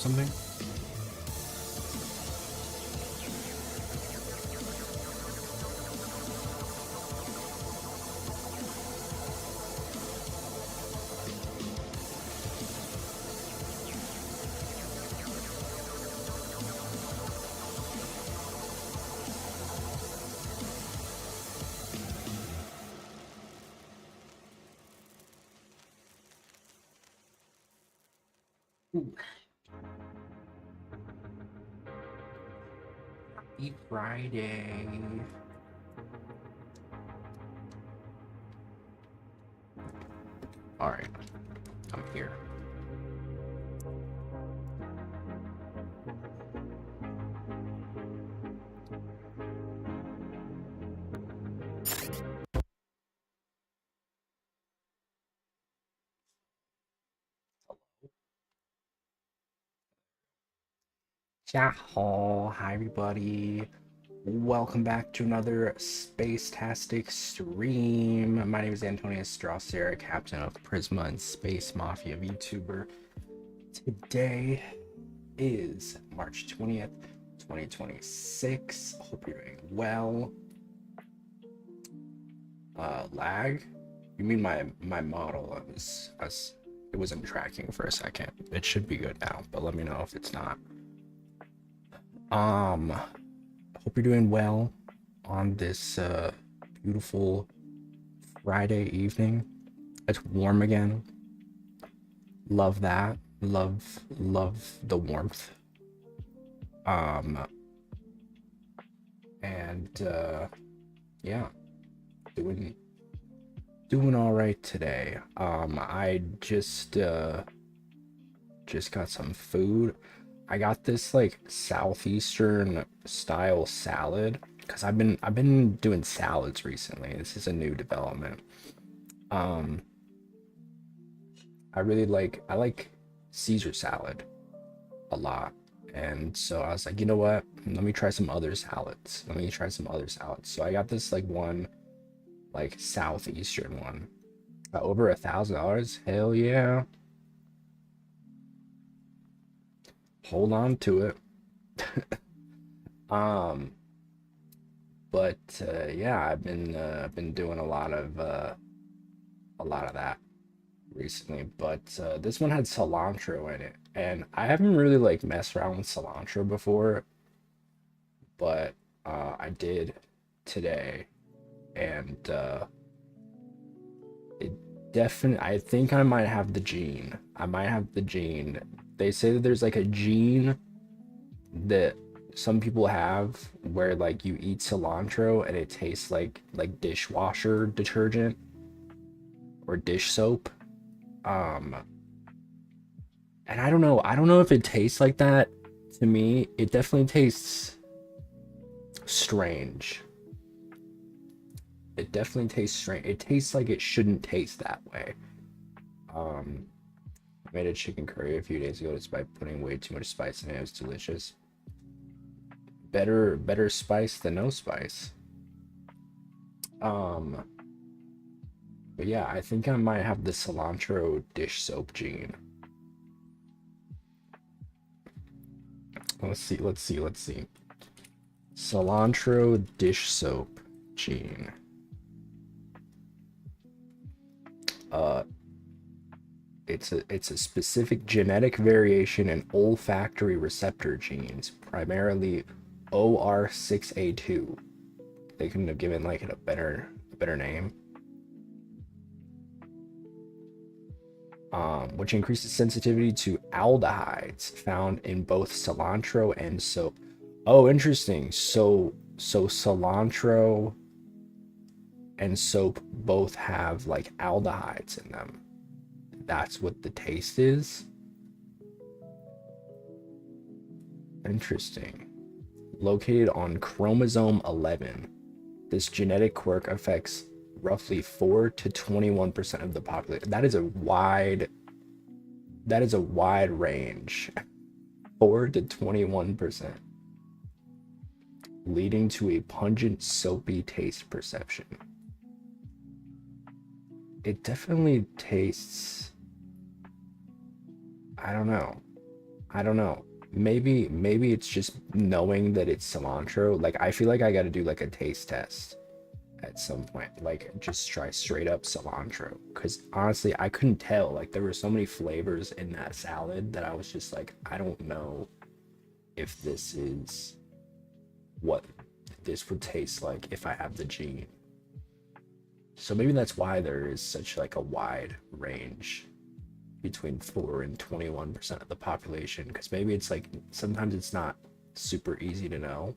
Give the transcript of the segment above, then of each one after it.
something? Ooh. Happy Friday. All right, I'm here. Ciao, hi everybody. Welcome back to another Space-tastic stream. My name is Antonius Drosera, Captain of PRISMA and Space Mafia VTuber. Today is March 20th, 2026. Hope you're doing well. Lag? You mean my model? It wasn't tracking for a second. It should be good now, but let me know if it's not. Hope you're doing well on this beautiful Friday evening. It's warm again. Love that. Love the warmth. Yeah, doing all right today. I just got some food. I got this like southeastern style salad because I've been doing salads recently. This is a new development. I like Caesar salad a lot. And so I was like, you know what? Let me try some other salads. So I got this like one like southeastern one. Over $1,000. Hell yeah. Hold on to it. Yeah, I've been doing a lot of that recently, but this one had cilantro in it, and I haven't really like messed around with cilantro before, but I did today, and it definitely, I think I might have the gene. They say that there's like a gene that some people have where like you eat cilantro and it tastes like dishwasher detergent or dish soap. And I don't know if it tastes like that. To me, it definitely tastes strange. It tastes like it shouldn't taste that way. I made a chicken curry a few days ago despite putting way too much spice in it. It was delicious. Better spice than no spice. But yeah, I think I might have the cilantro dish soap gene. Let's see. Cilantro dish soap gene. It's a specific genetic variation in olfactory receptor genes, primarily OR6A2. They couldn't have given like it a better name. Which increases sensitivity to aldehydes found in both cilantro and soap. Oh, interesting. So cilantro and soap both have like aldehydes in them. That's what the taste is. Interesting. Located on chromosome 11, this genetic quirk affects roughly 4 to 21% of the population. That is a wide range. 4 to 21%, leading to a pungent soapy taste perception. It definitely tastes, I don't know. I don't know. Maybe it's just knowing that it's cilantro. Like I feel like I got to do like a taste test at some point. Like just try straight up cilantro. Because honestly, I couldn't tell. Like there were so many flavors in that salad that I was just like, I don't know if this is what this would taste like if I have the gene. So maybe that's why there is such like a wide range between 4 and 21% of the population, because maybe it's like sometimes it's not super easy to know.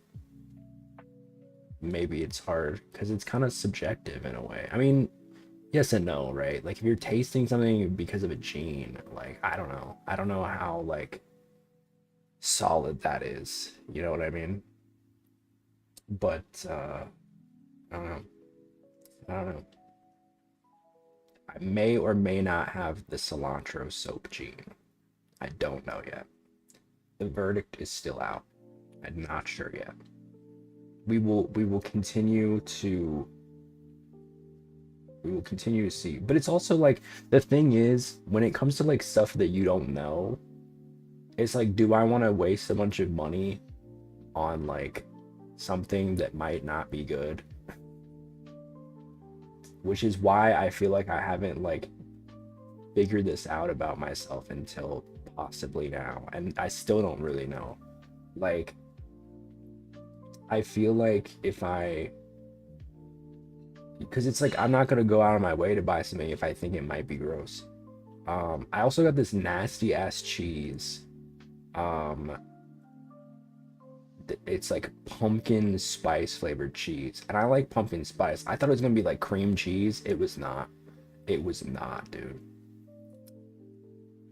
Maybe it's hard because it's kind of subjective in a way. I mean, yes and no, right? Like if you're tasting something because of a gene, like I don't know how like solid that is, you know what I mean? But I don't know. I don't know. I may or may not have the cilantro soap gene. I don't know yet. The verdict is still out. I'm not sure yet. We will continue to see. But it's also like the thing is when it comes to like stuff that you don't know, it's like do I want to waste a bunch of money on like something that might not be good? Which is why I feel like I haven't like figured this out about myself until possibly now, and I still don't really know. Like I feel like if I, because it's like I'm not gonna go out of my way to buy something if I think it might be gross. I also got this nasty ass cheese. Um, it's like pumpkin spice flavored cheese, and I like pumpkin spice. I thought it was gonna be like cream cheese. It was not. It was not, dude.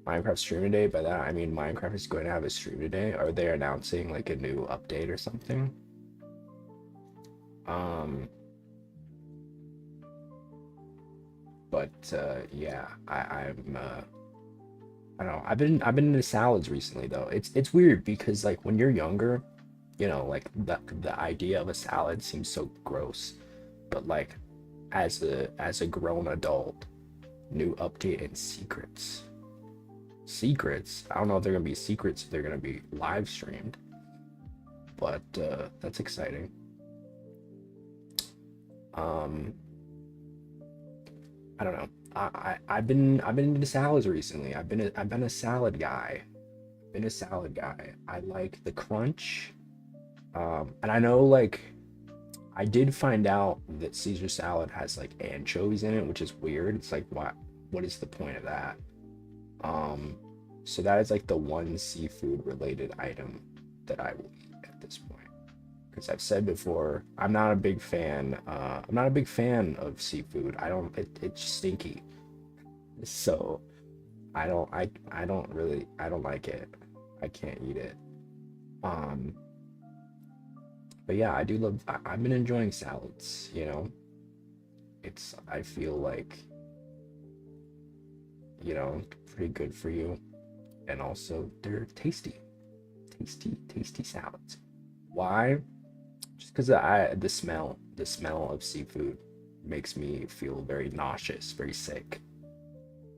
Minecraft stream today. By that I mean Minecraft is going to have a stream today. Are they announcing like a new update or something? Um, but yeah, I don't know. I've been into salads recently though. It's weird because like when you're younger, you know, like the idea of a salad seems so gross, but like as a grown adult, new update and secrets. Secrets. I don't know if they're gonna be secrets if they're gonna be live streamed, but that's exciting. Um, I don't know. I've been into salads recently. I've been a salad guy. Been a salad guy. I like the crunch. And I know like I did find out that Caesar salad has like anchovies in it, which is weird. It's like what is the point of that? Um, so that is like the one seafood related item that I will eat at this point. Because I've said before, I'm not a big fan. I'm not a big fan of seafood. I don't. It's stinky. So I don't really. I don't like it. I can't eat it. Um. But yeah, I do love. I've been enjoying salads. You know, it's. I feel like pretty good for you, and also they're tasty, tasty salads. Why? Just because the smell of seafood makes me feel very nauseous, very sick.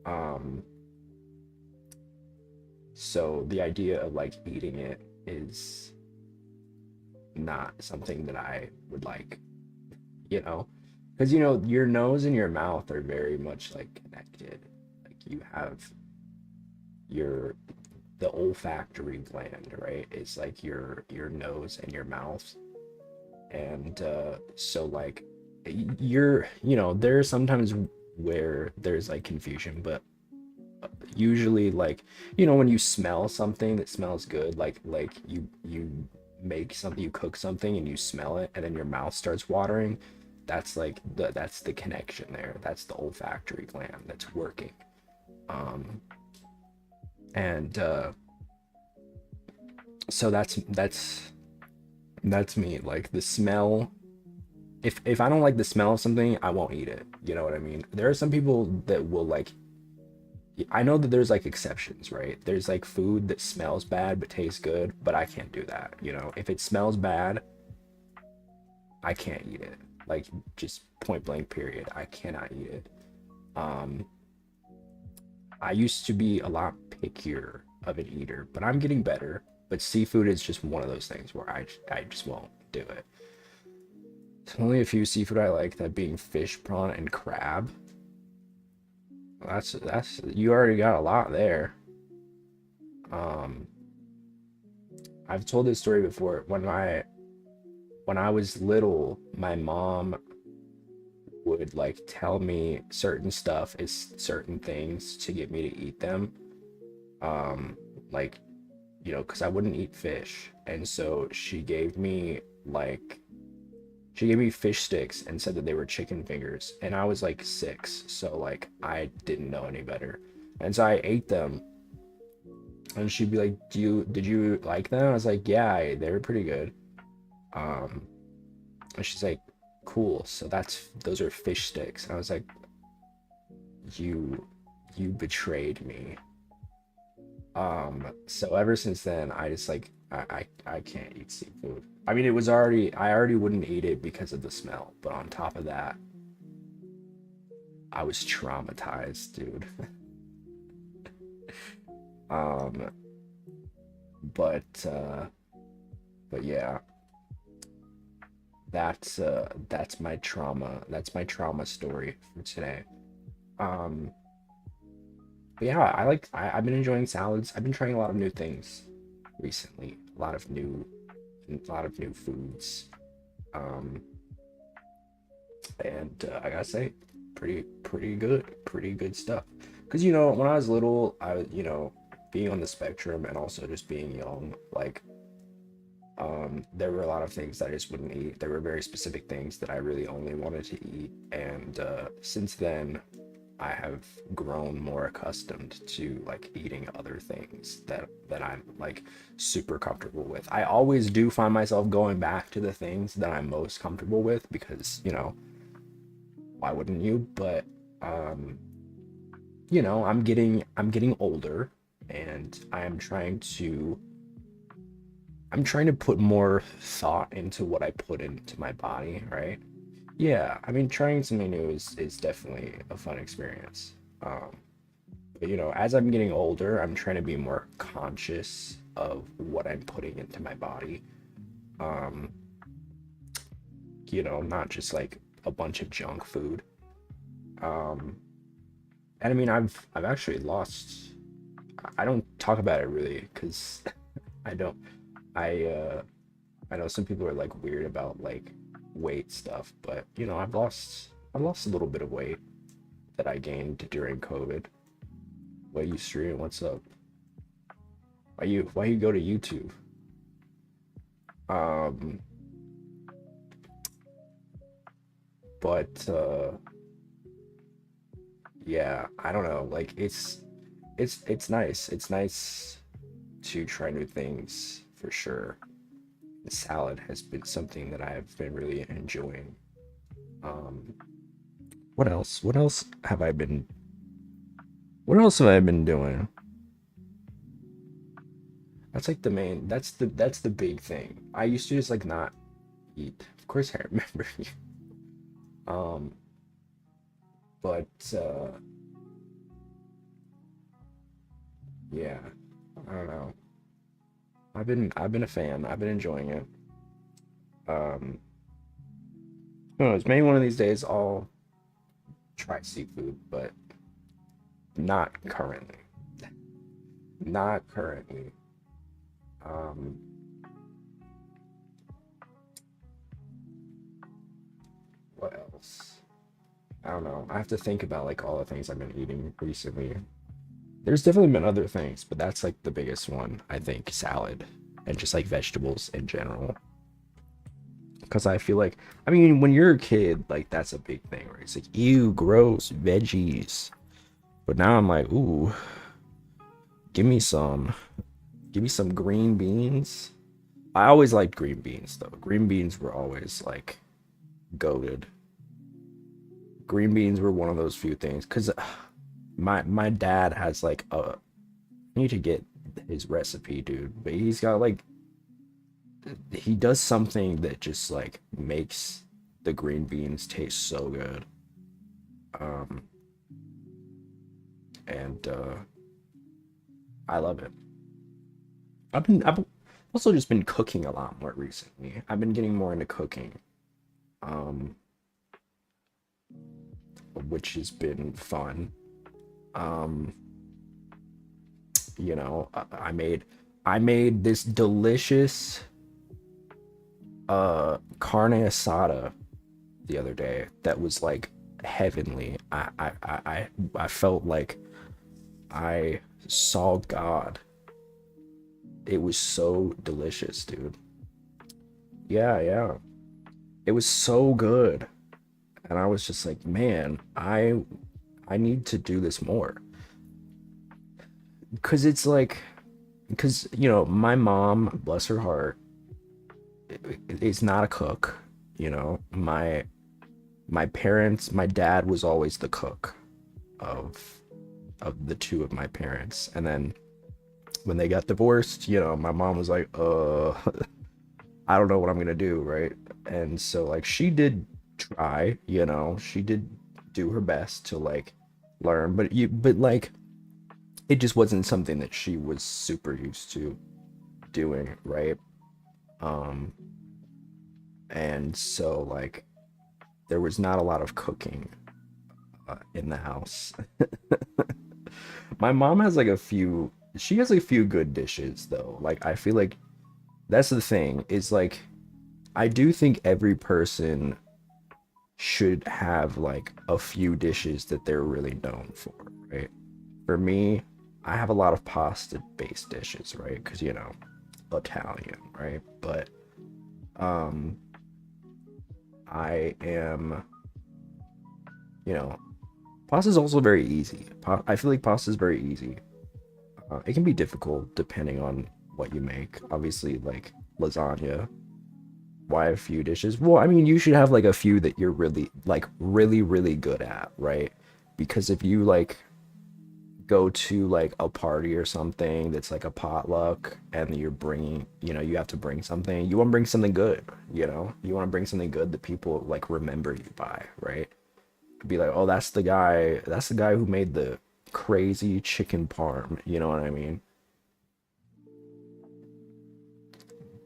Um, so the idea of like eating it is not something that I would like, you know, because your nose and your mouth are very much like connected. Like you have your the olfactory gland, right? It's like your nose and your mouth, and so like there are sometimes where there's like confusion, but usually like when you smell something that smells good, like you make something, you cook something and you smell it and then your mouth starts watering, that's like that's the connection there. That's the olfactory gland that's working. um and so that's me. Like the smell, if I don't like the smell of something, I won't eat it, you know what I mean? There are some people that will like, I know that there's like exceptions, right? There's like food that smells bad but tastes good, but I can't do that. If it smells bad, I can't eat it. Like just point blank period, I cannot eat it. um I used to be a lot pickier of an eater, but I'm getting better. But seafood is just one of those things where I just won't do it. There's only a few seafood I like, that being fish, prawn, and crab. That's you already got a lot there. Um, I've told this story before. When I was little, my mom would like tell me certain stuff is certain things to get me to eat them. Um, like, you know, because I wouldn't eat fish, and so she gave me fish sticks and said that they were chicken fingers, and I was like 6, so like I didn't know any better, and so I ate them, and she'd be like, did you like them? I was like, yeah, they were pretty good. Um, and she's like, cool, so those are fish sticks. And I was like, you you betrayed me. So ever since then, I just like I can't eat seafood. I mean, I already wouldn't eat it because of the smell, but on top of that, I was traumatized, dude. Um, but yeah, that's my trauma. That's my trauma story for today. Um, but yeah, I've been enjoying salads. I've been trying a lot of new things recently. A lot of new foods. Um, and I gotta say, pretty good stuff. Because you know, when I was little, being on the spectrum and also just being young, like, there were a lot of things that I just wouldn't eat. There were very specific things that I really only wanted to eat, and since then, I have grown more accustomed to like eating other things that I'm like super comfortable with. I always do find myself going back to the things that I'm most comfortable with because, you know, why wouldn't you? But um, you know, I'm getting older, and I'm trying to put more thought into what I put into my body, right? Yeah, I mean, trying something new is definitely a fun experience. But you know, as I'm getting older, I'm trying to be more conscious of what I'm putting into my body. Um, you know, not just like a bunch of junk food. Um, and I mean, I've actually lost. I don't talk about it really because I don't. I I know some people are like weird about like weight stuff, but you know, I've lost a little bit of weight that I gained during COVID. What you stream? What's up? Why you go to YouTube? Um, but yeah, I don't know. Like it's nice. It's nice to try new things for sure. The salad has been something that I've been really enjoying. Um, what else? What else have I been doing? That's like the main. That's the big thing. I used to just like not eat. Of course, I remember you. Um, but yeah, I don't know. I've been a fan. I've been enjoying it. Um, who knows? Maybe one of these days I'll try seafood, but not currently. Not currently. Um, what else? I don't know. I have to think about like all the things I've been eating recently. There's definitely been other things, but that's like the biggest one, I think, salad and just like vegetables in general. Because I feel like, I mean, when you're a kid, like that's a big thing, right? It's like, ew, gross, veggies. But now I'm like, ooh, give me some, give me some green beans. I always liked green beans though. Green beans were always like goated. Green beans were one of those few things because my dad has like a, I need to get his recipe, dude. But he's got like he does something that just like makes the green beans taste so good. Um, and I love it. I've also just been cooking a lot more recently. I've been getting more into cooking, um, which has been fun. Um, you know, I made this delicious carne asada the other day that was like heavenly. I felt like I saw God. It was so delicious, dude. Yeah, yeah. It was so good. And I was just like, man, I need to do this more. Cause it's like, cause you know, my mom, bless her heart, is not a cook. You know, my parents, my dad was always the cook of the two of my parents. And then when they got divorced, you know, my mom was like, I don't know what I'm gonna do, right? And so like she did try, you know, she did do her best to like learn, but like it just wasn't something that she was super used to doing, right? Um and so like there was not a lot of cooking in the house. My mom has like a few, she has a few good dishes though. Like I feel like that's the thing is like I do think every person should have like a few dishes that they're really known for, right? For me, I have a lot of pasta based dishes, right? Because you know, Italian, right? But um I am, you know, pasta is also very easy. I feel like pasta is very easy. It can be difficult depending on what you make. Obviously, like lasagna. Why a few dishes? Well, I mean, you should have like a few that you're really, like, really, really good at, right? Because if you like go to like a party or something that's like a potluck and you're bringing, you know, you have to bring something, you want to bring something good, you know? You want to bring something good that people like remember you by, right? Be like, oh, that's the guy who made the crazy chicken parm, you know what I mean?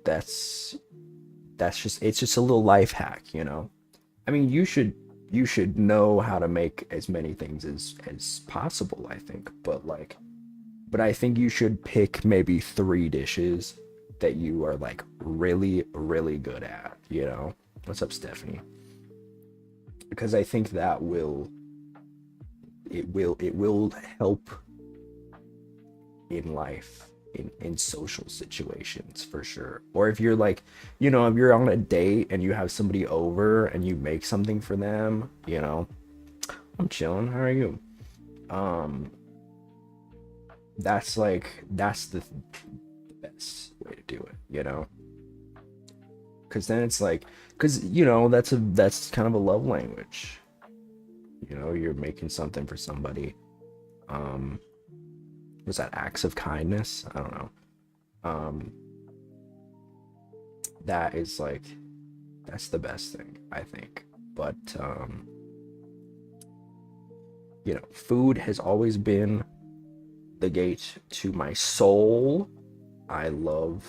That's that's just it's just a little life hack, you know. I mean, you should know how to make as many things as possible, I think. But like, but I think you should pick maybe three dishes that you are like really really good at, you know. What's up, Stephanie? Because I think that it will help in life, in social situations for sure. Or if you're like, you know, if you're on a date and you have somebody over and you make something for them, you know, I'm chilling, how are you? um that's the best way to do it, you know, because then it's like, because you know that's kind of a love language, you know, you're making something for somebody. um was that acts of kindness? I don't know. um that is like, that's the best thing, I think. But you know, food has always been the gate to my soul. I love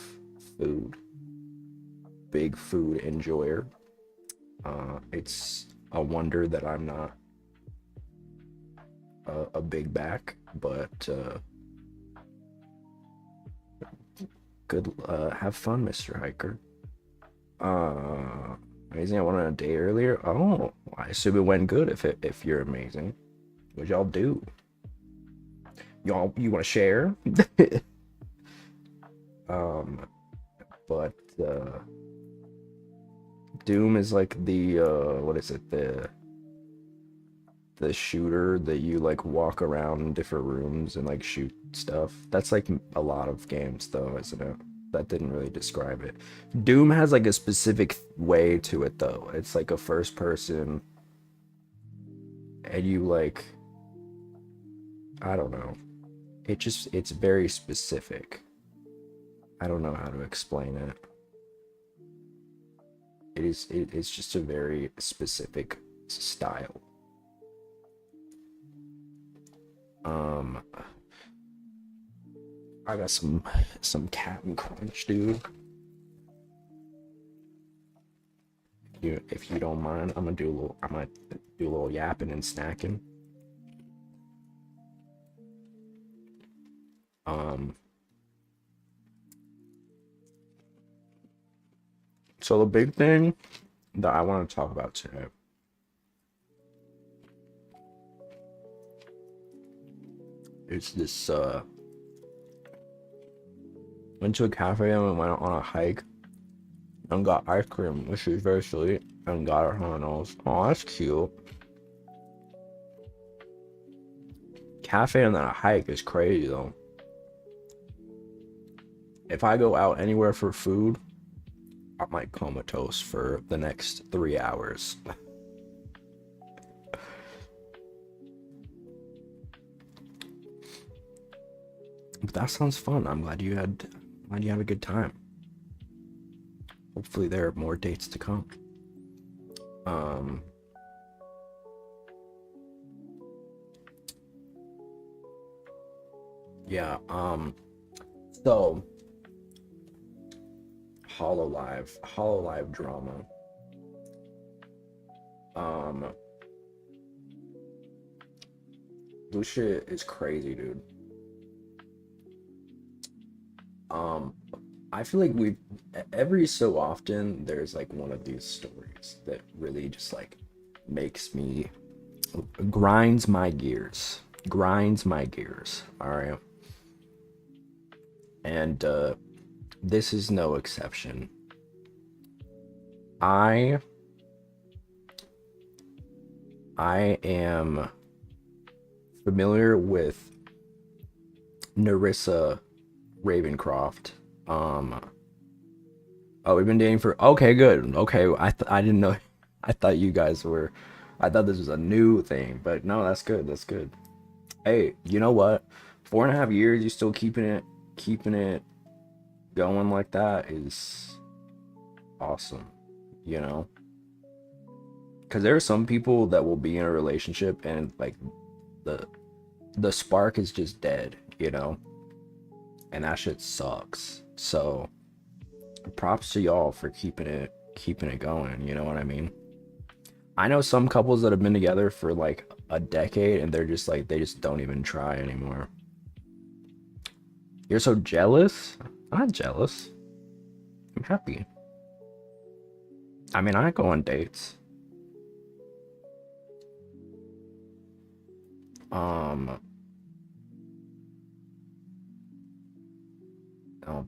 food. Big food enjoyer. It's a wonder that I'm not a big back, but good. Have fun, Mr. Hiker. Amazing. I went on a day earlier. Oh, I assume it went good. If you're amazing, what y'all do? Y'all, you want to share? um, but Doom is like the what is it, the shooter that you like walk around in different rooms and like shoot stuff. That's like a lot of games though, isn't it? That didn't really describe it. Doom has like a specific way to it though. It's like a first person and you like, I don't know. It's very specific. I don't know how to explain it. It's just a very specific style. Um I got some Captain Crunch, dude. If you don't mind, I'm gonna do a little yapping and snacking. So the big thing that I want to talk about today is this went to a cafe and went on a hike and got ice cream, which is very sweet, and got it on her nose. Oh, that's cute. Cafe and then a hike is crazy though. If I go out anywhere for food, I might comatose for the next 3 hours. But that sounds fun. I'm glad you had a good time. Hopefully there are more dates to come. Yeah, so Hololive drama. This shit is crazy, dude. I feel like every so often there's like one of these stories that really just like grinds my gears. All right. And this is no exception. I am familiar with Narissa Ravencroft. Oh, we've been dating for, okay, good. Okay, I didn't know. I thought this was a new thing, but no, that's good. Hey, you know what? 4.5 years, you still keeping it going like that is awesome, you know? Because there are some people that will be in a relationship and like the spark is just dead, you know? And that shit sucks. So props to y'all for keeping it going, you know what I mean? I know some couples that have been together for like a decade and they're just like, they just don't even try anymore. You're so jealous? I'm not jealous. I'm happy. I mean, I go on dates.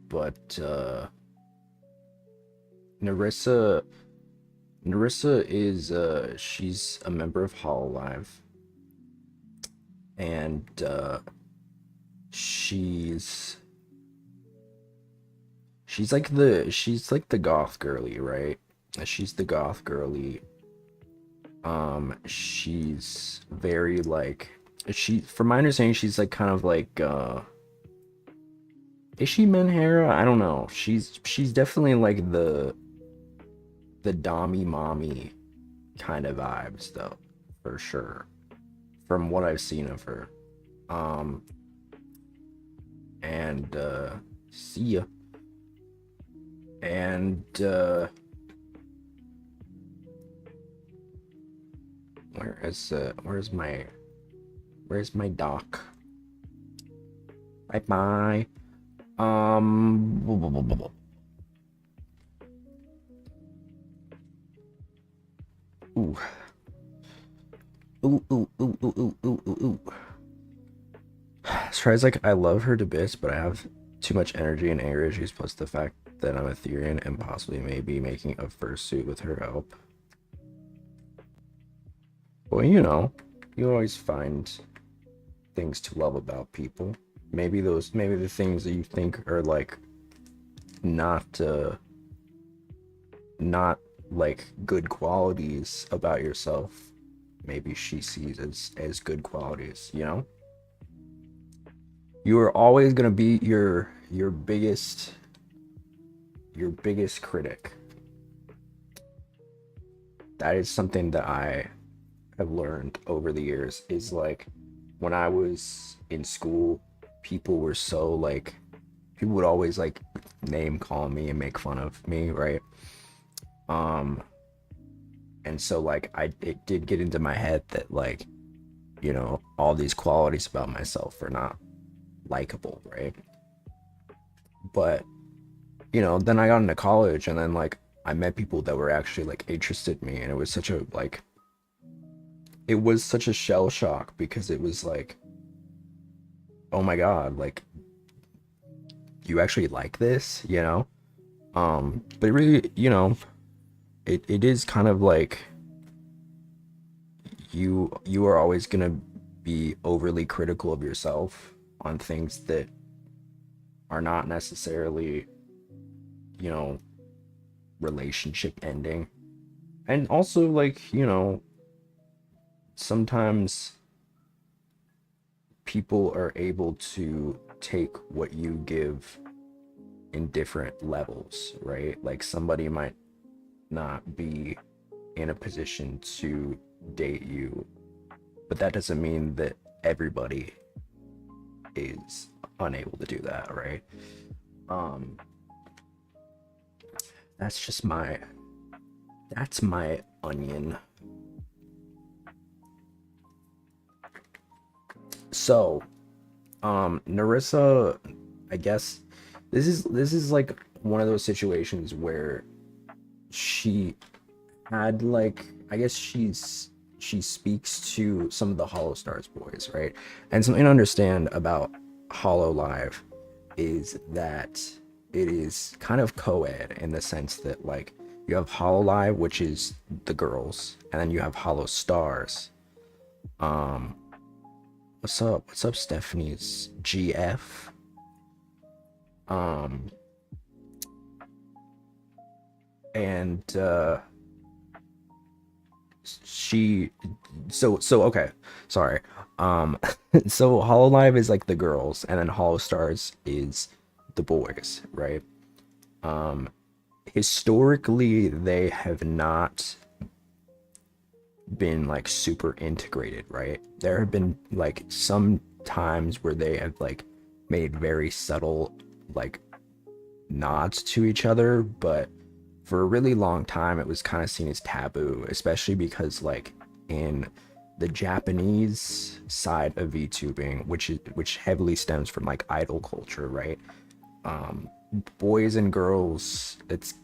But Narissa is she's a member of Hololive, and she's like the goth girly, right? She's the goth girly. She's very like, from my understanding, she's like kind of like is she Menhera? I don't know. She's definitely like the dommy mommy kind of vibes though, for sure. From what I've seen of her. And see ya. And where's my doc? Bye bye. Ooh. Ooh. Tries like, I love her to bits, but I have too much energy and anger issues, plus the fact that I'm Etherean and possibly maybe making a fursuit with her help. Well, you know, you always find things to love about people. Maybe the things that you think are like not like good qualities about yourself, maybe she sees as good qualities, you know? You are always gonna be your biggest critic. That is something that I have learned over the years, is like when I was in school, people were so like people would always like name call me and make fun of me, right? Um, and so like it did get into my head that like, you know, all these qualities about myself are not likable, right? But you know, then I got into college and then like I met people that were actually like interested in me, and it was such a like it was such a shell shock because it was like, oh my god, like you actually like this, you know? But it really, you know, it is kind of like you are always gonna be overly critical of yourself on things that are not necessarily, you know, relationship ending. And also like, you know, sometimes people are able to take what you give in different levels, right? Like somebody might not be in a position to date you, but that doesn't mean that everybody is unable to do that, right? Um that's just my onion. So, Narissa, I guess this is like one of those situations where she had like, I guess she speaks to some of the Hollow Stars boys, right? And something to understand about Hollow Live is that it is kind of co-ed in the sense that like you have Hollow Live, which is the girls, and then you have Hollow Stars. Um, what's up? What's up, Stephanie's GF? Um, and she so okay, sorry. um so Hololive is like the girls and then Hollow Stars is the boys, right? um Historically they have not been like super integrated, right? There have been like some times where they have like made very subtle like nods to each other, but for a really long time it was kind of seen as taboo, especially because like in the Japanese side of VTubing, which heavily stems from like idol culture, right? um Boys and girls, it's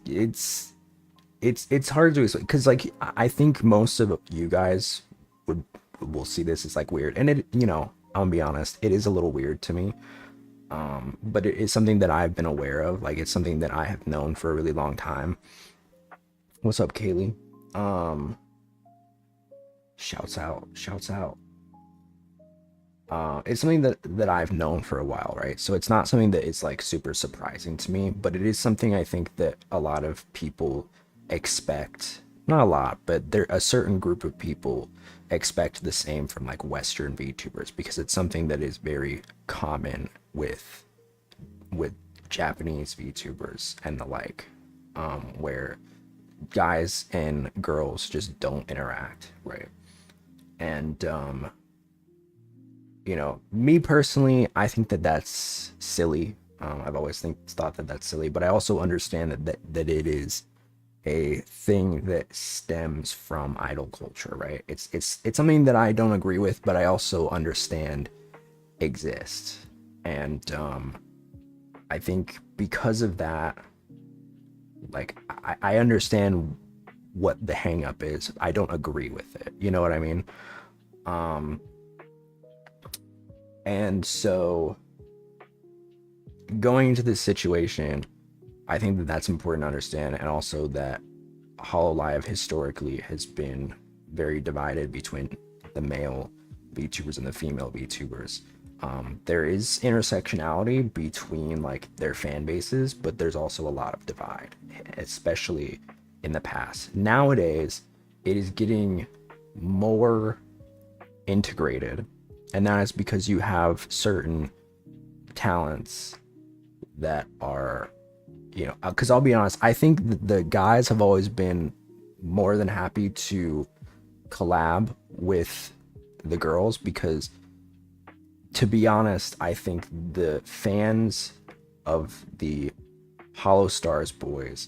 hard to explain because like I think most of you guys would will see this as like weird, and it, you know, I'll be honest, it is a little weird to me. But it is something that I've been aware of, like it's something that I have known for a really long time. What's up, Kaylee? um shouts out. It's something that I've known for a while, right? So it's not something that is like super surprising to me, but it is something I think that a lot of people expect. Not a lot, but there a certain group of people expect the same from like Western VTubers because it's something that is very common with Japanese VTubers and the like, where guys and girls just don't interact, right? And you know, me personally, I think that that's silly. I've always thought that that's silly, but I also understand that it is a thing that stems from idol culture, right? It's something that I don't agree with, but I also understand exists. And I think because of that, like I understand what the hang up is. I don't agree with it. You know what I mean? Um, and so going into this situation, I think that that's important to understand, and also that Hololive historically has been very divided between the male VTubers and the female VTubers. There is intersectionality between like their fan bases, but there's also a lot of divide, especially in the past. Nowadays, it is getting more integrated, and that is because you have certain talents that are, you know, because I'll be honest, I think the guys have always been more than happy to collab with the girls because, to be honest, I think the fans of the Hollow Stars boys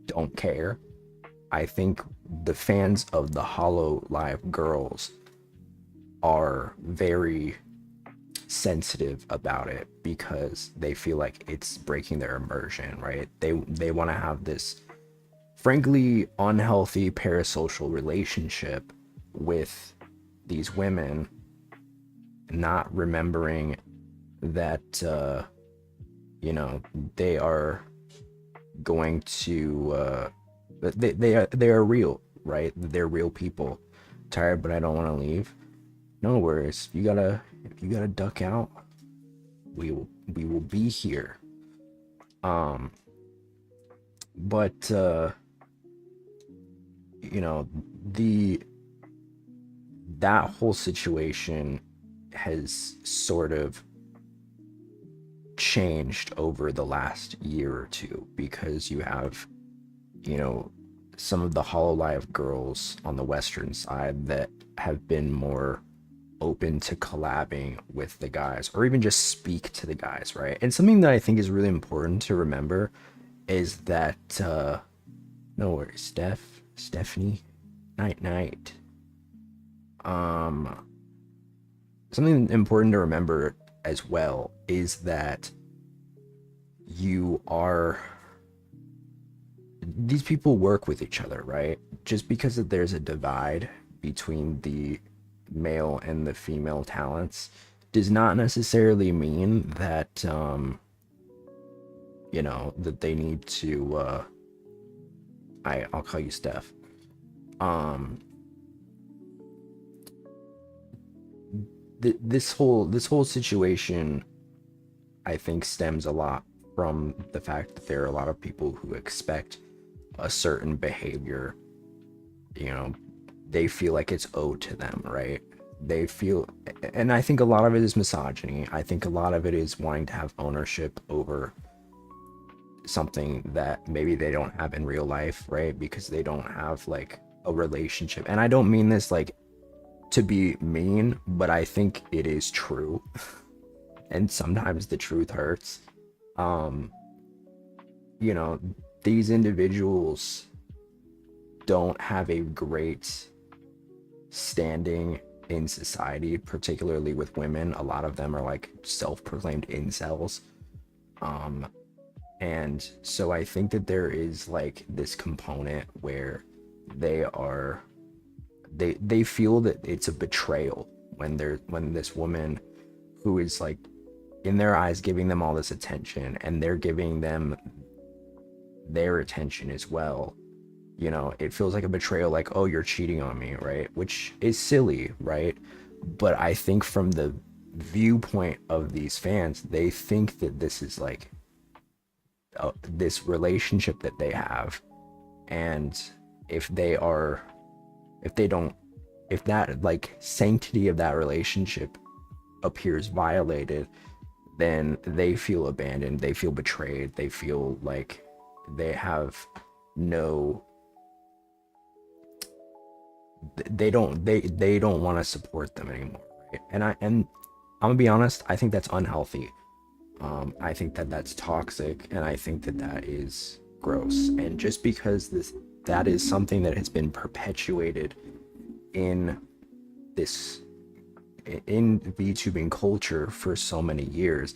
don't care. I think the fans of the Hollow Live girls are very sensitive about it because they feel like it's breaking their immersion, right? They want to have this frankly unhealthy parasocial relationship with these women, not remembering that they are going to they are real, right? They're real people. Tired, but I don't want to leave. No worries. If you gotta duck out, we will be here. Um, but you know, the that whole situation has sort of changed over the last year or two because you have, some of the Hololive girls on the Western side that have been more open to collabing with the guys or even just speak to the guys, right? And something that I think is really important to remember is that no worries, Stephanie, night. Um, Something important to remember as well is that these people work with each other, right? Just because there's a divide between the male and the female talents does not necessarily mean that that they need to I'll call you Steph. This whole situation, I think, stems a lot from the fact that there are a lot of people who expect a certain behavior. They feel like it's owed to them, right? They feel, and I think a lot of it is misogyny. I think a lot of it is wanting to have ownership over something that maybe they don't have in real life, right? Because they don't have like a relationship. And I don't mean this like to be mean, but I think it is true. And sometimes the truth hurts. These individuals don't have a great standing in society, particularly with women. A lot of them are like self-proclaimed incels. And so I think that there is like this component where they feel that it's a betrayal when this woman who is like in their eyes giving them all this attention and they're giving them their attention as well. It feels like a betrayal, like, oh, you're cheating on me, right? Which is silly, right? But I think from the viewpoint of these fans, they think that this is like this relationship that they have, and if that like sanctity of that relationship appears violated, then they feel abandoned, they feel betrayed, they feel like they have no, they don't want to support them anymore, right? And I'm gonna be honest, I think that's unhealthy. I think that that's toxic, and I think that that is gross. And just because that is something that has been perpetuated in VTubing culture for so many years,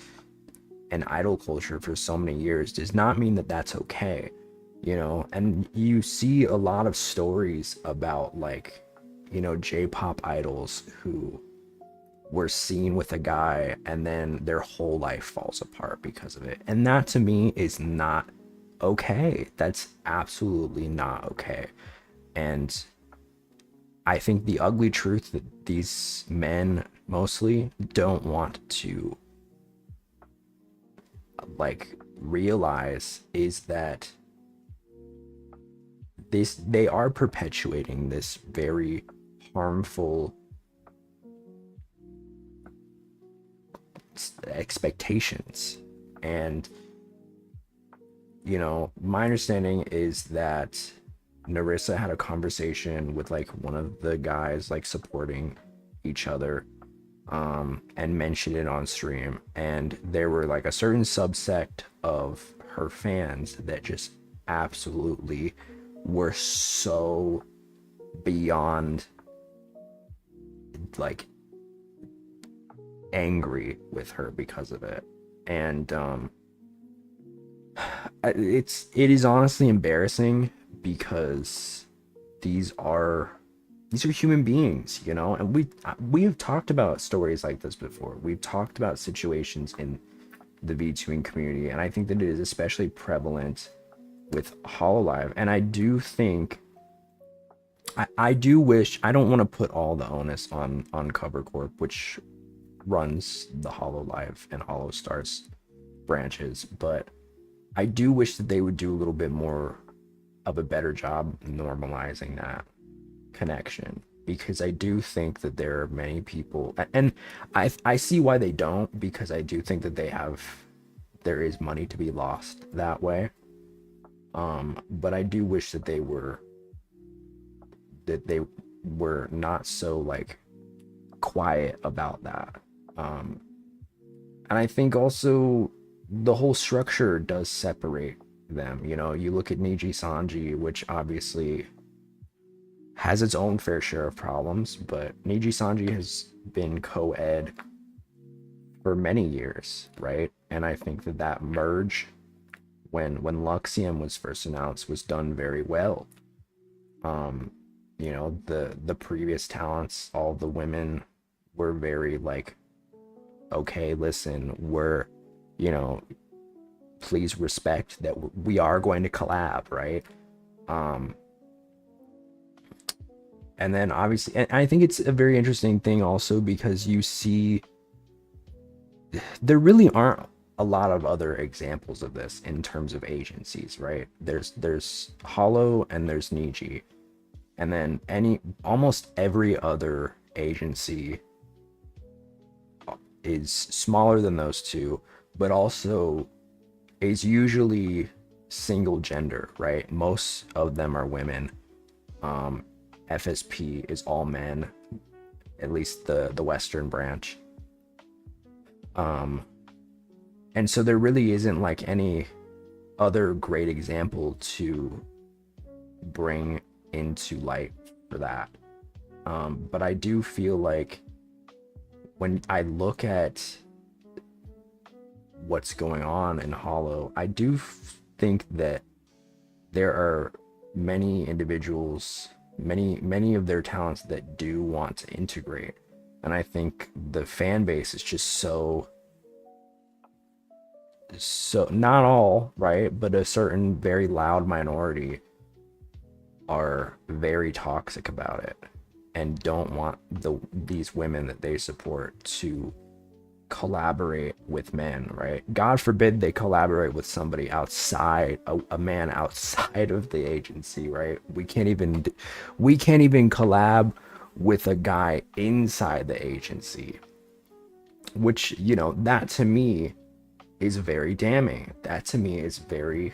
and idol culture for so many years, does not mean that that's okay. And you see a lot of stories about like, J-pop idols who were seen with a guy and then their whole life falls apart because of it. And that to me is not okay. That's absolutely not okay. And I think the ugly truth that these men mostly don't want to like realize is that they are perpetuating this very harmful expectations. And my understanding is that Narissa had a conversation with like one of the guys like supporting each other, and mentioned it on stream, and there were like a certain subsect of her fans that just absolutely were so beyond like angry with her because of it. And it is honestly embarrassing because these are human beings, you know. And we have talked about stories like this before. We've talked about situations in the VTubing community, and I think that it is especially prevalent with Hololive. And I do think I do wish, I don't want to put all the onus on Cover Corp, which runs the Hololive and Holostars branches, but I do wish that they would do a little bit more of a better job normalizing that connection, because I do think that there are many people, and I see why they don't, because I do think that there is money to be lost that way. But I do wish that they were not so like quiet about that. And I think also the whole structure does separate them. You know, you look at Niji Sanji, which obviously has its own fair share of problems, but Niji Sanji has been co-ed for many years, right? And I think that merge when Luxium was first announced was done very well. You know, the previous talents, all the women were very like, okay, listen, we're, you know, please respect that we are going to collab, right? And then obviously, and I think it's a very interesting thing also because you see there really aren't a lot of other examples of this in terms of agencies, right? There's Hollow and there's Niji, and then almost every other agency is smaller than those two, but also is usually single gender, right? Most of them are women. FSP is all men, at least the Western branch. And so there really isn't like any other great example to bring into light for that. But I do feel like when I look at what's going on in Hollow, I do think that there are many individuals, many of their talents that do want to integrate. And I think the fan base is just so not all, right, but a certain very loud minority are very toxic about it and don't want these women that they support to collaborate with men, right? God forbid they collaborate with somebody outside, a man outside of the agency, right? We can't even collab with a guy inside the agency, which, you know, that to me is very damning. That to me is very,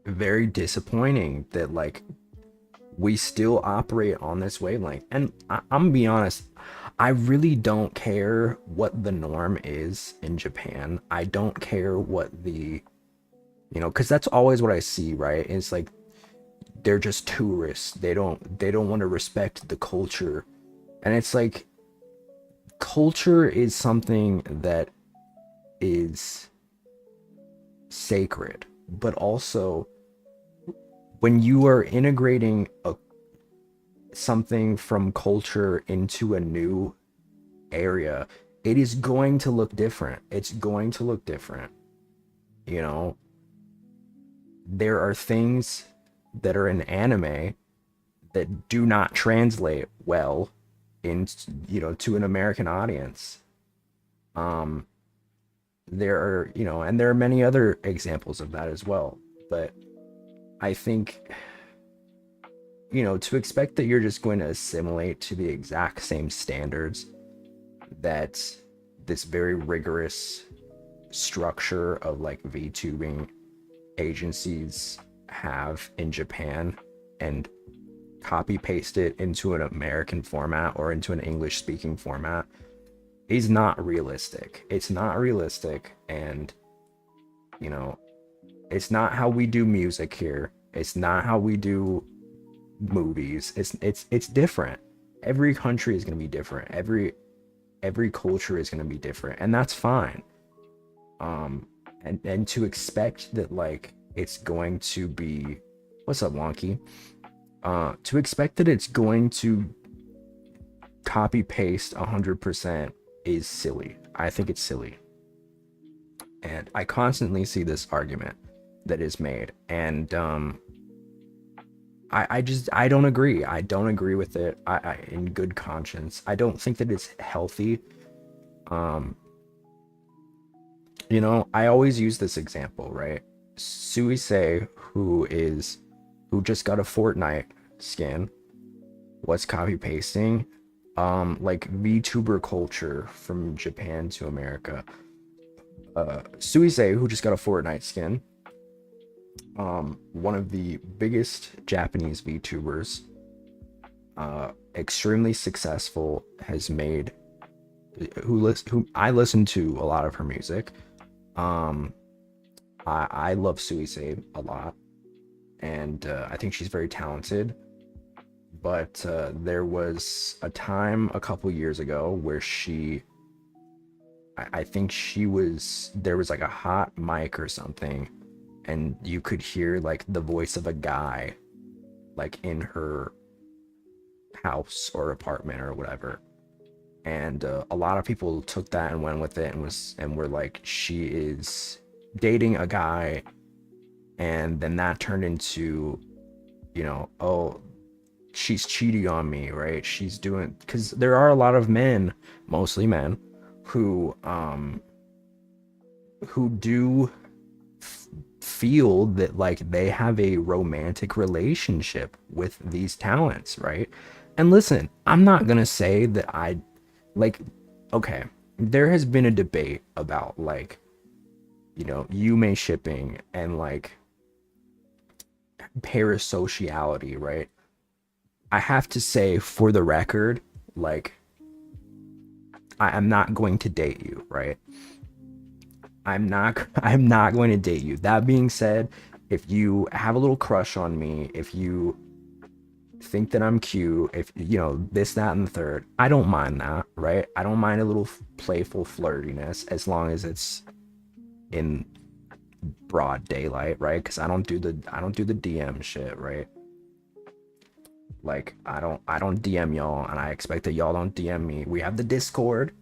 very disappointing that like we still operate on this wavelength. And I'm gonna be honest, I really don't care what the norm is in Japan. I don't care what the, you know, because that's always what I see, right? It's like they're just tourists. They don't want to respect the culture. And it's like culture is something that is sacred, but also when you are integrating something from culture into a new area, it is going to look different. It's going to look different. You know, there are things that are in anime that do not translate well in, you know, to an American audience. There are, you know, and there are many other examples of that as well. But I think, you know, to expect that you're just going to assimilate to the exact same standards that this very rigorous structure of like VTubing agencies have in Japan and copy paste it into an American format or into an English speaking format is not realistic. It's not realistic. And, you know, it's not how we do music here. It's not how we do movies. It's different. Every country is going to be different. Every culture is going to be different, and that's fine. And to expect that like it's going to be, what's up, Wonky? To expect that it's going to copy paste 100% is silly. I think it's silly. And I constantly see this argument that is made, and I don't agree. I don't agree with it. I in good conscience. I don't think that it's healthy. You know, I always use this example, right? Suisei, who just got a Fortnite skin, was copy pasting like VTuber culture from Japan to America. Suisei, who just got a Fortnite skin, one of the biggest Japanese VTubers, extremely successful, has made, who I listen to a lot of her music. I love Suisei a lot, and I think she's very talented. But there was a time a couple years ago where I think there was like a hot mic or something, and you could hear like the voice of a guy like in her house or apartment or whatever. And a lot of people took that and went with it and were like, she is dating a guy. And then that turned into, you know, oh, she's cheating on me, right? She's doing, because there are a lot of men, mostly men, who do feel that like they have a romantic relationship with these talents, right? And listen, I'm not gonna say that like, okay, there has been a debate about like, you know, Yume shipping and like parasociality, right? I have to say, for the record, like, I am not going to date you, right? I'm not going to date you. That being said, if you have a little crush on me, if you think that I'm cute, if you know this, that, and the third, I don't mind that, right? I don't mind a little playful flirtiness as long as it's in broad daylight, right? Because I don't do the DM shit, right? Like I don't DM y'all, and I expect that y'all don't DM me. We have the Discord,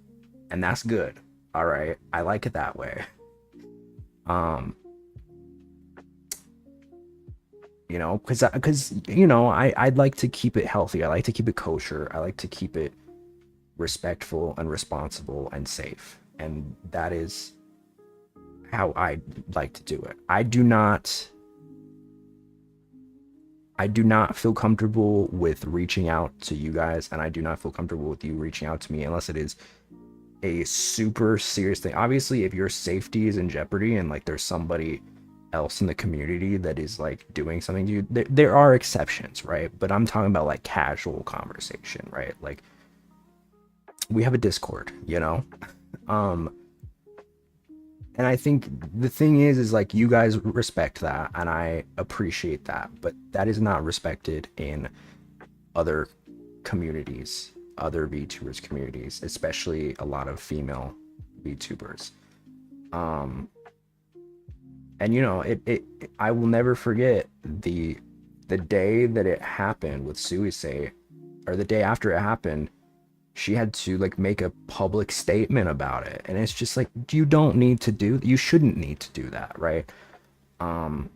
and that's good. All right, I like it that way. You know, because you know, I'd like to keep it healthy. I like to keep it kosher. I like to keep it respectful and responsible and safe, and that is how I like to do it. I do not feel comfortable with reaching out to you guys, and I do not feel comfortable with you reaching out to me unless it is a super serious thing. Obviously, if your safety is in jeopardy and like there's somebody else in the community that is like doing something to you, there are exceptions, right? But I'm talking about like casual conversation, right? Like we have a Discord, you know? And I think the thing is like you guys respect that, and I appreciate that, but that is not respected in other communities, other VTubers communities, especially a lot of female VTubers. And you know, I will never forget the day that it happened with Suisei, or the day after it happened. She had to like make a public statement about it, and it's just like, you shouldn't need to do that, right? I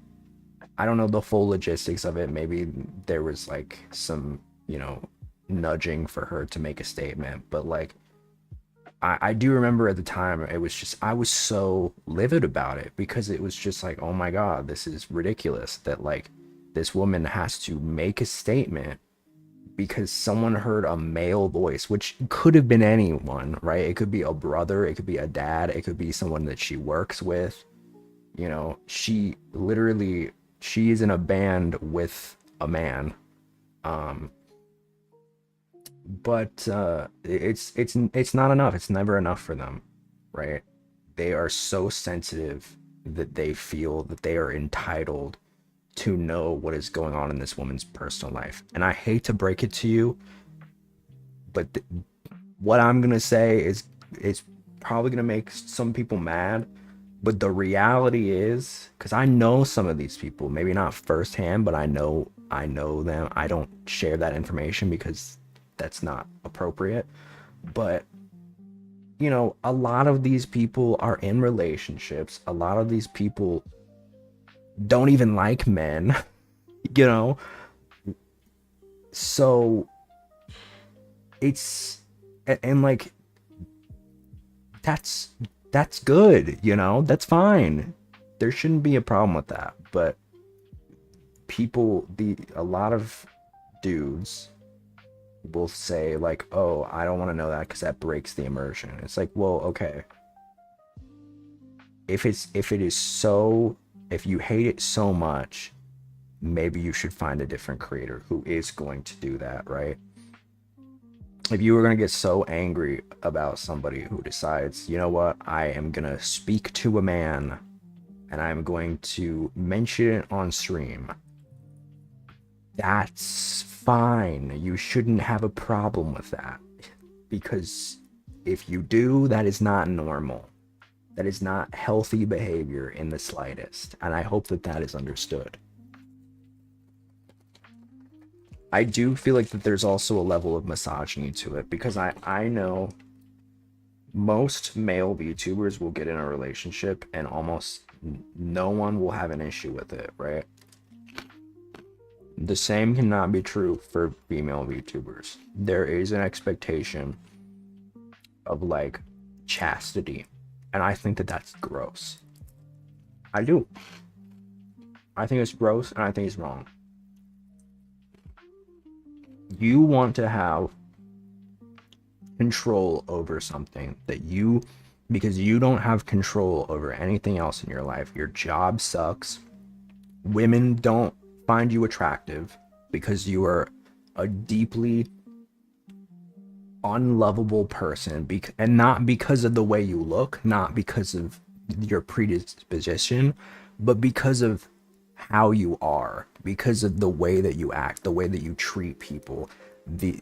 don't know the full logistics of it. Maybe there was like some, you know, nudging for her to make a statement, but like I do remember at the time, it was just, I was so livid about it, because it was just like, oh my god, this is ridiculous that like this woman has to make a statement because someone heard a male voice, which could have been anyone, right? It could be a brother, it could be a dad, it could be someone that she works with. You know, she is in a band with a man. But it's not enough. It's never enough for them, right? They are so sensitive that they feel that they are entitled to know what is going on in this woman's personal life. And I hate to break it to you, but what I'm gonna say is it's probably gonna make some people mad. But the reality is, because I know some of these people, maybe not firsthand, but I know them. I don't share that information because that's not appropriate. But a lot of these people are in relationships. A lot of these people don't even like men, you know? So it's, and like, that's that's good, that's fine. There shouldn't be a problem with that. But a lot of dudes will say like, oh, I don't want to know that because that breaks the immersion. It's like, well, okay, if you hate it so much, maybe you should find a different creator who is going to do that, right? If you were going to get so angry about somebody who decides, you know what, I am going to speak to a man and I'm going to mention it on stream, that's fine. You shouldn't have a problem with that. Because if you do, that is not normal. That is not healthy behavior in the slightest. And I hope that that is understood. I do feel like that there's also a level of misogyny to it, because I know most male VTubers will get in a relationship and almost no one will have an issue with it, right? The same cannot be true for female VTubers. There is an expectation of like chastity, and I think that that's gross. I do. I think it's gross, and I think it's wrong. You want to have control over something because you don't have control over anything else in your life. Your job sucks. Women don't find you attractive because you are a deeply unlovable person, and not because of the way you look, not because of your predisposition, but because of how you are, because of the way that you act, the way that you treat people, the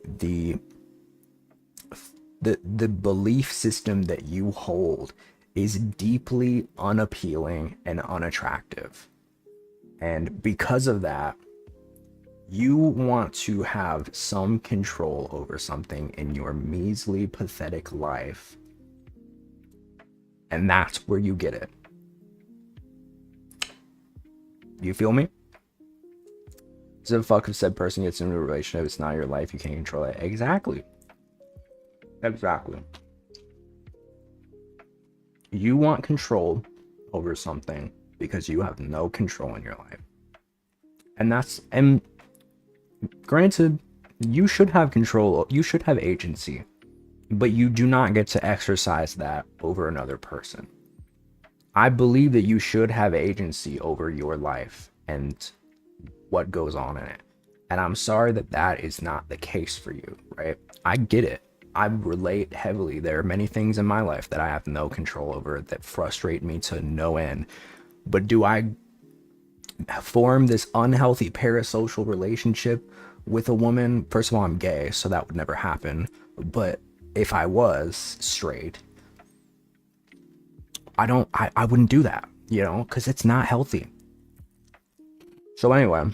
belief system that you hold is deeply unappealing and unattractive. And because of that, you want to have some control over something in your measly, pathetic life. And that's where you get it. You feel me? So fuck if said person gets into a relationship, it's not your life, you can't control it. Exactly. You want control over something because you have no control in your life. And granted, you should have control, you should have agency, but you do not get to exercise that over another person. I believe that you should have agency over your life and what goes on in it. And I'm sorry that that is not the case for you, right? I get it. I relate heavily. There are many things in my life that I have no control over that frustrate me to no end. But do I form this unhealthy parasocial relationship with a woman? First of all, I'm gay, so that would never happen. But if I was straight, I wouldn't do that, because it's not healthy. So anyway,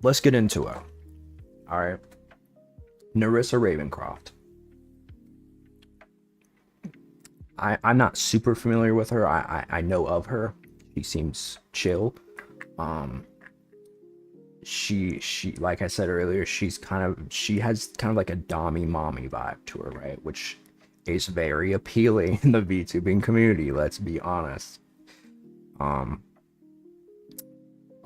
let's get into it. All right. Nerissa Ravencroft. I'm not super familiar with her. I know of her. She seems chill. She like I said earlier, she has kind of like a dommy mommy vibe to her, right? Which is very appealing in the VTubing community, let's be honest. A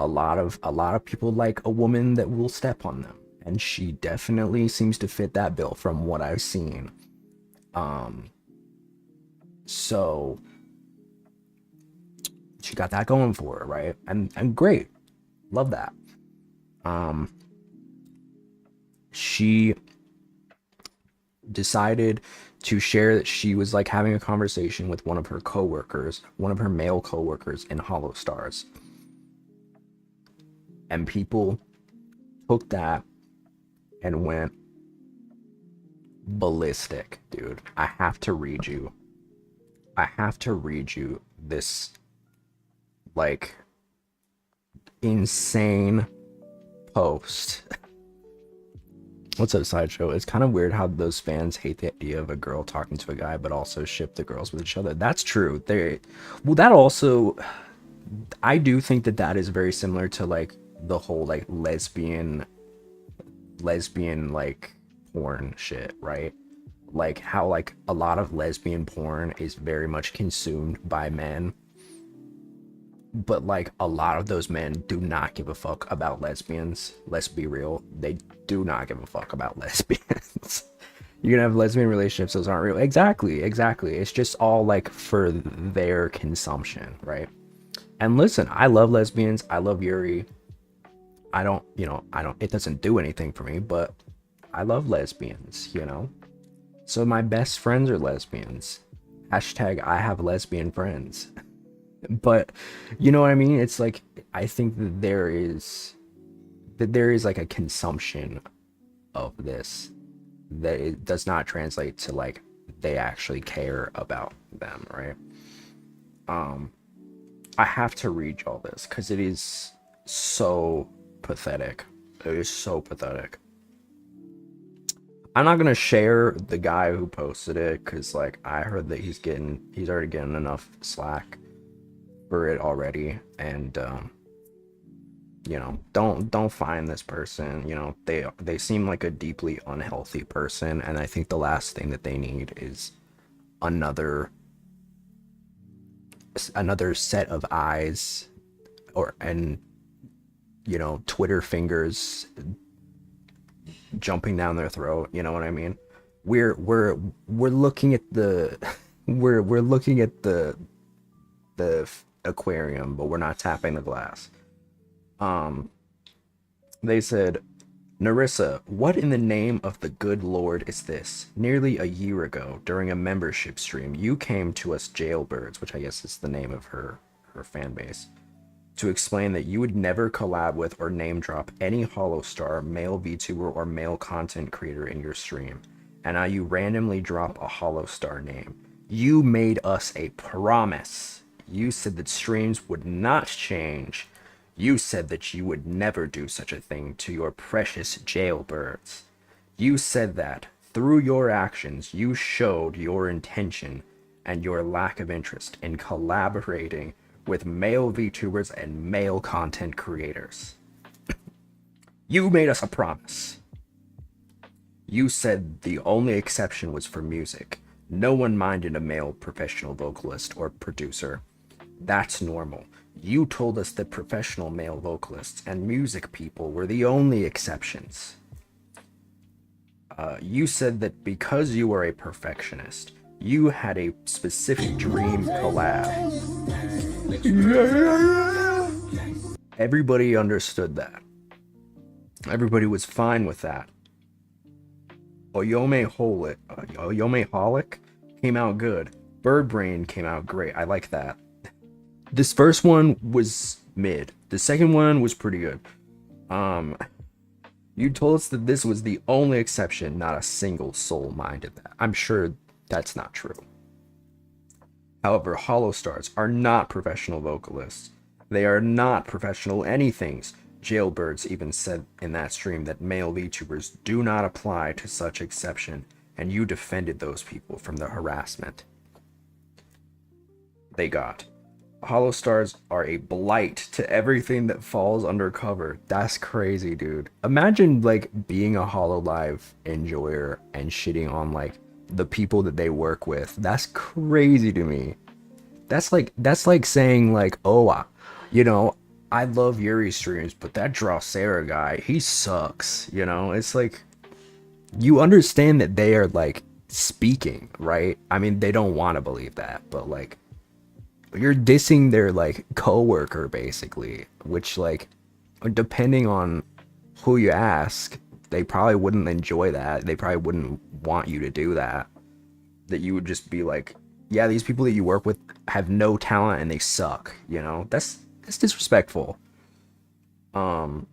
lot of people like a woman that will step on them, and she definitely seems to fit that bill from what I've seen. So she got that going for her, right? And great. Love that. she decided to share that she was like having a conversation with one of her coworkers, one of her male coworkers in Hollow Stars. And people took that and went ballistic, dude. I have to read you this like insane post. What's up, Sideshow? It's kind of weird how those fans hate the idea of a girl talking to a guy, but also ship the girls with each other. That's true. Well, that also, I do think that that is very similar to like the whole like lesbian like porn shit, right? Like how like a lot of lesbian porn is very much consumed by men, but like a lot of those men do not give a fuck about lesbians. Let's be real, they do not give a fuck about lesbians. You can have lesbian relationships, those aren't real. Exactly. It's just all like for their consumption, right? And listen, I love lesbians, I love Yuri. I don't, it doesn't do anything for me, but I love lesbians, So my best friends are lesbians. Hashtag I have lesbian friends. But you know what I mean? It's like, I think that there is like a consumption of this that it does not translate to like they actually care about them, right? I have to read y'all this because it is so pathetic. It is so pathetic. I'm not gonna share the guy who posted it because like I heard that he's already getting enough slack for it already, and don't find this person. They seem like a deeply unhealthy person, and I think the last thing that they need is another set of eyes and Twitter fingers jumping down their throat. You know what I mean? We're looking at the we're looking at the aquarium, but we're not tapping the glass. They said, Narissa, what in the name of the good Lord is this? Nearly a year ago, during a membership stream, you came to us jailbirds, which I guess is the name of her fan base, to explain that you would never collab with or name drop any Hollowstar, male VTuber, or male content creator in your stream. And now you randomly drop a Hollowstar name. You made us a promise. You said that streams would not change. You said that you would never do such a thing to your precious jailbirds. You said that, through your actions, you showed your intention and your lack of interest in collaborating with male VTubers and male content creators. You made us a promise. You said the only exception was for music. No one minded a male professional vocalist or producer. That's normal. You told us that professional male vocalists and music people were the only exceptions. You said that because you are a perfectionist, you had a specific dream collab. Everybody understood that. Everybody was fine with that. Oyome Holic came out good. Bird Brain came out great. I like that. This first one was mid. The second one was pretty good. You told us that this was the only exception, not a single soul minded that. I'm sure that's not true. However, Hollowstars are not professional vocalists. They are not professional anythings. Jailbirds even said in that stream that male VTubers do not apply to such exception, and you defended those people from the harassment they got. Hollowstars are a blight to everything that falls under cover. That's crazy, dude. Imagine like being a HoloLive enjoyer and shitting on like the people that they work with. That's crazy to me. That's like saying like, oh, I love Yuri streams, but that Drosera guy, he sucks. It's like, you understand that they are like speaking, right? I mean, they don't want to believe that, but like, you're dissing their like coworker basically, which like, depending on who you ask, They probably wouldn't enjoy that. They probably wouldn't want you to do that. That you would just be like, yeah, these people that you work with have no talent and they suck, you know? That's disrespectful. Um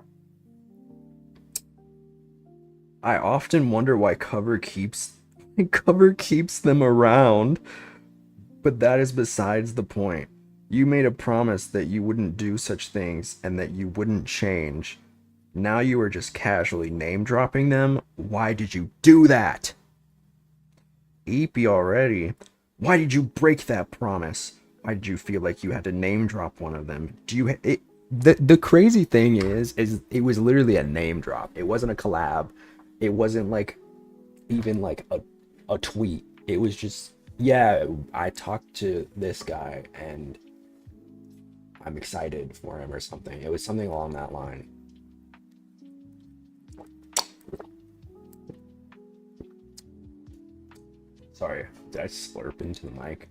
I often wonder why cover keeps them around, but that is besides the point. You made a promise that you wouldn't do such things and that you wouldn't change. Now you are just casually name dropping them. Why did you do that? Eepy already. Why did you break that promise? Why did you feel like you had to name drop one of them? The crazy thing is it was literally a name drop. It wasn't a collab. It wasn't like even like a tweet. It was just, yeah, I talked to this guy and I'm excited for him or something. It was something along that line. Sorry, did I slurp into the mic?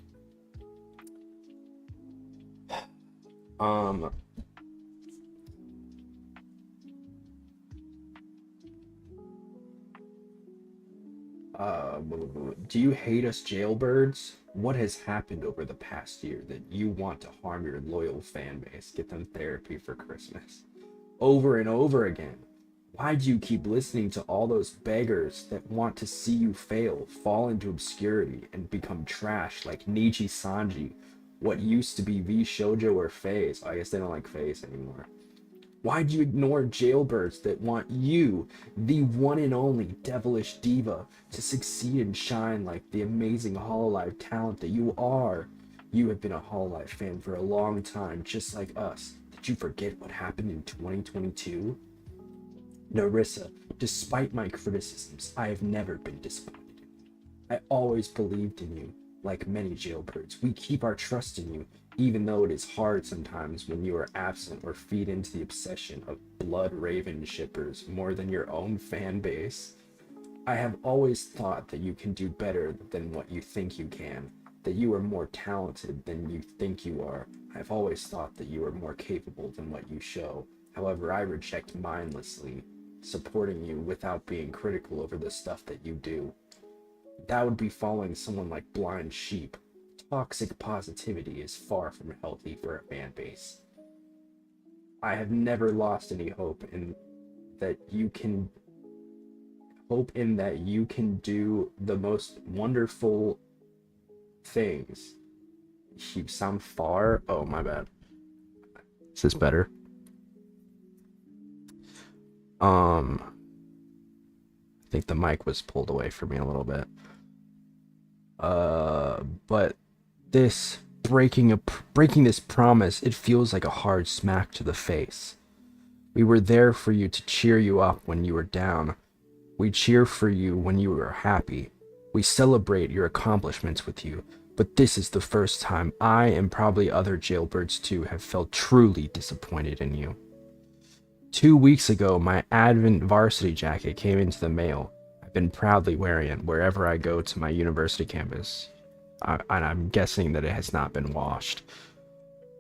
Do you hate us jailbirds? What has happened over the past year that you want to harm your loyal fan base? Get them therapy for Christmas. Over and over again. Why do you keep listening to all those beggars that want to see you fail, fall into obscurity, and become trash like Nichi Sanji? What used to be V Shoujo or Phase? I guess they don't like Phase anymore. Why do you ignore jailbirds that want you, the one and only devilish diva, to succeed and shine like the amazing Hololive talent that you are? You have been a Hololive fan for a long time, just like us. Did you forget what happened in 2022? Narissa, despite my criticisms, I have never been disappointed in you. I always believed in you. Like many jailbirds, we keep our trust in you, even though it is hard sometimes when you are absent or feed into the obsession of blood raven shippers more than your own fan base. I have always thought that you can do better than what you think you can, that you are more talented than you think you are. I've always thought that you are more capable than what you show. However, I reject mindlessly supporting you without being critical over the stuff that you do. That would be following someone like blind sheep. Toxic positivity is far from healthy for a fan base. I have never lost any hope in that you can do the most wonderful things. You sound far. Oh, my bad. Is this better? I think the mic was pulled away from me a little bit. But this breaking this promise, it feels like a hard smack to the face. We were there for you to cheer you up when you were down. We cheer for you when you were happy. We celebrate your accomplishments with you. But this is the first time I, and probably other jailbirds too, have felt truly disappointed in you. 2 weeks ago, my Advent varsity jacket came into the mail. I've been proudly wearing it wherever I go to my university campus. And I'm guessing that it has not been washed.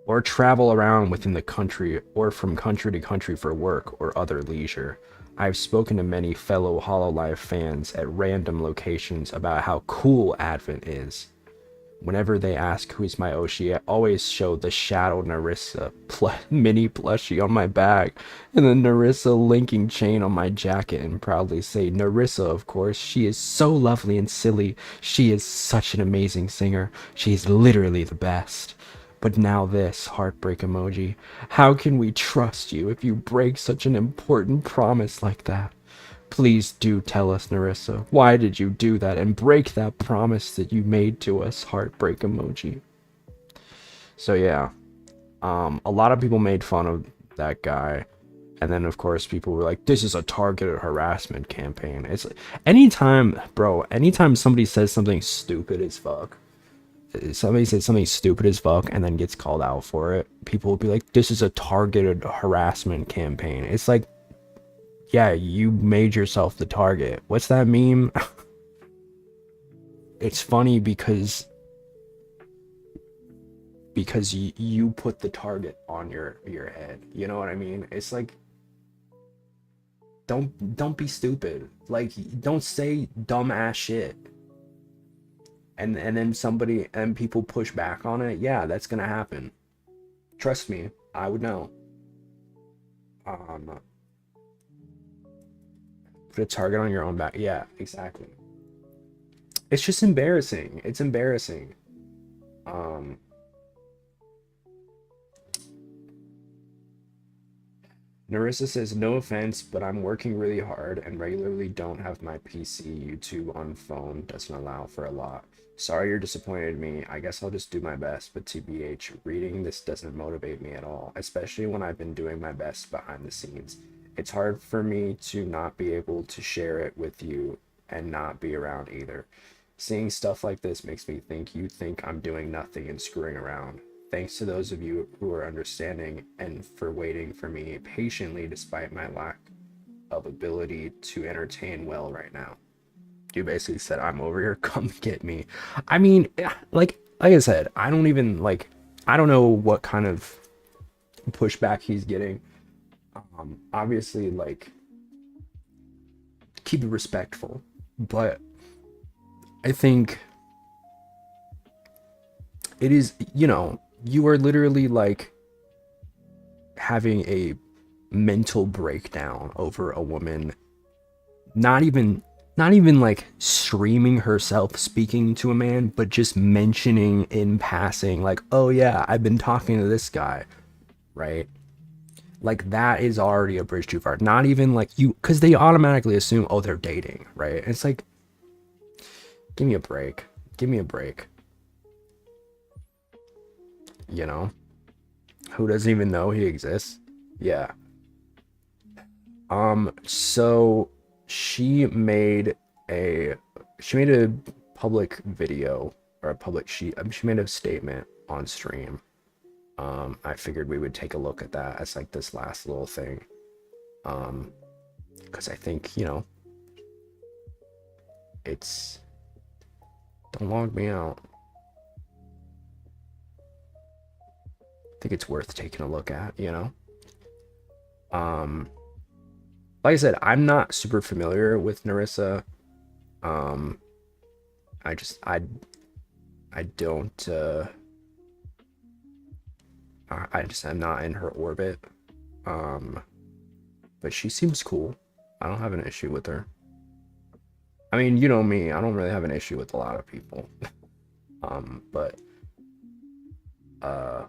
Or travel around within the country, or from country to country for work or other leisure. I've spoken to many fellow Hololive fans at random locations about how cool Advent is. Whenever they ask who's my Oshi, I always show the Shadow Narissa mini plushie on my bag and the Narissa linking chain on my jacket and proudly say, Narissa, of course, she is so lovely and silly. She is such an amazing singer. She is literally the best. But now this heartbreak emoji. How can we trust you if you break such an important promise like that? Please do tell us, Narissa. Why did you do that and break that promise that you made to us? Heartbreak emoji. So yeah, a lot of people made fun of that guy, and then of course people were like, "This is a targeted harassment campaign." It's like, anytime somebody says something stupid as fuck, somebody says something stupid as fuck and then gets called out for it, people will be like, "This is a targeted harassment campaign." It's like, yeah, you made yourself the target. What's that meme? It's funny because you put the target on your head. You know what I mean? It's like, don't be stupid. Like, don't say dumb ass shit. And then somebody and people push back on it. Yeah, that's gonna happen. Trust me, I would know. Um, put a target on your own back. Yeah, exactly. It's just embarrassing. It's embarrassing. Um, Narissa says, no offense, but I'm working really hard and regularly don't have my PC. YouTube on phone doesn't allow for a lot. Sorry you're disappointed in me. I guess I'll just do my best, but TBH, reading this doesn't motivate me at all, especially when I've been doing my best behind the scenes. It's hard for me to not be able to share it with you and not be around either. Seeing stuff like this makes me think you think I'm doing nothing and screwing around. Thanks to those of you who are understanding and for waiting for me patiently despite my lack of ability to entertain well right now. You basically said, I'm over here, come get me. I mean, like I said, I don't even, like, I don't know what kind of pushback he's getting. Obviously, like, keep it respectful, but I think it is, you know, you are literally like having a mental breakdown over a woman not even like streaming herself speaking to a man, but just mentioning in passing, like, oh yeah, I've been talking to this guy, right? Like, that is already a bridge too far. Not even like you, because they automatically assume, oh, they're dating, right? And it's like, give me a break. Give me a break. You know? Who doesn't even know he exists? Yeah. So she made a public video, or a public she made a statement on stream. I figured we would take a look at that as like this last little thing. Because I think, you know, it's, don't log me out. I think it's worth taking a look at, you know. Like I said, I'm not super familiar with Narissa. I just I don't I just am not in her orbit. But she seems cool. I don't have an issue with her. I mean, you know me, I don't really have an issue with a lot of people. But I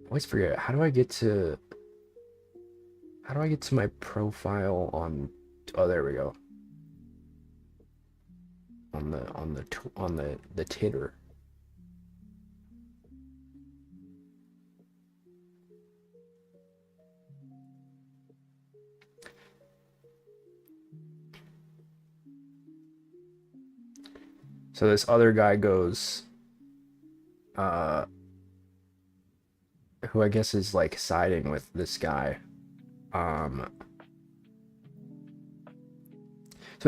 always forget, how do I get to my profile on, oh, there we go. On the Titter. So this other guy goes, who I guess is like siding with this guy. So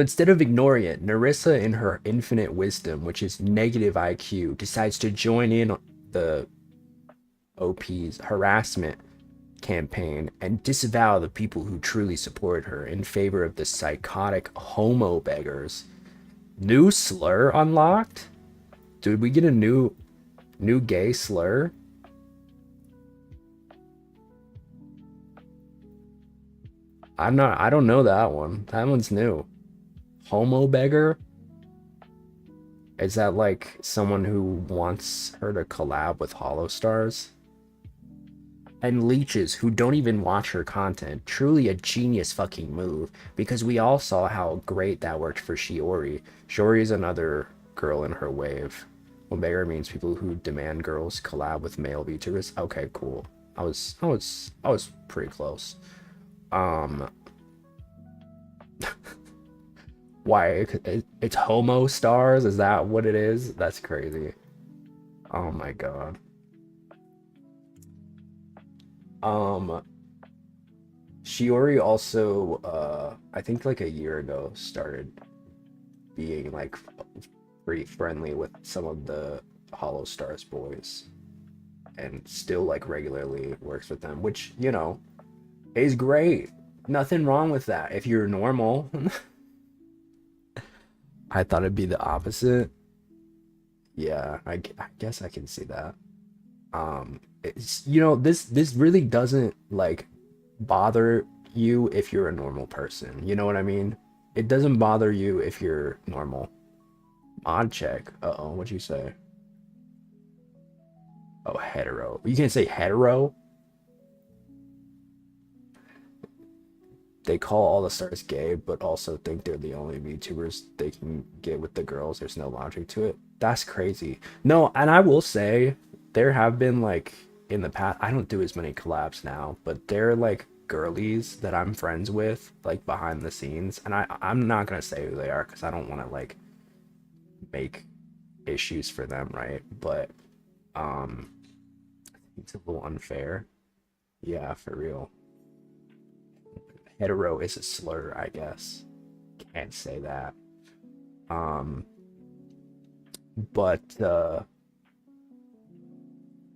instead of ignoring it, Narissa, in her infinite wisdom, which is negative IQ, decides to join in the OP's harassment campaign and disavow the people who truly support her in favor of the psychotic homo beggars. New slur unlocked? Dude, we get a new gay slur? I don't know that one. That one's new. Homo beggar? Is that like someone who wants her to collab with Hollow Stars? And leeches who don't even watch her content. Truly a genius fucking move, because we all saw how great that worked for Shiori. Shiori is another girl in her wave. Omega means people who demand girls collab with male VTubers. Okay, cool. I was pretty close. Why? It's homo stars? Is that what it is? That's crazy. Oh my god. Shiori also, I think like a year ago, started being like pretty friendly with some of the Hollow Stars boys, and still like regularly works with them, which, you know, Is great. Nothing wrong with that. If you're normal, I thought it'd be the opposite. Yeah, I guess I can see that. It's, this really doesn't like bother you if you're a normal person. You know what I mean? It doesn't bother you if you're normal. Mod check. Uh-oh, what'd you say? Oh, hetero. You can't say hetero. They call all the stars gay, but also think they're the only VTubers they can get with the girls. There's no logic to it. That's crazy. No, and I will say there have been like in the past, I don't do as many collabs now, but they're like girlies that I'm friends with, like behind the scenes. And I'm not gonna say who they are because I don't want to like make issues for them, right? But um it's a little unfair. Yeah, for real. Hetero is a slur, I guess. Can't say that. Um, but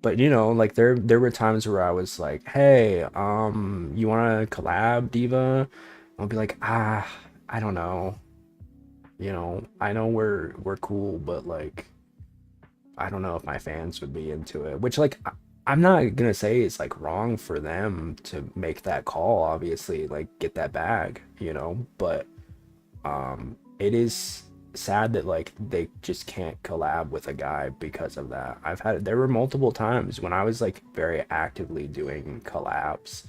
but like there were times where I was like, "Hey, you want to collab, Diva?" I'll be like, I don't know. I know we're cool, but like I don't know if my fans would be into it. Which like I'm not gonna say it's like wrong for them to make that call, obviously, like get that bag, but it is sad that like they just can't collab with a guy because of that. There were multiple times when I was like very actively doing collabs,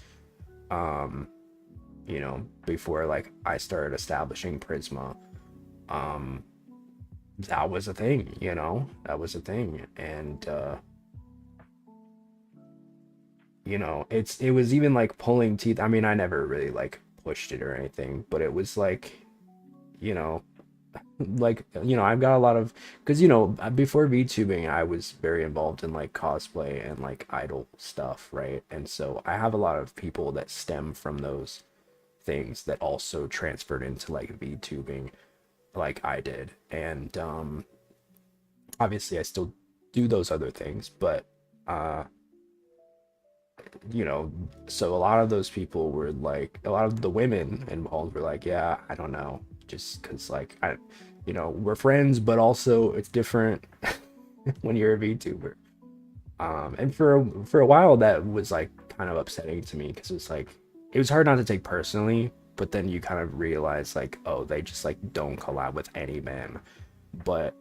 before like I started establishing Prisma. Um, that was a thing, that was a thing. And it was even like pulling teeth. I mean, I never really like pushed it or anything, but it was like, you know, I've got a lot of, because before VTubing, I was very involved in like cosplay and like idol stuff, right? And so I have a lot of people that stem from those things that also transferred into like VTubing, like I did. And obviously, I still do those other things, but uh you know, so a lot of those people were like, a lot of the women involved were like, yeah, I don't know, just because like we're friends, but also it's different when you're a VTuber. And for a while that was like kind of upsetting to me because it's like it was hard not to take personally, but then you kind of realize like, oh, they just like don't collab with any man. But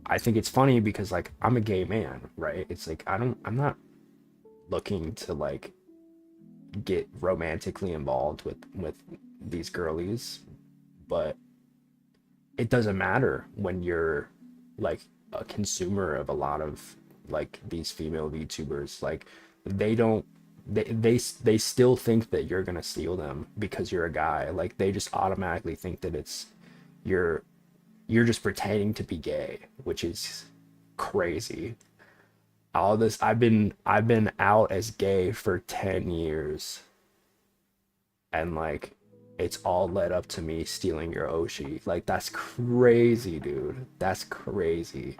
I think it's funny because like I'm a gay man, right? It's like I'm not looking to like get romantically involved with these girlies, but it doesn't matter when you're like a consumer of a lot of like these female VTubers. Like they don't they still think that you're gonna steal them because you're a guy. Like they just automatically think that it's you're you're just pretending to be gay, which is crazy. All this I've been out as gay for 10 years, and like it's all led up to me stealing your Oshi. Like that's crazy, dude. That's crazy.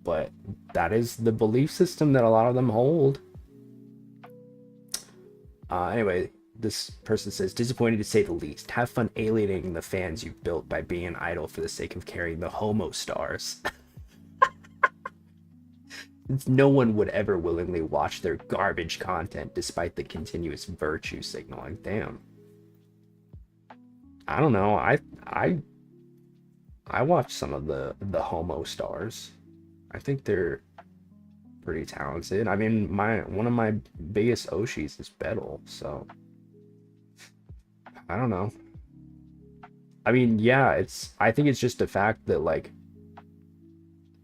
But that is the belief system that a lot of them hold. Anyway, this person says, disappointed to say the least. Have fun alienating the fans you've built by being an idol for the sake of carrying the homo stars. No one would ever willingly watch their garbage content despite the continuous virtue signaling. Damn. I don't know. I watch some of the homo stars. I think they're pretty talented. I mean, my one of my biggest Oshis is Bettle, so I don't know. I mean, yeah, I think it's just the fact that like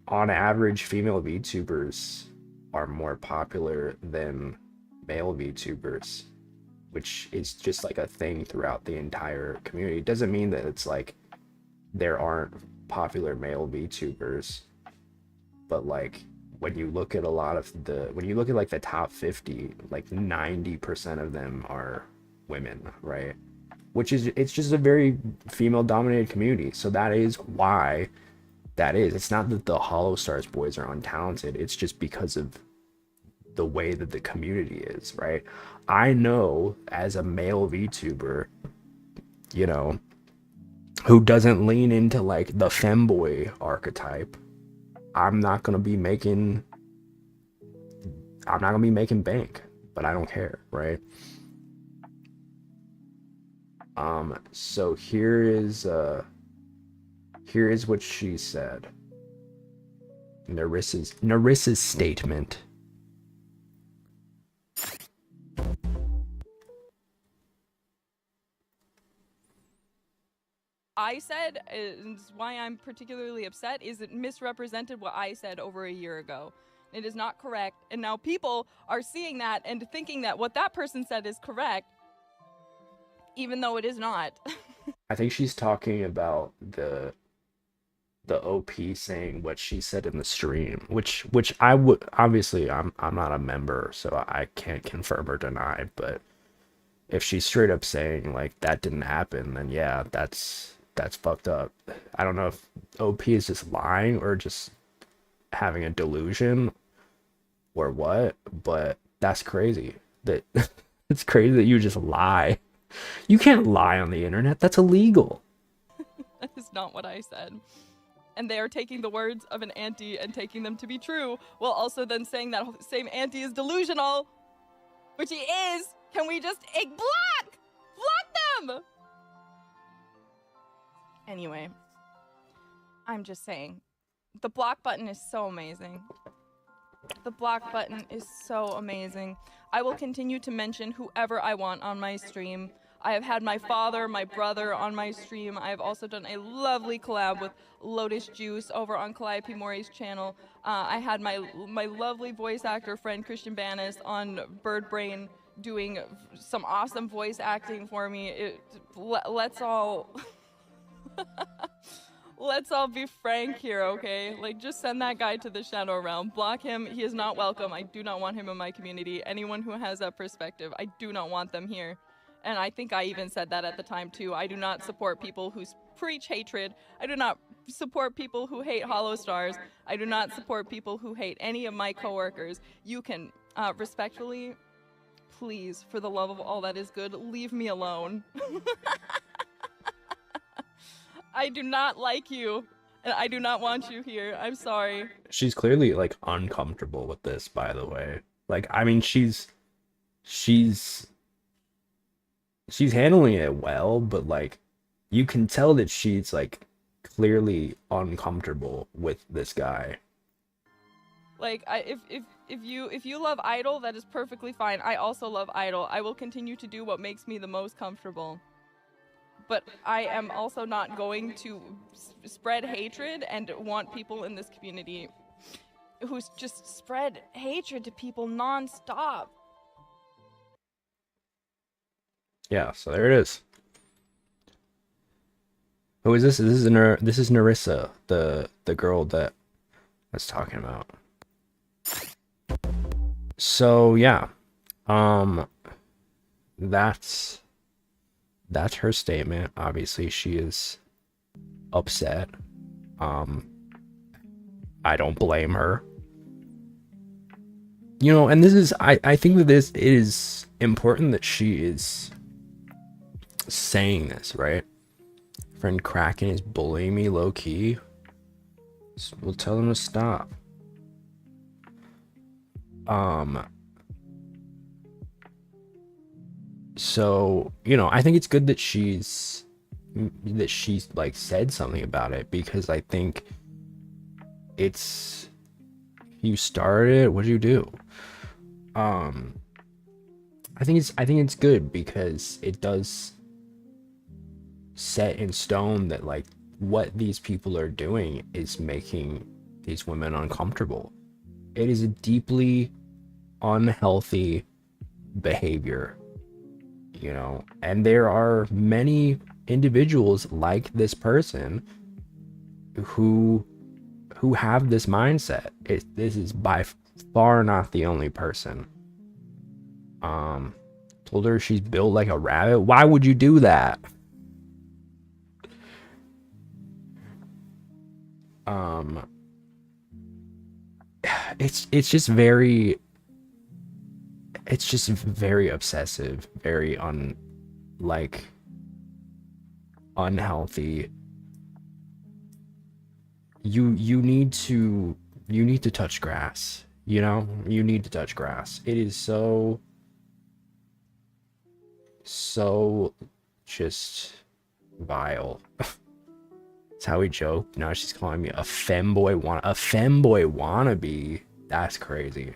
on average female VTubers are more popular than male VTubers, which is just like a thing throughout the entire community. It doesn't mean that it's like there aren't popular male VTubers, but like when you look at when you look at like the top 50, like 90% of them are women, right? Which is, it's just a very female dominated community. So that is why that is. It's not that the Hollow Stars boys are untalented. It's just because of the way that the community is, right? I know as a male VTuber, you know, who doesn't lean into like the femboy archetype, I'm not gonna be making bank, but I don't care, right? So here is what she said. Narissa's statement. I said, and why I'm particularly upset, is it misrepresented what I said over a year ago. It is not correct, and now people are seeing that and thinking that what that person said is correct, even though it is not. I think she's talking about the OP saying what she said in the stream, which I would, obviously I'm not a member, so I can't confirm or deny, but if she's straight up saying like that didn't happen, then yeah, that's fucked up. I don't know if OP is just lying or just having a delusion or what, but that's crazy. That it's crazy that you just lie. You can't lie on the internet. That's illegal. That is not what I said. And they are taking the words of an auntie and taking them to be true, while also then saying that same auntie is delusional, which he is. Can we just block them? Anyway, I'm just saying, the block button is so amazing. The block button is so amazing. I will continue to mention whoever I want on my stream. I have had my father, my brother on my stream. I have also done a lovely collab with Lotus Juice over on Calliope Mori's channel. I had my lovely voice actor friend Christian Banis on Bird Brain doing some awesome voice acting for me. Let's all let's all be frank here, okay? Like, just send that guy to the Shadow Realm. Block him. He is not welcome. I do not want him in my community. Anyone who has that perspective, I do not want them here. And I think I even said that at the time too. I do not support people who preach hatred. I do not support people who hate Hollow Stars. I do not support people who hate any of my coworkers. You can respectfully, please, for the love of all that is good, leave me alone. I do not like you, and I do not want you here. I'm sorry. She's clearly like uncomfortable with this, by the way. Like, I mean, she's handling it well, but like you can tell that she's like clearly uncomfortable with this guy. Like, if you love Idol, that is perfectly fine. I also love Idol. I will continue to do what makes me the most comfortable. But I am also not going to spread hatred and want people in this community who just spread hatred to people non-stop. Yeah, so there it is. Who is this? This is Narissa, the girl that I was talking about. So yeah, that's her statement. Obviously, she is upset. I don't blame her. You know, and this is I think that this is important that she is saying this, right? Friend Kraken is bullying me low key. We'll tell him to stop. So, you know, I think it's good that she's like said something about it, because I think it's, you started it, what do you do? I think it's good because it does set in stone that like what these people are doing is making these women uncomfortable. It is a deeply unhealthy behavior, you know, and there are many individuals like this person who have this mindset. This is by far not the only person. Told her she's built like a rabbit. Why would you do that? It's just very, it's just very obsessive, very unhealthy. You need to touch grass, you know? You need to touch grass. It is so just vile. That's how we joke. Now she's calling me a femboy wannabe. That's crazy.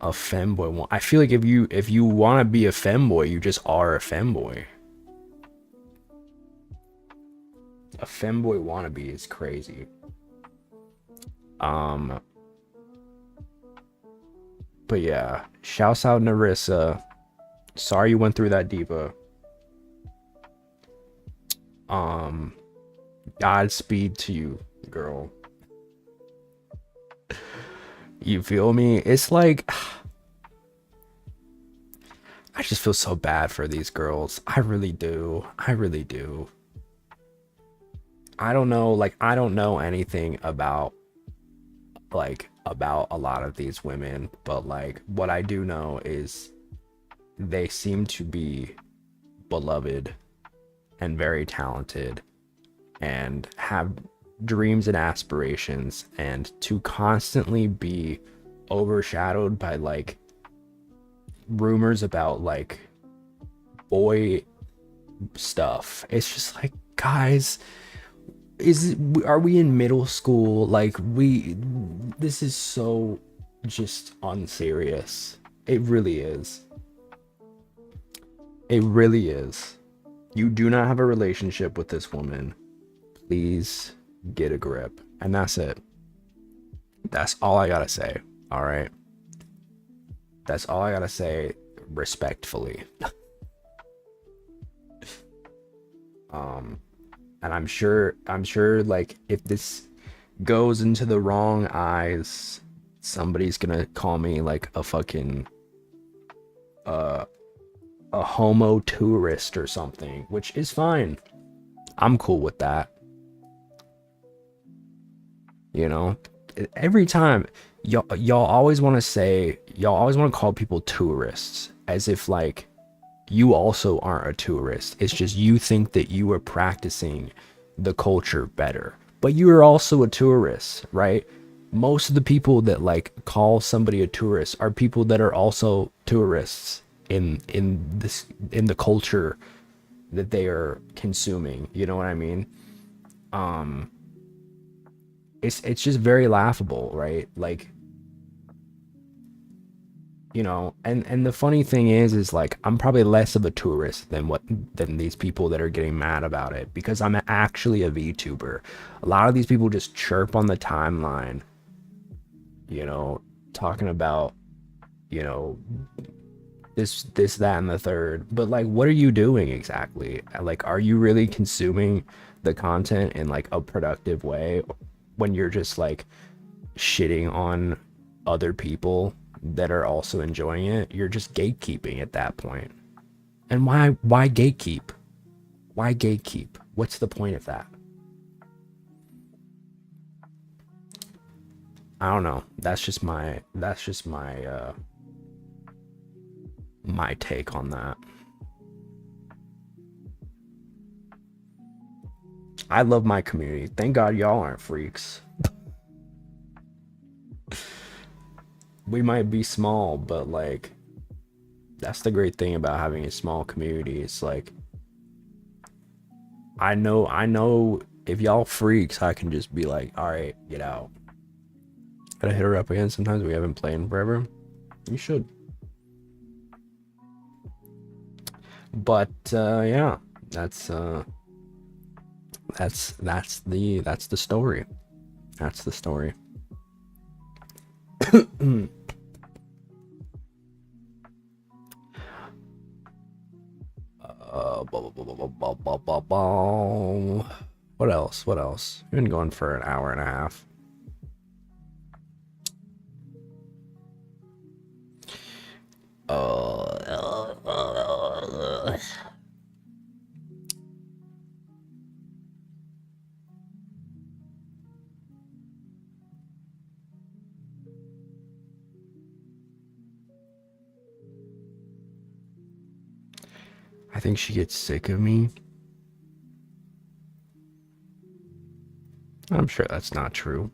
A femboy. I feel like if you want to be a femboy, you just are a femboy. A femboy wannabe is crazy. But yeah, shouts out Narissa. Sorry you went through that, Diva. Godspeed to you, girl. You feel me? It's like I just feel so bad for these girls. I really do. I really do. I don't know, like I don't know anything about a lot of these women, but like what I do know is they seem to be beloved and very talented and have dreams and aspirations, and to constantly be overshadowed by like rumors about like boy stuff. It's just like, guys, are we in middle school? Like this is so just unserious. It really is. It really is. You do not have a relationship with this woman. Please get a grip. And that's it. That's all I gotta say. All right. That's all I gotta say respectfully. And I'm sure like if this goes into the wrong eyes, somebody's gonna call me like a fucking a homo tourist or something, which is fine. I'm cool with that. You know, every time y'all always want to call people tourists as if like you also aren't a tourist. It's just you think that you are practicing the culture better, but you are also a tourist, right? Most of the people that like call somebody a tourist are people that are also tourists in the culture that they are consuming. You know what I mean? It's just very laughable, right? Like, you know, and the funny thing is like I'm probably less of a tourist than these people that are getting mad about it, because I'm actually a VTuber. A lot of these people just chirp on the timeline, you know, talking about, you know, this, that, and the third. But like, what are you doing exactly? Like, are you really consuming the content in like a productive way when you're just like shitting on other people that are also enjoying it? You're just gatekeeping at that point. And why gatekeep? Why gatekeep? What's the point of that? I don't know. That's just my my take on that. I love my community. Thank God y'all aren't freaks. We might be small, but like that's the great thing about having a small community. It's like I know if y'all freaks, I can just be like, all right, get out. Gotta hit her up again. Sometimes we haven't played in forever. You should. But yeah, that's the story. That's the story. What else? What else? We've been going for an hour and a half. I think she gets sick of me. I'm sure that's not true.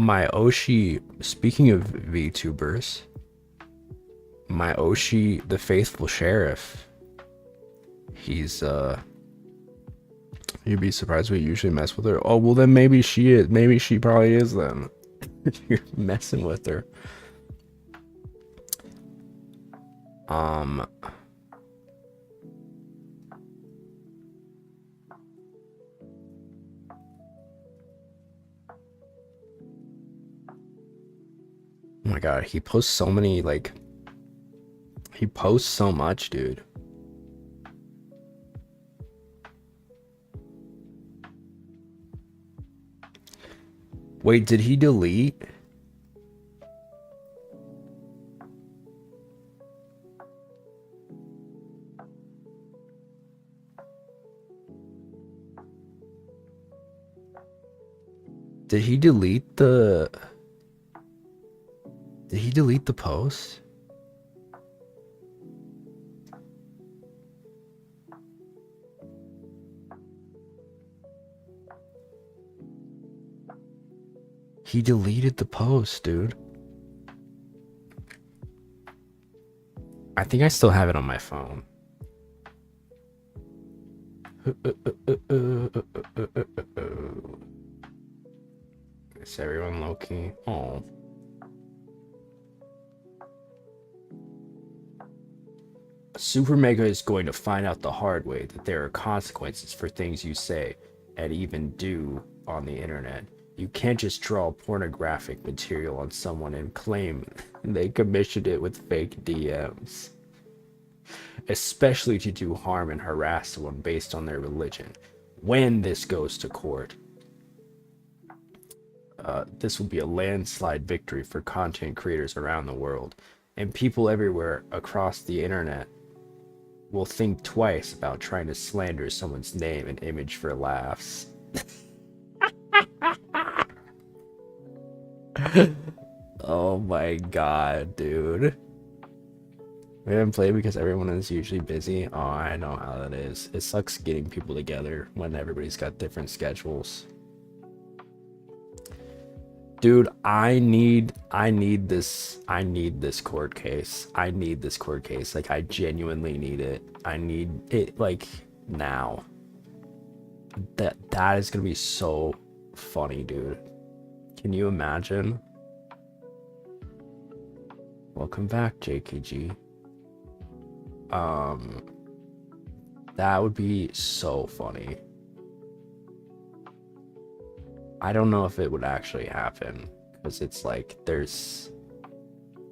My Oshi, speaking of VTubers, my Oshi, the faithful sheriff, he's you'd be surprised we usually mess with her. Oh, well then maybe she is, maybe she probably is then. You're messing with her. Oh my god, he posts so many, like, he posts so much, dude. Wait, did he delete? Did he delete the... Did he delete the post? He deleted the post, dude. I think I still have it on my phone. Is everyone low-key? Oh. Super Mega is going to find out the hard way that there are consequences for things you say and even do on the internet. You can't just draw pornographic material on someone and claim they commissioned it with fake DMs. Especially to do harm and harass someone based on their religion. When this goes to court, this will be a landslide victory for content creators around the world, and people everywhere across the internet will think twice about trying to slander someone's name and image for laughs. Oh my god, dude. We haven't played because everyone is usually busy. Oh, I know how that is. It sucks getting people together when everybody's got different schedules. Dude, I need this court case. I need this court case. Like, I genuinely need it. I need it, like, now. That is gonna be so funny, dude. Can you imagine? Welcome back, JKG. That would be so funny. I don't know if it would actually happen, because it's like,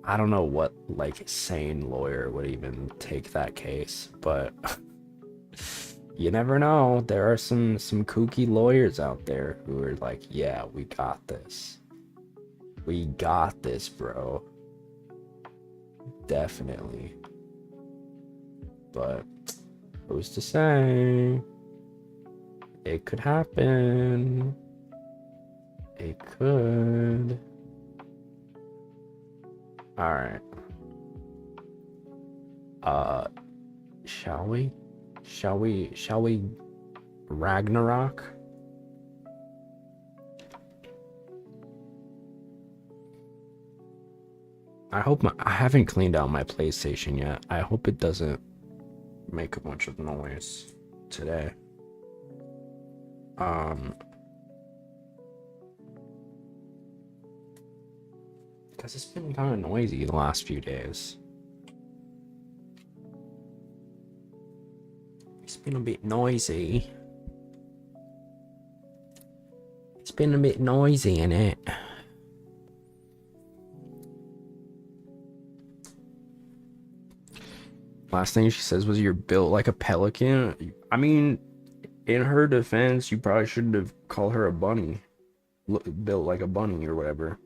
I don't know what, like, sane lawyer would even take that case, but you never know. There are some kooky lawyers out there who are like, yeah, we got this. We got this, bro. Definitely. But who's to say? It could happen. It could. All right. Shall we Ragnarok? I hope I haven't cleaned out my PlayStation yet. I hope it doesn't make a bunch of noise today. Because it's been kind of noisy the last few days. It's been a bit noisy. It's been a bit noisy, innit? Last thing she says was, you're built like a pelican. I mean, In her defense, you probably shouldn't have called her a bunny. Built like a bunny or whatever.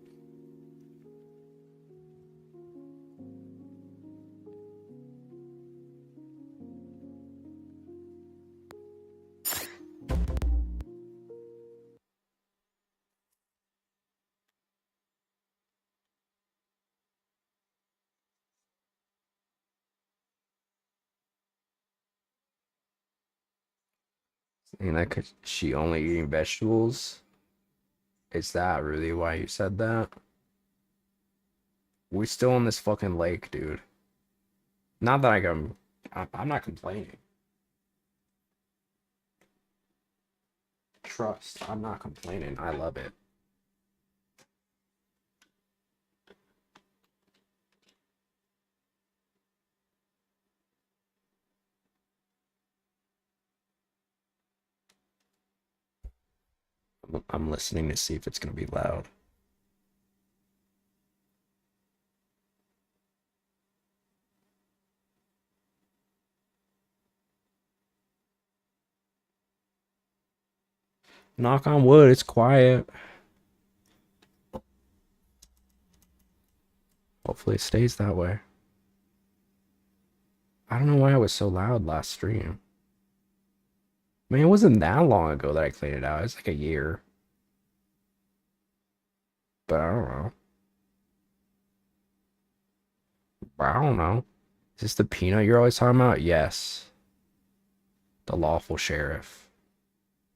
And that could she only eating vegetables? Is that really why you said that? We're still in this fucking lake, dude. Not that I'm not complaining. Trust, I'm not complaining. I love it. I'm listening to see if it's gonna be loud. Knock on wood, it's quiet. Hopefully it stays that way. I don't know why it was so loud last stream. I mean, it wasn't that long ago that I cleaned it out. It's like a year. But I don't know. I don't know. Is this the peanut you're always talking about? Yes. The lawful sheriff.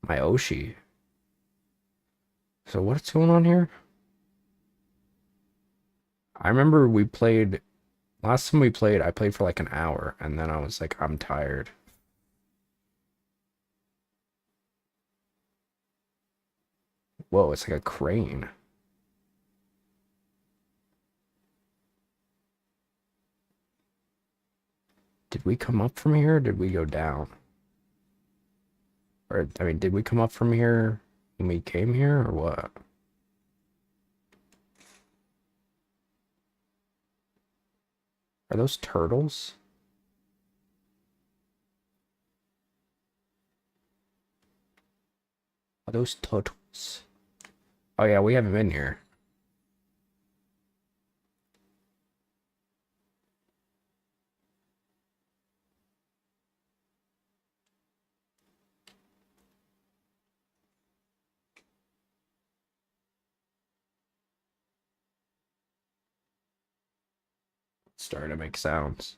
My Oshi. So what's going on here? I remember we played... Last time we played, I played for like an hour. And then I was like, I'm tired. Whoa, it's like a crane. Did we come up from here or did we go down? Or, I mean, did we come up from here when we came here or what? Are those turtles? Are those turtles? Oh yeah, we haven't been here. Starting to make sounds.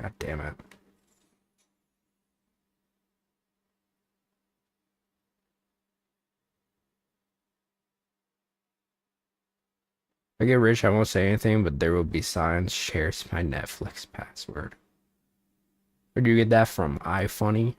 God damn it. If I get rich, I won't say anything, but there will be signs. Shares my Netflix password. Where do you get that from? iFunny?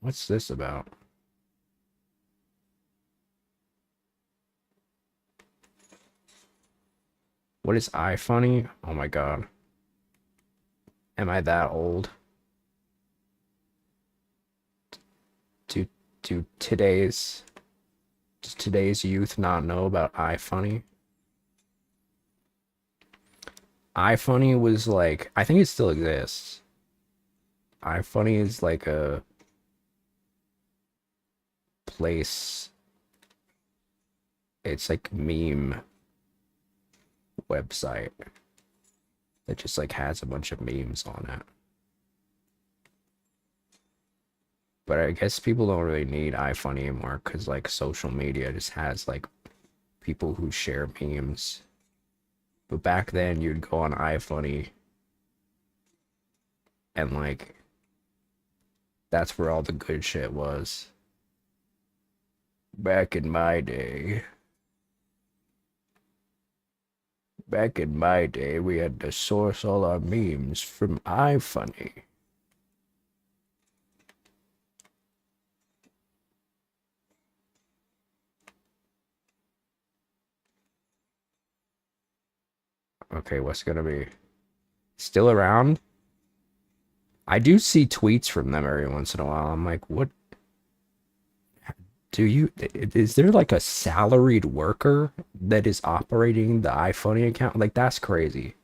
What's this about? What is iFunny? Oh my god. Am I that old? Do today's does today's youth not know about iFunny? iFunny was like, I think it still exists. iFunny is like a place. It's like meme website that just like has a bunch of memes on it. But I guess people don't really need iFunny anymore because like social media just has like people who share memes. But back then you'd go on iFunny and like that's where all the good shit was. Back in my day. Back in my day, we had to source all our memes from iFunny. Okay, what's gonna be? Still around? I do see tweets from them every once in a while. I'm like, what? Is there like a salaried worker that is operating the iFunny account? Like, that's crazy.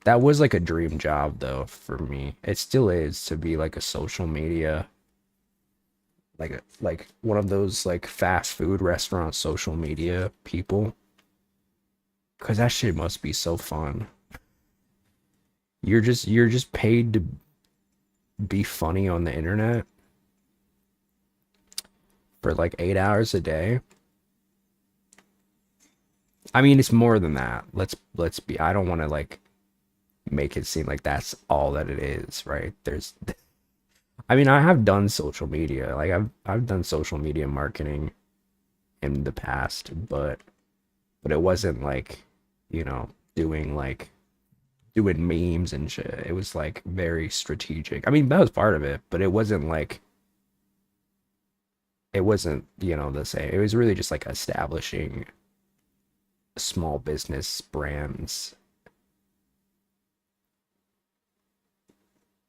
That was like a dream job though for me. It still is to be like a social media, like one of those like fast food restaurant social media people. Cause that shit must be so fun. You're just paid to be funny on the internet for like 8 hours a day. I mean, it's more than that. Let's be. I don't want to like make it seem like that's all that it is, right? I mean, I have done social media. Like I've done social media marketing in the past, but it wasn't like, you know, doing memes and shit. It was like very strategic. I mean, that was part of it, but it wasn't, you know, the same. It was really just like establishing small business brands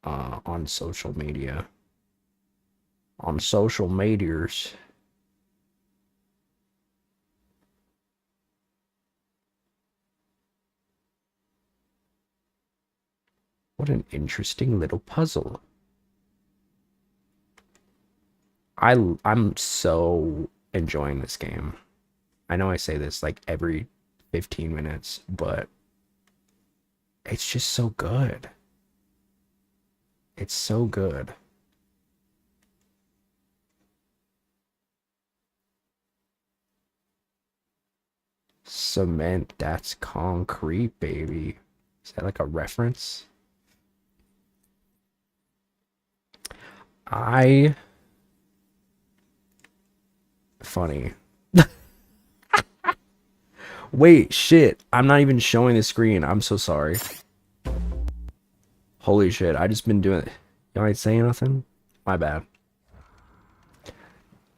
on social media. On social meteors. What an interesting little puzzle. I'm so enjoying this game. I know I say this like every 15 minutes, but it's just so good. It's so good. Cement, that's concrete, baby. Is that like a reference? Funny. Wait, shit. I'm not even showing the screen. I'm so sorry. Holy shit. I just been doing it. Y'all ain't saying nothing? My bad.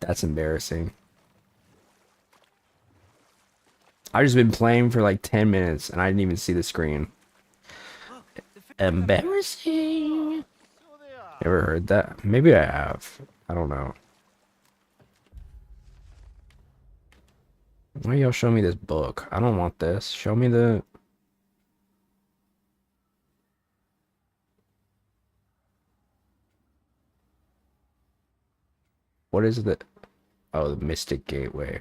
That's embarrassing. I've just been playing for like 10 minutes and I didn't even see the screen. Embarrassing. Ever heard that? Maybe I have. I don't know. Why y'all show me this book? I don't want this. Show me the... What is the... Oh, the Mystic Gateway.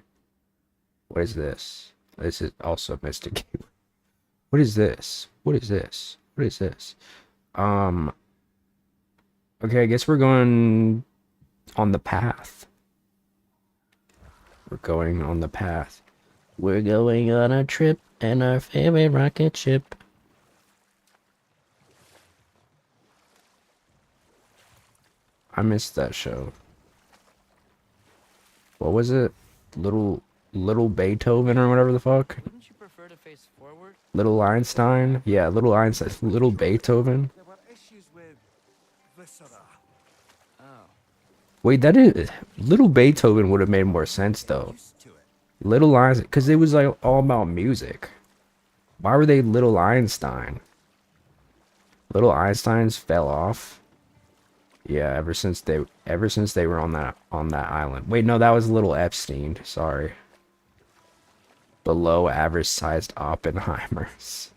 What is this? This is also Mystic Gateway. What is this? What is this? What is this? Okay, I guess we're going on the path. We're going on the path. We're going on a trip in our favorite rocket ship. I missed that show. What was it? Little Beethoven or whatever the fuck? Wouldn't you prefer to face forward? Little Einstein? Yeah, Little Einstein. Little Beethoven? There were issues with Viscera. Oh. Wait, that is... Little Beethoven would have made more sense, though. Used to it. Little Einstein... Because it was, like, all about music. Why were they Little Einstein? Little Einsteins fell off? Yeah, ever since they were on that island. Wait, no, that was Little Epstein. Sorry. Below average sized Oppenheimers.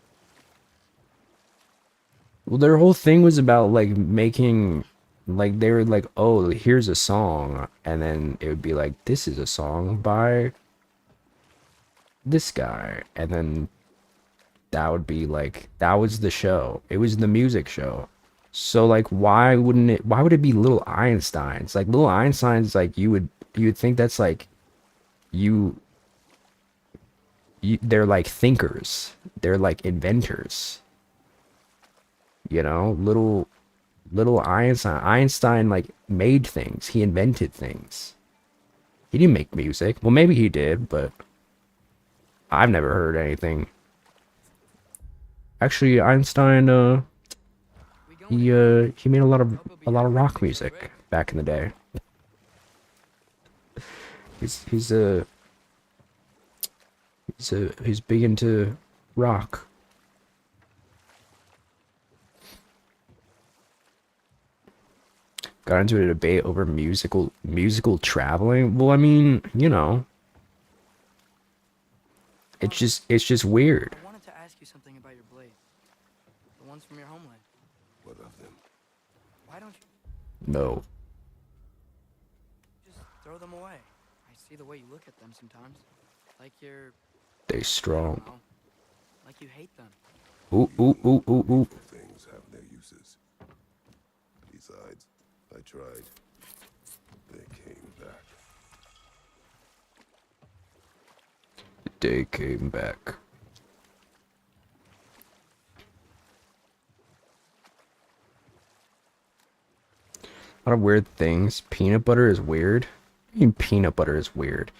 Well, their whole thing was about like making, like they were like, oh, here's a song, and then it would be like, this is a song by this guy, and then that would be like, that was the show. It was the music show. So like, why would it be Little Einsteins? Like Little Einsteins, like you would think that's like they're like thinkers. They're like inventors. You know, little Einstein like made things. He invented things. He didn't make music. Well, maybe he did, but I've never heard anything. Actually, Einstein he made a lot of rock music back in the day. He's big into rock. Got into a debate over musical traveling. Well, I mean, you know, it's just weird. I wanted to ask you something about your blade. The ones from your homeland. What of them? Why don't you No. just throw them away? I see the way you look at them sometimes. Like you're, They I strong. don't know, like you hate them. Ooh, ooh, ooh, ooh, ooh. Things have their uses. Besides, I tried. They came back. They came back. A lot of weird things. Peanut butter is weird. I mean, peanut butter is weird.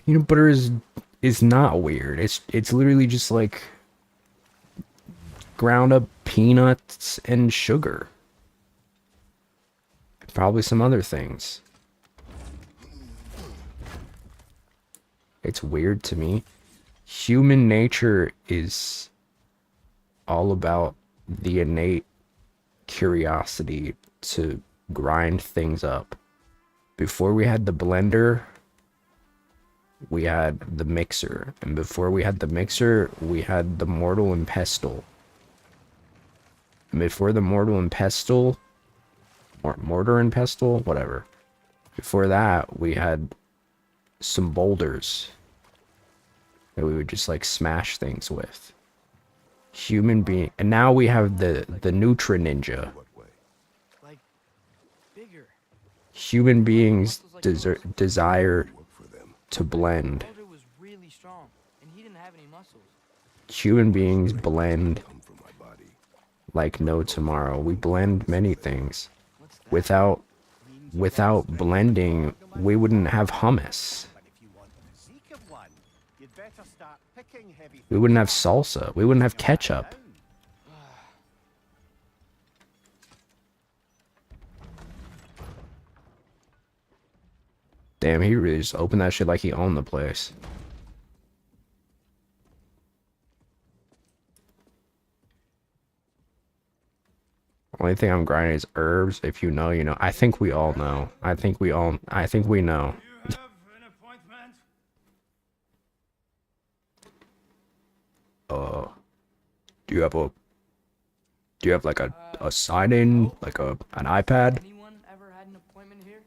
Peanut butter is not weird. It's literally just like ground up peanuts and sugar. Probably some other things. It's weird to me. Human nature is all about the innate curiosity to grind things up. Before we had the blender, we had the mixer. And before we had the mixer, we had the mortar and pestle. And before the mortar and pestle, whatever. Before that, we had some boulders that we would just like smash things with. Human being, and now we have the Nutra Ninja. What way? Like bigger. Human beings desire Work for them. to blend. Older was really strong, and he didn't have any muscles. Human beings blend Come from my body. like no tomorrow. We blend many things. What's that? Without blending, we wouldn't have hummus. But if you want the physique of one, you'd better start picking heavy We wouldn't have salsa. We wouldn't have ketchup. Damn, he really just opened that shit like he owned the place. Only thing I'm grinding is herbs. If you know, you know. I think we all know. I think we know. You have an appointment? Do you have like a sign in, like an iPad? Anyone ever had an appointment here?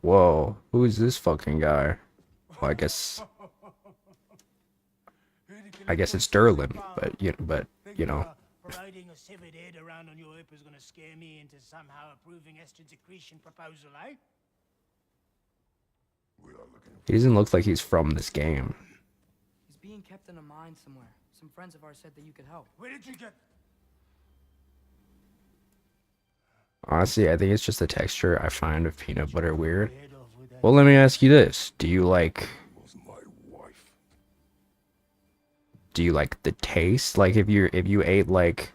Whoa, who is this fucking guy? Well, I guess it's Sterling, but you know. Parading a severed head around on your hip is gonna scare me into somehow approving estrogen secretion proposal, eh? We are looking He doesn't look like he's from this game. He's being kept in a mine somewhere. Some friends of ours said that you could help. Where did you get? Honestly, I think it's just the texture I find of peanut butter weird. Head off with that. Well, let me ask you this. Do you like my wife. the taste? Like if you ate like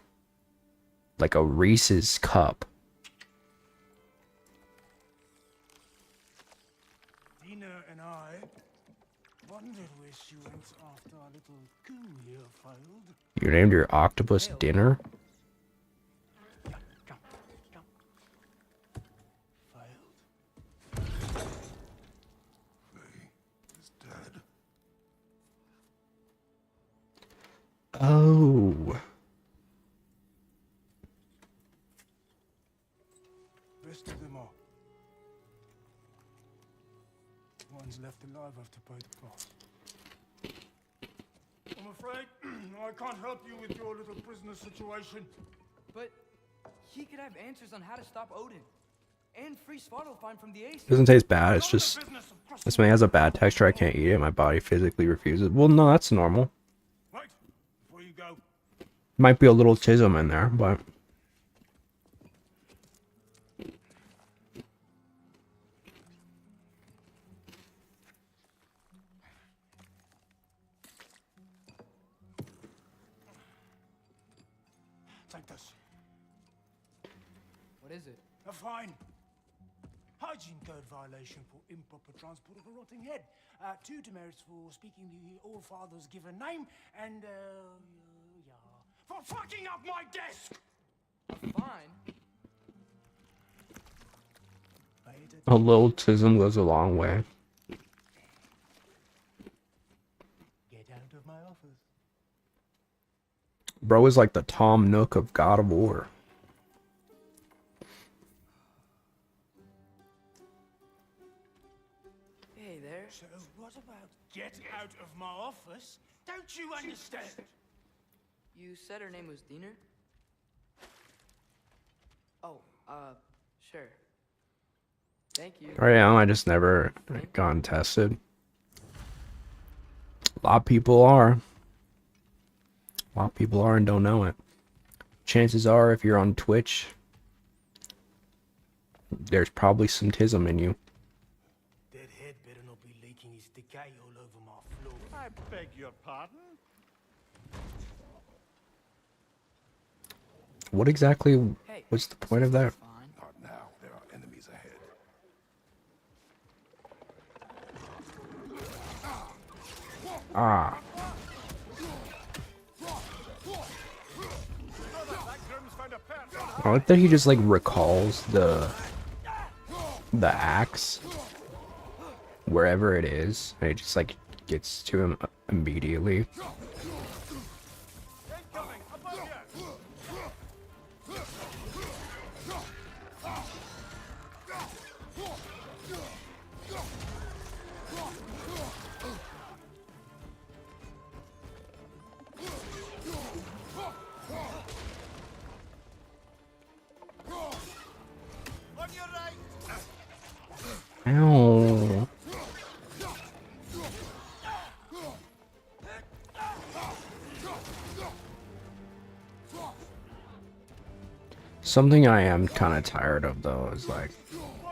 a Reese's cup. Dina and I wondered where she went after our little coup here failed. You named your octopus dinner? Jump, jump. Failed. Faye is dead. Oh. Rest of them are. One's left alive have to pay the cost. I'm afraid I can't help you with your little prisoner situation. But he could have answers on how to stop Odin. And free Svartalfheim from the Ace. Doesn't taste bad. It's just this man has a bad texture. I can't eat it. My body physically refuses. Well, no, that's normal. Right, before you go, Might be a little chism in there, but take this. What is it? A fine. How hygiene code violation for improper transport of a rotting head. 2 demerits for speaking the All-Father's given name, and, yeah, for fucking up my desk! Fine. A little tism goes a long way. Get out of my office. Bro is like the Tom Nook of God of War. Hey there. So what about get out of my office? Don't you understand? You said her name was Diener? Oh, sure. Thank you. Right now, I just never gone tested. A lot of people are. A lot of people are and don't know it. Chances are, if you're on Twitch, there's probably some tism in you. That head better not be leaking his decay all over my floor. I beg your pardon? What exactly Hey, was the point of that? fine. Not now. There are enemies ahead. Ah. I like that he just like recalls the axe wherever it is, and it just like gets to him immediately. Incoming! Above you! On your right! Ow. Something I am kind of tired of though is like,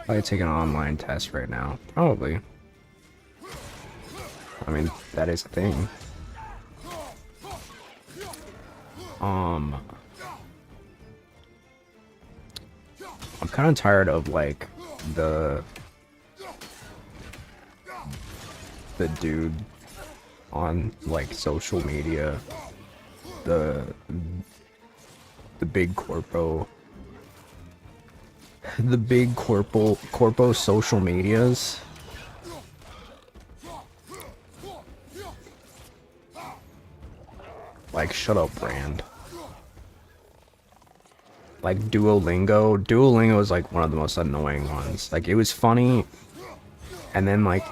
I take an online test right now. Probably. I mean, that is a thing. I'm kind of tired of like the dude on like social media, the big corpo social medias. Like, shut up, brand. Like Duolingo is like one of the most annoying ones. Like, it was funny, and then like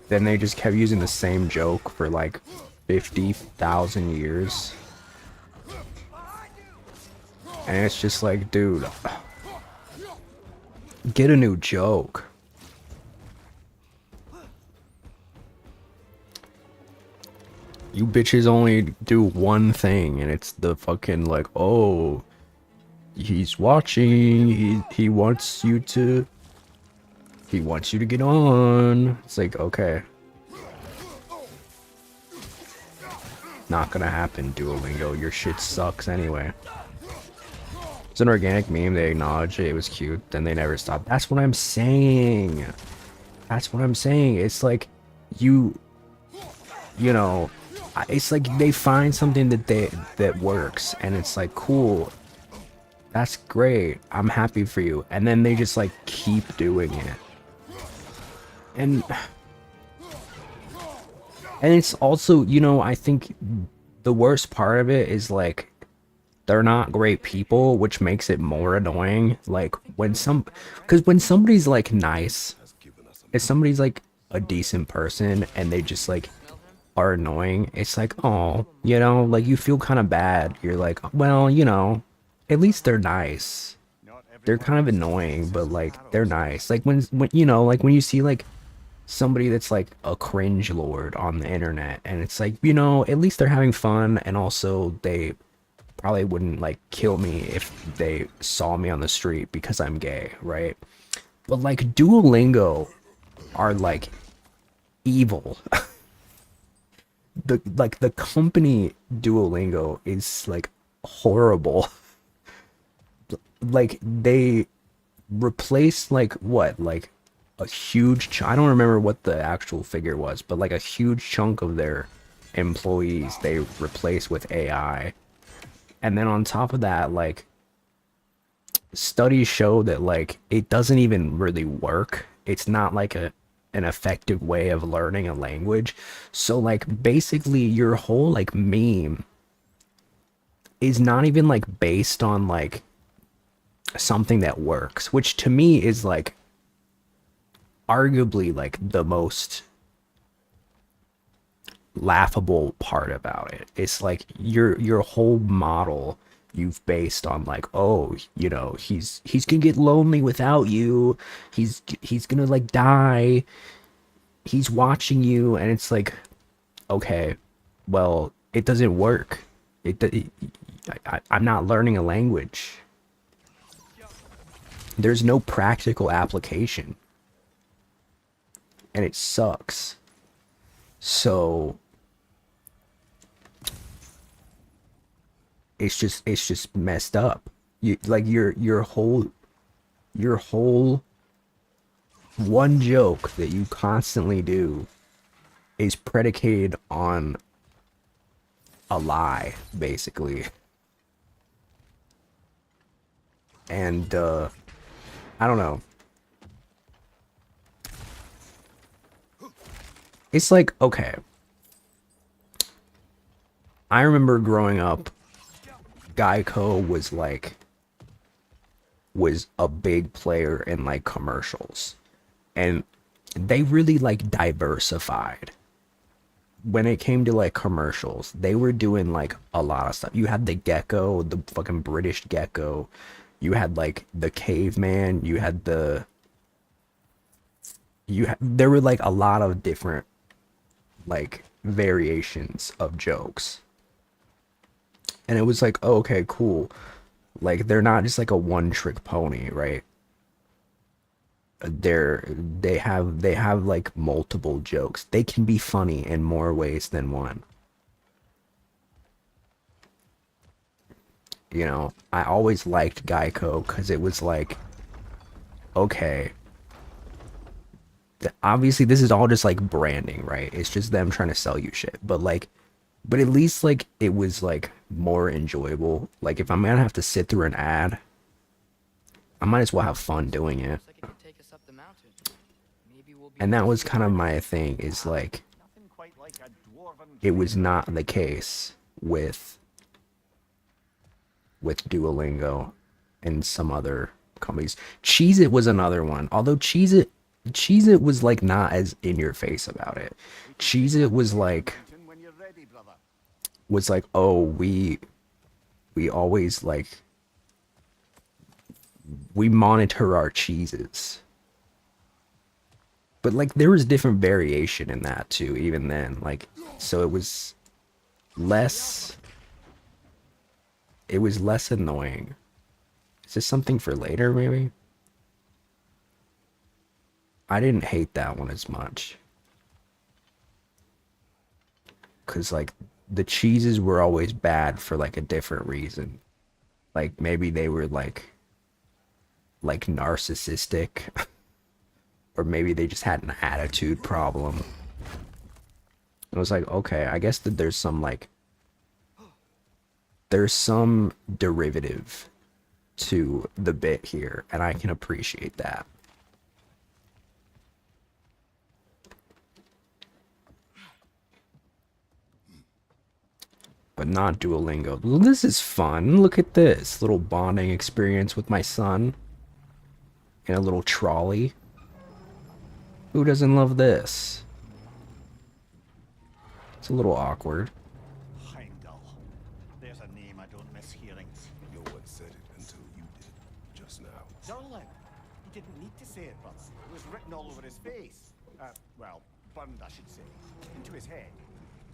then they just kept using the same joke for like 50,000 years. And it's just like, dude, get a new joke. You bitches only do one thing, and it's the fucking like, oh, he's watching, he wants you to get on. It's like, okay. Not gonna happen, Duolingo. Your shit sucks anyway. It's an organic meme. They acknowledge it was cute, then they never stopped. That's what I'm saying. That's what I'm saying. It's like, you know, it's like they find something that works, and it's like, cool, that's great, I'm happy for you, and then they just like keep doing it. And it's also, you know, I think the worst part of it is like, they're not great people, which makes it more annoying. Like when somebody's like nice, if somebody's like a decent person and they just like are annoying, it's like, oh, you know, like you feel kind of bad. You're like, well, you know, at least they're nice. They're kind of annoying, but like they're nice. Like when you know, like when you see like somebody that's like a cringe lord on the internet, and it's like, you know, at least they're having fun, and also they probably wouldn't like kill me if they saw me on the street because I'm gay, right? But like Duolingo are like evil. the company Duolingo is like horrible. Like they replaced like what, like a huge I don't remember what the actual figure was, but like a huge chunk of their employees they replaced with AI. And then on top of that, like studies show that like it doesn't even really work. It's not like an effective way of learning a language. So like basically your whole like meme is not even like based on like something that works, which to me is like arguably like the most laughable part about it. It's like your whole model you've based on like, oh, you know, he's gonna get lonely without you, he's gonna like die, he's watching you, and it's like, okay, well, it doesn't work. I'm not learning a language. There's no practical application, and it sucks. So it's just messed up. You like your whole one joke that you constantly do is predicated on a lie, basically. And I don't know. It's like, okay, I remember growing up, Geico was a big player in like commercials, and they really like diversified when it came to like commercials. They were doing like a lot of stuff. You had the gecko, the fucking British gecko, you had like the caveman, there were like a lot of different like variations of jokes. And it was like, oh, okay, cool. Like they're not just like a one-trick pony, right? They have like multiple jokes. They can be funny in more ways than one. You know, I always liked Geico because it was like, okay, obviously this is all just like branding, right? It's just them trying to sell you shit. But at least like it was like more enjoyable. Like if I'm gonna have to sit through an ad, I might as well have fun doing it. And that was kind of my thing, is like, it was not the case with Duolingo and some other companies. Cheez It was another one. Although Cheez It was like not as in your face about it. Cheez It was like, oh, we always like, we monitor our cheeses. But like there was different variation in that too, even then. Like, so it was less annoying. Is this something for later, maybe? I didn't hate that one as much. Cause like the cheeses were always bad for like a different reason. Like maybe they were like narcissistic. Or maybe they just had an attitude problem. It was like, okay, I guess that there's some derivative to the bit here, and I can appreciate that. But not Duolingo. Well, this is fun. Look at this little bonding experience with my son in a little trolley. Who doesn't love this? It's a little awkward. Heimdall. There's a name I don't miss hearing. No one said it until you did, just now. Darling. He didn't need to say it, but it was written all over his face. Well, burned, I should say. Into his head.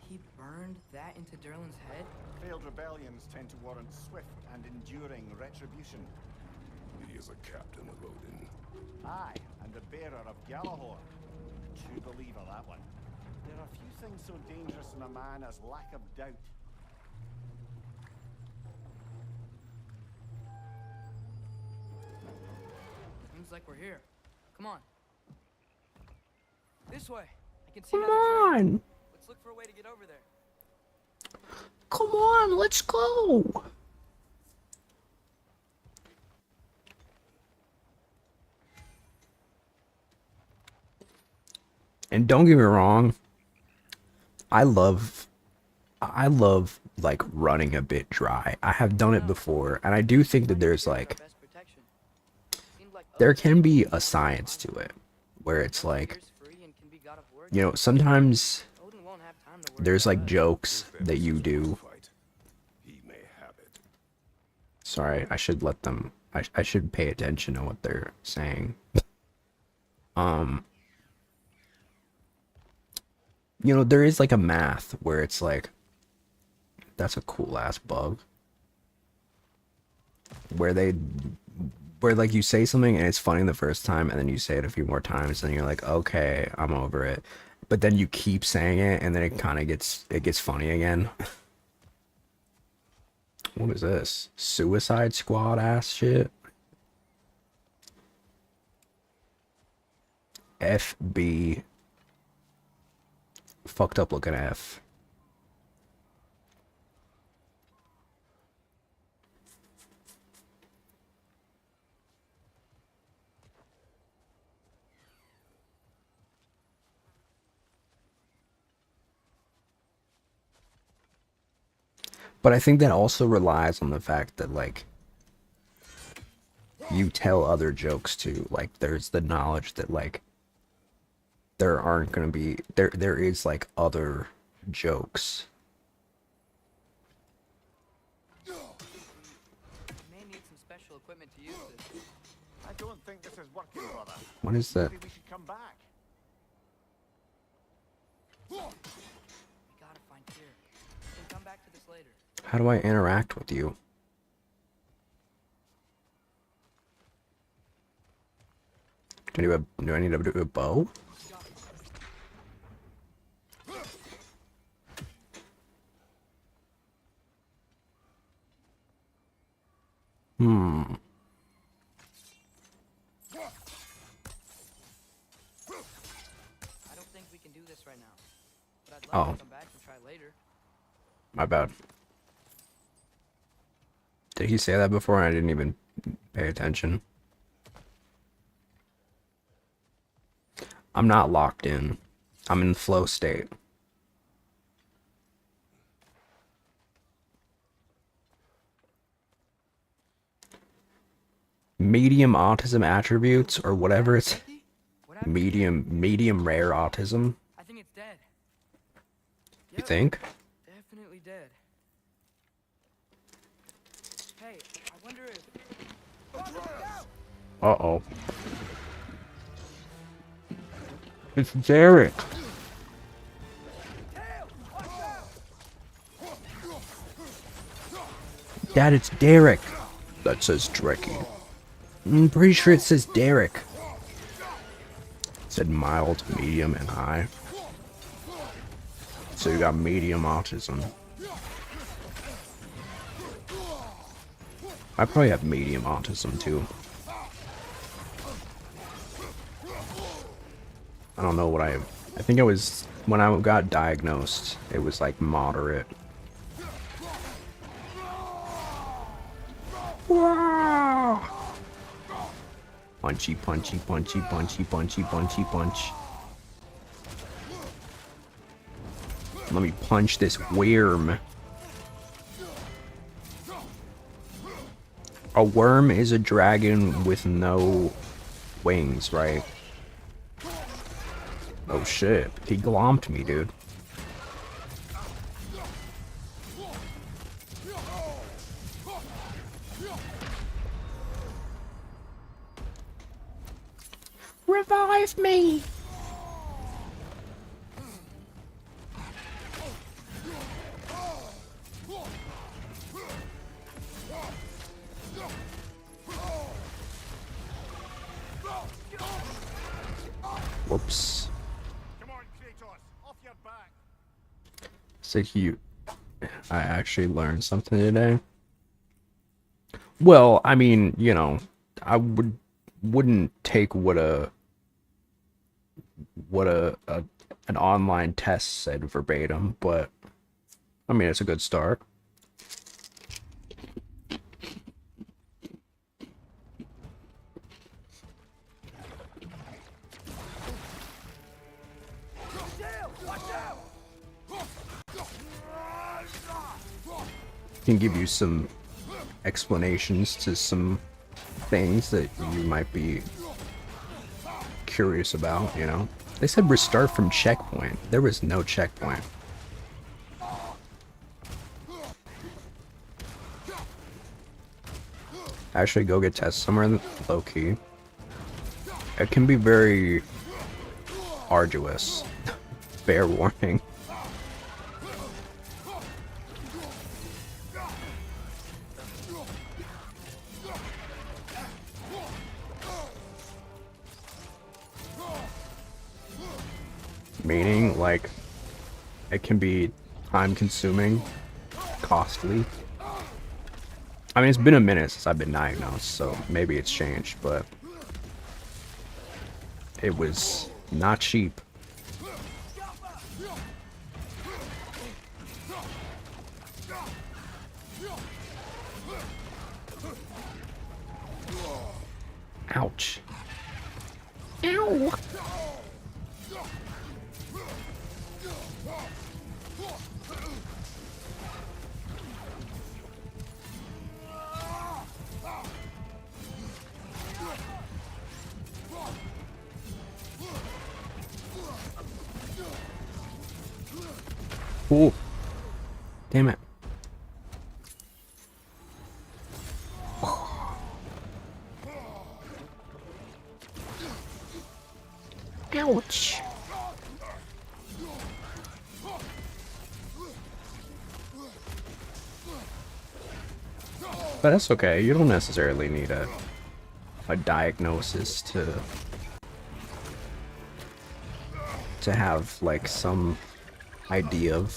He burned that into Derlin's head? Failed rebellions tend to warrant swift and enduring retribution. He is a captain of Odin. Aye, and the bearer of Galahorn. True believer, that one. There are few things so dangerous in a man as lack of doubt. like we're here. Come on. This way. I can see Come another train. on. Let's look for a way to get over there. Come on, let's go. And don't get me wrong, I love like running a bit dry. I have done it before, and I do think that there's like Best protection. Seemed like there Odin can be was a one science of to it where it's like, Here's free and can be God of War. you know, sometimes Odin won't have time to worry there's about like us. jokes that you do. Fight. He may have it. Sorry, I should let them I should pay attention to what they're saying. You know, there is like a math where it's like, that's a cool ass bug. Where like you say something and it's funny the first time and then you say it a few more times and you're like, okay, I'm over it. But then you keep saying it and then it kind of gets funny again. What is this? Suicide Squad ass shit? FB. Fucked up looking F. But I think that also relies on the fact that, like, you tell other jokes too. Like, there's the knowledge that, like, there aren't gonna be, there is, like, other jokes. You may need some special equipment to use this. I don't think this is working, brother. What is that? Maybe we should come back. We gotta find Tyr. We can come back to this later. How do I interact with you? Do I need to do a bow? Hmm. I don't think we can do this right now. But I'd love Oh. to come back and try later. My bad. Did he say that before? I didn't even pay attention. I'm not locked in. I'm in flow state. Medium autism attributes or whatever it's What happened? medium rare autism, I think it's dead. you Yep, think? definitely dead. Hey, I wonder if... Uh-oh. It's Derek. Dad, it's Derek. That says Trekkie. I'm pretty sure it says Derek. It said mild, medium, and high. So you got medium autism. I probably have medium autism too. I don't know what I think it was when I got diagnosed, it was like moderate. Wow. Punchy, punchy, punchy, punchy, punchy, punchy, punch. Let me punch this worm. A worm is a dragon with no wings, right? Oh shit, he glomped me, dude. Revive me! Whoops. Come on, Kratos, off your back. So cute. I actually learned something today. Well, I mean, you know, I would wouldn't take what an online test said verbatim, but I mean it's a good start. Can give you some explanations to some things that you might be curious about, you know. They said restart from checkpoint. There was no checkpoint. Actually go get tested somewhere low key. It can be very arduous. Fair warning. Meaning, like, it can be time consuming, costly. I mean, it's been a minute since I've been diagnosed, so maybe it's changed, but it was not cheap. Ouch. Ow. Ooh. Damn it. Ouch. But that's okay. You don't necessarily need a diagnosis to have like some idea of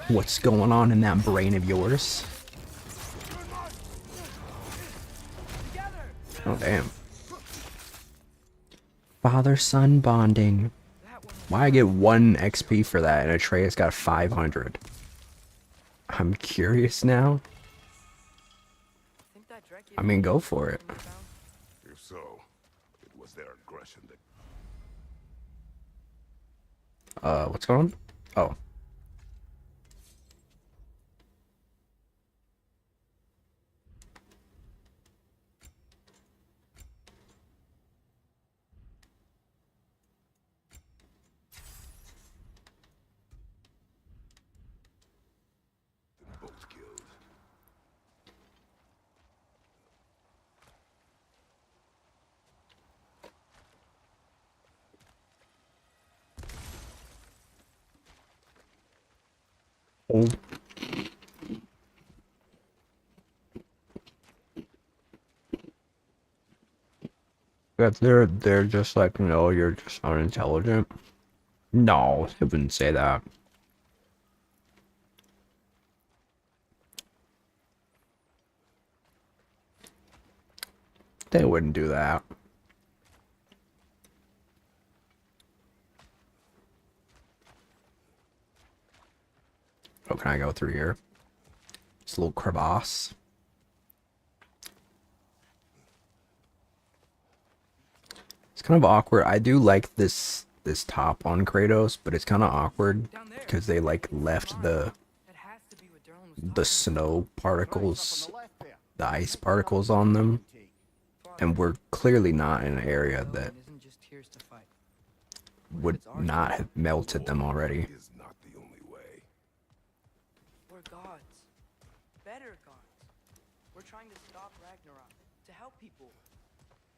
what's going on in that brain of yours. Oh damn. Father-son bonding. Why I get 1 XP for that and Atreus got 500? I'm curious now. I mean, go for it. If so, it was their aggression that... What's going on? Oh. both killed. Oh. Yeah, they're just like, no, you're just unintelligent. No, they wouldn't say that. They wouldn't do that. Oh, can I go through here? It's a little crevasse. It's kind of awkward. I do like this top on Kratos, but it's kind of awkward because they like left the snow particles, the ice particles on them, and we're clearly not in an area that would not have melted them already. Is not the only way. We're gods. Better gods. We're trying to stop Ragnarok, to help people.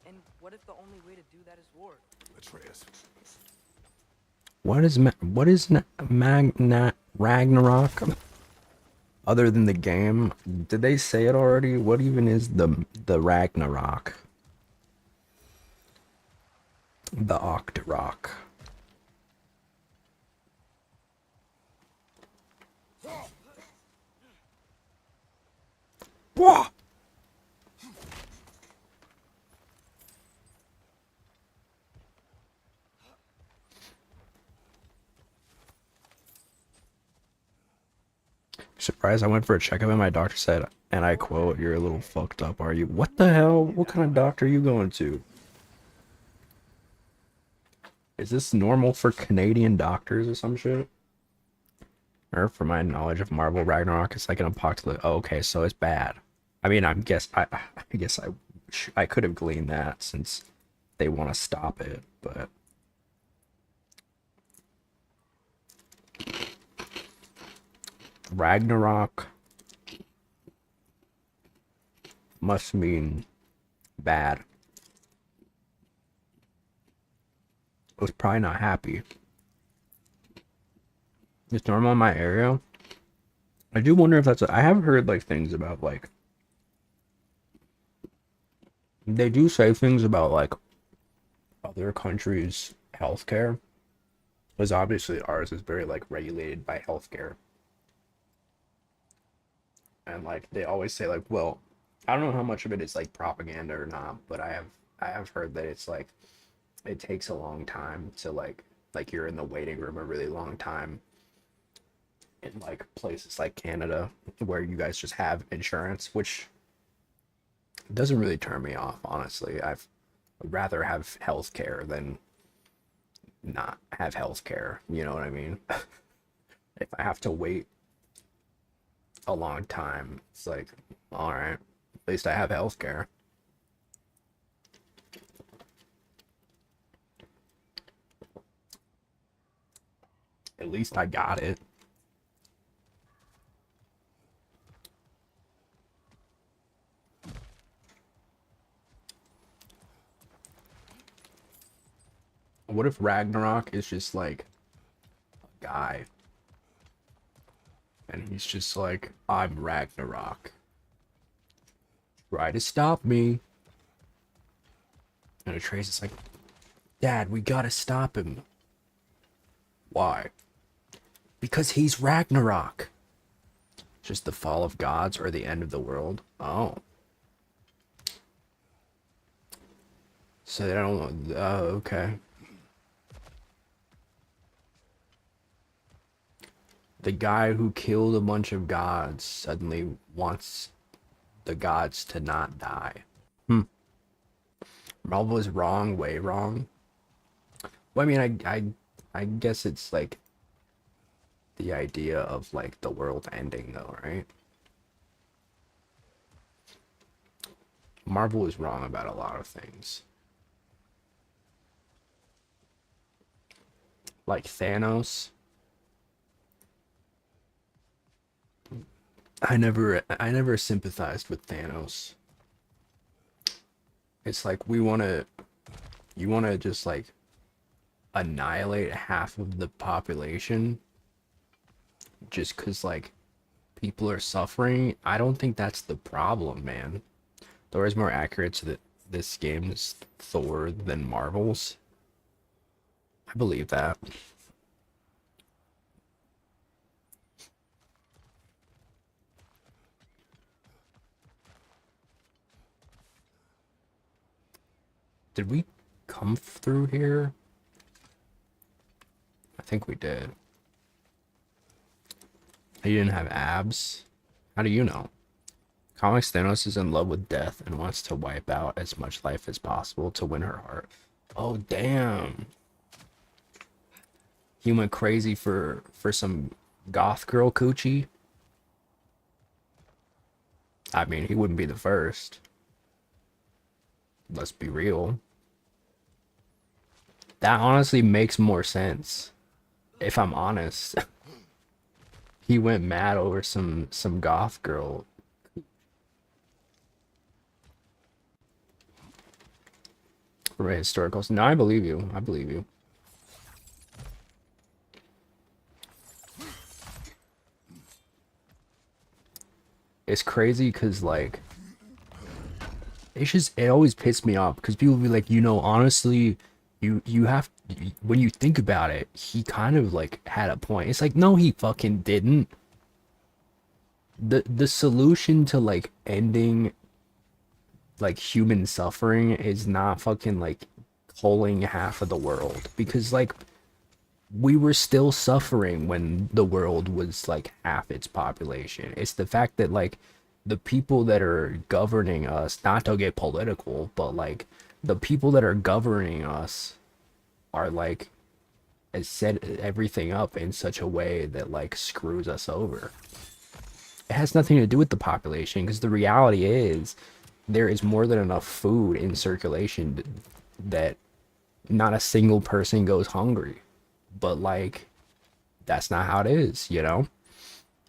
And what if the only way to do that is war? Atreus. What is Ragnarok? Other than the game, did they say it already? What even is the Ragnarok? The Octorok. Whoa! Surprised I went for a checkup and my doctor said, and I quote, "You're a little fucked up, are you?" What the hell? What kind of doctor are you going to? Is this normal for Canadian doctors or some shit? Or from my knowledge of Marvel Ragnarok, it's like an apocalypse. Oh, okay, so it's bad. I mean, I guess I could have gleaned that since they want to stop it, but Ragnarok must mean bad. I was probably not happy. It's normal in my area. I do wonder if that's. I have heard like things about like. They do say things about like other countries' healthcare, because obviously ours is very like regulated by healthcare. And like they always say like, well, I don't know how much of it is like propaganda or not, but I have heard that it's like it takes a long time to like you're in the waiting room a really long time in like places like Canada where you guys just have insurance, which doesn't really turn me off, honestly. I'd rather have healthcare than not have healthcare, you know what I mean? If I have to wait a long time, it's like, all right, at least I have healthcare. At least I got it. What if Ragnarok is just like a guy and he's just like, I'm Ragnarok. Try to stop me. And Atreus is like, Dad, we gotta stop him. Why? Because he's Ragnarok. Just the fall of gods or the end of the world. Oh. So they don't. Oh, okay. The guy who killed a bunch of gods suddenly wants the gods to not die. Marvel is wrong, way wrong. Well, I mean, I guess it's like the idea of like the world ending, though, right? Marvel is wrong about a lot of things. Like Thanos. I never sympathized with Thanos. It's like you wanna just like annihilate half of the population just cause like people are suffering. I don't think that's the problem, man. Thor is more accurate to this game's Thor than Marvel's. I believe that. Did we come through here? I think we did. He didn't have abs? How do you know? Comics Thanos is in love with death and wants to wipe out as much life as possible to win her heart. Oh, damn. He went crazy for some goth girl coochie. I mean, he wouldn't be the first. Let's be real. That honestly makes more sense, if I'm honest. He went mad over some goth girl. For historicals. No, I believe you. I believe you. It's crazy because like it always pisses me off because people be like, you know, honestly, you have, when you think about it, he kind of like had a point. It's like, no, he fucking didn't. The solution to like ending like human suffering is not fucking like culling half of the world, because like we were still suffering when the world was like half its population. It's the fact that like the people that are governing us, not to get political, but like the people that are governing us are like has set everything up in such a way that like screws us over. It has nothing to do with the population, because the reality is there is more than enough food in circulation that not a single person goes hungry. But like that's not how it is, you know?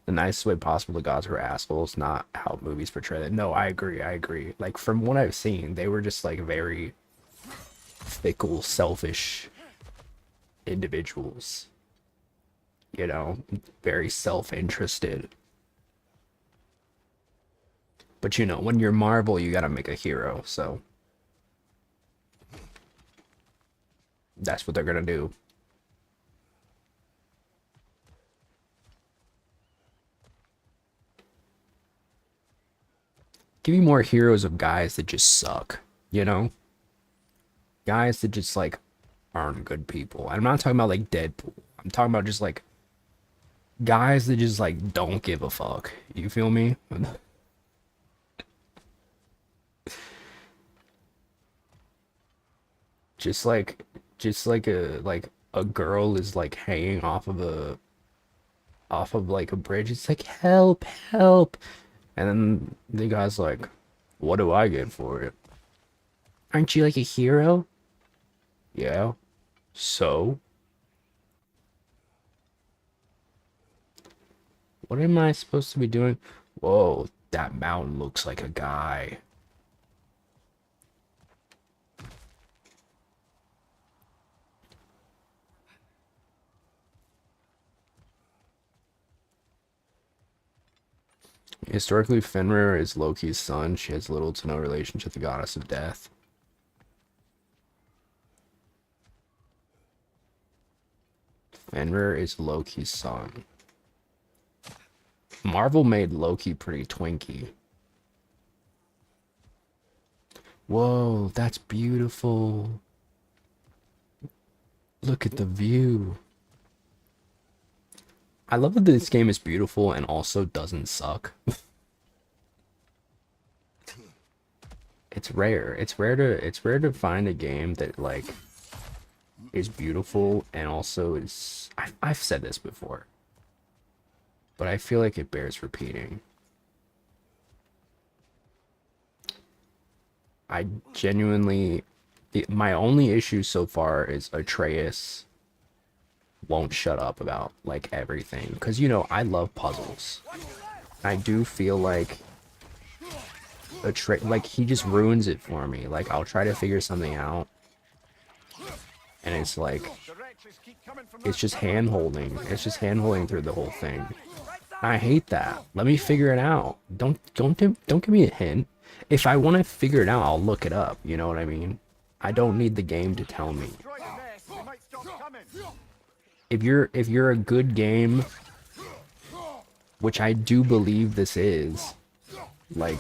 The nicest way possible, the gods were assholes, not how movies portray them. No, I agree. Like from what I've seen, they were just like very fickle, selfish individuals. You know, very self-interested. But you know, when you're Marvel, you gotta make a hero, so that's what they're gonna do. Give me more heroes of guys that just suck, you know? Guys that just like aren't good people. I'm not talking about like Deadpool. I'm talking about just like guys that just like don't give a fuck. You feel me? just like a girl is like hanging off of like a bridge. It's like help, help. And then the guy's like, what do I get for it? Aren't you like a hero? Yeah. So? What am I supposed to be doing? Whoa, that mountain looks like a guy. Historically, Fenrir is Loki's son. She has little to no relationship to the goddess of death. Fenrir is Loki's son. Marvel made Loki pretty twinky. Whoa, that's beautiful. Look at the view. I love that this game is beautiful and also doesn't suck. It's rare. It's rare to find a game that like is beautiful and also is I've said this before, but I feel like it bears repeating. I genuinely my only issue so far is Atreus won't shut up about like everything, because you know I love puzzles. I do feel like like he just ruins it for me. Like I'll try to figure something out and it's like it's just hand holding. It's just hand holding through the whole thing. I hate that. Let me figure it out. Don't give me a hint. If I want to figure it out, I'll look it up. You know what I mean? I don't need the game to tell me. If you're a good game, which I do believe this is, like,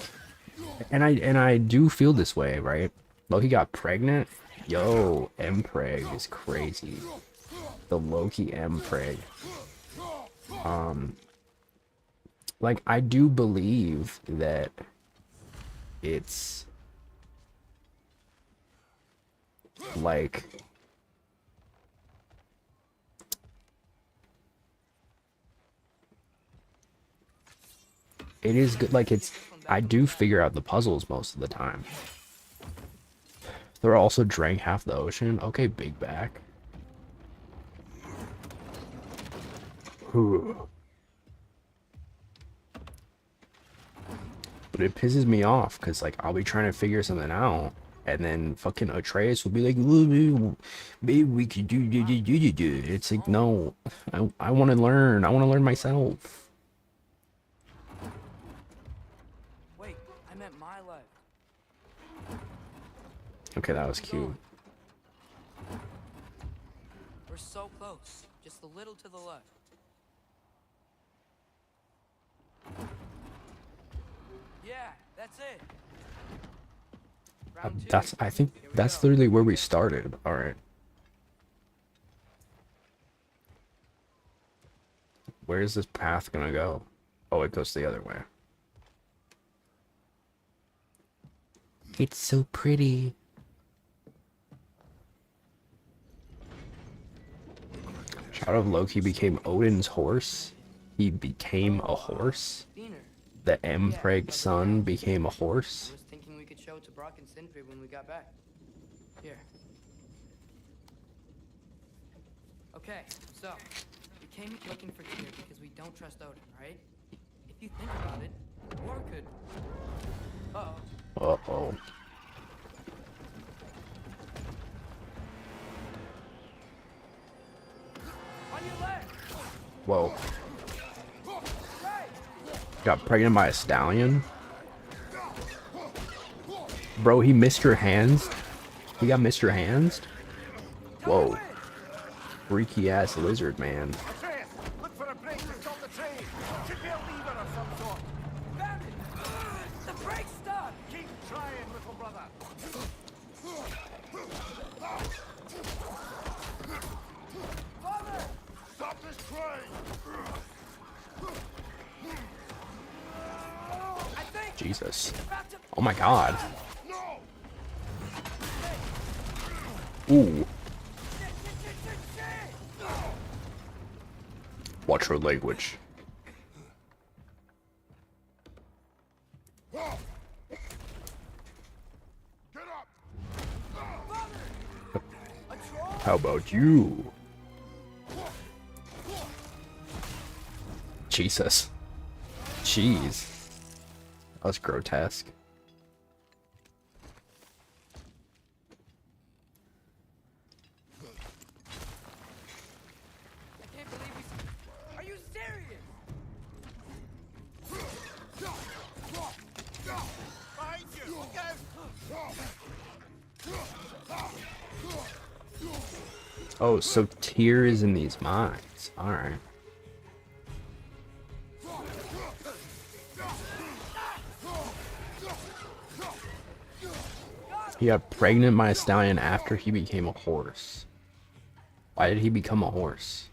and I do feel this way, right? Loki got pregnant. Yo, Mpreg is crazy. The Loki Mpreg. Like I do believe that it's like it is good. Like it's I do figure out the puzzles most of the time. They're also drank half the ocean. Okay, big back. But it pisses me off because like I'll be trying to figure something out and then fucking Atreus will be like, maybe we could do. It's like, no, I want to learn. I want to learn myself. Wait, I meant my life. Okay, that was cute. We're so close. Just a little to the left. Yeah, that's it. Round two. I think that's literally where we started. All right. Where's this path gonna go? Oh, it goes the other way. It's so pretty. Shadow of Loki became Odin's horse. He became a horse. Diener. The Mpreg son became a horse. I was thinking we could show it to Brock and Sindri when we got back. Here. Okay, so we came looking for Tyr because we don't trust Odin, right? If you think about it, war could. Uh-oh. Uh-oh. On your leg! Whoa. Got pregnant by a stallion? Bro, he missed your hands? He got Mr. Hands? Whoa. Freaky ass lizard, man. Atreus, look for a break to stop the train. Should be a lever of some sort. Found it! The brake's stuck! Keep trying, little brother. Father! Stop this train! I think Jesus. about to. Oh my god. No! Ooh. Watch your language. Get up! How about you? Jesus. Jeez. That was grotesque. I can't believe we. Are you serious? Behind you! Look out! Oh, so Tyr is in these mines. Alright. He got pregnant by a stallion after he became a horse. Why did he become a horse?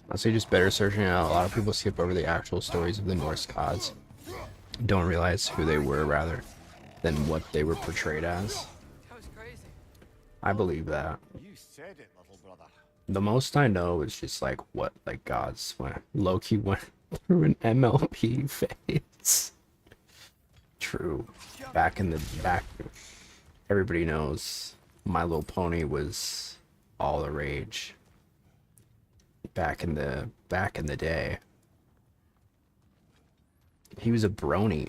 Honestly, just better searching out. A lot of people skip over the actual stories of the Norse gods. Don't realize who they were, rather, than what they were portrayed as. That was crazy. I believe that. You said it, little brother. The most I know is just like what like gods when Loki went through an MLP phase. True. Back in the back, everybody knows My Little Pony was all the rage. Back in the day. He was a brony.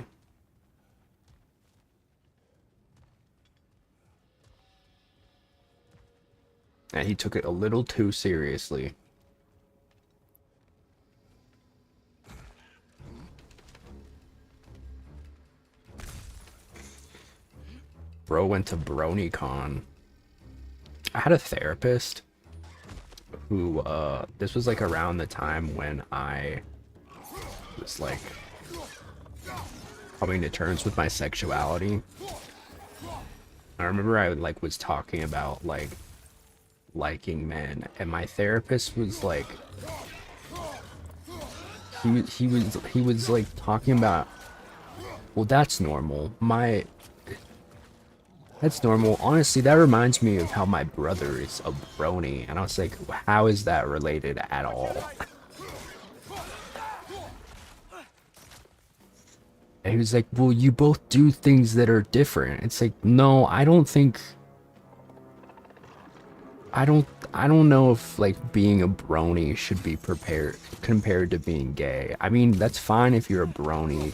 And he took it a little too seriously. Bro went to BronyCon. I had a therapist who, this was like around the time when I was like coming to terms with my sexuality. I remember I like was talking about like liking men, and my therapist was like, he was like talking about, well, that's normal. That's normal. Honestly, that reminds me of how my brother is a brony. And I was like, how is that related at all? And he was like, well, you both do things that are different. It's like, no, I don't think... I don't know if, like, being a brony should be compared to being gay. I mean, that's fine if you're a brony.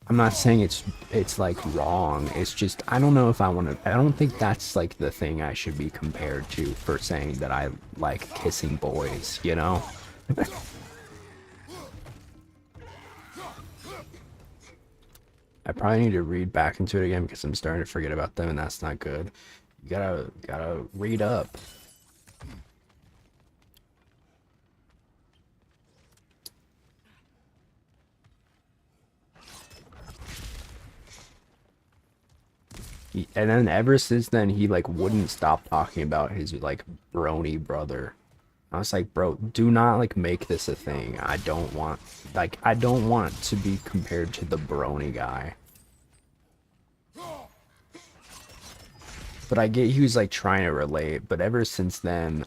I'm not saying it's like wrong. It's just I don't know if I don't think that's like the thing I should be compared to for saying that I like kissing boys, you know? I probably need to read back into it again because I'm starting to forget about them, and that's not good. You gotta read up. And then ever since then, he like wouldn't stop talking about his like brony brother. I was like, bro, do not like make this a thing. I don't want to be compared to the brony guy. But I get he was like trying to relate, but ever since then,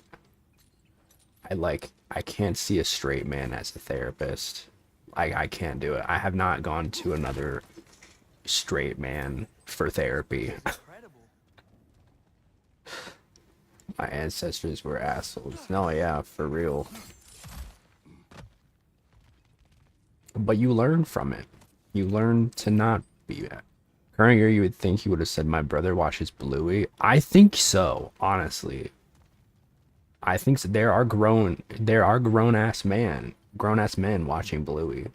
I can't see a straight man as a therapist. I can't do it. I have not gone to another straight man for therapy. Incredible. My ancestors were assholes. No, yeah, for real. But you learn from it. You learn to not be that. Current year, you would think he would have said, my brother watches Bluey. I think so, honestly. I think so. There are grown-ass men watching Bluey.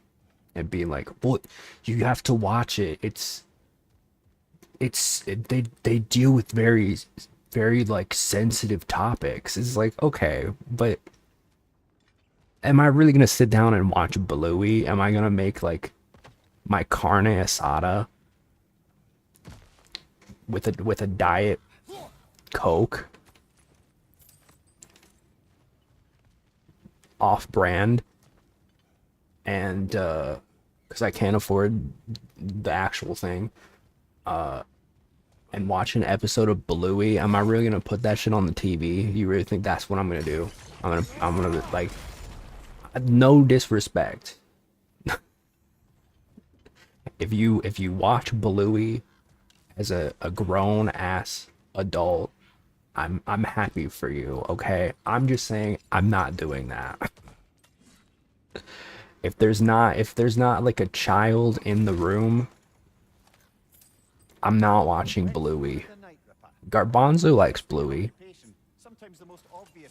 And being like, well, you have to watch it. They deal with very, very, like, sensitive topics. It's like, okay, but am I really gonna sit down and watch Bluey? Am I gonna make, like, my carne asada with a diet Coke off-brand, and because I can't afford the actual thing, and watch an episode of Bluey? Am I really gonna put that shit on the TV? You really think that's what I'm gonna do? I'm gonna like, no disrespect. If you watch Bluey as a grown ass adult, I'm happy for you, okay? I'm just saying I'm not doing that. If there's not like a child in the room, I'm not watching Bluey. Garbanzo likes Bluey.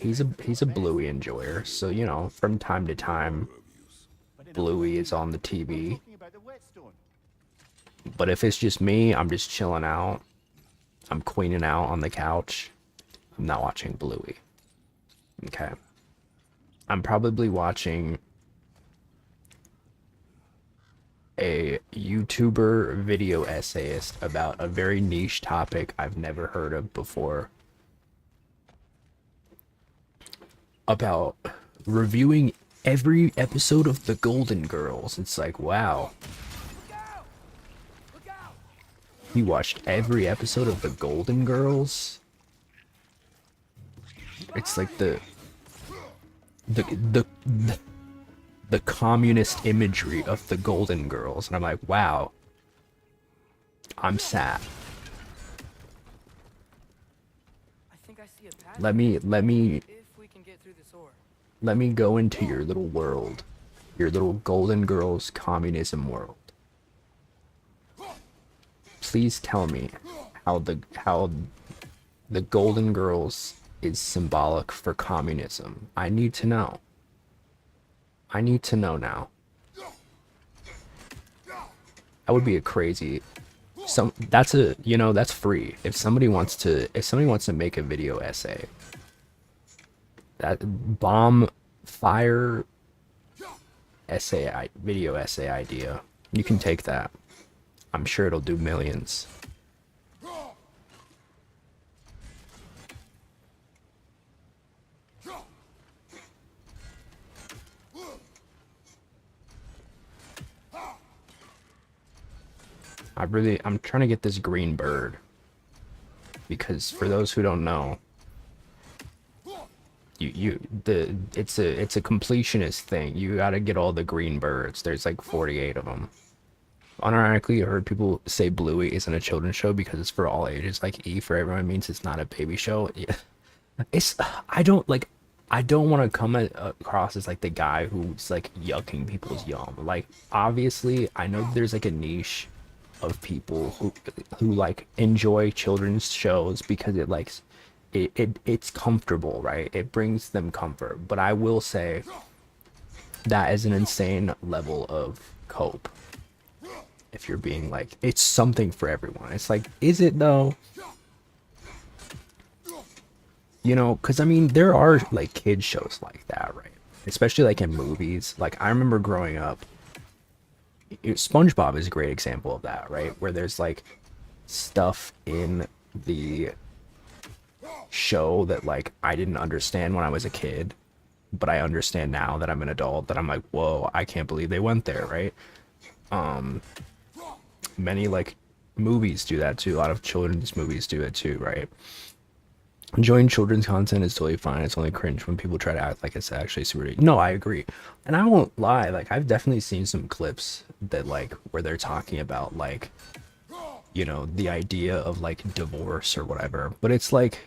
He's a Bluey enjoyer, so you know, from time to time Bluey is on the TV. But if it's just me, I'm just chilling out. I'm queening out on the couch. I'm not watching Bluey. Okay. I'm probably watching a YouTuber video essayist about a very niche topic I've never heard of before. About reviewing every episode of The Golden Girls. It's like, wow. He watched every episode of The Golden Girls? It's like the communist imagery of the Golden Girls, and I'm like, wow, I'm sad. I think I see a path. Let me If we can get through this ore. let me go into your little world, your little Golden Girls communism world. Please tell me how the Golden Girls is symbolic for communism. I need to know. I need to know now. That would be a crazy. That's free. If somebody wants to make a video essay, that bomb fire video essay idea, you can take that. I'm sure it'll do millions. I'm trying to get this green bird, because for those who don't know, it's a completionist thing. You gotta get all the green birds. There's like 48 of them. Unironically, I heard people say Bluey isn't a children's show because it's for all ages. Like E for everyone means it's not a baby show. Yeah. I don't want to come across as like the guy who's like yucking people's yum. Like, obviously, I know there's like a niche of people who like enjoy children's shows because it's comfortable, right? It brings them comfort. But I will say that is an insane level of cope. If you're being like, it's something for everyone. It's like, is it though? You know, because I mean, there are like kid shows like that, right? Especially like in movies. Like, I remember growing up, SpongeBob is a great example of that, right? Where there's like stuff in the show that like I didn't understand when I was a kid, but I understand now that I'm an adult, that I'm like, whoa, I can't believe they went there, right? Many like movies do that too. A lot of children's movies do it too, right? Enjoying children's content is totally fine. It's only cringe when people try to act like it's actually super. No, I agree. And I won't lie, like I've definitely seen some clips that like where they're talking about like, you know, the idea of like divorce or whatever. But it's like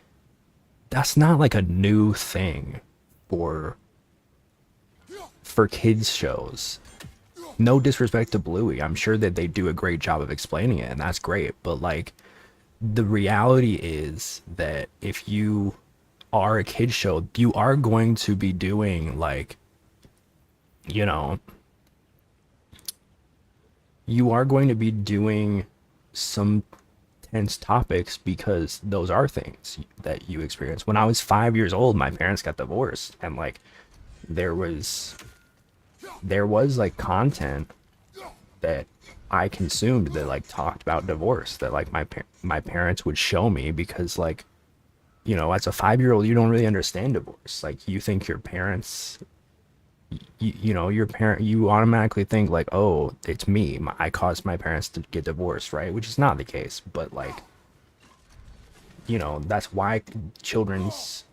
that's not like a new thing for kids shows. No disrespect to Bluey. I'm sure that they do a great job of explaining it and that's great, but like the reality is that if you are a kid show, you are going to be doing like, you know, you are going to be doing some tense topics because those are things that you experience. When I was 5 years old, my parents got divorced, and like there was like content that I consumed that like talked about divorce that like my parents would show me because like, you know, as a 5-year-old you don't really understand divorce. Like you think your parents, you know, your parent, you automatically think like, oh, it's me, I caused my parents to get divorced, right? Which is not the case, but like, you know, that's why children's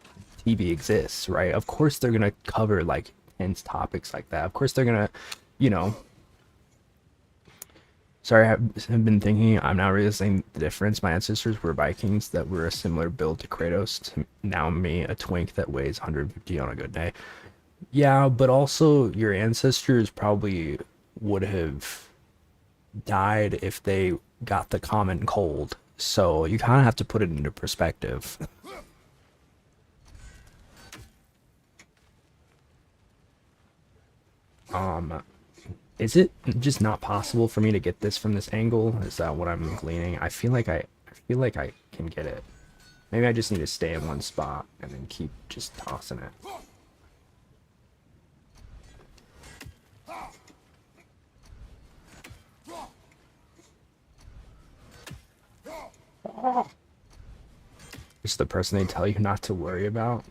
TV exists, right? Of course they're gonna cover like intense topics like that. Of course they're gonna, you know. Sorry, I've been thinking, I'm not realizing the difference. My ancestors were Vikings that were a similar build to Kratos. To now me, a twink that weighs 150 on a good day. Yeah, but also your ancestors probably would have died if they got the common cold. So you kind of have to put it into perspective. Is it just not possible for me to get this from this angle? Is that what I'm gleaning? I feel like I can get it. Maybe I just need to stay in one spot and then keep just tossing it. It's the person they tell you not to worry about.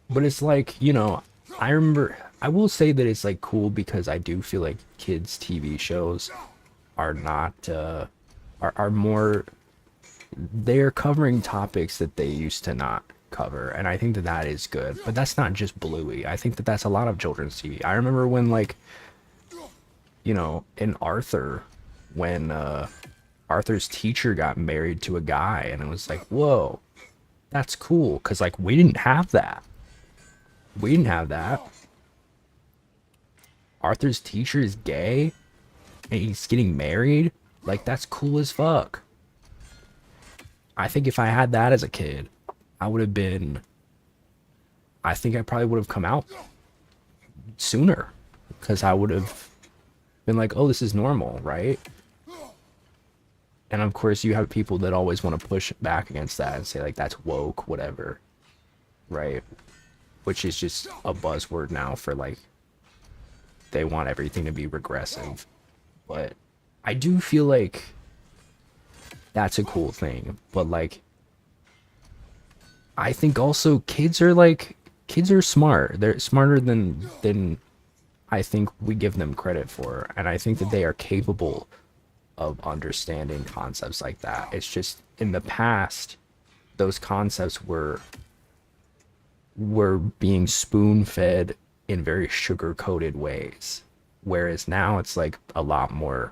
But it's like, you know, I remember, I will say that it's like cool because I do feel like kids TV shows are not are more, they're covering topics that they used to not cover, and I think that that is good. But that's not just Bluey. I think that that's a lot of children's TV. I remember when like, you know, in Arthur, when Arthur's teacher got married to a guy, and it was like, whoa, that's cool, because like we didn't have that. We didn't have that. Arthur's teacher is gay and he's getting married. Like, that's cool as fuck. I think if I had that as a kid, I would have been, I think I probably would have come out sooner, because I would have been like, oh, this is normal, right? And of course you have people that always want to push back against that and say like that's woke, whatever, right? Which is just a buzzword now for like, they want everything to be regressive. But I do feel like that's a cool thing. But like, I think also kids are smart. They're smarter than I think we give them credit for. And I think that they are capable of understanding concepts like that. It's just in the past, those concepts were being spoon-fed in very sugar-coated ways, whereas now it's like a lot more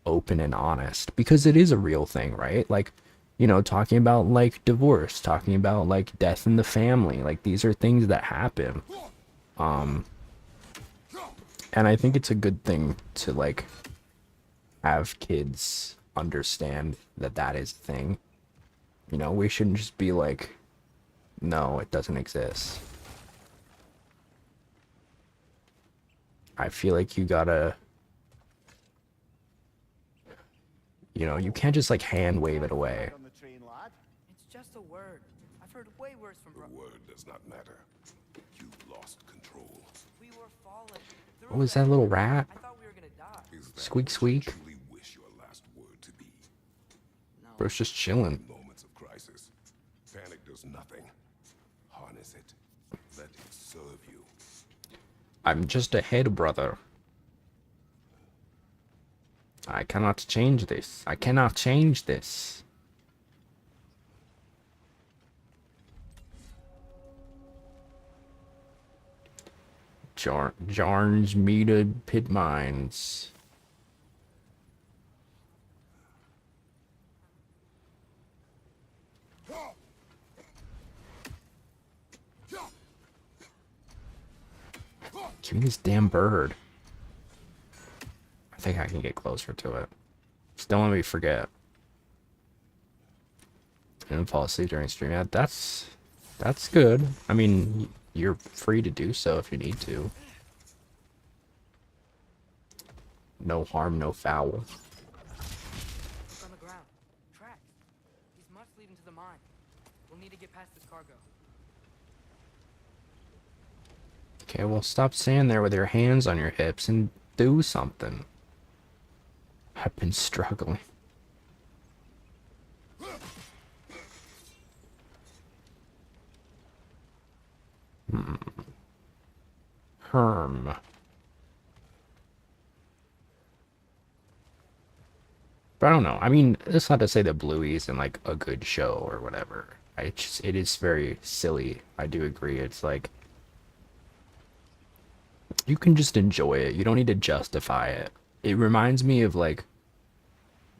open and honest, because it is a real thing, right? Like, you know, talking about like divorce, talking about like death in the family, like these are things that happen. And I think it's a good thing to like have kids understand that that is a thing. You know, we shouldn't just be like, no, it doesn't exist. I feel like you gotta, you know, you can't just like hand wave it away. On the train, lad. It's just a word. I've heard way worse from The word does not matter. You've lost control. We were falling. What was that little rat? I thought we were gonna die. Is that Squeak, what squeak. you truly wish your last word to Bro's just chilling. In moments of crisis, panic does nothing. Harness it. Let it serve you. I'm just a head, brother. I cannot change this. I cannot change this. Jarn's meted pit mines. Give me this damn bird. I think I can get closer to it. Just don't let me forget. And fall asleep during stream. Yeah, that's good. I mean, you're free to do so if you need to. No harm, no foul. Look on the ground. Tracks. These must lead into the mine. We'll need to get past this cargo. Okay, well, stop standing there with your hands on your hips and do something. I've been struggling. Herm. But I don't know. I mean, it's not to say that Bluey isn't like a good show or whatever. It is very silly. I do agree. It's like you can just enjoy it. You don't need to justify it. It reminds me of like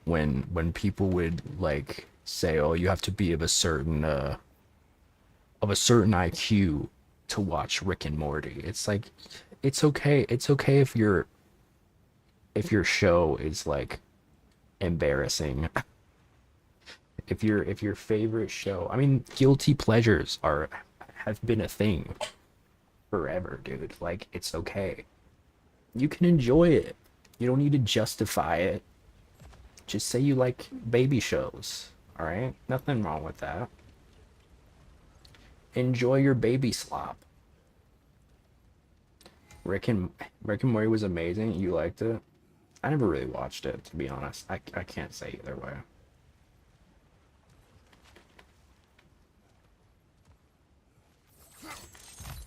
when people would like say, "Oh, you have to be of a certain IQ to watch Rick and Morty." It's like it's okay. It's okay if your show is like embarrassing. If your favorite show, I mean, guilty pleasures have been a thing forever, dude. Like, it's okay. You can enjoy it. You don't need to justify it. Just say you like baby shows, all right? Nothing wrong with that. Enjoy your baby slop. Rick and Morty was amazing. You liked it? I never really watched it, to be honest. I can't say either way.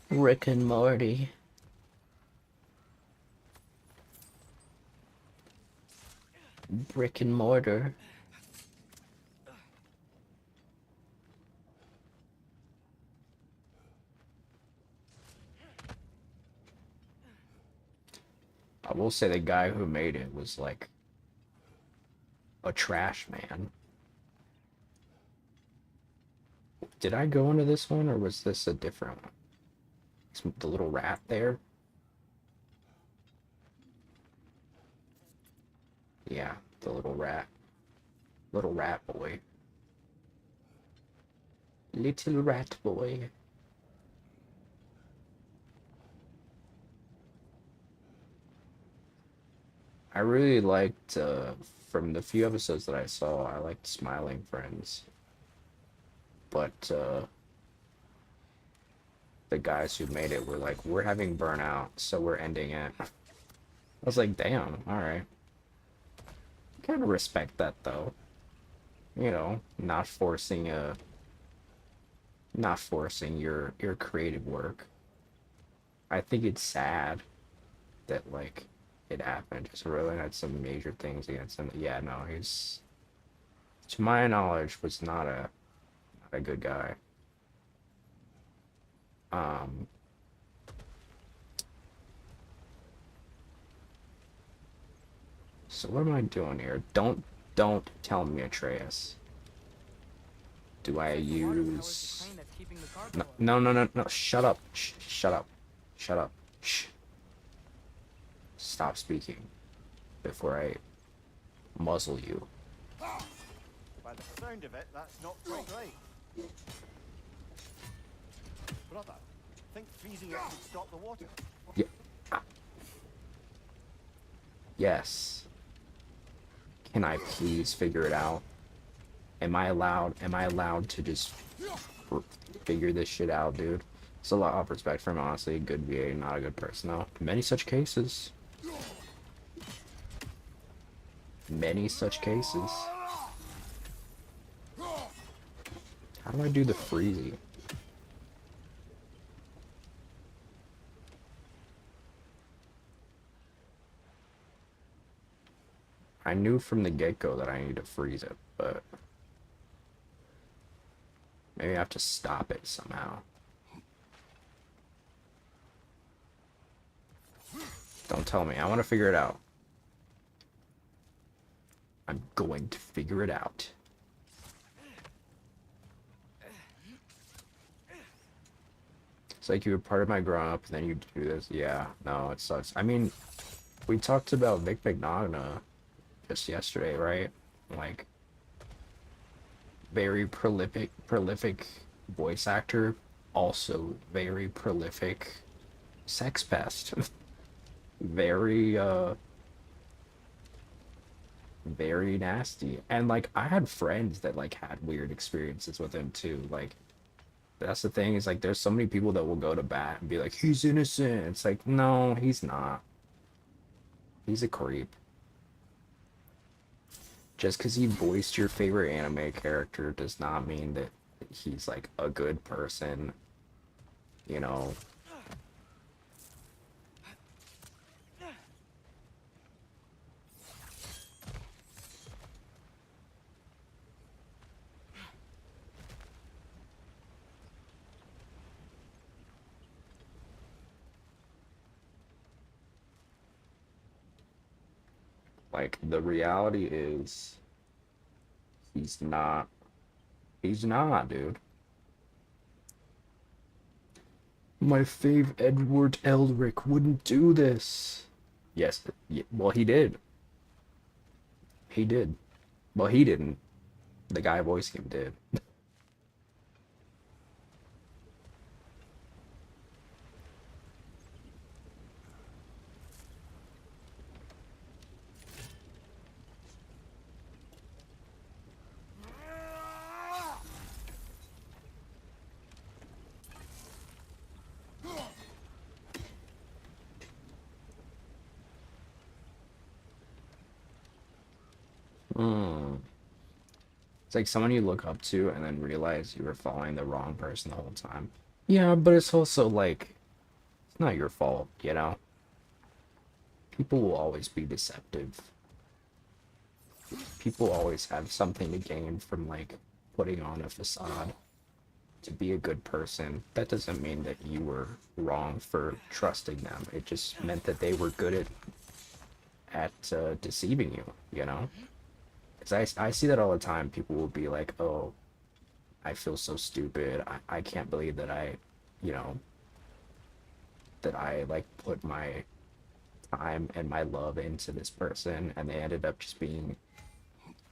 Rick and Morty. Brick and mortar. I will say the guy who made it was like a trash man. Did I go into this one or was this a different one? It's the little rat there. Yeah, the little rat. Little rat boy. Little rat boy. I really liked, from the few episodes that I saw, I liked Smiling Friends. But, the guys who made it were like, we're having burnout, so we're ending it. I was like, damn, alright. Kind of respect that, though. You know, not forcing your creative work. I think it's sad that, like, it happened. Just really had some major things against him. Yeah, no, he's, to my knowledge, was not a good guy. So what am I doing here? Don't tell me, Atreus. Do I use... No, shut up. Shut up. Shut up. Shh. Stop speaking before I muzzle you. By the sound of it, that's not quite right. Brother, think freezing it would stop the water? Yeah. Yes. Can I please figure it out? Am I allowed to just figure this shit out, dude? It's a lot of respect for him, honestly. Good VA, not a good person, though. Many such cases. Many such cases. How do I do the freezy? I knew from the get-go that I need to freeze it, but maybe I have to stop it somehow. Don't tell me. I want to figure it out. I'm going to figure it out. It's like you were part of my growing up, and then you do this. Yeah, no, it sucks. I mean, we talked about Vic Mignogna just yesterday, right? Like, very prolific voice actor, also very prolific sex pest. Very, very nasty. And, like, I had friends that, like, had weird experiences with him, too. Like, that's the thing, is like there's so many people that will go to bat and be like, he's innocent. It's like, no, he's not. He's a creep. Just because he voiced your favorite anime character does not mean that he's like a good person, you know. Like, the reality is, he's not, dude. My fave Edward Elric wouldn't do this. Yes, well, he did. He did. Well, he didn't. The guy voicing him did. It's like someone you look up to and then realize you were following the wrong person the whole time. Yeah, but it's also like, it's not your fault, you know? People will always be deceptive. People always have something to gain from, like, putting on a facade to be a good person. That doesn't mean that you were wrong for trusting them. It just meant that they were good at deceiving you, you know? Because I see that all the time. People will be like, oh, I feel so stupid. I can't believe that you know, that I, like, put my time and my love into this person, and they ended up just being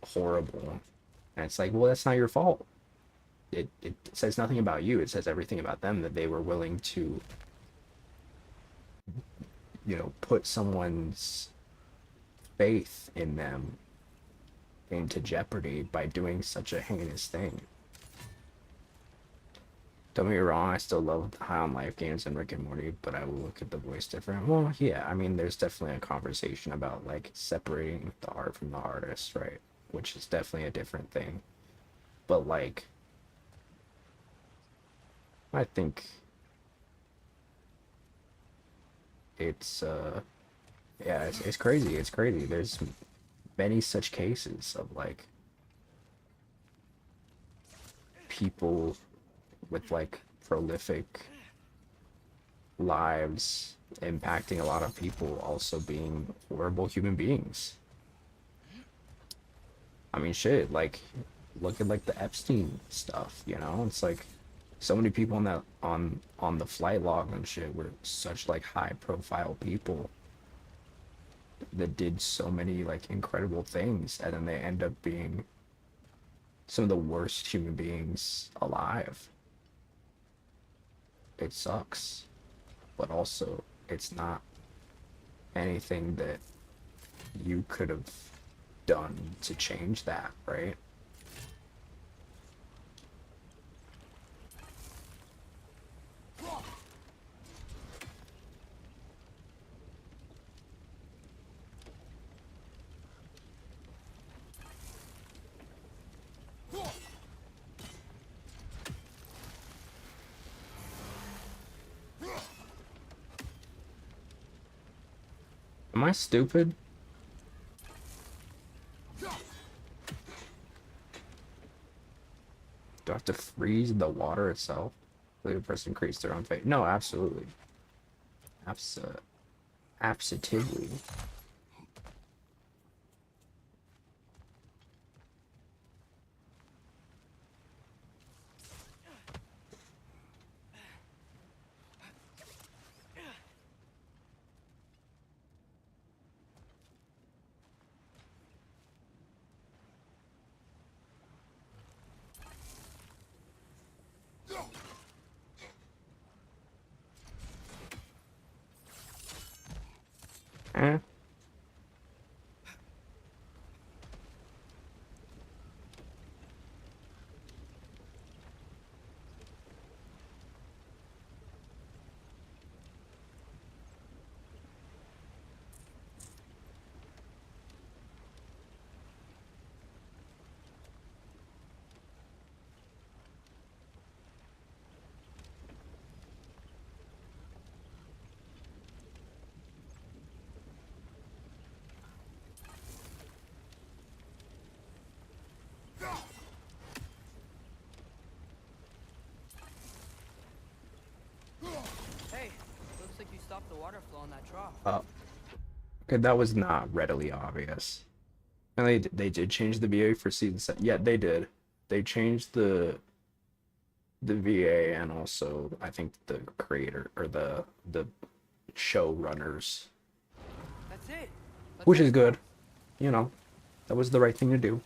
horrible. And it's like, well, that's not your fault. It says nothing about you. It says everything about them, that they were willing to, you know, put someone's faith in them into jeopardy by doing such a heinous thing. Don't get me wrong, I still love High on Life games and Rick and Morty, but I will look at the voice different. Well, yeah, I mean, there's definitely a conversation about, like, separating the art from the artist, right? Which is definitely a different thing. But, like, I think it's, yeah, it's crazy. It's crazy. There's many such cases of, like, people with, like, prolific lives impacting a lot of people also being horrible human beings. I mean, shit, like, look at, like, the Epstein stuff, you know? It's like so many people on that on the flight log and shit were such, like, high profile people that did so many, like, incredible things, and then they end up being some of the worst human beings alive. It sucks, but also it's not anything that you could have done to change that, right? Am I stupid? Do I have to freeze the water itself? The person creates their own fate. No, absolutely. Absolutely. Eh? Hey, looks like you stopped the water flow on that trough. Oh. Okay, that was not readily obvious. And they did change the VA for season 7. Yeah, they did. They changed the VA and also I think the creator or the showrunners, That's it. which is good. You know, that was the right thing to do.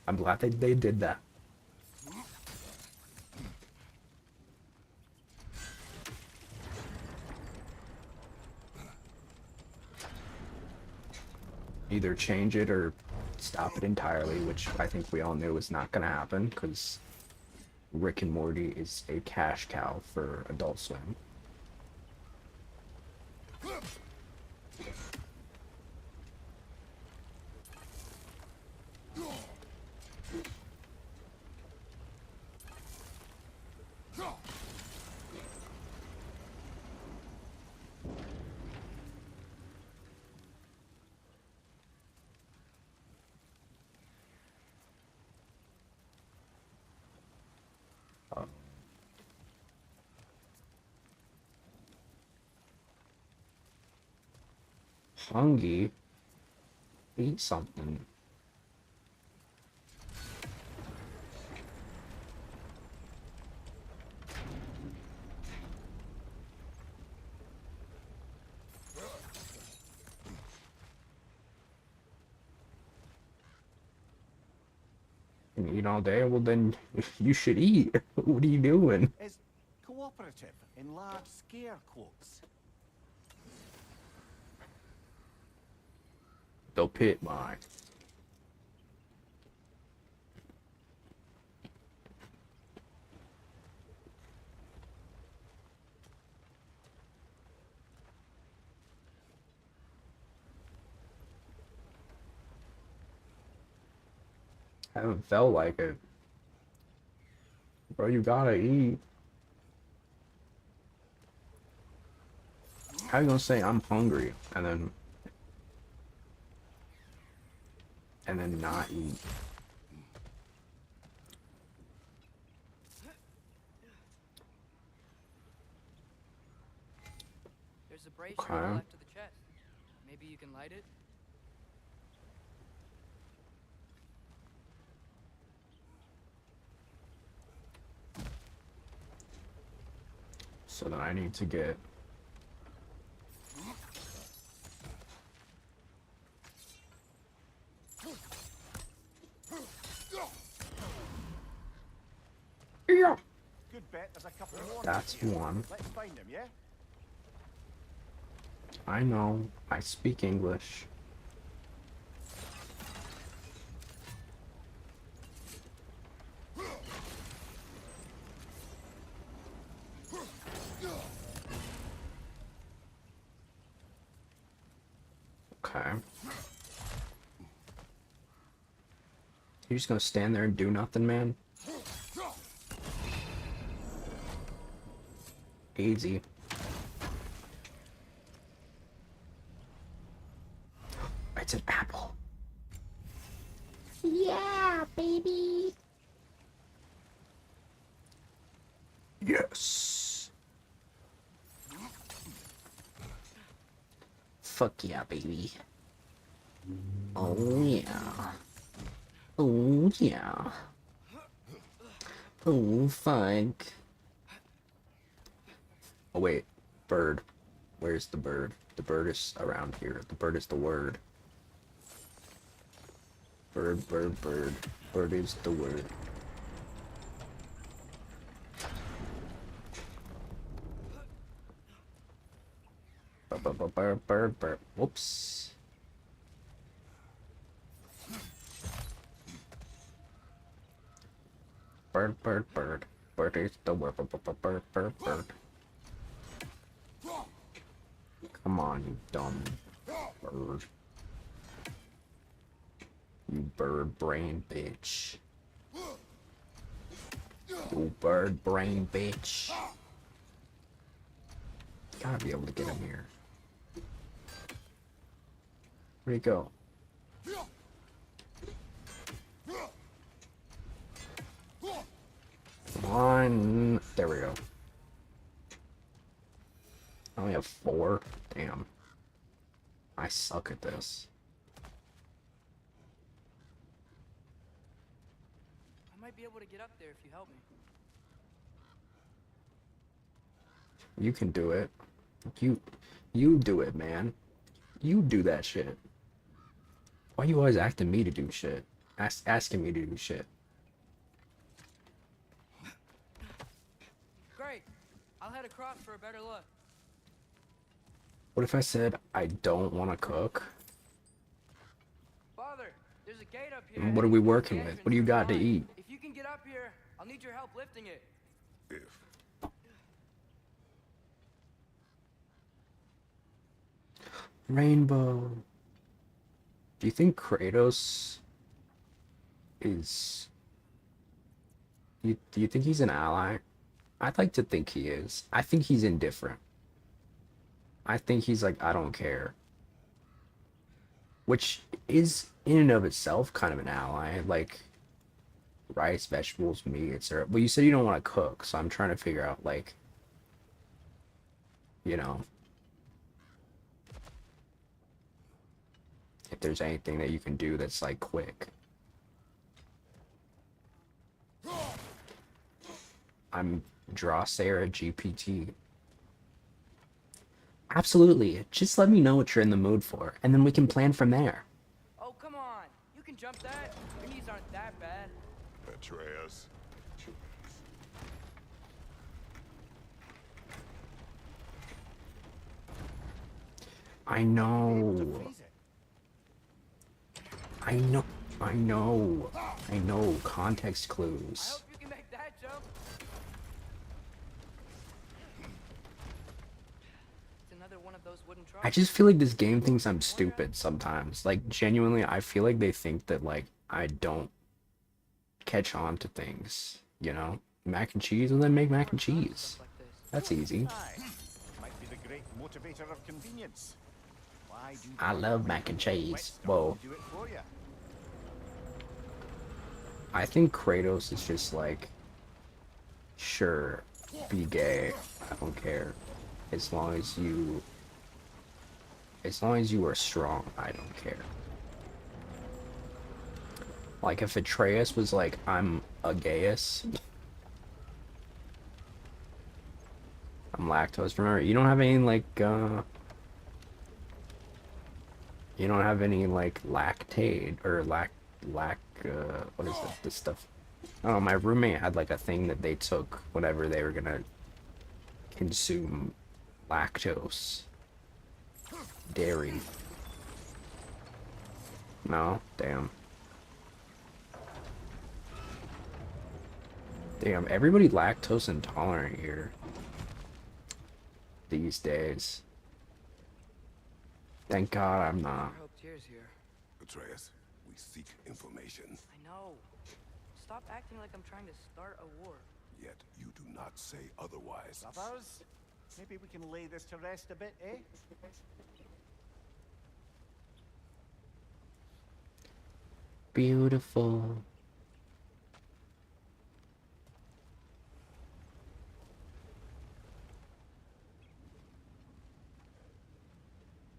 I'm glad they did that. Either change it or stop it entirely, which I think we all knew was not going to happen because Rick and Morty is a cash cow for Adult Swim. Hungry? Eat something. And eat all day? Well, then you should eat. What are you doing? Is cooperative in large scare quotes. They'll pit mine. Haven't felt like it. Bro, you gotta eat. How you gonna say I'm hungry and then not eat? There's a brace Okay. to the left of the chest. Maybe you can light it? So then I need to get Good bet there's a couple more. That's here. one. Let's find them, yeah? I know, I speak English. Okay. You just gonna stand there and do nothing, man? Easy. It's an apple. Yeah, baby. Yes. Fuck yeah, baby. Oh yeah. Oh yeah. Oh fuck. Oh wait, bird. Where's the bird? The bird is around here. The bird is the word. Bird, bird, bird. Bird is the word. Bird, bird, bird. Whoops. Bird, bird, bird. Bird is the word. Bird, bird, bird. Come on, you dumb bird. You bird brain bitch. You bird brain bitch. Gotta be able to get him here. Where'd he go? Come on. There we go. I only have 4. Damn. I suck at this. I might be able to get up there if you help me. You can do it. You do it, man. You do that shit. Why you always asking me to do shit? Asking me to do shit. Great. I'll head across for a better look. What if I said I don't want to cook? Father, there's a gate up here. What are we working with? What do you got to eat? If you can get up here, I'll need your help lifting it. If. Rainbow. Do you think Kratos is... Do you think he's an ally? I'd like to think he is. I think he's indifferent. I think he's like, I don't care. Which is, in and of itself, kind of an ally. Like, rice, vegetables, meat, etc. But you said you don't want to cook, so I'm trying to figure out, like, you know, if there's anything that you can do that's, like, quick. I'm Drosera GPT. Absolutely. Just let me know what you're in the mood for, and then we can plan from there. Oh, come on. You can jump that. Your knees aren't that bad. Atreus. I know. I know. I know. I know. Context I clues. hope you can make that jump. It's another one of those wooden I trucks. just feel like this game thinks I'm stupid sometimes. Like, genuinely, I feel like they think that, like, I don't catch on to things, you know? Mac and cheese, and then make mac and cheese. Like this. That's easy. Aye. Might be the great motivator of convenience. Why do I love mac and cheese. Whoa. do it for you? I think Kratos is just like, sure, be gay. I don't care. As long as you are strong, I don't care. Like if Atreus was like, I'm a gayus. I'm lactose. Remember, you don't have any like you don't have any like lactate or what is it, this stuff? Oh, my roommate had like a thing that they took whenever they were gonna consume lactose. Dairy. No? Damn. Damn, everybody lactose intolerant here. These days. Thank God I'm not. I hope Tears here. Atreus, we seek information. I know. Stop acting like I'm trying to start a war. Yet you do not say otherwise. Brothers, maybe we can lay this to rest a bit, eh? beautiful.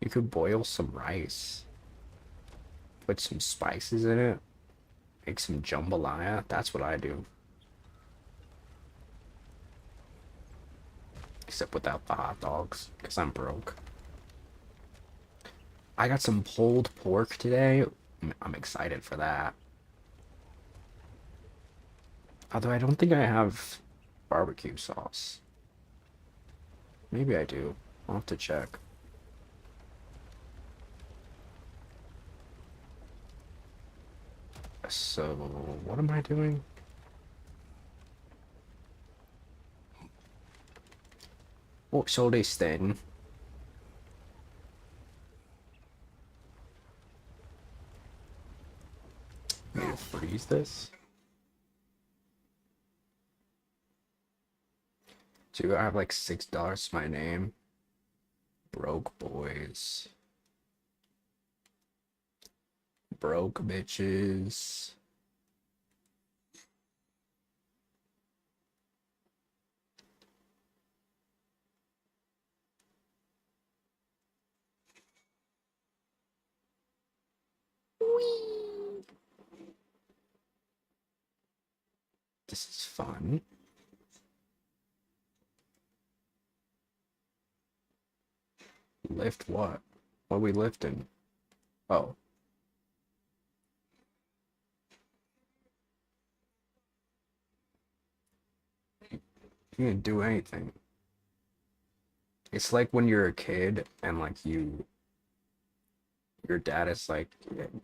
You could boil some rice, put some spices in it, make some jambalaya. That's what I do. Except without the hot dogs, because I'm broke. I got some pulled pork today. I'm excited for that. Although I don't think I have barbecue sauce. Maybe I do. I'll have to check. So, what am I doing? What shall this then? Need to freeze this? Do I have like $6 to my name? Broke boys. Broke bitches. This is fun. Lift what? What are we lifting? Oh. You didn't do anything. It's like when you're a kid and like your dad is like,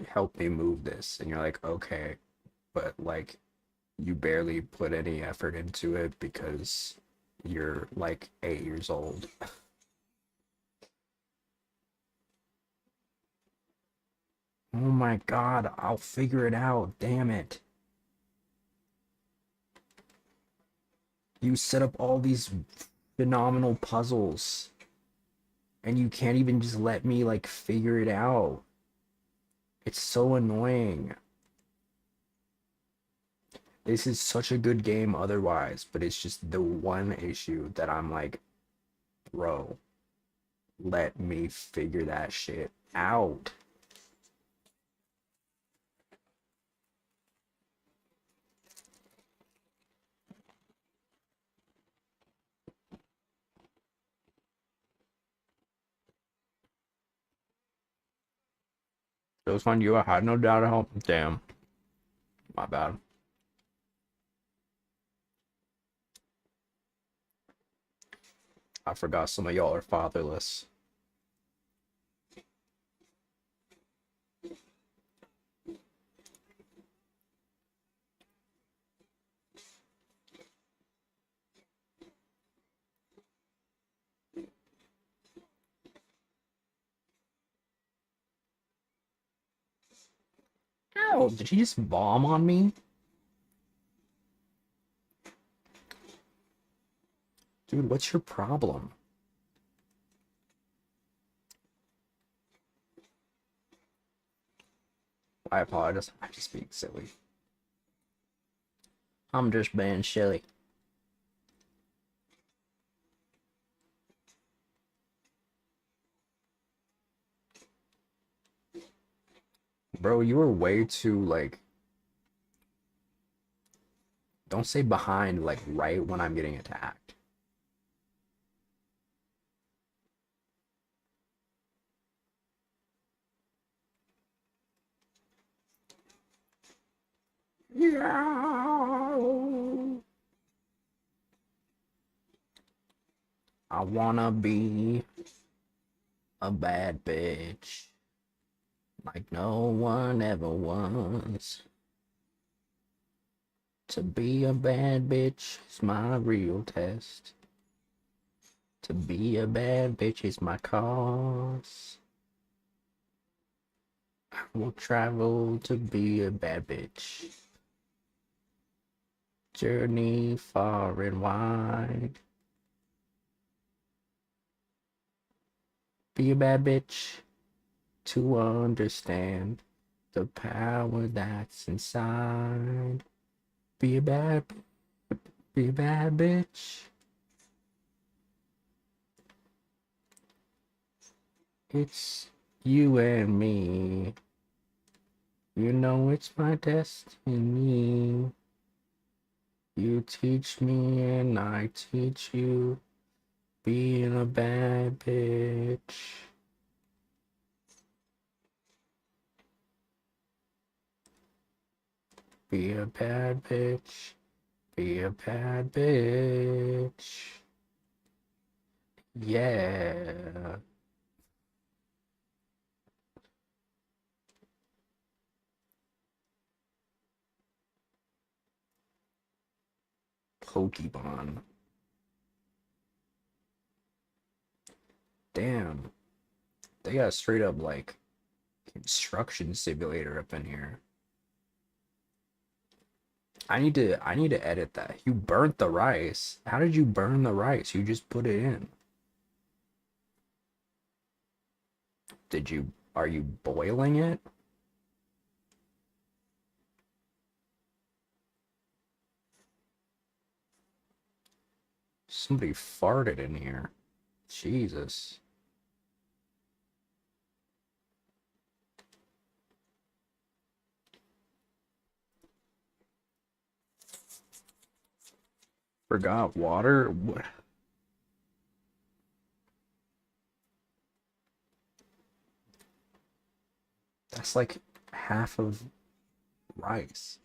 help me move this, and you're like, okay, but like you barely put any effort into it because you're like 8 years old. Oh my god, I'll figure it out, damn it. You set up all these phenomenal puzzles and you can't even just let me like figure it out. It's so annoying. This is such a good game otherwise, but it's just the one issue that I'm like, bro, let me figure that shit out. It was fun. You, I had no doubt at all. Damn. My bad. I forgot some of y'all are fatherless. Ow, did he just bomb on me? Dude, what's your problem? I apologize. I'm just being silly. I'm just being silly. Bro, you were way too, like... Don't say behind, like, right when I'm getting attacked. Yeah. I wanna be a bad bitch. Like no one ever wants. To be a bad bitch is my real test. To be a bad bitch is my cause. I will travel to be a bad bitch. Journey far and wide. Be a bad bitch to understand. the power that's inside. Be a bad bitch. It's you and me. You know it's my destiny. You teach me and I teach you. Being a bad bitch. Be a bad bitch. Be a bad bitch. Yeah. Pokemon. Damn. They got a straight up like construction simulator up in here. I need to edit that. You burnt the rice. How did you burn the rice? You just put it in. Are you boiling it? Somebody farted in here. Jesus. Forgot water? What? That's like half of rice.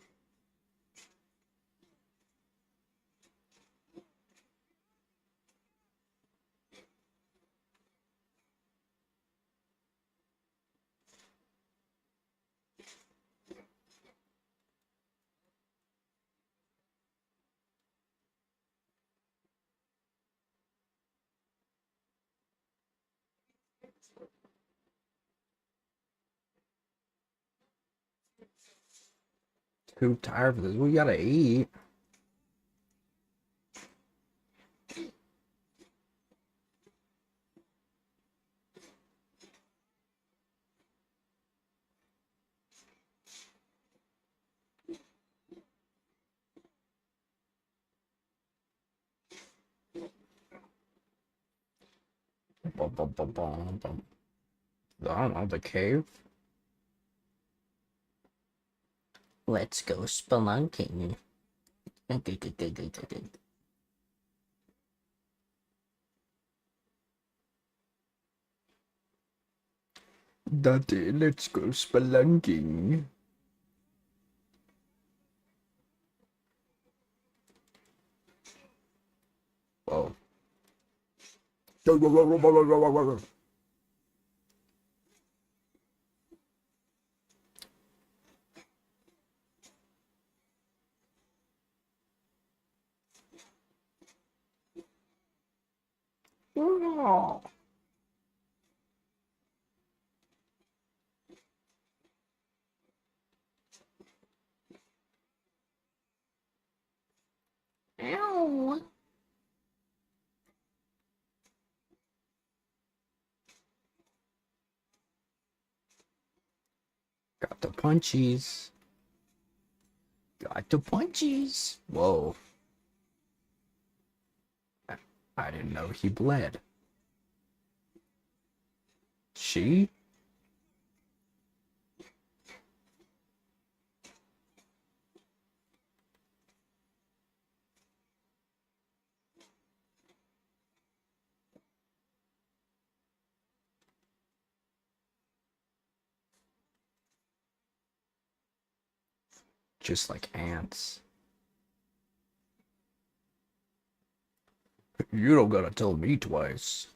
Too tired for this. We gotta eat. Bum, bum, bum, bum, bum. I don't know, the cave? Let's go spelunking. Daddy, let's go spelunking. Whoa. Oh. Ow. Got the punchies. Got the punchies. Whoa. I didn't know he bled. She? Just like ants. You don't gotta tell me twice.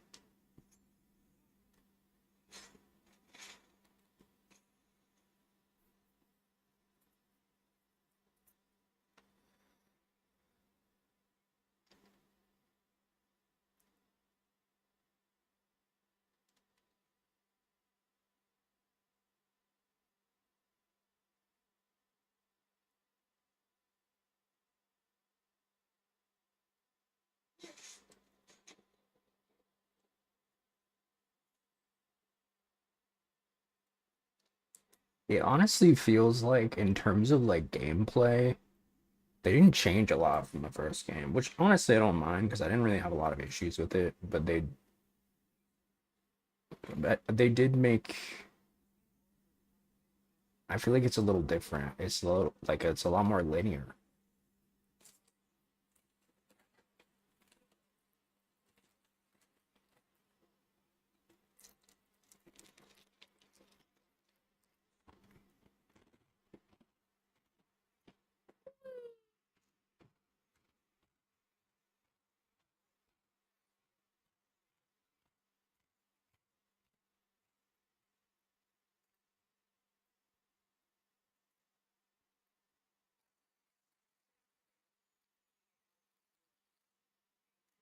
It honestly feels like, in terms of like gameplay, they didn't change a lot from the first game, which honestly I don't mind because I didn't really have a lot of issues with it. But they did make. I feel like it's a little different. It's a little like it's a lot more linear.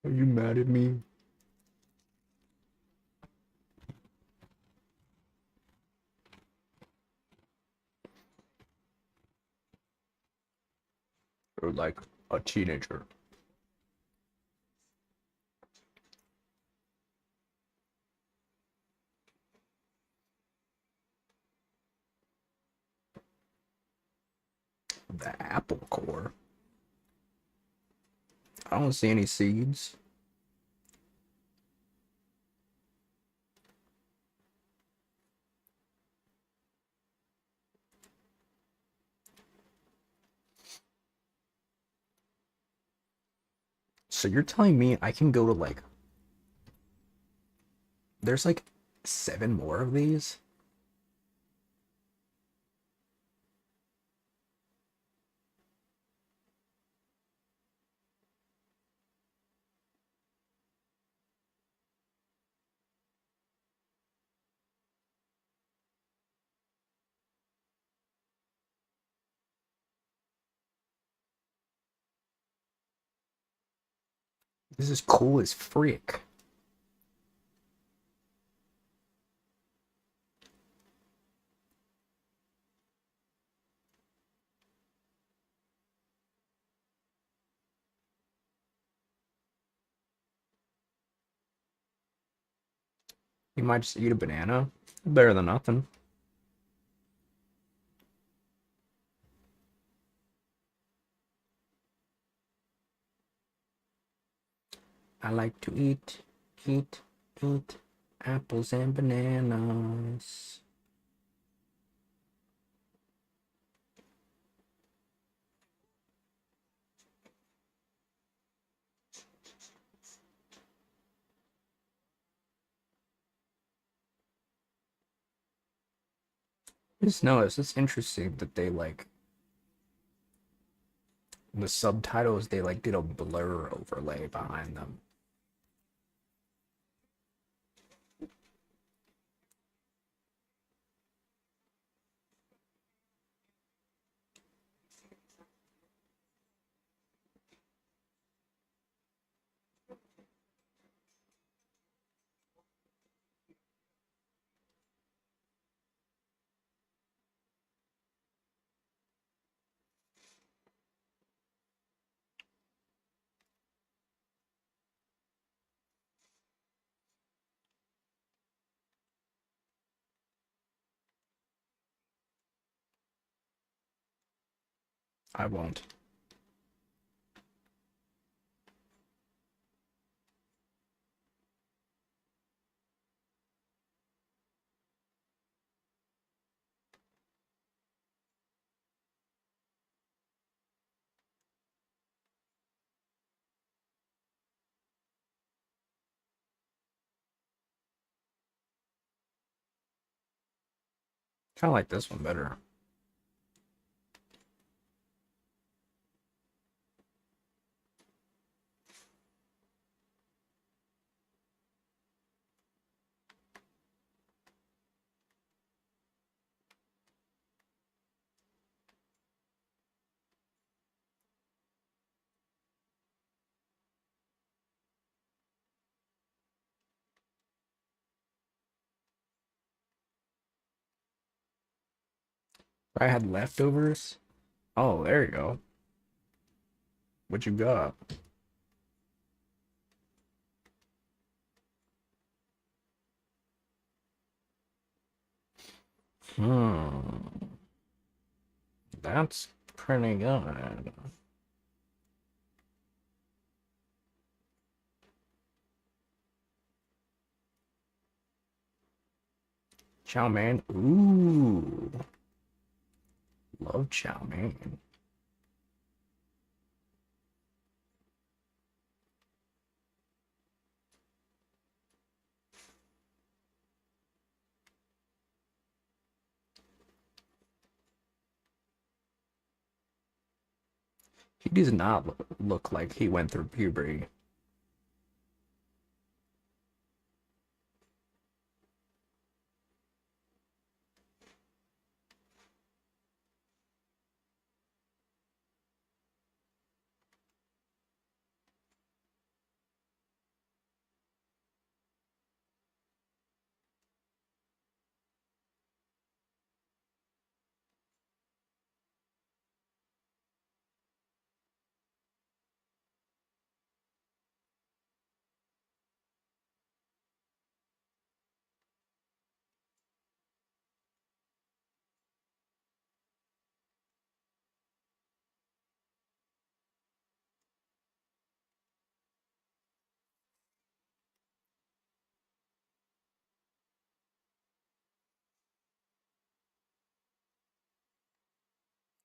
Are you mad at me? Or like a teenager? The apple core. I don't see any seeds. So you're telling me I can go to like there's like 7 more of these? This is cool as frick. You might just eat a banana. Better than nothing. I like to eat apples and bananas. Just notice it's interesting that they like the subtitles, they like did a blur overlay behind them. I won't. Kind of like this one better. If I had leftovers. Oh, there you go. What you got? Hmm. That's pretty good. Chow mein. Ooh. Love chow mein. He does not look like he went through puberty.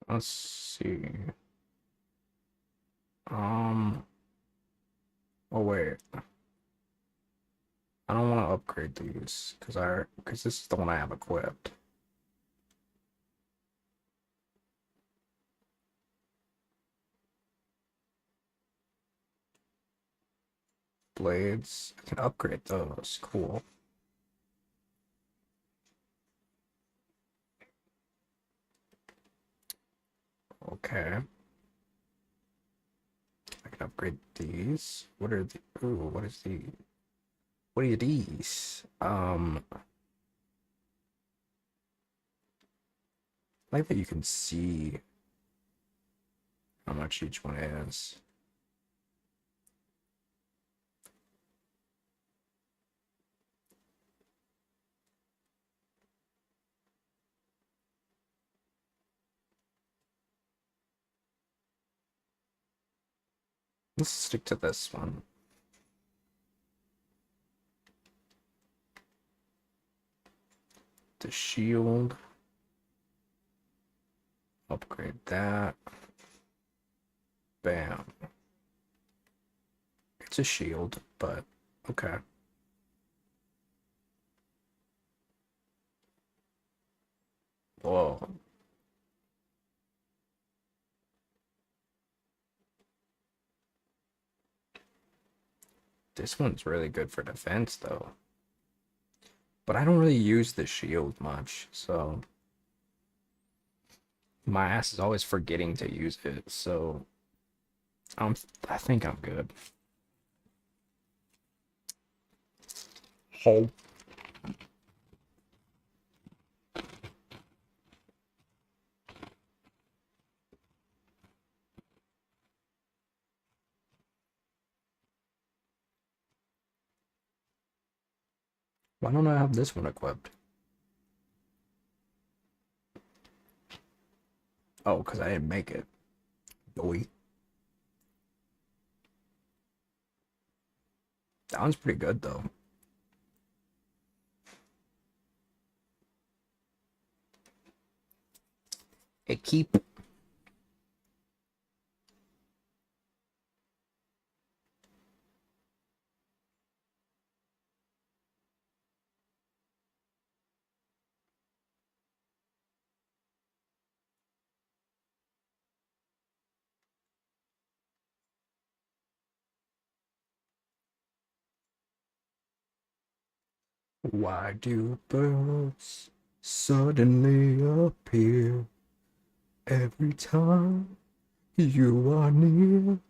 Let's see. Oh wait. I don't want to upgrade these because this is the one I have equipped. Blades. I can upgrade those. Cool. Okay. I can upgrade these. What are the ooh, what is the what are these? I like that you can see how much each one is. Let's stick to this one. The shield. Upgrade that. Bam. It's a shield, but okay. Whoa. This one's really good for defense, though. But I don't really use the shield much, so my ass is always forgetting to use it, so I think I'm good. Oh. Why don't I have this one equipped? Oh, because I didn't make it. Boy. That one's pretty good, though. It keep. Why do birds suddenly appear every time you are near?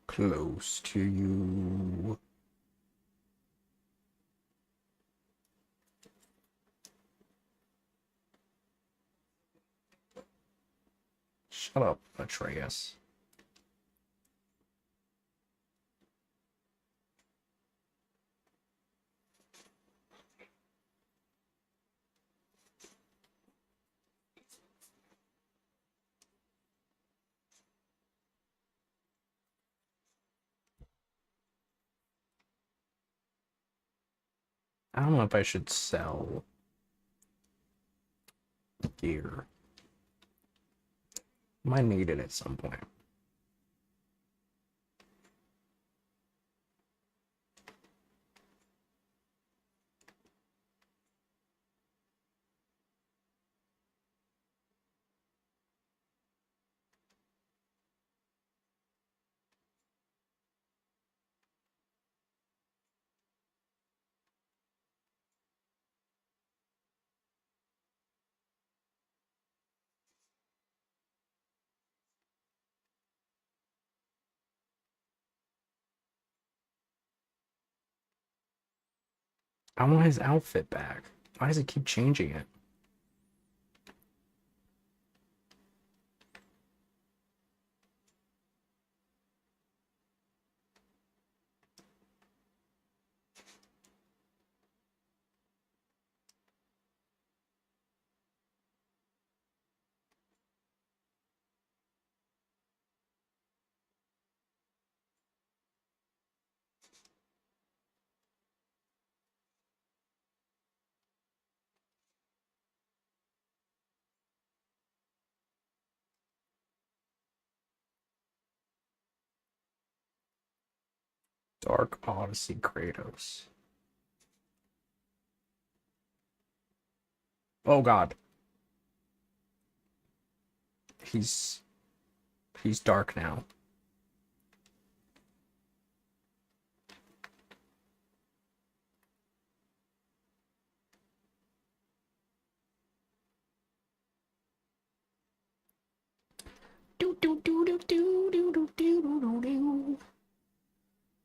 Close to you. Shut up, Atreus. I don't know if I should sell gear. Might need it at some point. I want his outfit back. Why does it keep changing it? Dark Odyssey Kratos. Oh god. He's dark now.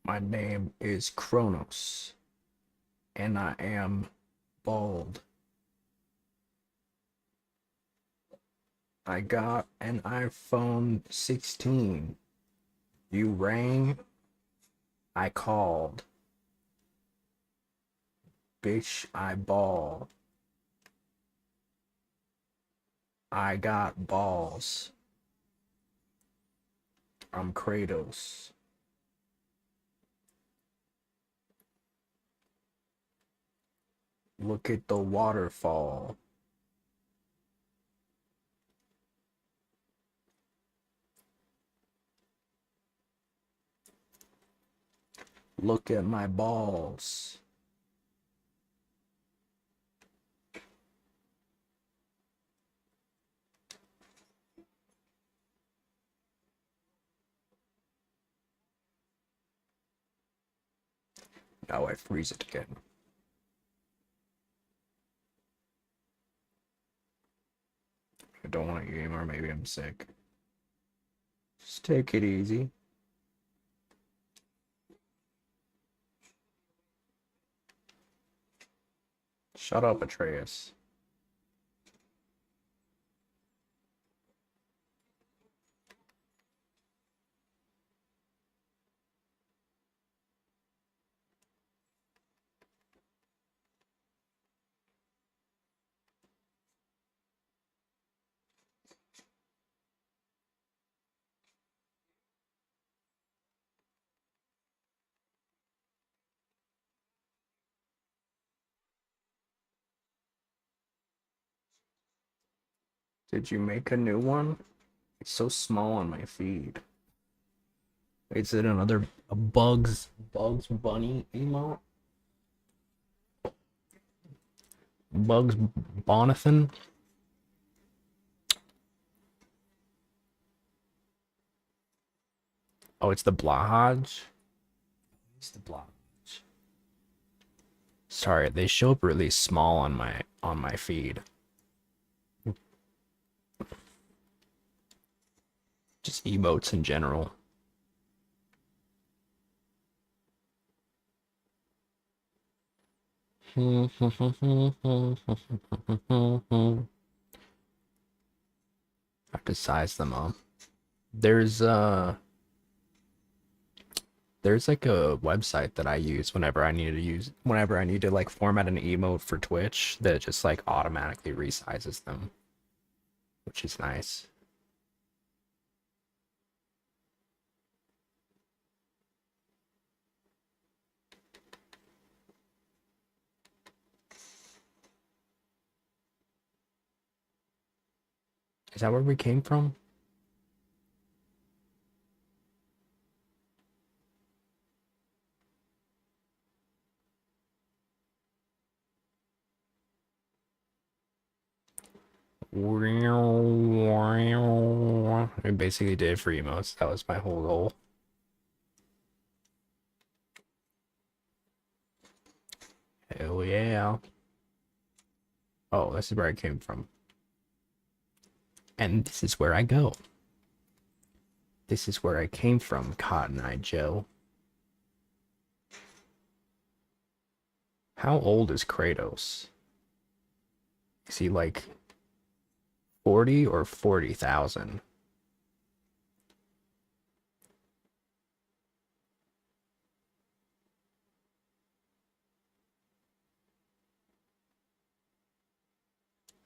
My name is Kronos, and I am bald. I got an iPhone 16. You rang, I called. Bitch, I ball. I got balls. I'm Kratos. Look at the waterfall. Look at my balls. Now I freeze it again. I don't want to game, or maybe I'm sick. Just take it easy. Shut up, Atreus. Did you make a new one? It's so small on my feed. Is it another a Bugs Bunny emote? Bugs Bonathan? Oh, it's the Blahaj? It's the Blahaj. Sorry, they show up really small on my feed. Just emotes in general. I have to size them up. There's like a website that I use whenever I need to like format an emote for Twitch that just like automatically resizes them, which is nice. Is that where we came from? I basically did it for emotes. That was my whole goal. Hell yeah. Oh, this is where I came from. And this is where I go. This is where I came from, Cotton Eye Joe. How old is Kratos? Is he like 40 or 40,000?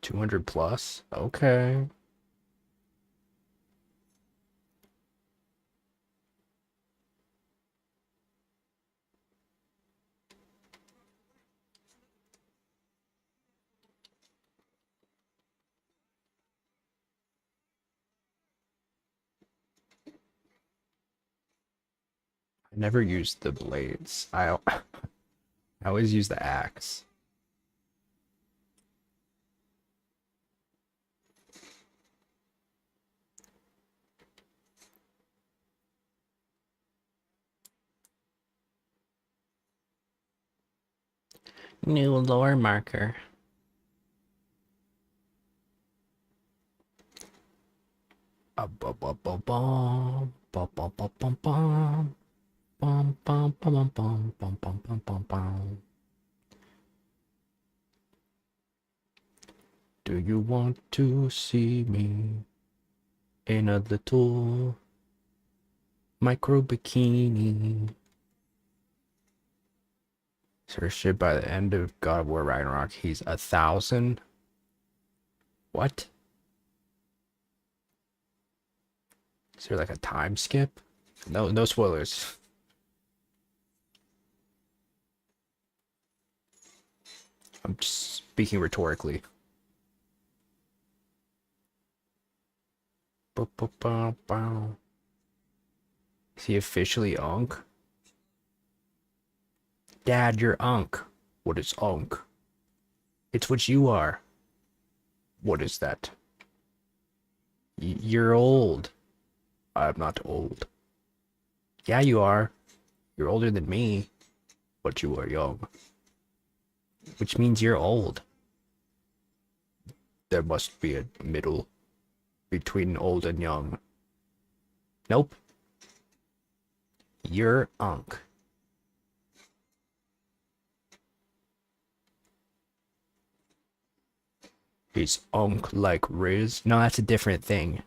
$200 plus? Okay. I never used the blades. I always use the axe. New lore marker. Do you want to see me in a little micro bikini? Seriously, by the end of God of War Ragnarok, he's 1,000. What? Is there like a time skip? No, no spoilers. I'm just speaking rhetorically. Is he officially Unk? Dad, you're Unk. What is Unk? It's what you are. What is that? You're old. I'm not old. Yeah, you are. You're older than me, but you are young. Which means you're old. There must be a middle between old and young. Nope. You're Unk. Is Unk like Riz? No, that's a different thing.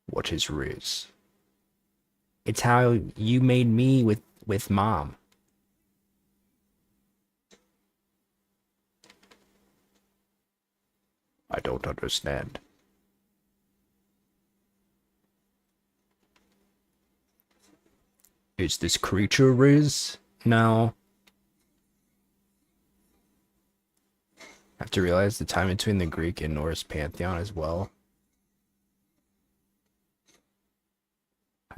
What is Riz? It's how you made me with Mom. I don't understand. Is this creature Riz? No. I have to realize the time between the Greek and Norse pantheon as well.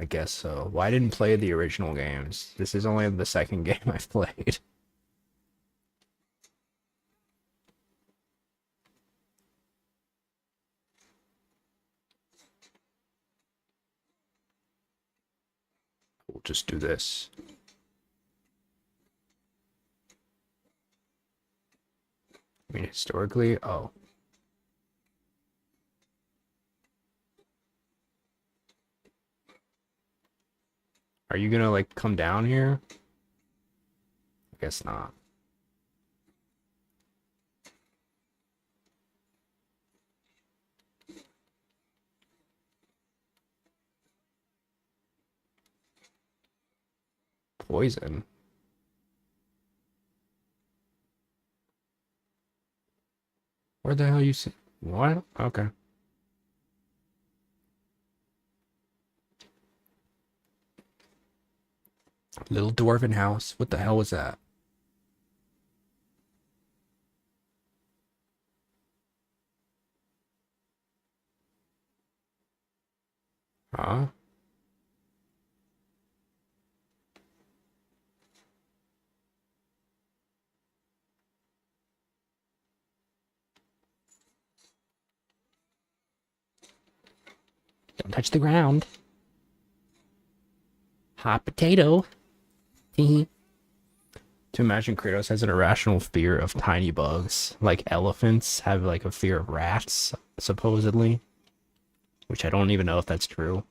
I guess so. Well, I didn't play the original games. This is only the second game I've played. We'll just do this. I mean, historically, oh. Are you gonna, like, come down here? I guess not. Poison? Where the hell you see? What? Okay. Little dwarven house. What the hell was that? Huh? Don't touch the ground. Hot potato. To imagine Kratos has an irrational fear of tiny bugs, like elephants have like a fear of rats, supposedly. Which I don't even know if that's true.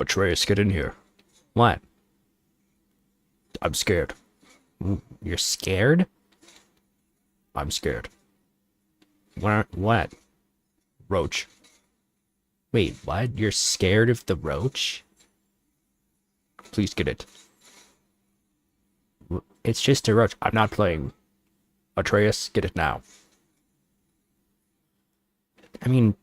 Atreus, get in here. What? I'm scared. You're scared? I'm scared. What? Roach. Wait, what? You're scared of the roach? Please get it. It's just a roach. I'm not playing. Atreus, get it now. I mean,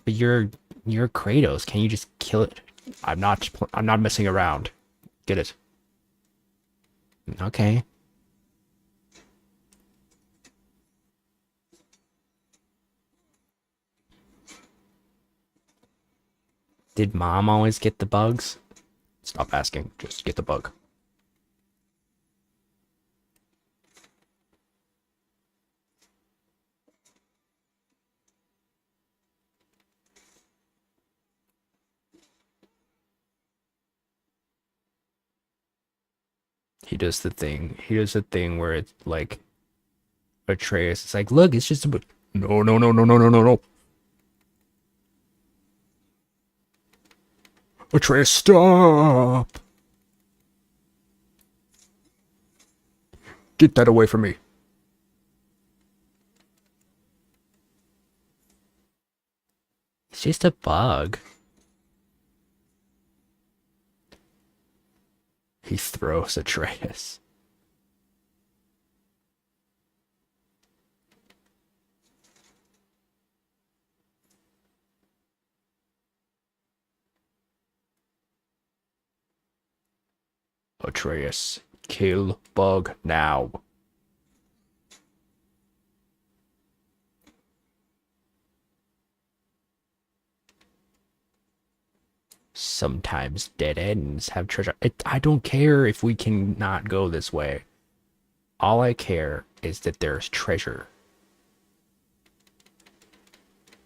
but you're Kratos. Can you just kill it? I'm not messing around. Get it. Okay. Did mom always get the bugs? Stop asking. Just get the bug. He does the thing. He does the thing where it's like Atreus. It's like, look, it's just a bug. No, no, no, no, no, no, no, no. Atreus, stop! Get that away from me. It's just a bug. He throws Atreus. Atreus, kill bug now. Sometimes dead ends have treasure. I don't care if we can not go this way. All I care is that there's treasure.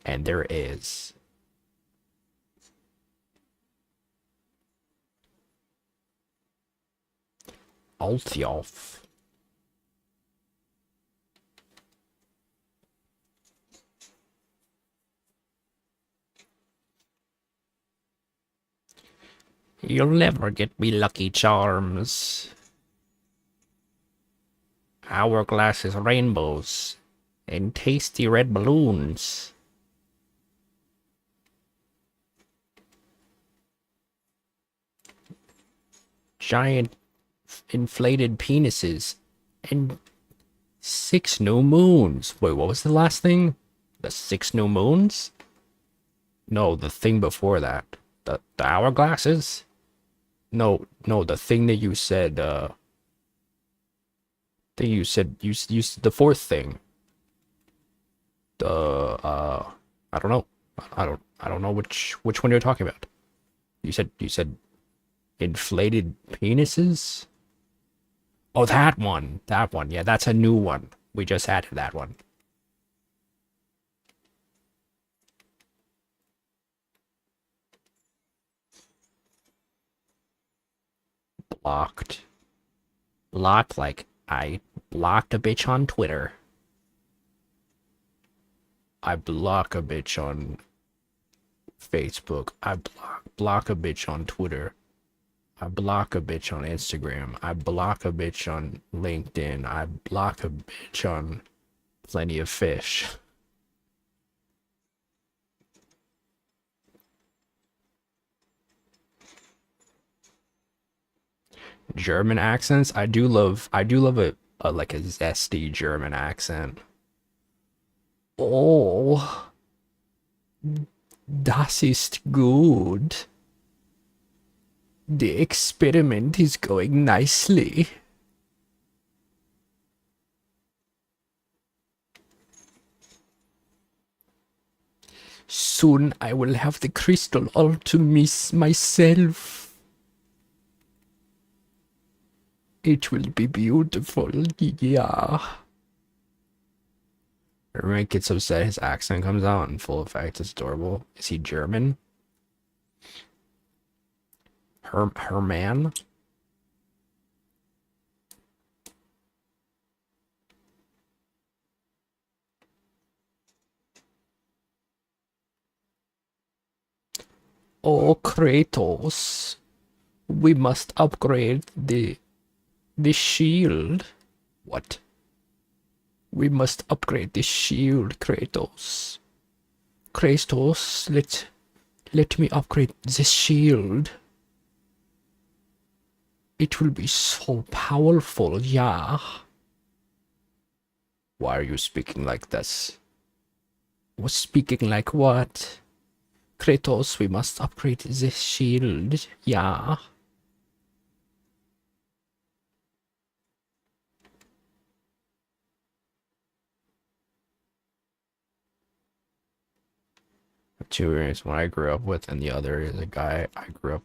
And there is. Althiof. You'll never get me, Lucky Charms. Hourglasses, rainbows, and tasty red balloons. Giant inflated penises, and 6 new moons. Wait, what was the last thing? The 6 new moons? No, the thing before that. The hourglasses? No, the thing that you said, the the 4th thing. I don't know. I don't know which one you're talking about. You said inflated penises? Oh, that one. That one. Yeah, that's a new one. We just added that one. Blocked. Blocked like I blocked a bitch on Twitter. I block a bitch on Facebook. I block a bitch on Twitter. I block a bitch on Instagram. I block a bitch on LinkedIn. I block a bitch on Plenty of Fish. German accents? I do love a like a zesty German accent. Oh, das ist gut. The experiment is going nicely. Soon I will have the crystal all to myself. It will be beautiful, yeah. My roommate gets upset, his accent comes out in full effect. It's adorable. Is he German? Her man? Oh, Kratos. We must upgrade the shield. What? We must upgrade the shield, Kratos. Kratos, let me upgrade the shield. It will be so powerful, yeah. Why are you speaking like this? Was speaking like what? Kratos, we must upgrade the shield, yeah. Two areas, one I grew up with, and the other is a guy I grew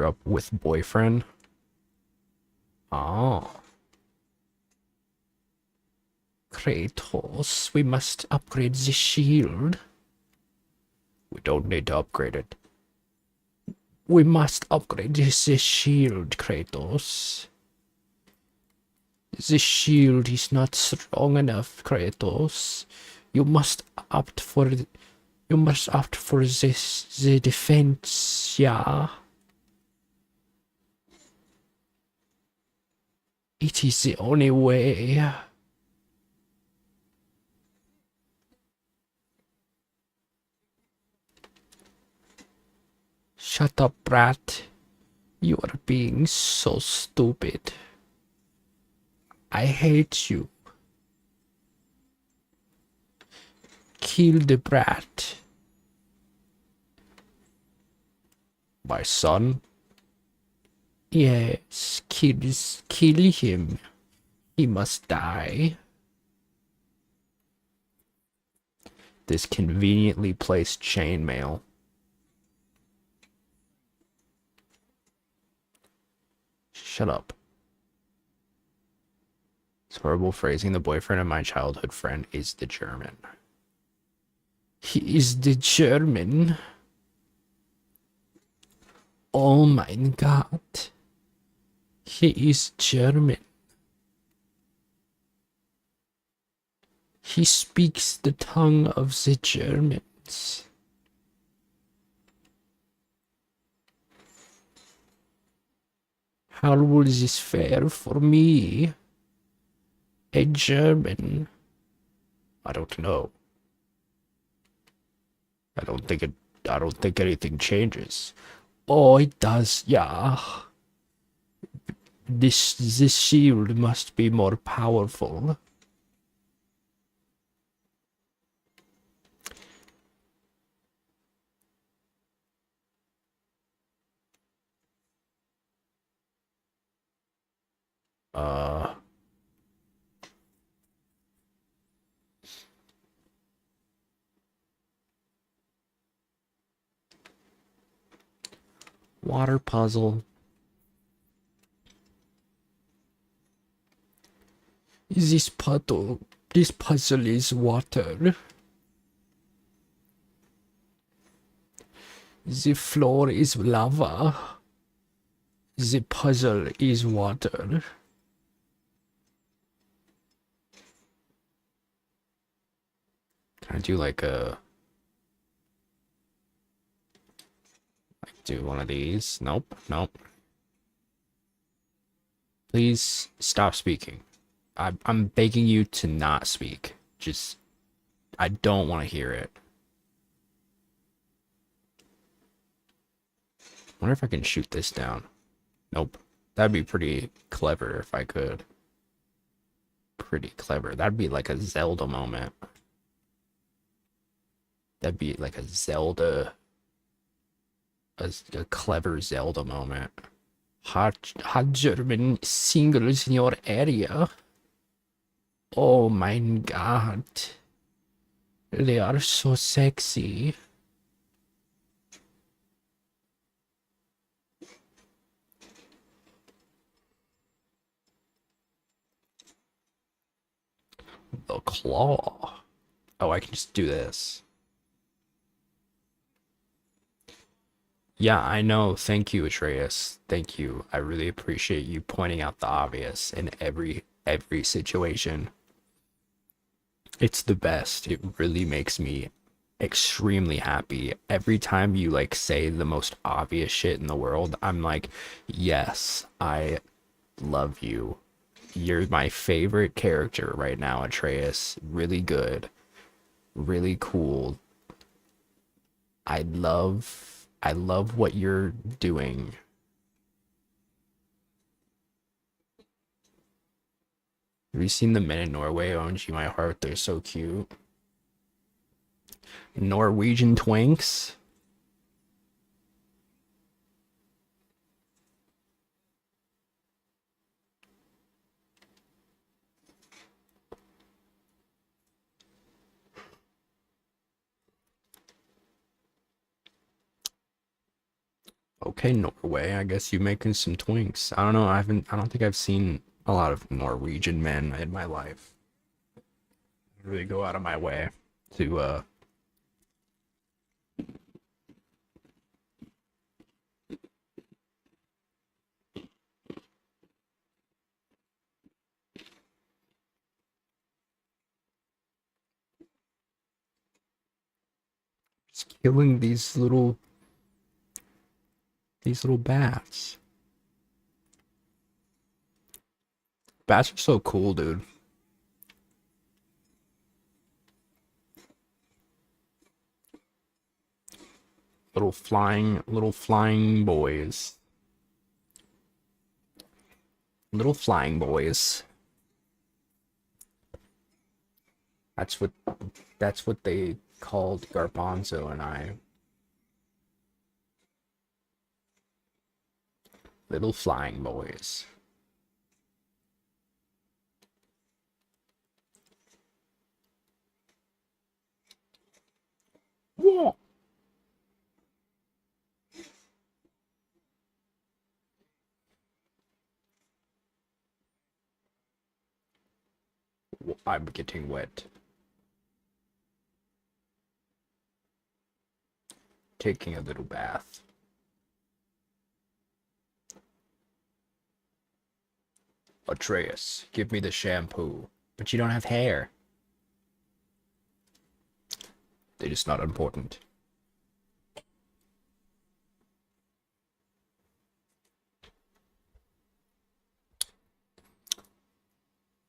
up with boyfriend. Oh. Kratos, we must upgrade the shield. We don't need to upgrade it. We must upgrade the shield, Kratos. The shield is not strong enough, Kratos. You must opt for this, the defense, yeah. It is the only way. Shut up, brat. You are being so stupid. I hate you. Kill the brat. My son? Yes, kill him. He must die. This conveniently placed chainmail. Shut up. It's horrible phrasing. The boyfriend of my childhood friend is the German. He is the German. Oh my god. He is German. He speaks the tongue of the Germans. How will this fare for me? A German? I don't know. I don't think anything changes. Oh, it does, yeah. This shield must be more powerful. Water puzzle. This puzzle is water. The floor is lava. The puzzle is water. Can I do like do one of these? Nope. Please stop speaking. I'm begging you to not speak. Just, I don't want to hear it. Wonder if I can shoot this down. Nope. That'd be pretty clever if I could. Pretty clever. That'd be like a Zelda moment. That'd be like a clever Zelda moment. Hot German singles in your area. Oh my god. They are so sexy. The claw. Oh, I can just do this. Yeah, I know. Thank you, Atreus. Thank you. I really appreciate you pointing out the obvious in every situation. It's the best. It really makes me extremely happy. Every time you like say the most obvious shit in the world, I'm like, yes, I love you. You're my favorite character right now, Atreus. Really good. Really cool. I love what you're doing. Have you seen the men in Norway? OMG, my heart, they're so cute. Norwegian twinks? Okay, Norway, I guess you making some twinks. I don't know, I don't think I've seen a lot of Norwegian men in my life. I really go out of my way to just killing these little bats. Bats are so cool, dude. Little flying boys. Little flying boys. That's what they called Garbanzo and I. Little flying boys. Yeah. I'm getting wet. Taking a little bath. Atreus, give me the shampoo. But you don't have hair. It is not important.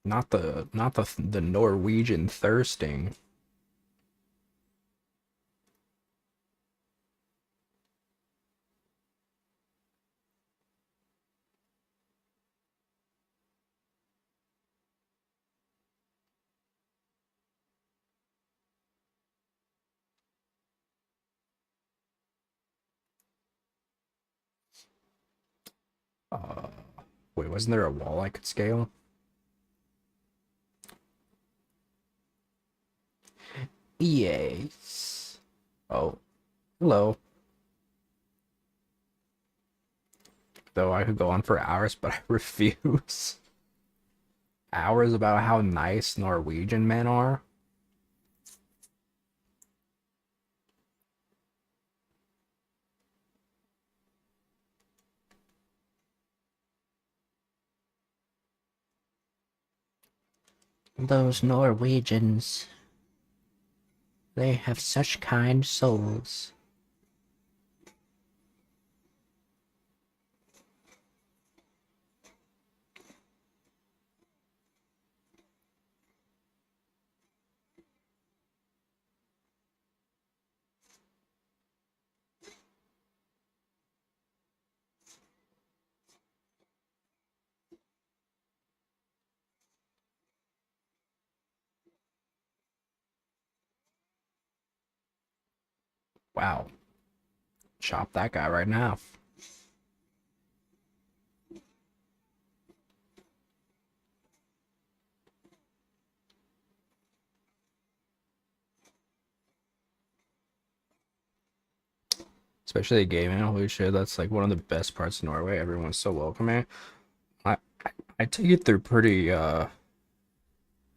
Not the Norwegian thirsting. Uh, Wait, wasn't there a wall I could scale? Yes. Oh, hello. Though I could go on for hours, but I refuse. Hours about how nice Norwegian men are? Those Norwegians. They have such kind souls. Wow. Chop that guy right now. especially gaming. Holy shit, that's like one of the best parts of Norway. Everyone's so welcoming. I I take it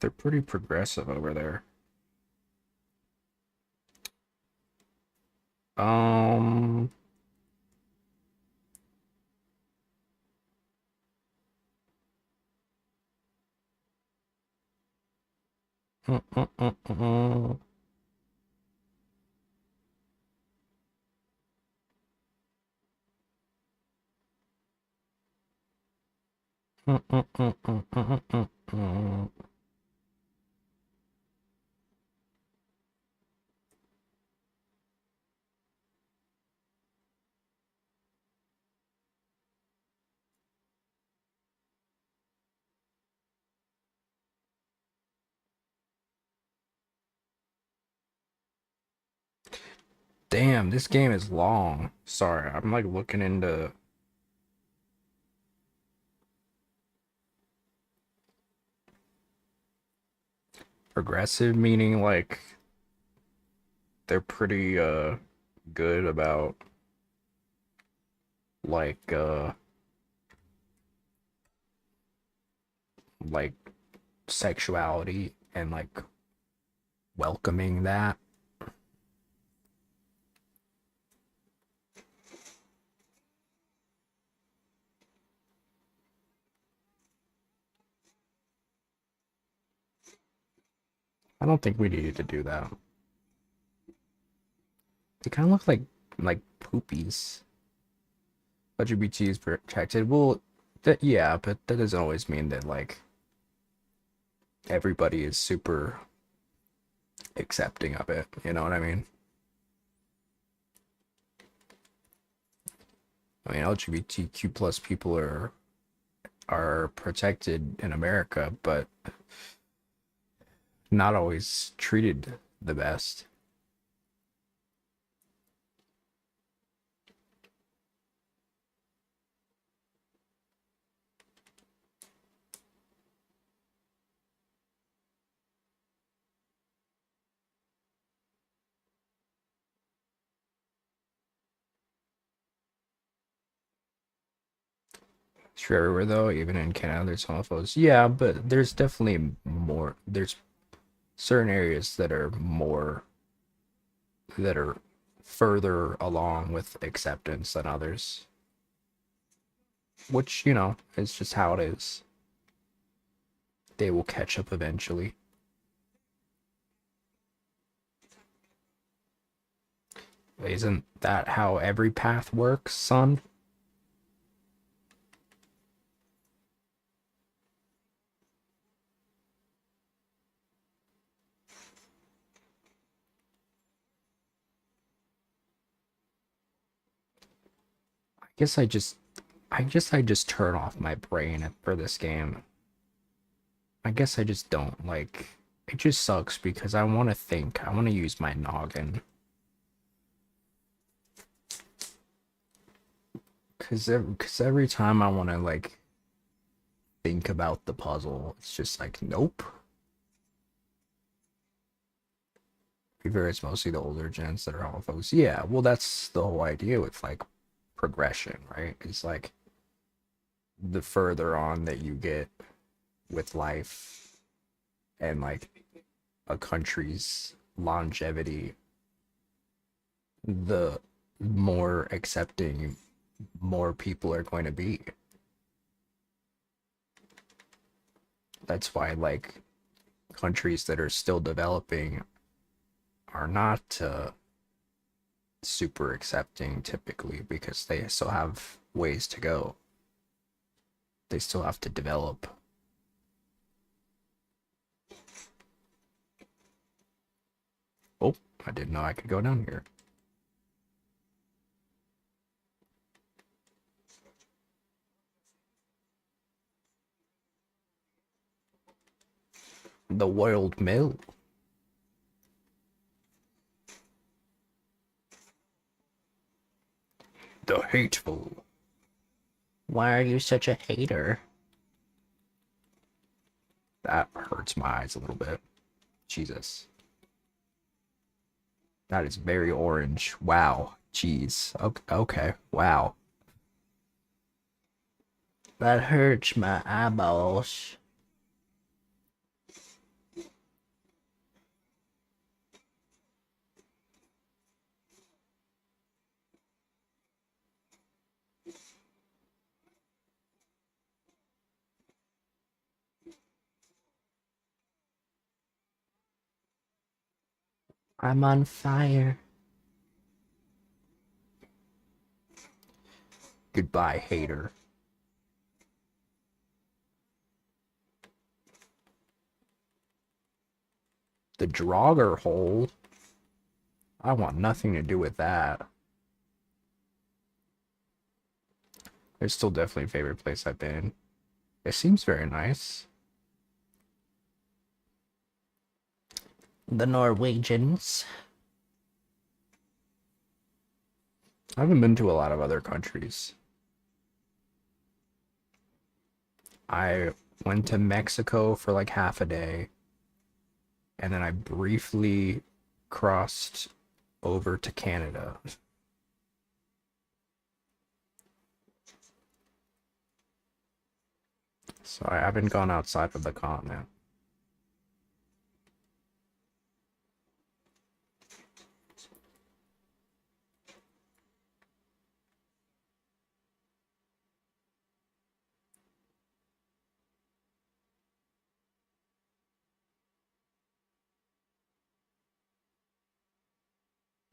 they're pretty progressive over there. Um mm, mm, mm, mm, mm, mm, mm, mm, mm, mm, mm. Damn, this game is long. Sorry, I'm like looking into progressive, meaning like they're pretty good about like like sexuality and like welcoming that. I don't think we needed to do that. They kind of look like poopies. LGBT is protected. Well, that yeah, but that doesn't always mean that like everybody is super accepting of it. You know what I mean? I mean, LGBTQ plus people are protected in America, but not always treated the best. It's true everywhere though, even in Canada, there's homophobes. Yeah, but there's definitely more. There's certain areas that are further along with acceptance than others. Which, you know, is just how it is. They will catch up eventually. Isn't that how every path works, son? Guess I just I just turn off my brain for this game. I guess I just don't like it just sucks because I want to think. I want to use my noggin. Cause every time I want to like think about the puzzle, it's just like nope. Fever it's mostly the older gens that are all folks. Yeah, well that's the whole idea with like progression, right? It's like the further on that you get with life and like a country's longevity, the more accepting more people are going to be. That's why like countries that are still developing are not super accepting typically because they still have ways to go. They still have to develop. Oh, I didn't know I could go down here. The World Mill. The Hateful. Why are you such a hater? That hurts my eyes a little bit. Jesus. That is very orange. Wow. Jeez. Okay. Wow. That hurts my eyeballs. I'm on fire. Goodbye, hater. The Draugr hole? I want nothing to do with that. It's still definitely a favorite place I've been. It seems very nice. The Norwegians. I haven't been to a lot of other countries. I went to Mexico for like half a day, and then I briefly crossed over to Canada. So I haven't gone outside of the continent.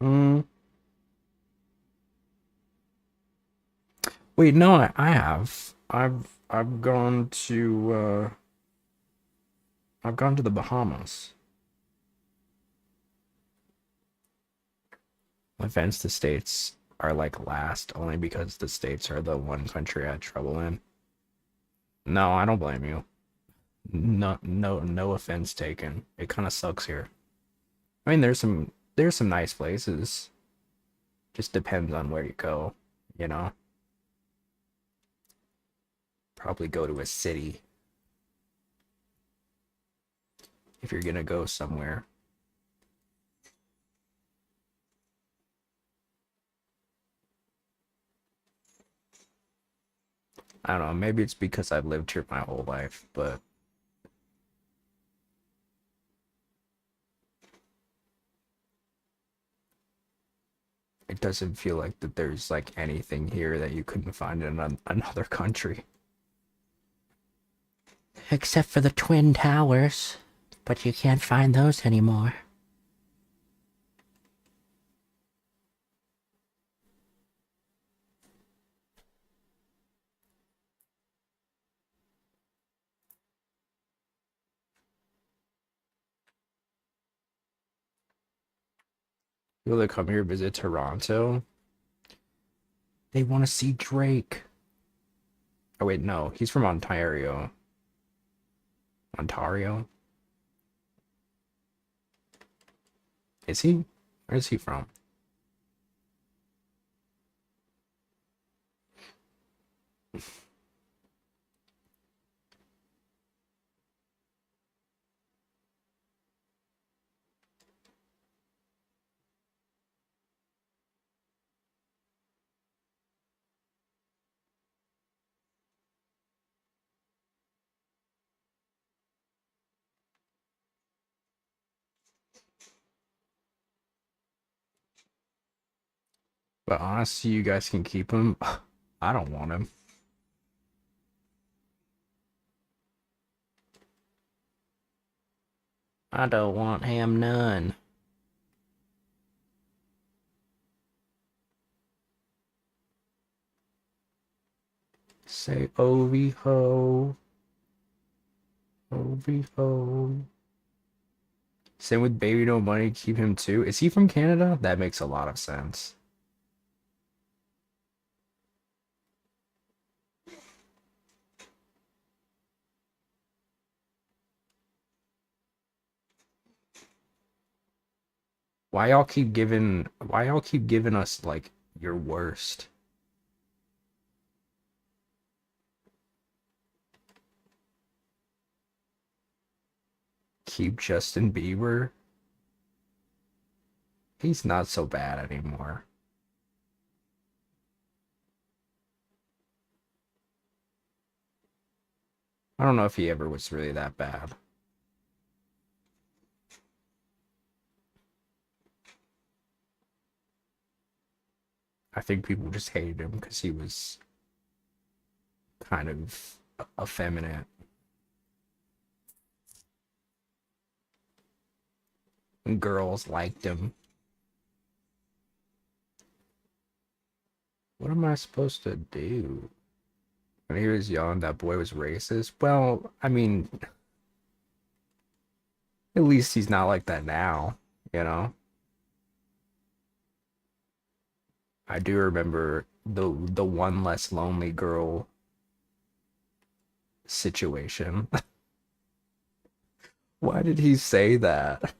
Mm. Wait, no, I have. I've gone to I've gone to the Bahamas. Events the States are like last only because the States are the one country I had trouble in. No, I don't blame you. No offense taken. It kind of sucks here. I mean, there's some nice places. Just depends on where you go, you know. Probably go to a city if you're gonna go somewhere. I don't know, maybe it's because I've lived here my whole life, but it doesn't feel like that there's like anything here that you couldn't find in another country. Except for the Twin Towers, but you can't find those anymore. People that come here visit Toronto, they want to see Drake. Oh wait, no, he's from Ontario. Ontario? Is he? Where is he from? But honestly, you guys can keep him. I don't want him. I don't want him none. Say Ovi ho. Ovi ho. Same with Baby No Money, keep him too. Is he from Canada? That makes a lot of sense. Why y'all keep giving us like your worst? Keep Justin Bieber? He's not so bad anymore. I don't know if he ever was really that bad. I think people just hated him because he was kind of effeminate. And girls liked him. What am I supposed to do? When he was young, that boy was racist. Well, I mean, at least he's not like that now, you know? I do remember the one less lonely girl situation. Why did he say that?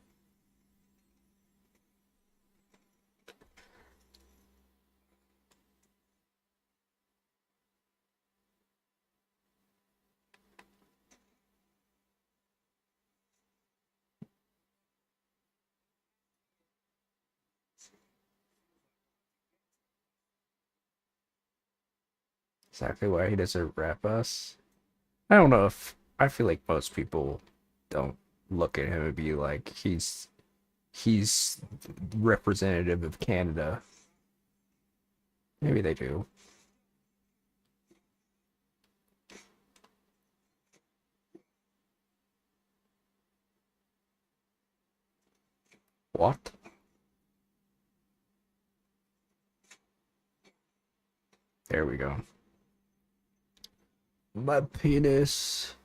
Exactly why he doesn't rep us. I don't know if I feel like most people don't look at him and be like he's representative of Canada. Maybe they do. What? There we go. My penis.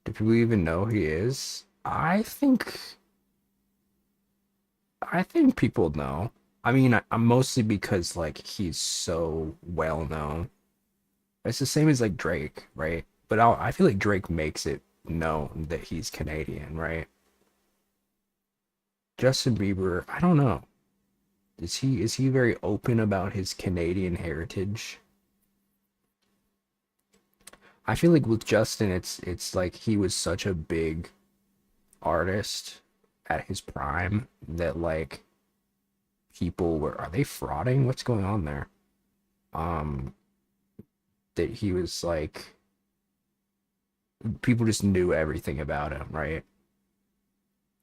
Do people even know who he is? I think people know. I mean, I'm mostly because like he's so well known. It's the same as like Drake, right? But I feel like Drake makes it known that he's Canadian, right? Justin Bieber, I don't know. Is he very open about his Canadian heritage? I feel like with Justin, it's like he was such a big artist at his prime that like people were, are they frauding? What's going on there? Um, that he was like people just knew everything about him, right?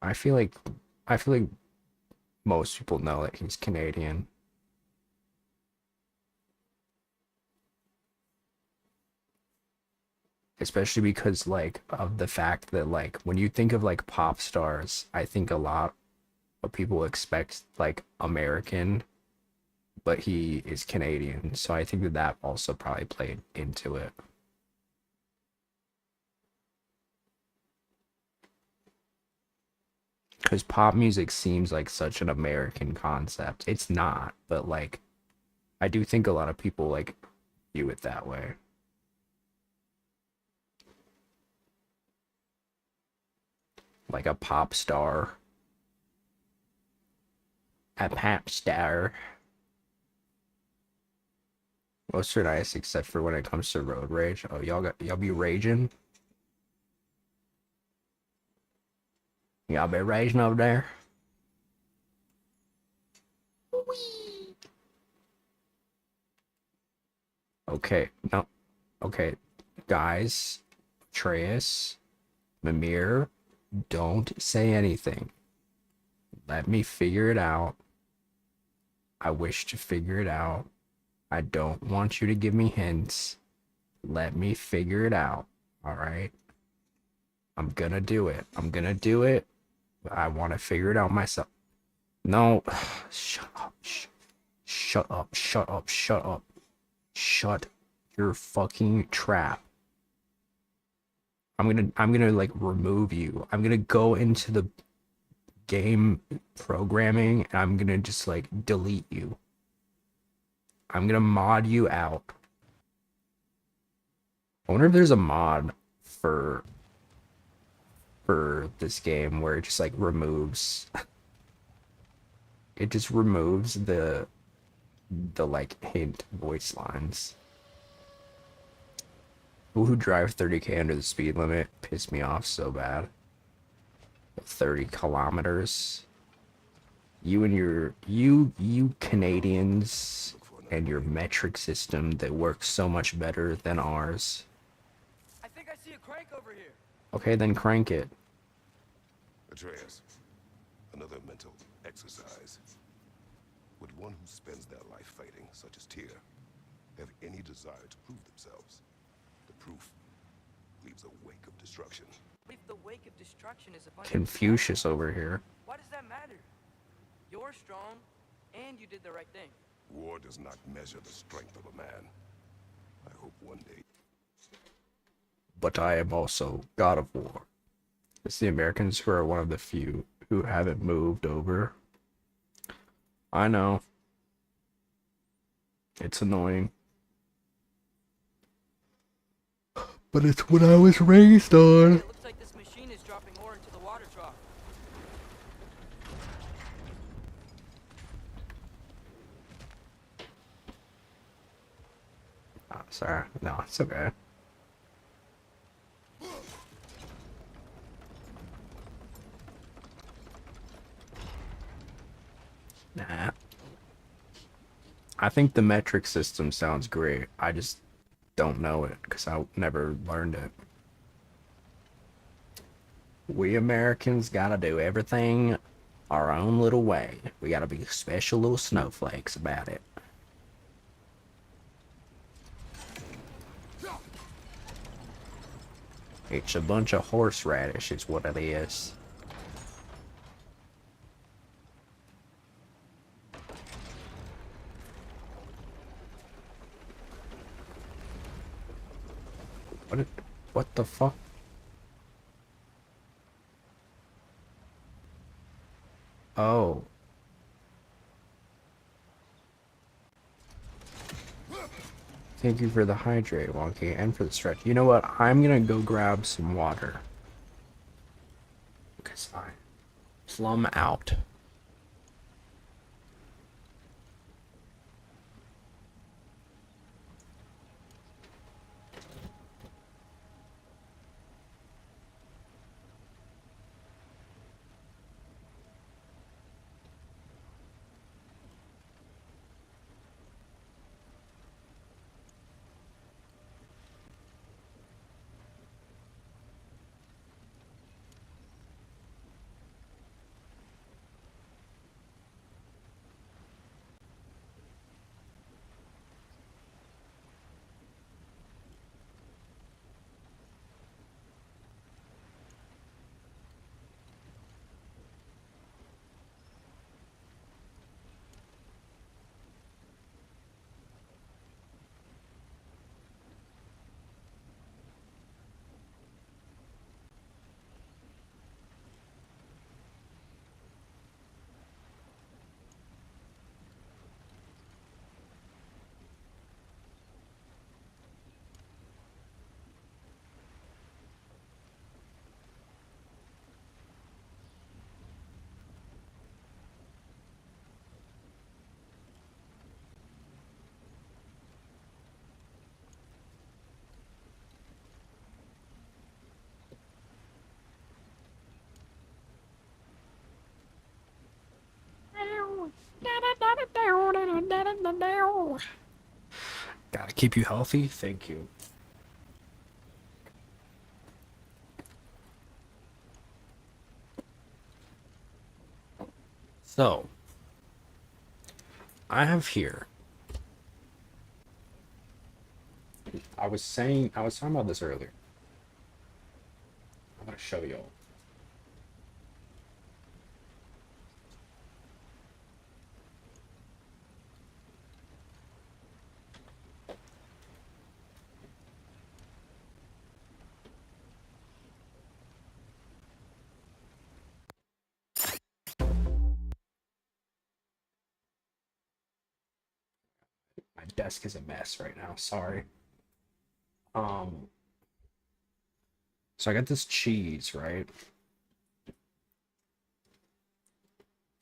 I feel like I feel like most people know that he's Canadian. Especially because like of the fact that like when you think of like pop stars, I think a lot of people expect like American, but he is Canadian. So I think that that also probably played into it. Because pop music seems like such an American concept. It's not, but like I do think a lot of people like view it that way. Like a pop star. A pop star. Most are nice except for when it comes to road rage. Oh, y'all be raging? Y'all be raging over there? Okay, no. Okay, guys, Atreus, Mimir, don't say anything. Let me figure it out. I wish to figure it out. I don't want you to give me hints. Let me figure it out. All right? I'm gonna do it. I'm gonna do it. But I want to figure it out myself. No. Shut up. Shut up. Shut up. Shut up. Shut your fucking trap. I'm gonna like remove you. I'm gonna go into the game programming and I'm gonna just like delete you. I'm gonna mod you out. I wonder if there's a mod for this game where it just like removes it just removes the like hint voice lines. People who drive 30k under the speed limit piss me off so bad. 30 kilometers. You and your you Canadians and your metric system that works so much better than ours. crank over here. Okay, then crank it. Atreus, another mental exercise. Would one who spends their life fighting, such as Tyr, have any desire to prove themselves? The proof leaves a wake of destruction. If the wake of destruction is a bunch Confucius over here. why does that matter? You're strong, and you did the right thing. War does not measure the strength of a man. I hope one day. But I am also God of War. It's the Americans who are one of the few who haven't moved over. I know. It's annoying. But it's what I was raised on. It looks like this machine is dropping ore into the water trough. Oh, sorry. No, it's okay. Nah. I think the metric system sounds great. I just don't know it because I never learned it. We Americans gotta do everything our own little way. We gotta be special little snowflakes about it. It's a bunch of horseradish is what it is. What the fuck? Oh. Thank you for the hydrate, Wonky, and for the stretch. You know what? I'm gonna go grab some water. Because I plumb out. Gotta keep you healthy. Thank you. So, I have here. I was talking about this earlier. I'm gonna show y'all. My desk is a mess right now. Sorry. So I got this cheese, right?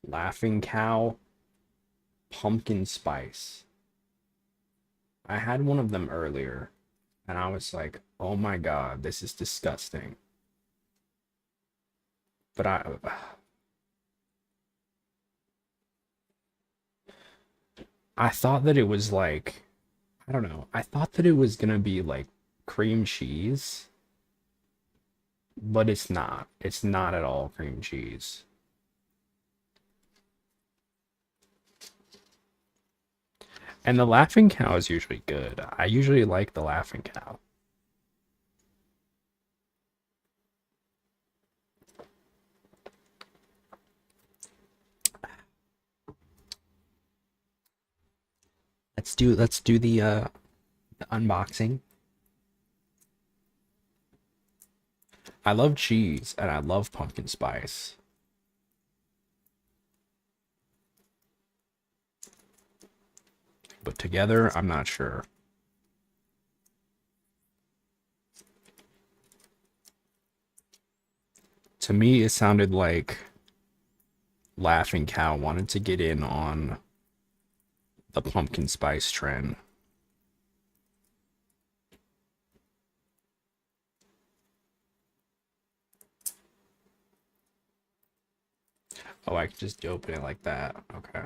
Laughing Cow pumpkin spice. I had one of them earlier and I was like, "Oh my god, this is disgusting." But I thought that it was like, I don't know. I thought that it was gonna be like cream cheese. but it's not. It's not at all cream cheese. And the Laughing Cow is usually good. I usually like the Laughing Cow. Let's do the unboxing. I love cheese and I love pumpkin spice. But together, I'm not sure. To me, it sounded like Laughing Cow wanted to get in on the pumpkin spice trend. Oh, I can just open it like that. Okay.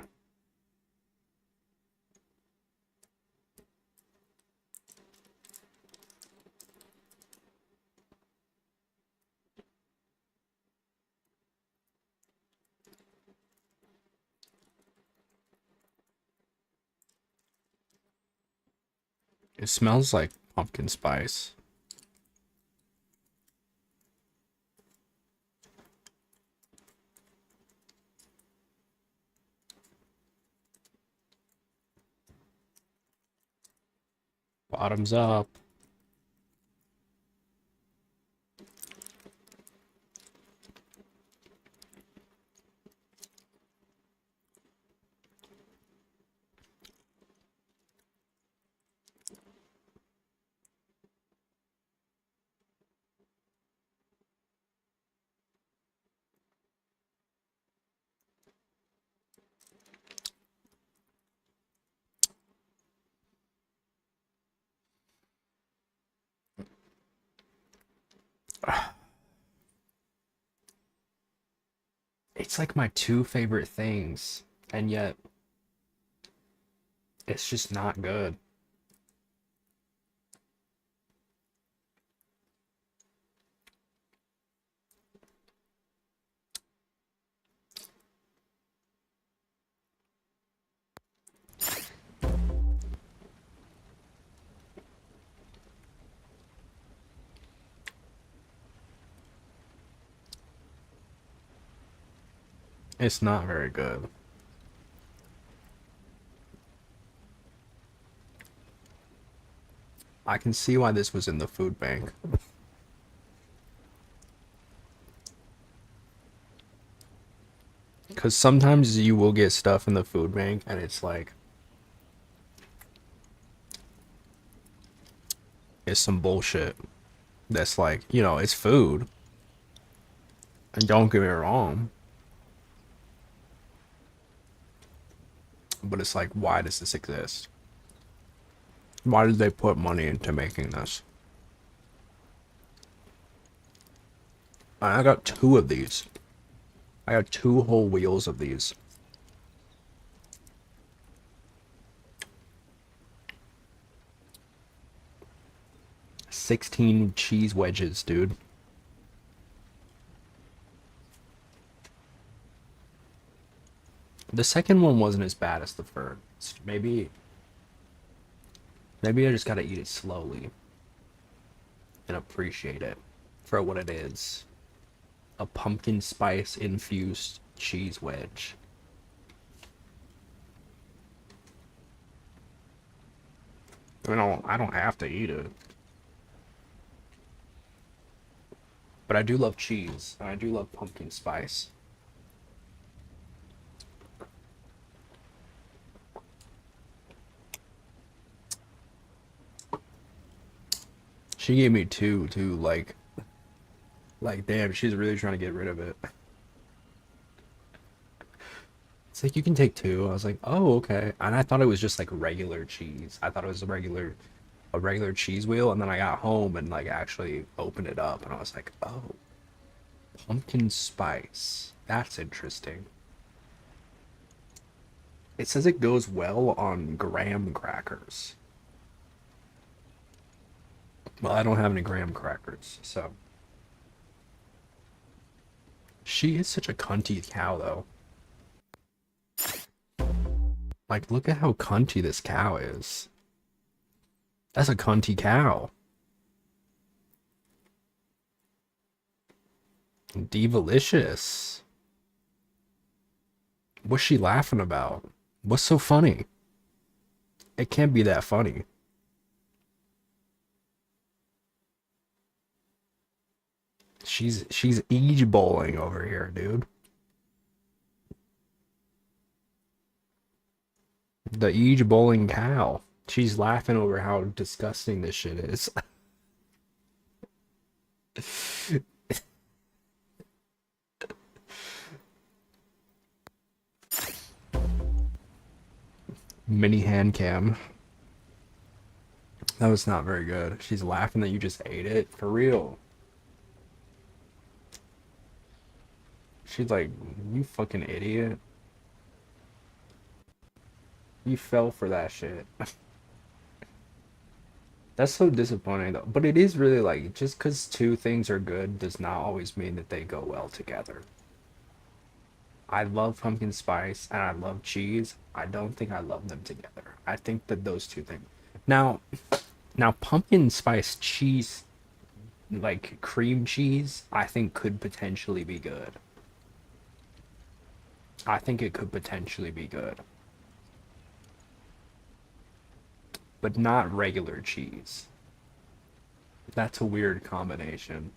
It smells like pumpkin spice. Bottoms up. It's like my two favorite things, and yet it's just not good. It's not very good. I can see why this was in the food bank. Because sometimes you will get stuff in the food bank and it's like, it's some bullshit that's like, you know, it's food. And don't get me wrong. But it's like, why does this exist? Why did they put money into making this? I got two of these. I got two whole wheels of these. $16 cheese wedges, dude. The second one wasn't as bad as the first. Maybe I just gotta eat it slowly and appreciate it for what it is. A pumpkin spice infused cheese wedge. I don't have to eat it. But I do love cheese, and I do love pumpkin spice. She gave me two, too, like damn, she's really trying to get rid of it. It's like, you can take two. I was like, oh, okay. And I thought it was just like regular cheese. I thought it was a regular cheese wheel, and then I got home and like actually opened it up and I was like, oh, pumpkin spice. That's interesting. It says it goes well on graham crackers. Well, I don't have any graham crackers, so She is such a cunty cow, though. Like, look at how cunty this cow is. That's a cunty cow. Divalicious. What's she laughing about? What's so funny? It can't be that funny. She's Ege bowling over here, dude. The Ege bowling cow. She's laughing over how disgusting this shit is. Mini hand cam. That was not very good. She's laughing that you just ate it. For real. She's like, you fucking idiot. You fell for that shit. That's so disappointing though. But it is really like, just because two things are good does not always mean that they go well together. I love pumpkin spice and I love cheese. I don't think I love them together. I think that those two things. Now pumpkin spice cheese, like cream cheese, I think could potentially be good. I think it could potentially be good. But not regular cheese. That's a weird combination.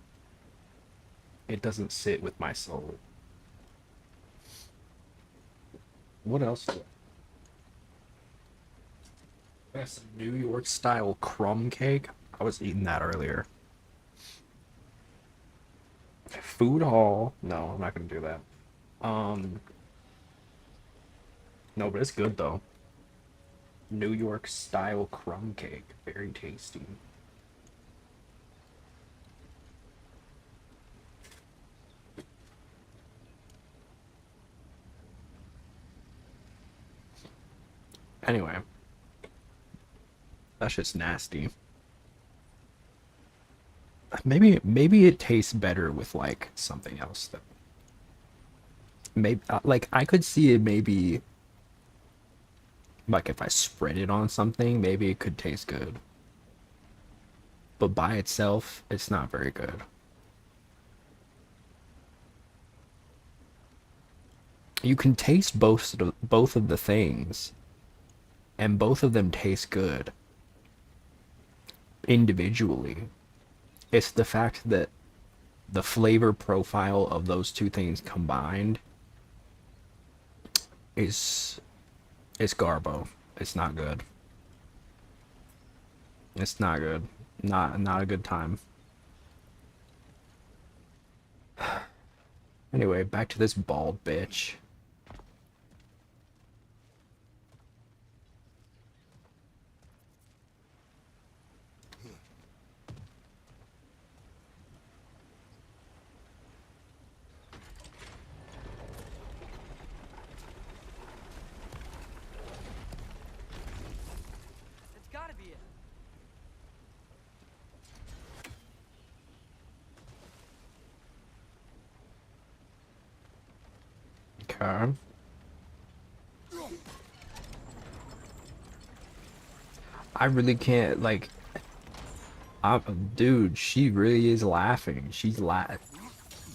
It doesn't sit with my soul. What else? That's some New York style crumb cake. I was eating that earlier. Food hall. No, I'm not gonna do that. No, but it's good though. New York style crumb cake. Very tasty. Anyway. That shit's nasty. Maybe it tastes better with like something else though. Maybe like I could see it maybe like if I spread it on something, maybe it could taste good. But by itself, it's not very good. You can taste both of the things, and both of them taste good individually. It's the fact that the flavor profile of those two things combined is garbo. It's not good. It's not good. Not a good time. Anyway, back to this bald bitch. That's gotta be it. Okay. I really can't like dude, she really is laughing.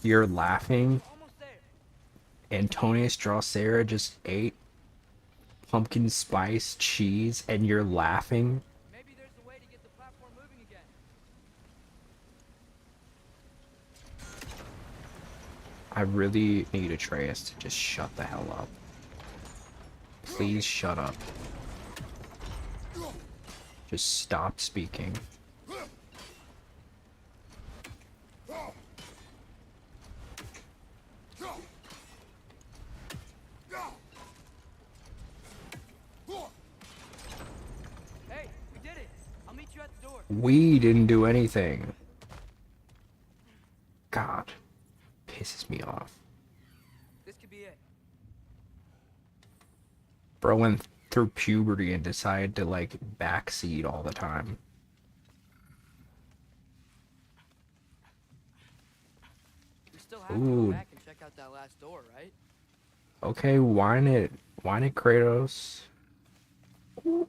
You're laughing. Almost there. Antonius Drosera just ate pumpkin spice cheese and you're laughing. Maybe there's a way to get the platform moving again. I really need Atreus to just shut the hell up. Please shut up. Just stop speaking. Hey, we did it. I'll meet you at the door. We didn't do anything. God. Pisses me off. This could be it. Bro went through puberty and decided to like backseat all the time. We still have to go Ooh. back and check out that last door, right? Okay, whine it, Kratos. Ooh.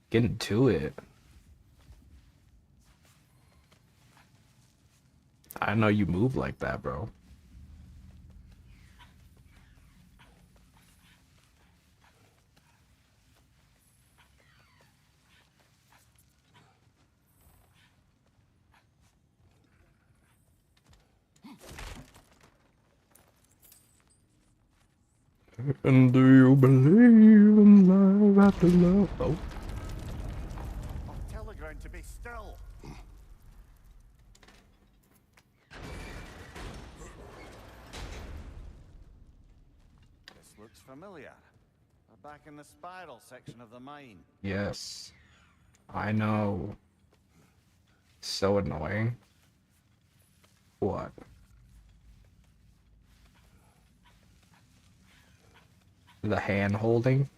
Getting to it. I know you move like that, bro. And do you believe in love after love? Oh. I'll tell the ground to be still. This looks familiar. We're back in the spiral section of the mine. Yes. I know. So annoying. What? The hand holding?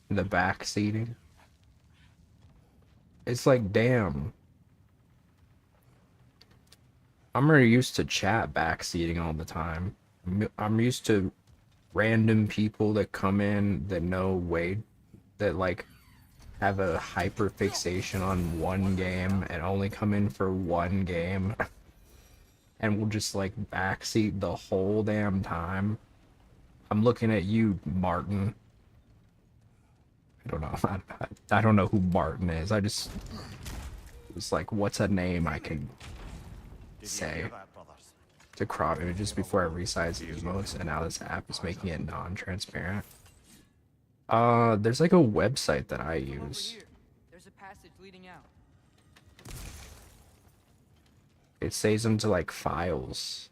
The back seating? It's like, damn. I'm already used to chat backseating all the time. I'm used to random people that come in that know way that like have a hyper fixation on one game and only come in for one game and will just like backseat the whole damn time. I'm looking at you, Martin. I don't know. I don't know who Martin is. I just was like, what's a name I can say to crop images before I resize the emotes, and now this app is making it non-transparent. There's like a website that I use. There's a passage leading out. It saves them to like files.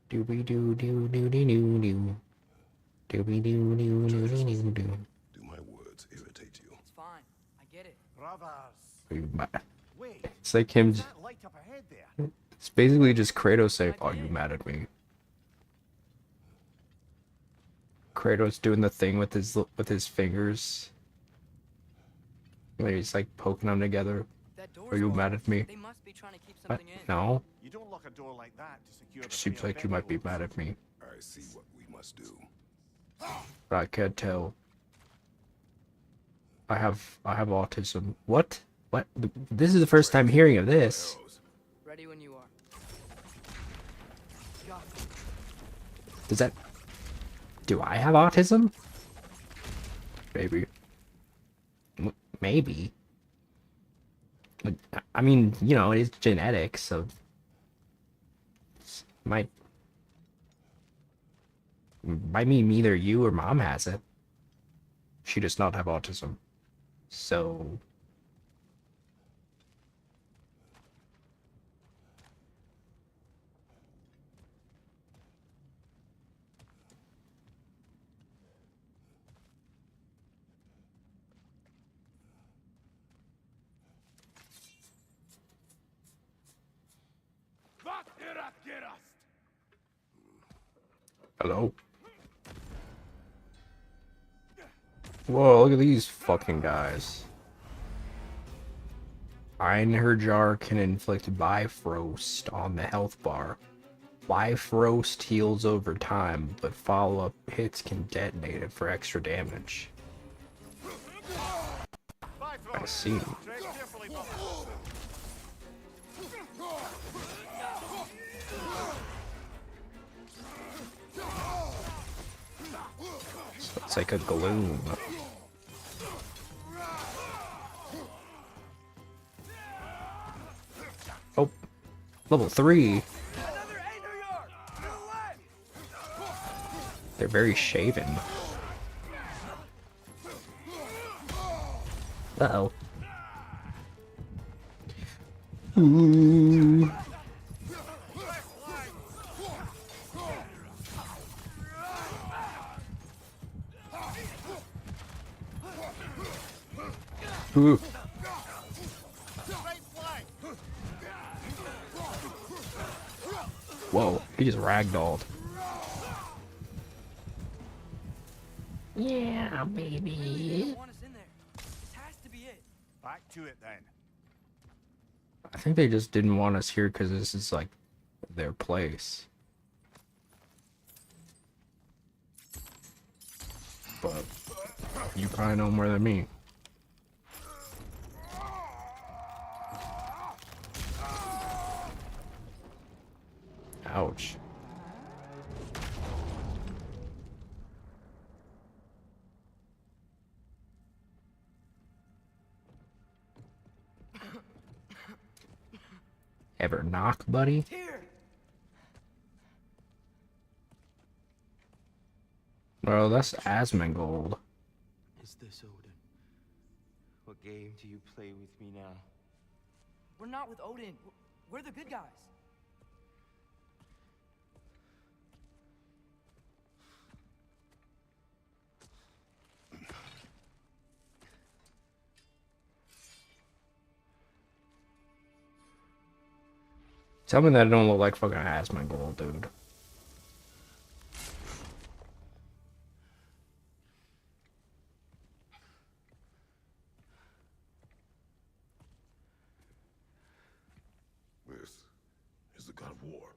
Doobie doo doo doo doo doo doo. Doobie doo doo doo doo doo doo. Do my words irritate you? It's fine. I get it. Brothers. Wait. It's like him. That light up ahead there. It's basically just Kratos saying, "Oh, you mad at me?" Kratos doing the thing with his fingers. Where he's like poking them together. That door's Are you locked. mad at me? They must be trying to keep something in. No. You don't lock a door like that to secure the Seems pair like of you might be bedrolls. mad at me, I see what we must do. but I can't tell. I have autism. What? What? This is the first time hearing of this. Ready when you are. Does that... Do I have autism? Maybe. Maybe. I mean, you know, it's genetic, so... Might mean neither you or mom has it. She does not have autism. So... Hello? Whoa, look at these fucking guys. Einherjar can inflict Bifrost on the health bar. Bifrost heals over time, but follow-up hits can detonate it for extra damage. I see. Tread carefully, brother. So it's like a gloom. Oh, level 3. They're very shaven. Uh-oh. Ooh. Ooh. Whoa, he just ragdolled. Yeah, They baby. don't want us in there. This has to be it. Back to it then. I think they just didn't want us here because this is like their place. But you probably know more than me. Ouch. Ever knock, buddy? Here. Bro, that's Asmongold. Is this Odin? What game do you play with me now? We're not with Odin. We're the good guys. Tell me that it don't look like fucking Asmongold, dude. This is the God of War.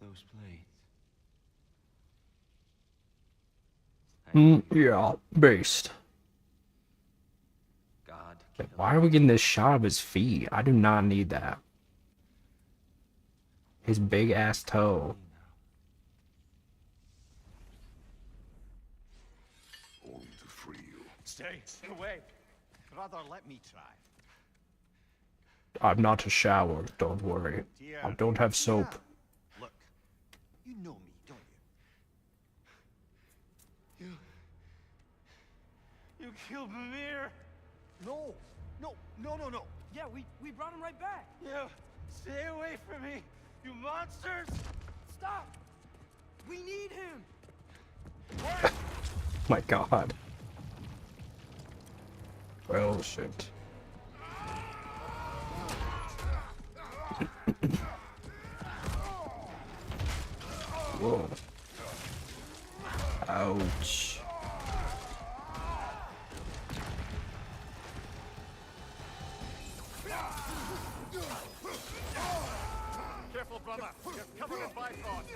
Those blades. Yeah, based. God. Like, why are we getting this shot of his feet? I do not need that. His big ass toe. Only to free you. Stay away. Brother, let me try. I'm not a shower, don't worry. Dear. I don't have soap. Look, you know me, don't you? You killed Mimir. No, no, no, no, no. Yeah, we brought him right back. You stay away from me, you monsters. Stop. We need him. My god. Well, shit. Whoa. Ouch. Careful, brother. You're covered in bifrost.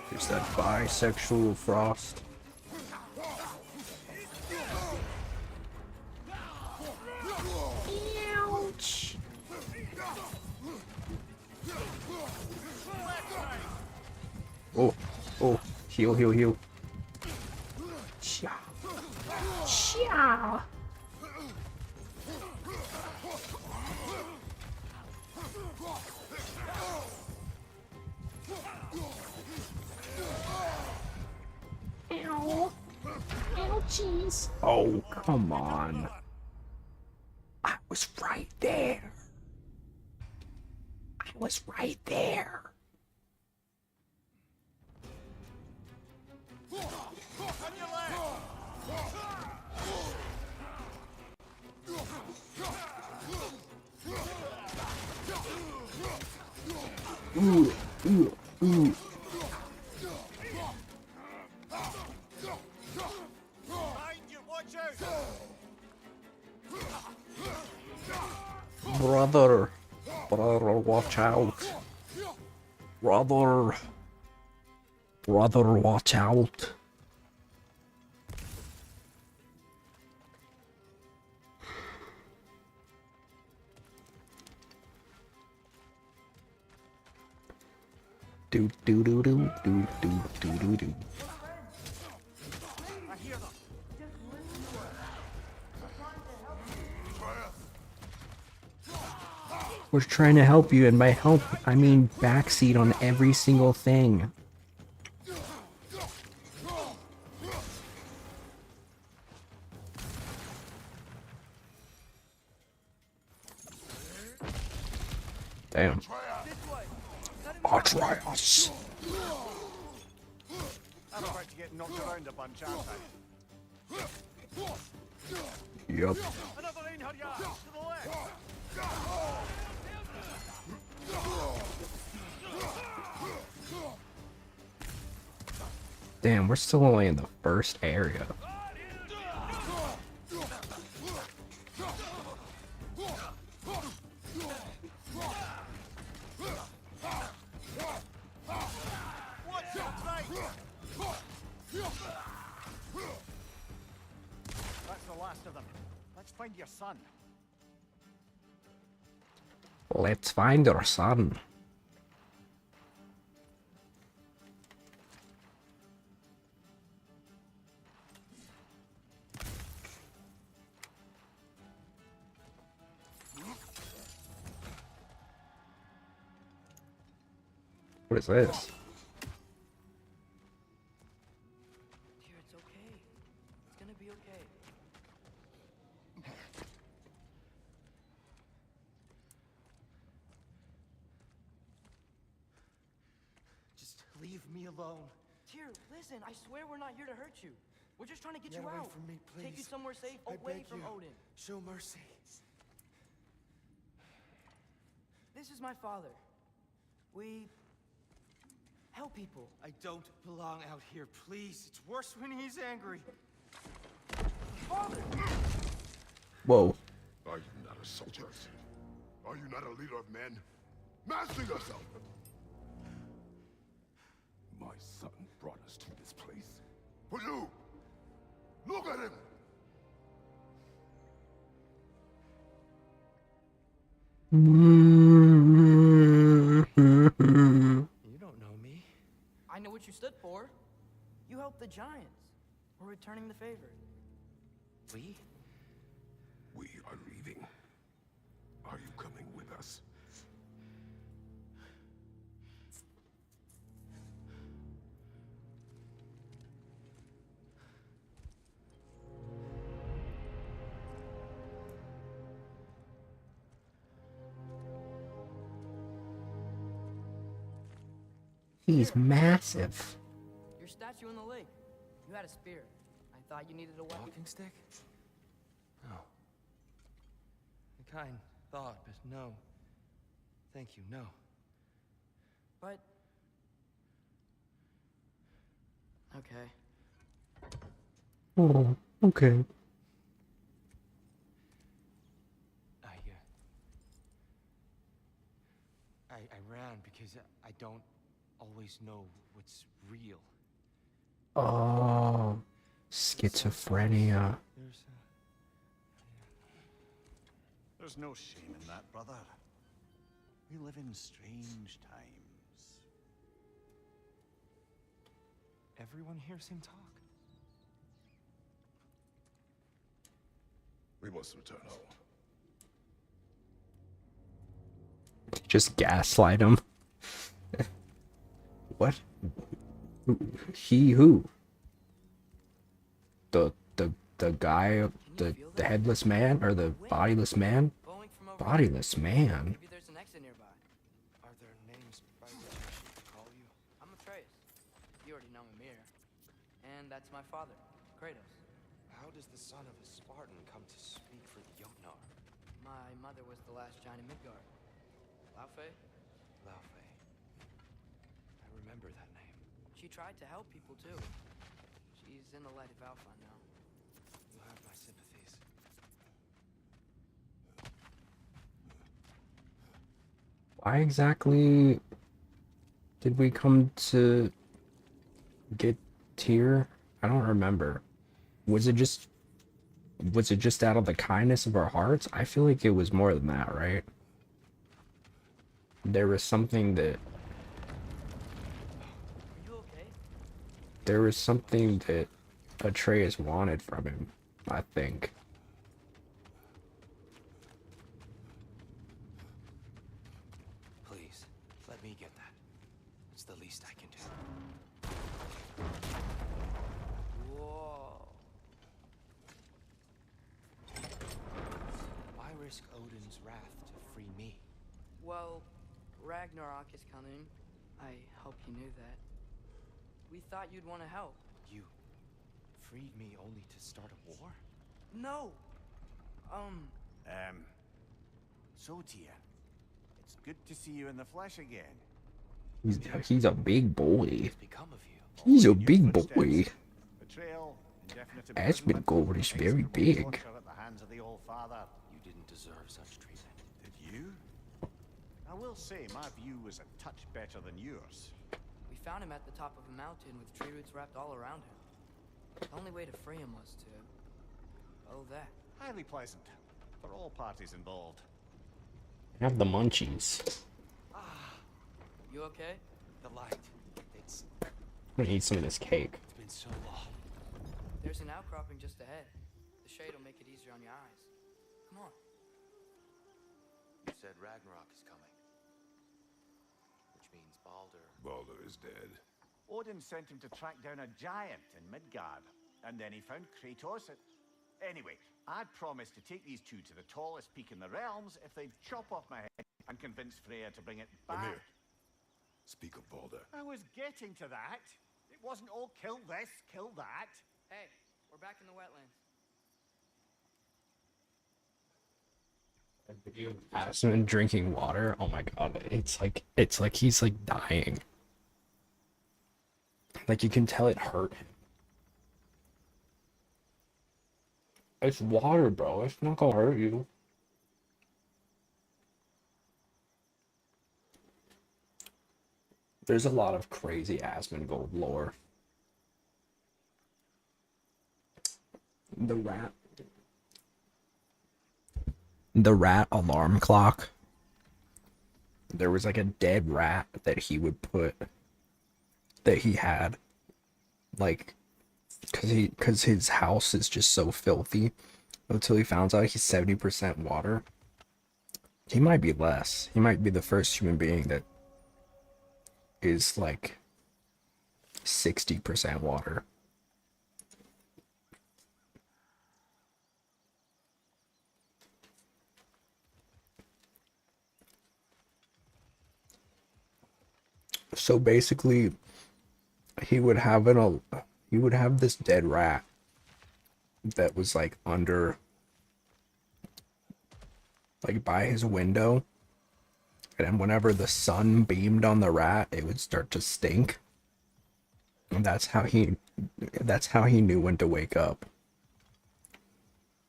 There's that bisexual frost. Ouch. Oh, oh, heal, heal, heal. Sha. Sha. Ow. Ouchies. Oh, come on. I was right there. I was right there. Ooh, ooh, ooh. Behind you, watch out. Brother, watch out. Brother, watch out. Do do do do do do do do do. I hear them. We're trying to help you, and by help, I mean backseat on every single thing. Damn. Atreus. I'm about to get knocked around a bunch, aren't I? Yup. Another Einherjar to the left. Damn, we're still only in the first area. That's the last of them. Let's find your son. Let's find your son. What is this? Dear, it's okay. It's gonna be okay. Just leave me alone. Tyr, listen, I swear we're not here to hurt you. We're just trying to get Get you away out. from me, Take you please. somewhere safe, I away beg from you. Odin. Show mercy. This is my father. We help people. I don't belong out here, please. It's worse when he's angry. Father! Whoa. Are you not a soldier? Are you not a leader of men? Master yourself! My son brought us to this place. For you! Look at him! You don't know me. I know what you stood for. You helped the giants. We're returning the favor. We? We are leaving. Are you coming with us? He's massive. Your statue in the lake. You had a spear. I thought you needed a weapon. Walking stick? No. A kind thought, but no. Thank you, no. But... Okay. Oh, okay. I ran because I don't always know what's real. Oh, schizophrenia. There's no shame in that, brother. We live in strange times. Everyone hears him talk. We must return home. Just gaslight him. What? He who? The guy, the headless man or the bodiless man? Blowing from over Bodiless man. Maybe there's an exit nearby. Are there names by which I should call you? I'm Atreus. You already know Mimir. And that's my father, Kratos. How does the son of a Spartan come to speak for the Jotnar? My mother was the last giant in Midgard. Laufey? Laufey. I remember that name. She tried to help people too. She's in the light of Alpha now. You have my sympathies. Why exactly did we come to get Tyr? I don't remember. Was it just out of the kindness of our hearts? I feel like it was more than that, right? There was something that Are you okay? there was something that Atreus wanted from him, I think. Please, let me get that. It's the least I can do. Whoa. Why risk Odin's wrath to free me? Well, Ragnarok is coming. I hope you knew that. We thought you'd want to help. You freed me only to start a war? No! So, Tyr, it's good to see you in the flesh again. He's a big boy. What's become of you? He's a Following in your big footsteps. boy. Betrayal, indefinite Aspen imprisonment, Gold is very execrable big. torture at the hands of the Old Father. You didn't deserve such treatment. Did you? I will say my view was a touch better than yours. We found him at the top of a mountain with tree roots wrapped all around him. The only way to free him was to... oh, that. Highly pleasant for all parties involved. Have the munchies. You okay? The light. It's I'm gonna eat some of this cake. been so long. There's an outcropping just ahead. The shade will make it easier on your eyes. Come on. You said Ragnarok is coming. Which means Baldur. Baldur is dead. Odin sent him to track down a giant in Midgard, and then he found Kratos at... Anyway, I'd promised to take these two to the tallest peak in the realms if they'd chop off my head and convince Freya to bring it back. Mimir, speak of Baldur. I was getting to that. It wasn't all kill this, kill that. Hey, we're back in the wetlands. Aspen drinking water. Oh my god, it's like he's like dying. Like you can tell it hurt him. It's water, bro. It's not gonna hurt you. There's a lot of crazy Asmongold lore. The rat alarm clock. There was like a dead rat that he would put, that he had, like, cause his house is just so filthy. Until he finds out he's 70% water. He might be less. He might be the first human being that is like 60% water. So basically, he would have this dead rat that was like under, like by his window, and then whenever the sun beamed on the rat, it would start to stink. And that's how he knew when to wake up.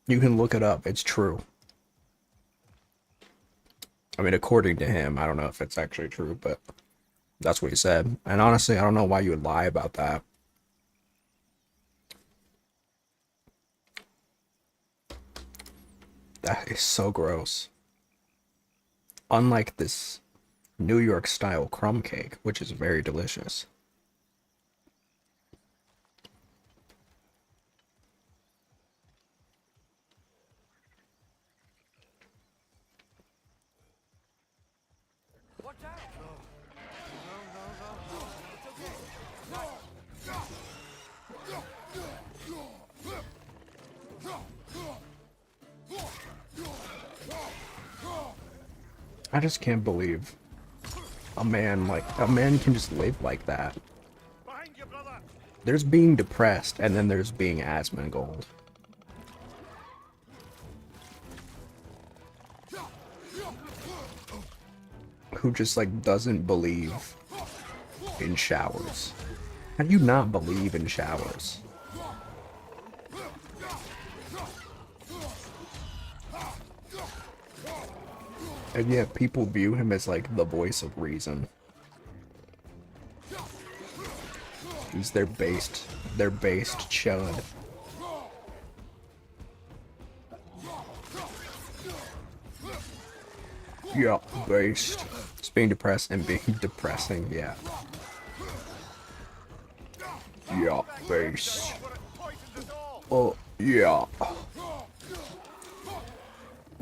You can look it up, it's true. I mean, according to him, I don't know if it's actually true, but that's what he said. And honestly, I don't know why you would lie about that. That is so gross. Unlike this New York style crumb cake, which is very delicious. Watch out! I just can't believe a man can just live like that. Behind you, brother! There's being depressed, and then there's being Asmongold. Who just like doesn't believe in showers. How do you not believe in showers? And yet people view him as like the voice of reason. He's their based chud. Yeah, based. It's being depressed and being depressing, yeah. Yeah, based. Oh, yeah.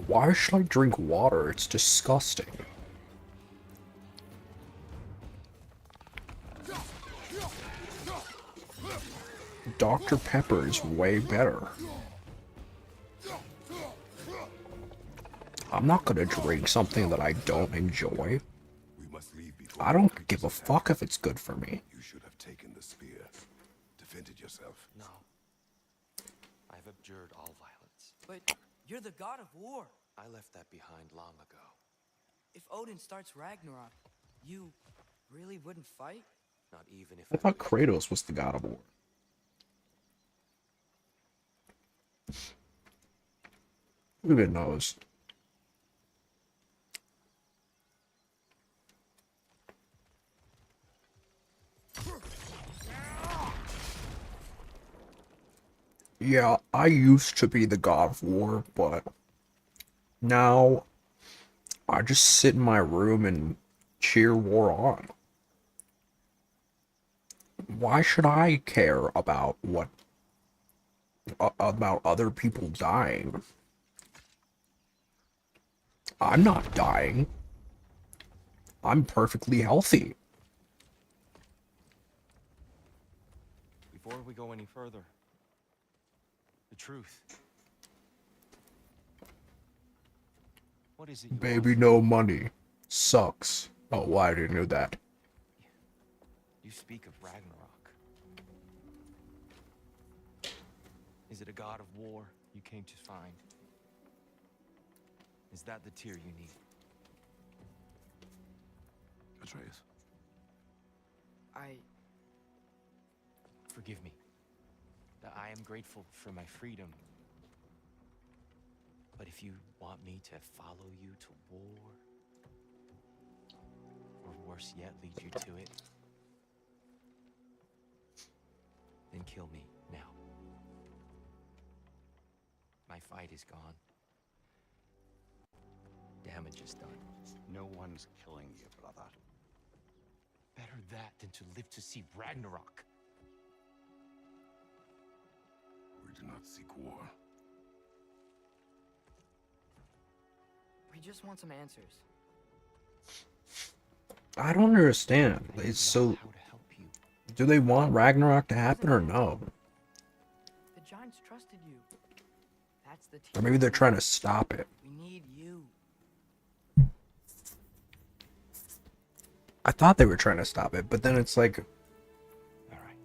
Why should I drink water? It's disgusting. Dr. Pepper is way better. I'm not gonna drink something that I don't enjoy. We must leave before I don't give a fuck if it's good for me. You should have taken the spear. Defended yourself. No. I've abjured all violence. But you're the god of war. I left that behind long ago. If Odin starts Ragnarok, you really wouldn't fight? Not even if I thought Kratos was the God of War. Who even knows? Yeah, I used to be the God of War, but now I just sit in my room and cheer war on. Why should I care about what about other people dying? I'm not dying. I'm perfectly healthy. Before we go any further, the truth. What is it you Baby, want? no money. Sucks. Oh, why didn't know that? You speak of Ragnarok. Is it a god of war you came to find? Is that the tear you need? Atreus. Forgive me. That I am grateful for my freedom. But if you want me to follow you to war, or worse yet, lead you to it, then kill me now. My fight is gone. Damage is done. No one's killing you, brother. Better that than to live to see Ragnarok. We do not seek war. We just want some answers. I don't understand. It's so. How to help you. Do they want Ragnarok to happen or no? The giants trusted you. That's the Or maybe they're trying to stop it. We need you. I thought they were trying to stop it, but then it's like, All right.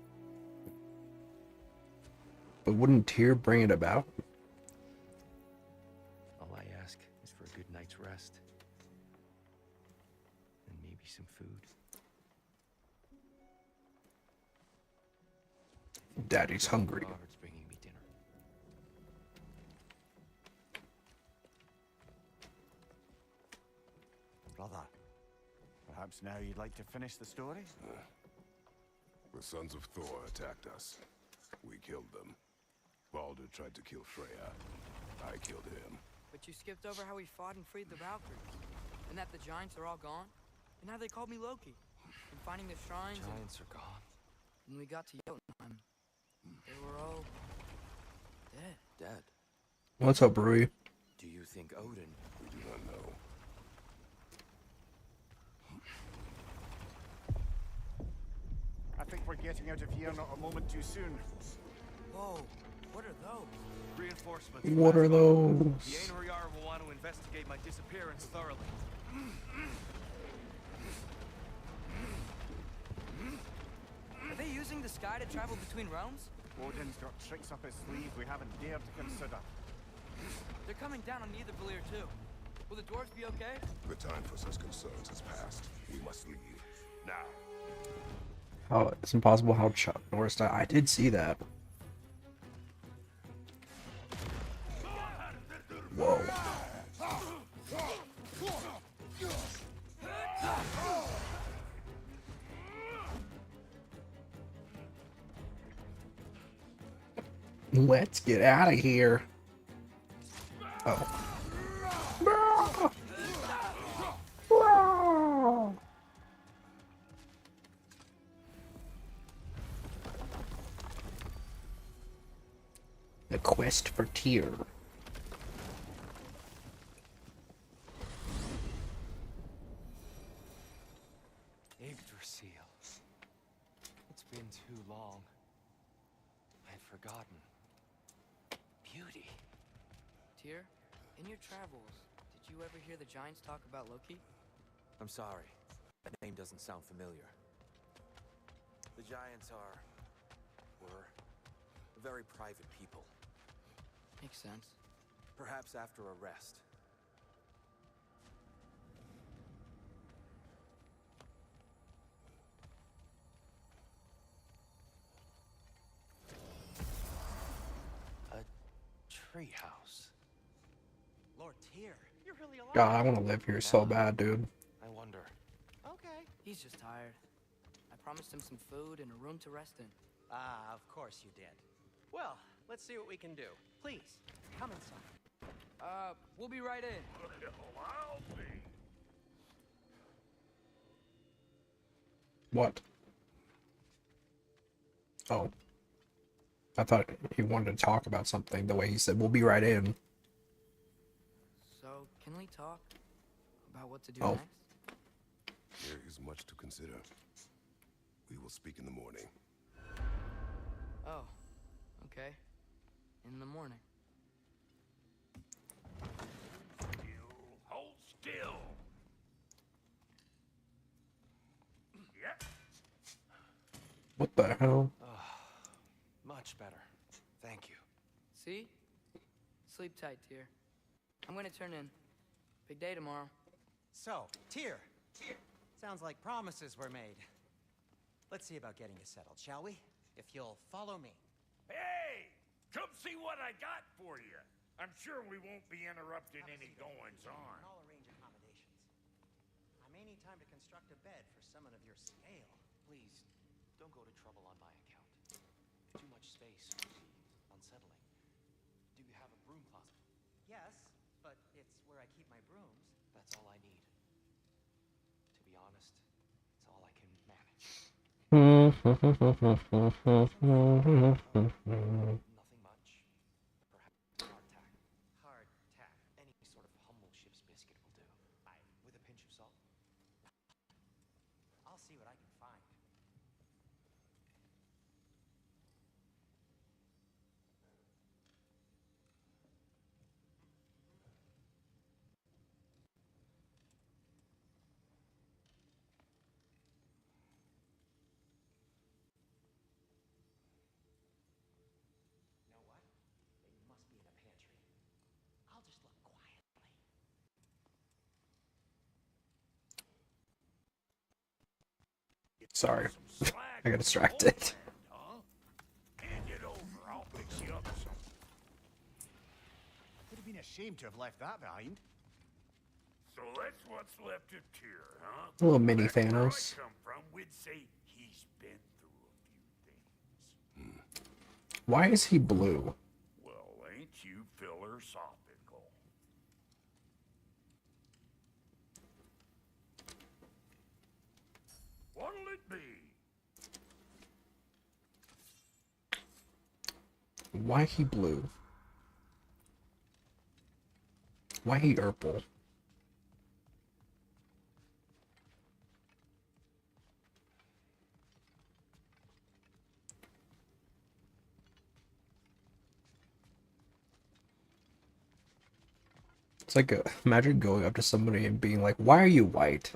but wouldn't Tyr bring it about? All I ask is for a good night's rest. And maybe some food. Daddy's hungry. Robert's bringing me dinner. Brother, perhaps now you'd like to finish the story? The sons of Thor attacked us. We killed them. Baldur tried to kill Freya. I killed him. But you skipped over how we fought and freed the Valkyries. And that the giants are all gone. And now they called me Loki. And finding the shrines. Giants are gone. When we got to Jotunheim, they were all dead. Dead. What's up, Rui? Do you think Odin? We do not know. I think we're getting out of here not a moment too soon. Whoa, what are those? Reinforcements. What are those? The Einherjar will want to investigate my disappearance thoroughly. Are they using the sky to travel between realms? Odin's got tricks up his sleeve we haven't dared to consider. They're coming down on Nidavellir too. Will the dwarves be okay? The time for such concerns has passed. We must leave. Now. How it's impossible how Chuck Norris died. I did see that. Whoa. Let's get out of here. Oh. The quest for Tyr. Yggdrasil. It's been too long. I'd forgotten. Beauty. Tyr, in your travels, did you ever hear the giants talk about Loki? I'm sorry. That name doesn't sound familiar. The giants were very private people. Makes sense. Perhaps after a rest, treehouse. Lord Tyr, you're really alive. God, I want to live here so bad, dude. I wonder. Okay. He's just tired. I promised him some food and a room to rest in. Ah, of course you did. Well, let's see what we can do. Please, come inside. We'll be right in. What? Oh. I thought he wanted to talk about something the way he said, we'll be right in. So, can we talk about what to do Oh. next? There is much to consider. We will speak in the morning. Oh, okay. In the morning. Hold still. Yep. What the hell? Much better. Thank you. See? Sleep tight, dear. I'm gonna turn in. Big day tomorrow. So, Tyr. Sounds like promises were made. Let's see about getting you settled, shall we? If you'll follow me. Hey! Come see what I got for you. I'm sure we won't be interrupting any goings-on. I'll arrange accommodations. I may need time to construct a bed for someone of your scale. Please, don't go to trouble on my account. Too much space would be unsettling. Do you have a broom closet? Yes, but it's where I keep my brooms. That's all I need. To be honest, it's all I can manage. Nothing much. Perhaps hardtack. Hardtack. Any sort of humble ship's biscuit will do. With a pinch of salt. I'll see what I can find. You know what? They must be in a pantry. I'll just look quietly. Sorry. Some slag I got distracted. huh? Hand it over. I'll fix you up some. Would have been a shame to have left that behind. So that's what's left of Tyr, huh? A little mini Back where I Thanos. come from, we'd say he's been through a few things. Why is he blue? Well, ain't you philosophical? What'll it be? Why he blue? Why he purple? It's like imagine going up to somebody and being like, "Why are you white?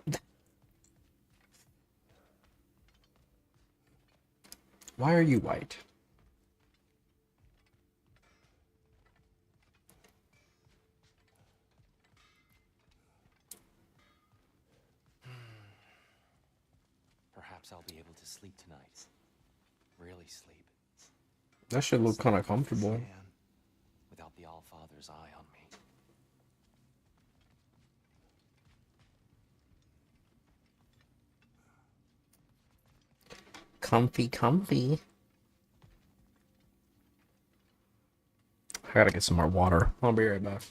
Why are you white?" Perhaps I'll be able to sleep tonight. Really sleep. That should look kind of Sleep like a comfortable. man, without the Allfather's eye on me. Comfy, comfy. I gotta get some more water. I'll be right back.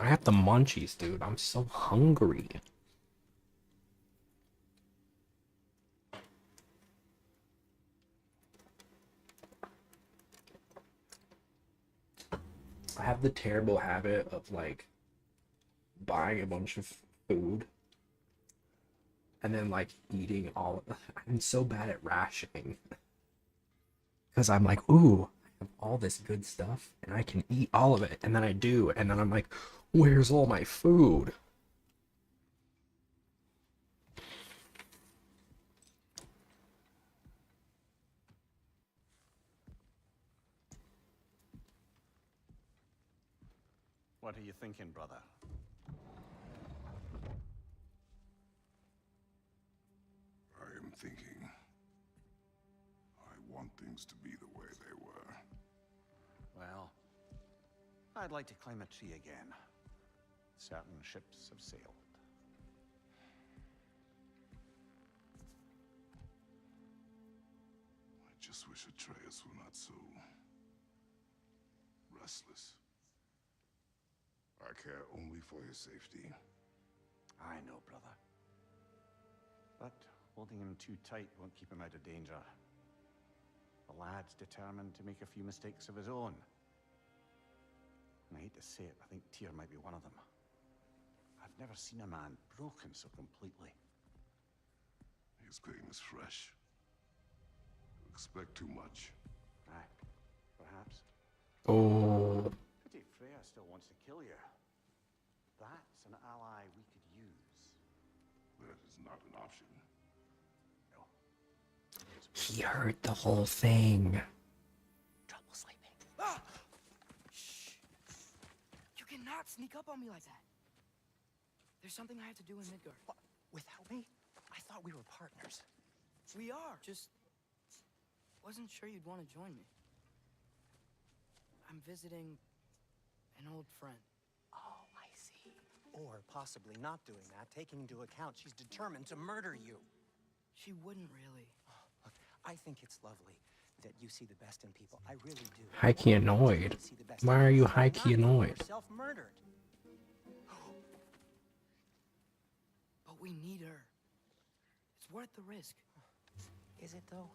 I have the munchies, dude. I'm so hungry. I have the terrible habit of like buying a bunch of food and then like eating all of I'm so bad at rationing. Because I'm like, ooh, I have all this good stuff and I can eat all of it. And then I do. And then I'm like, where's all my food? What are you thinking, brother? I am thinking. I want things to be the way they were. Well, I'd like to climb a tree again. Certain ships have sailed. I just wish Atreus were not so restless. I care only for his safety. I know, brother. But holding him too tight won't keep him out of danger. The lad's determined to make a few mistakes of his own. And I hate to say it, I think Tyr might be one of them. I've never seen a man broken so completely. His pain is fresh. You expect too much. Aye, perhaps. Oh. Pity Freya still wants to kill you. That's an ally we could use. That is not an option. No. He heard the whole thing. Trouble sleeping. Ah! Shh. You cannot sneak up on me like that. There's something I have to do in Midgard. What? Without me? I thought we were partners. We are. Just wasn't sure you'd want to join me. I'm visiting an old friend. Oh, I see. Or possibly not doing that, taking into account she's determined to murder you. She wouldn't really. Look, I think it's lovely that you see the best in people. I really do. High-key annoyed. Why are you high-key annoyed? Self-murdered. But we need her. It's worth the risk. Is it though?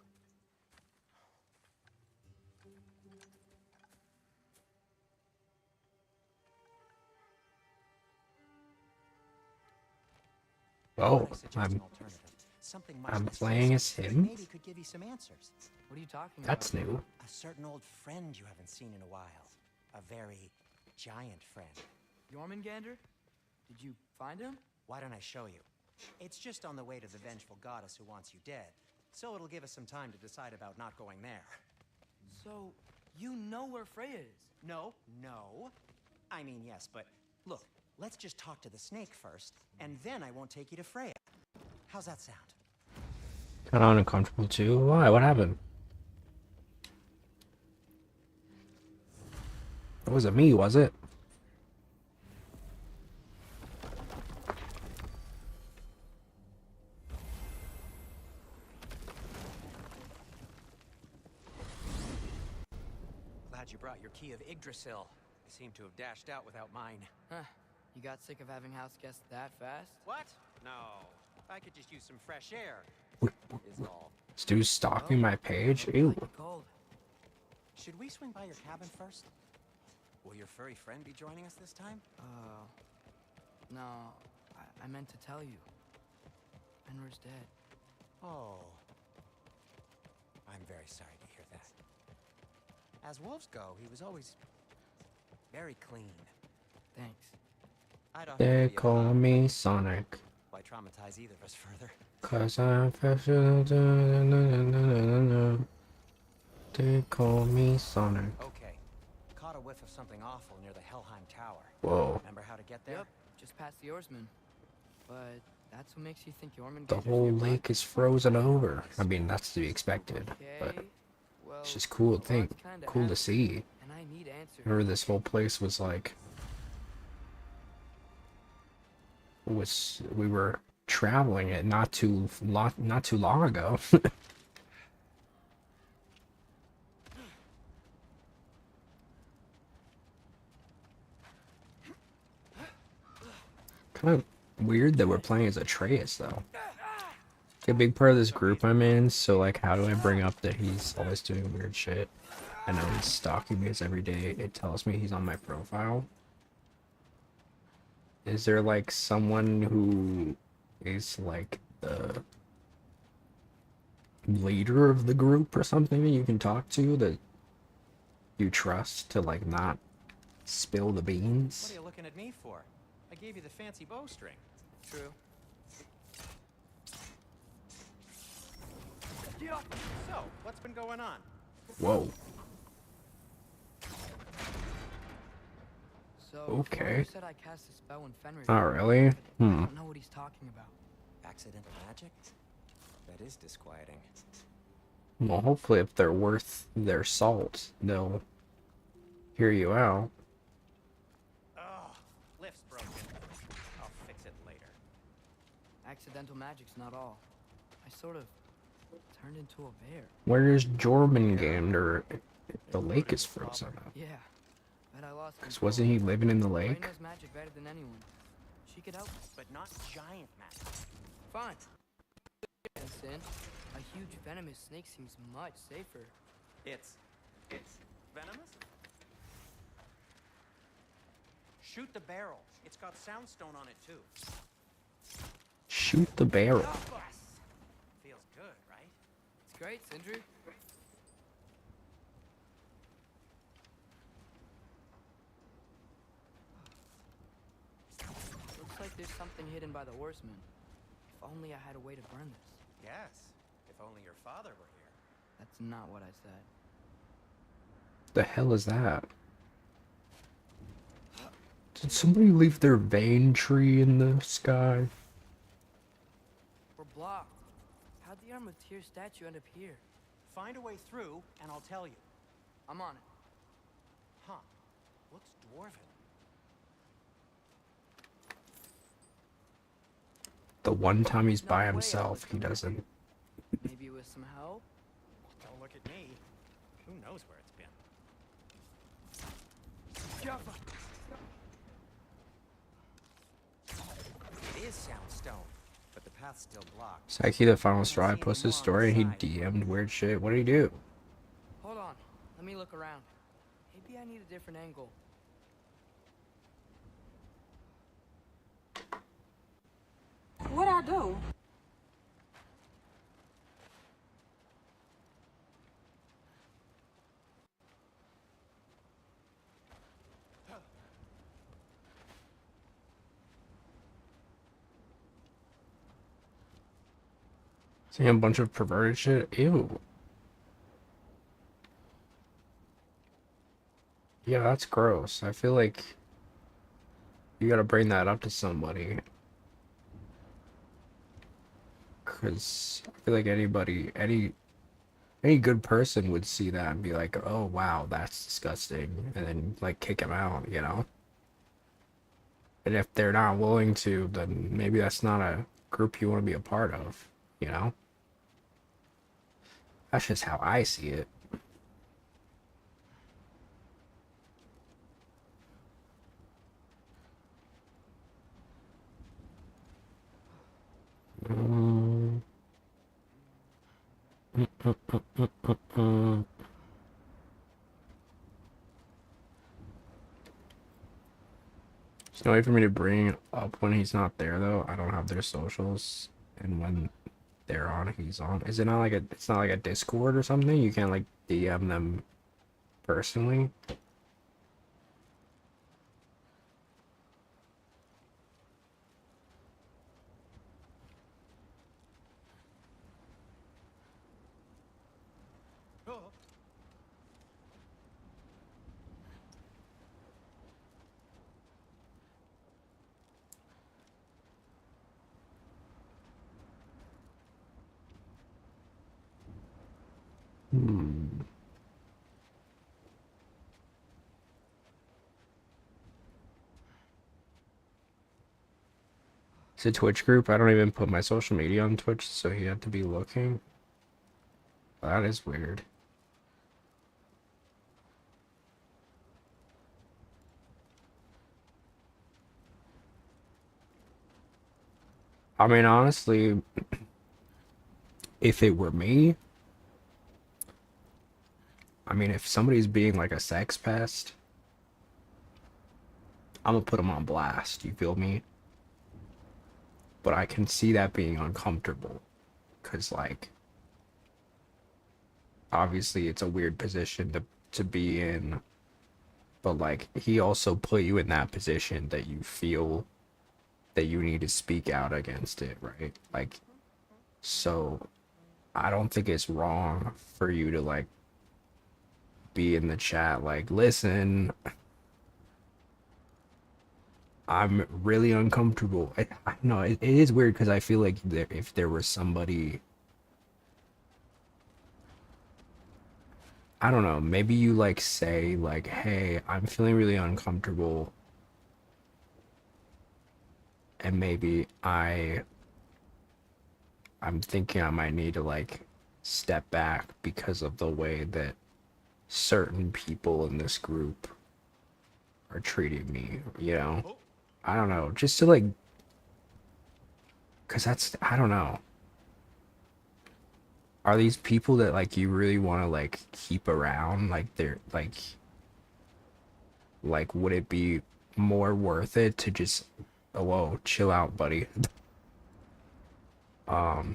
Oh, I'm playing as him? Maybe could give you some answers. What are you talking That's about? new. A certain old friend you haven't seen in a while. A very giant friend. Jormungandr? Did you find him? Why don't I show you? It's just on the way to the vengeful goddess who wants you dead. So it'll give us some time to decide about not going there. So, you know where Freya is? No. I mean, yes, but look, let's just talk to the snake first, and then I won't take you to Freya. How's that sound? Kind of uncomfortable too. Why? What happened? It wasn't me, was it? Glad you brought your key of Yggdrasil. I seem to have dashed out without mine. Huh. You got sick of having house guests that fast? What? No. I could just use some fresh air. Is all. This dude's stalking my page? Ew. Cold. Should we swing by your cabin first? Will your furry friend be joining us this time? No. I meant to tell you. Enver's dead. Oh. I'm very sorry to hear that. As wolves go, he was always very clean. Thanks. I don't They call me Sonic. Why traumatize either of us further? 'Cause I'm professional. They call me Sonic. Okay. Caught a whiff whiff of something awful near the Helheim Tower. Whoa. Remember how to get there? Yep, just past the oarsman. But that's what makes you think Yorman The whole lake is frozen over. I mean, that's to be expected, but Okay. Well, it's just cool to think, kinda cool to happened, see. and I need answers. Remember, this whole place was like, we were traveling it not too long ago. Kind of weird that we're playing as Atreus though. A big part of this group I'm in, so like how do I bring up that he's always doing weird shit? I know he's stalking me every day. It tells me he's on my profile. Is there like someone who is like the leader of the group or something that you can talk to that you trust to like not spill the What beans? are you looking at me for? I gave you the fancy bowstring. True. So, what's been going on? Whoa. So, Okay. Frodo said I cast a spell when Fenrir. Oh really? I don't know what he's talking about. Accidental magic? That is disquieting. Well, hopefully if they're worth their salt, they'll hear you out. Oh, lift's broken. I'll fix it later. Accidental magic's not all. I sort of turned into a bear. Where's Jormungandr? The lake is frozen up. Yeah, but I lost. Cause wasn't he living in the Ray lake? knows magic better than anyone. She could help. But not giant magic. Fine. Sin. A huge venomous snake seems much safer. It's venomous? Shoot the barrel. It's got soundstone on it too. Shoot the barrel. Feels good, right? It's great, Sindri. Looks like there's something hidden by the horseman. If only I had a way to burn this. Yes. If only your father were here. That's not what I said. The hell is that? Did somebody leave their vein tree in the sky? We're blocked. How'd the Arm of Tears statue end up here? Find a way through, and I'll tell you. I'm on it. Huh. Looks dwarven. The one time he's by himself, he doesn't. Maybe with some help? Don't look at me. Who knows where it's been? It is soundstone, but the path's still blocked. Psyche, the final straw, I posted a story and he DM'd weird shit. What did he do? Hold on. Let me look around. Maybe I need a different angle. What'd I do? Seeing a bunch of perverted shit? Ew. Yeah, that's gross. I feel like you gotta bring that up to somebody. Cause I feel like any good person would see that and be like, oh wow, that's disgusting, and then like kick him out, you know? And if they're not willing to, then maybe that's not a group you want to be a part of, you know? That's just how I see it. There's no way for me to bring it up when he's not there though. I don't have their socials, and when they're on, he's on. Is it not like it's not like a Discord or something? You can't like DM them personally? It's a Twitch group. I don't even put my social media on Twitch, so he had to be looking. That is weird. I mean, honestly, if it were me, I mean, if somebody's being like a sex pest, I'm gonna put them on blast, you feel me? But I can see that being uncomfortable, because, like, obviously it's a weird position to be in, but, like, he also put you in that position that you feel that you need to speak out against it, right? Like, so I don't think it's wrong for you to, like, be in the chat like, listen, I'm really uncomfortable. I know it is weird because I feel like if there was somebody, I don't know, maybe you like say like, hey, I'm feeling really uncomfortable, and maybe I'm thinking I might need to like step back because of the way that certain people in this group are treating me, you know? I don't know, just to like, because that's, I don't know. Are these people that like you really want to like keep around? Like they're like would it be more worth it to just, oh, whoa, chill out, buddy. Oh,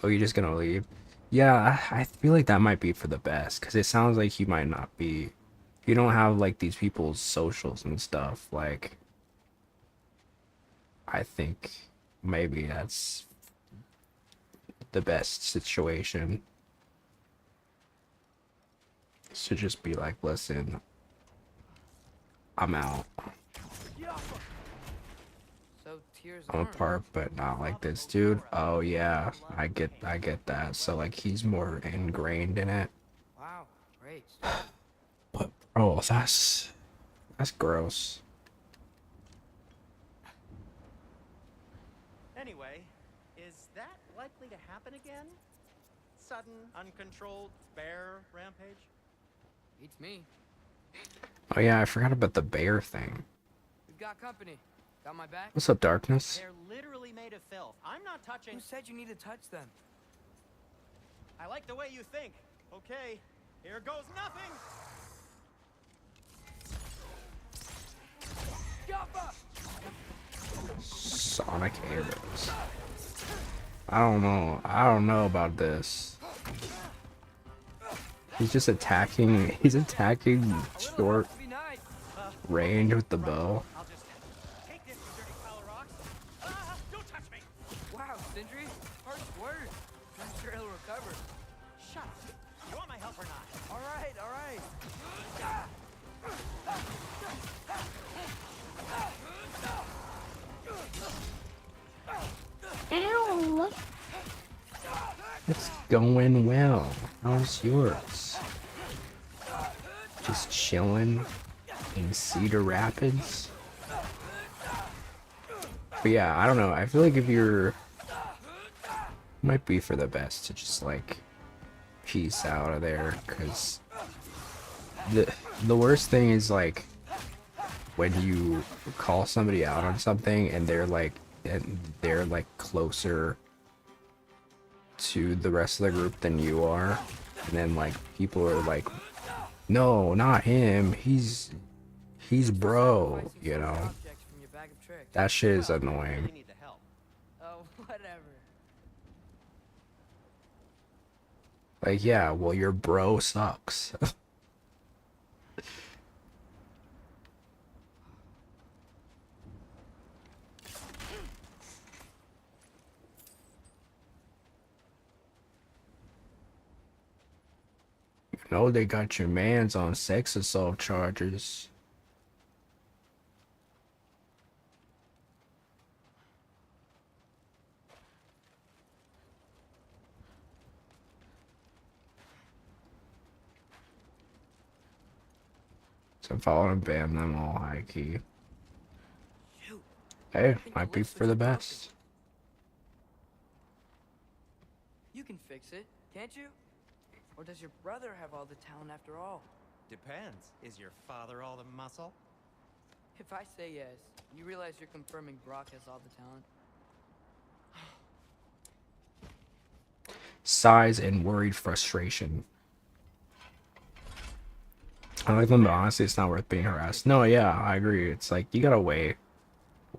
you're just gonna leave? Yeah, I feel like that might be for the best, because it sounds like you might not be, you don't have like these people's socials and stuff. Like, I think maybe that's the best situation. To just be like, listen, I'm out. I'm apart, but not like this, dude. Oh yeah, I get that. So like he's more ingrained in it. Wow, great. But bro, that's gross. Anyway, is that likely to happen again? Sudden, uncontrolled bear rampage? Beats me. Oh yeah, I forgot about the bear thing. We've got company. Got my back? What's up, Darkness? They're literally made of filth. I'm not touching. Who said you need to touch them? I like the way you think. Okay, here goes nothing. Sonic arrows. I don't know about this. He's just attacking. He's attacking short range with the bow. I'll just take this, you dirty pile of rocks. Don't touch me. Wow, Sindri, harsh words. I'm sure he'll recover. Shut up. You want my help or not? All right, all right. Ow! It's going well. How's yours? Just chilling in Cedar Rapids. But yeah, I don't know. I feel like if you're, might be for the best to just like peace out of there, because the worst thing is like when you call somebody out on something and they're like closer to the rest of the group than you are, and then like people are like, no, not him, he's bro, you know. That shit is annoying. Oh, whatever. Like, yeah, well, your bro sucks. You know they got your mans on sex assault charges. So follow and ban them all high key. Hey, might be for the best. can fix it, can't you? Or does your brother have all the talent after all? Depends. Is your father all the muscle? If I say yes, you realize you're confirming Brock has all the talent? Sighs and worried frustration. I like them, but honestly, it's not worth being harassed. No, yeah, I agree. It's like you gotta weigh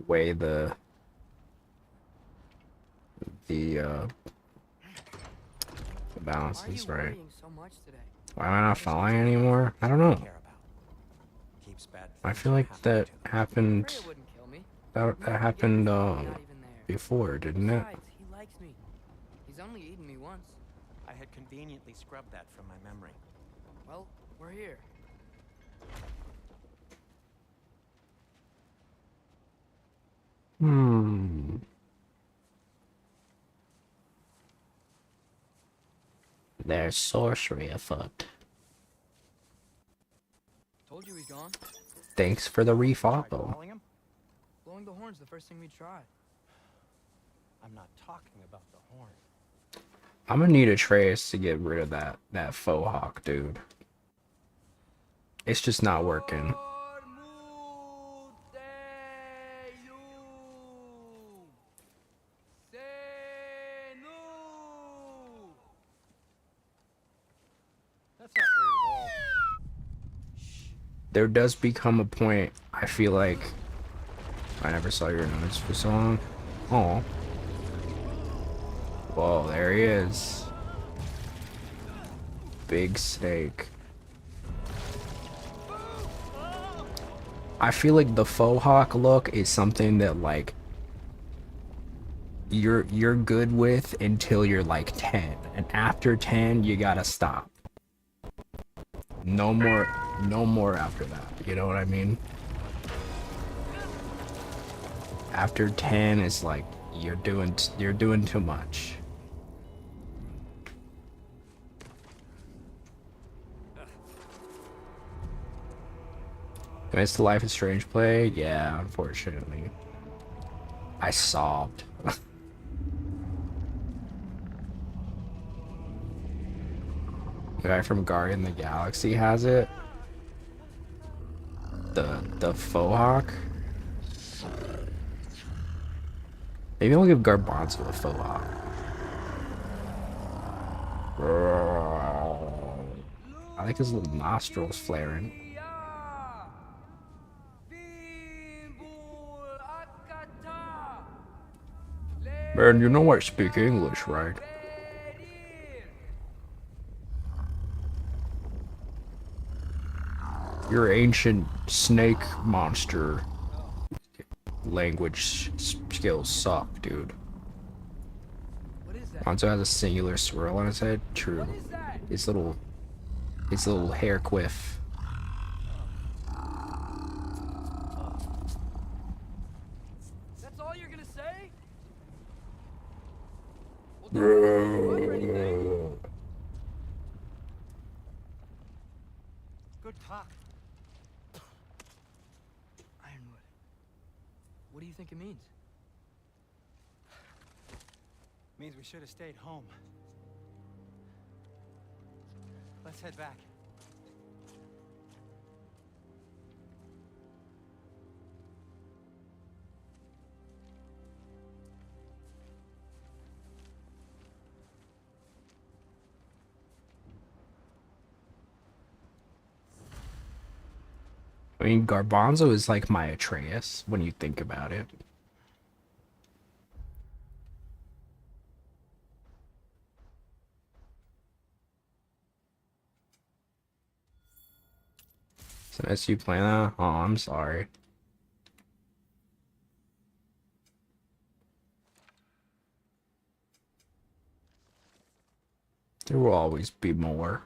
the balances, Why are you right? worrying so much today? Why am I not following anymore? I don't know. Care about. Keeps bad I things feel from like happening that to them. happened. Freya wouldn't kill me. That happened Not even there. before, didn't it? Besides, he likes me. He's only eaten me once. I had conveniently scrubbed that from my memory. Well, we're here. There's sorcery afoot. Told you he's gone. Thanks for the Tried refollow. calling him? Blowing the horn's the first thing we try. I'm not talking about the horn. I'm gonna need a trace to get rid of that faux hawk, dude. It's just not working. That's not weird at all. There does become a point, I feel like, I never saw your notes for so long. Oh. Whoa, there he is. Big snake. I feel like the faux hawk look is something that like you're good with until you're like 10, and after 10 you gotta stop. No more after that. You know what I mean? After 10 it's like you're doing too much. Missed the Life is Strange play? Yeah, unfortunately. I sobbed. The guy from Guardian of the Galaxy has it. The faux hawk. Maybe I'll give Garbanzo a faux hawk. I like his little nostrils flaring. Man, you know I speak English, right? Your ancient snake monster language skills suck, dude. What is that? Bonzo has a singular swirl on his head. True. What is that? His little hair quiff. That's all you're gonna say? Well, don't or anything. Good talk. Ironwood. What do you think it means? Means we should have stayed home. Let's head back. I mean, Garbanzo is like my Atreus when you think about it. So as you play that? Oh, I'm sorry. There will always be more.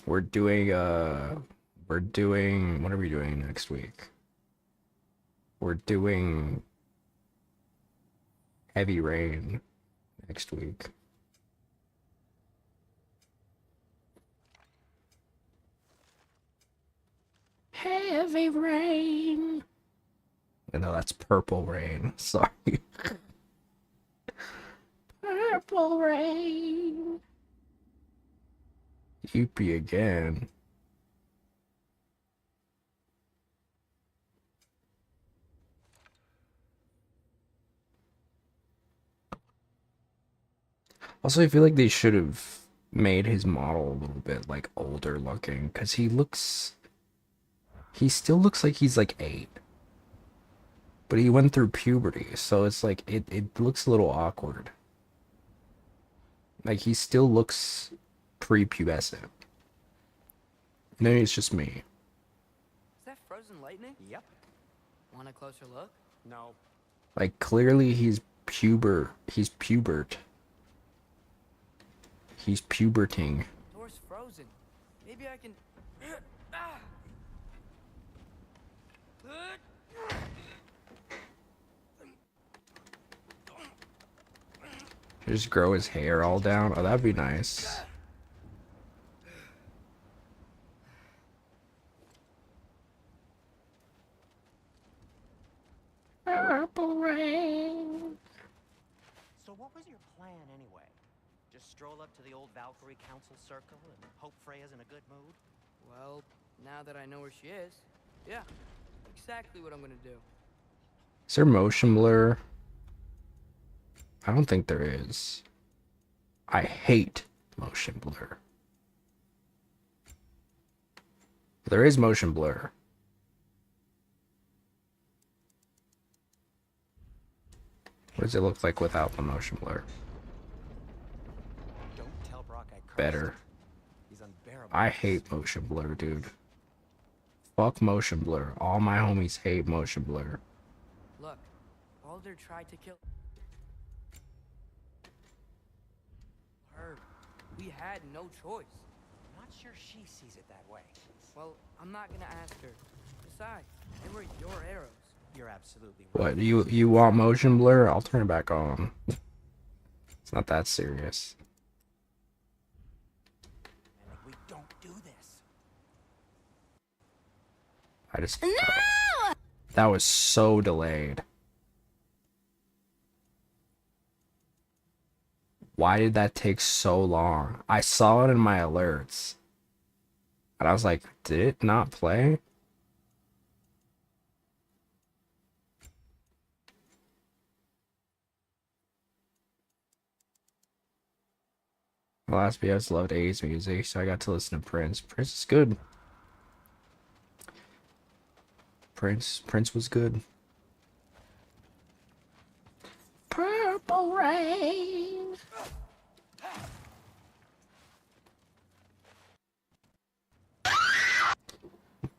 We're doing what are we doing next week? We're doing Heavy Rain next week. Heavy Rain. No, that's Purple Rain. Sorry. Purple Rain. Yuppie again. Also, I feel like they should have made his model a little bit like older looking, because he still looks like he's like 8. But he went through puberty, so it's like it looks a little awkward. Like he still looks prepubescent. Maybe it's just me. Is that frozen lightning? Yep. Want a closer look? No. Like clearly he's pubert. He's puberting. Door's frozen. Maybe I can. Ah! Just grow his hair all down. Oh, that'd be nice. Purple Rain. So what was your plan anyway? Just stroll up to the old Valkyrie Council Circle and hope Freya's in a good mood? Well, now that I know where she is, yeah, exactly what I'm gonna do. Is there motion blur? I don't think there is. I hate motion blur. There is motion blur. What does it look like without the motion blur? Don't tell Brock I cursed. Better. He's unbearable. I hate motion blur, dude. Fuck motion blur. All my homies hate motion blur. Look, Baldur tried to kill her. We had no choice. I'm not sure she sees it that way. Well, I'm not gonna ask her. Besides, they were your arrows. You're absolutely right. What, you want motion blur? I'll turn it back on. It's not that serious. And if we don't do this. I just... No! That was so delayed. Why did that take so long? I saw it in my alerts. And I was like, did it not play? Last video I just loved 80s music, so I got to listen to Prince. Prince is good. Prince was good. Purple Rain.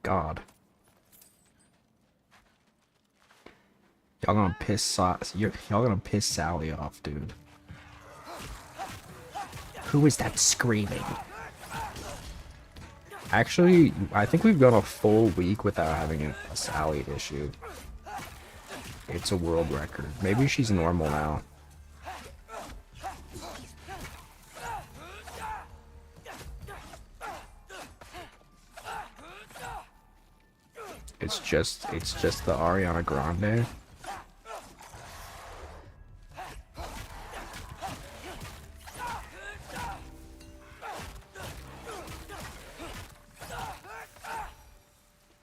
God. Y'all gonna piss y'all gonna piss Sally off, dude. Who is that screaming? Actually, I think we've gone a full week without having a Sally issue. It's a world record. Maybe she's normal now. It's just the Ariana Grande.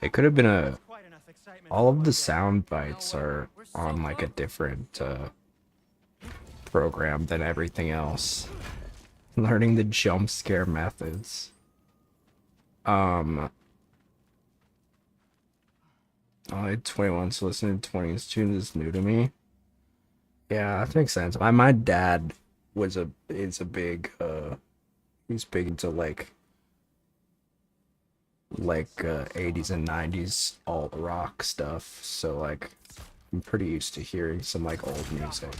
It could have been all of the sound bites are on like a different program than everything else. Learning the jump scare methods. I 21, so listening to 20s tunes is new to me. Yeah, that makes sense. My dad is a big he's big into like 80s and 90s alt rock stuff, so like I'm pretty used to hearing some like old music.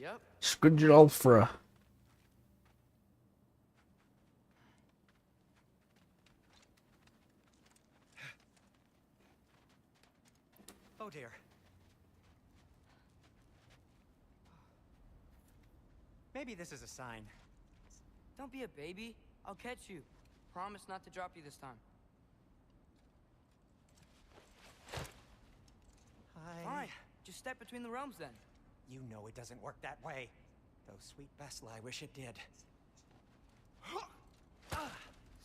Yep. Skudjalfra. Oh dear. Maybe this is a sign. Don't be a baby. I'll catch you. Promise not to drop you this time. step between the realms then? You know it doesn't work that way. Though sweet Bessla, I wish it did.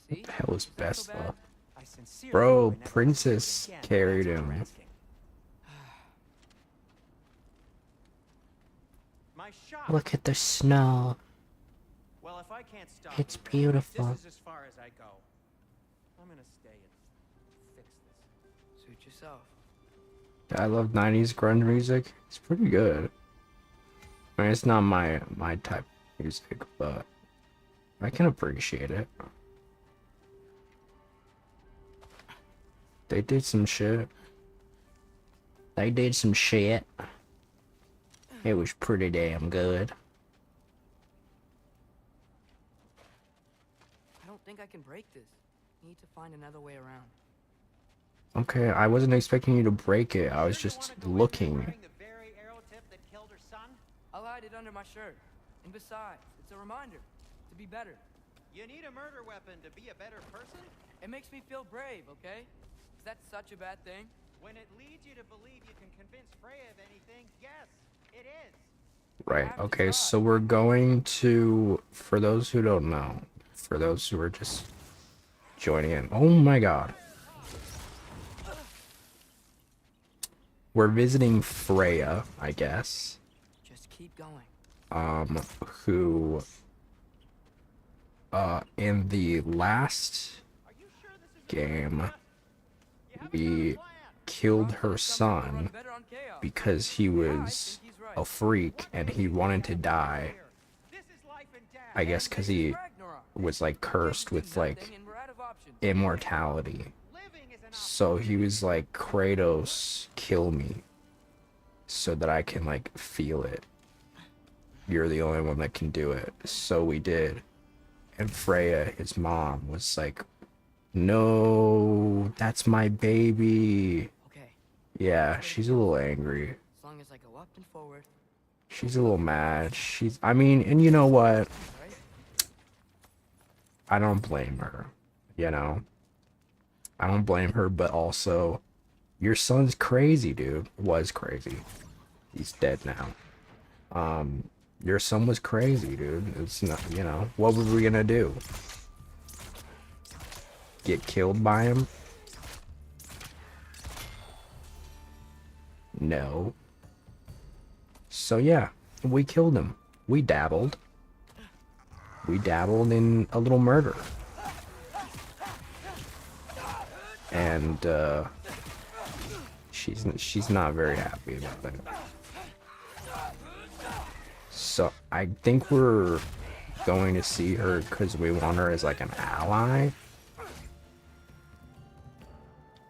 See? The hell is Is that so Bessla? bad? I sincerely Bro, hope I never Princess again, but carried that's what you're him. asking. My shop. Look at the snow. Well, if I can't stop It's you, beautiful. this is as far as I go. I'm gonna stay and fix this. Suit yourself. I love 90s grunge music. It's pretty good. I mean, it's not my type of music, but I can appreciate it. They did some shit. They did some shit. It was pretty damn good. I don't think I can break this. Need to find another way around. Okay, I wasn't expecting you to break it. I was just looking. The very arrow tip that killed her son? I'll hide it under my shirt. And besides, it's a reminder to be better. You need a murder weapon to be a better person? It makes me feel brave, okay? Is that such a bad thing? When it leads you to believe you can convince Freya of anything, yes, it is. Right, okay, so we're going to, for those who don't know, for those who are just joining in, oh my god. We're visiting Freya, I guess. Just keep going. Who, in the last game, we killed her son because he was a freak and he wanted to die. I guess because he was like cursed with like immortality. So he was like, Kratos, kill me so that I can like feel it. You're the only one that can do it. So we did. And Freya, his mom, was like, no, that's my baby. Okay. Yeah, she's a little angry. As long as I go up and forward. She's a little mad. I mean, and you know what? I don't blame her, you know? I don't blame her, but also, your son's crazy, dude. Was crazy. He's dead now. Your son was crazy, dude. It's not, you know, what were we gonna do? Get killed by him? No. So yeah, we killed him. We dabbled. We dabbled in a little murder. And she's not very happy about that. So I think we're going to see her because we want her as like an ally.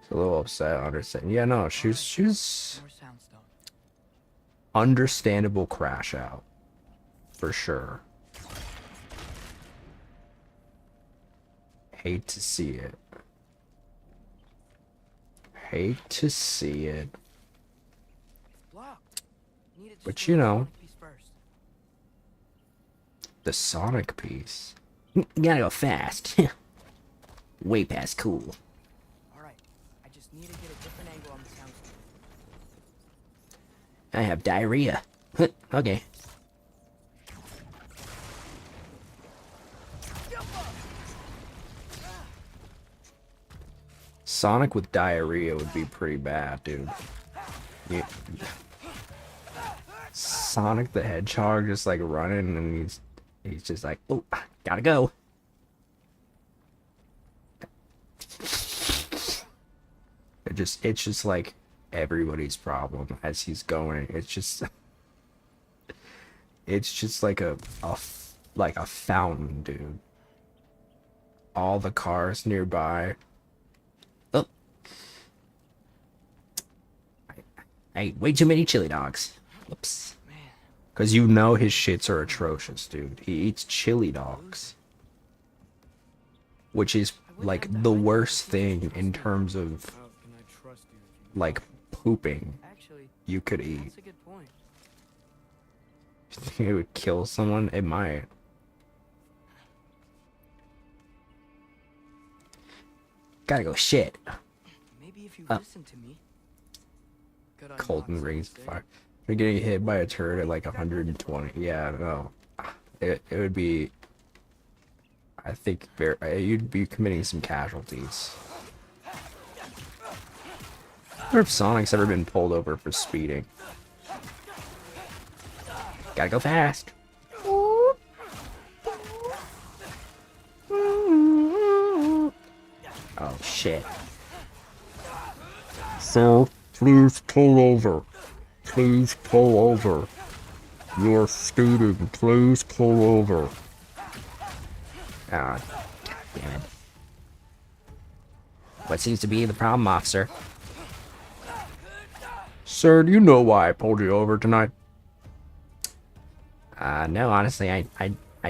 It's a little upset, understand. Yeah, no, she's understandable crash out. For sure. Hate to see it. Hate to see it. But you know, the Sonic piece. You gotta go fast. Way past cool. Alright, I just need to get a different angle on the sound. I have diarrhea. Okay. Sonic with diarrhea would be pretty bad, dude. Yeah. Sonic the Hedgehog just like running and he's just like, oh, gotta go. It's just like everybody's problem as he's going. It's just like a fountain, dude. All the cars nearby. Oh, I ate way too many chili dogs. Whoops. Because you know his shits are atrocious, dude. He eats chili dogs. Which is, like, the worst thing in terms of, like, pooping you could eat. That's a good point. You think it would kill someone? It might. Gotta go shit. Maybe if you listen to me. Good eye Colton knocks, rings they say. fire. You're getting hit by a turret at like 120. Yeah, no. It would be. I think you'd be committing some casualties. I wonder if Sonic's ever been pulled over for speeding. Gotta go fast. Oh shit. Sir, please pull over. Please pull over. You're speeding. Please pull over. Ah, damn it. What seems to be the problem, officer? Sir, do you know why I pulled you over tonight? No, honestly, I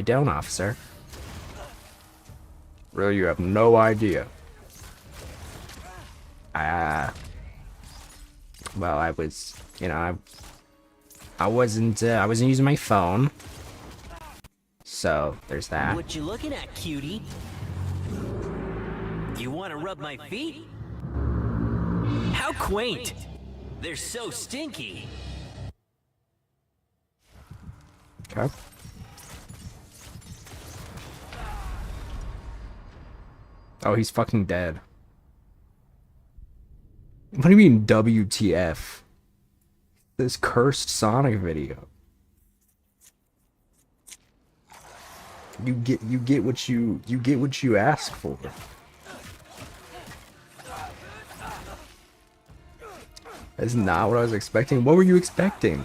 don't, officer. Really, you have no idea. Well, I was, you know, I wasn't using my phone. So, there's that. What you looking at, cutie? You want to rub my feet? How quaint! They're so stinky. Okay. Oh, he's fucking dead. What do you mean WTF? This cursed Sonic video. You get what you ask for. That's not what I was expecting. What were you expecting?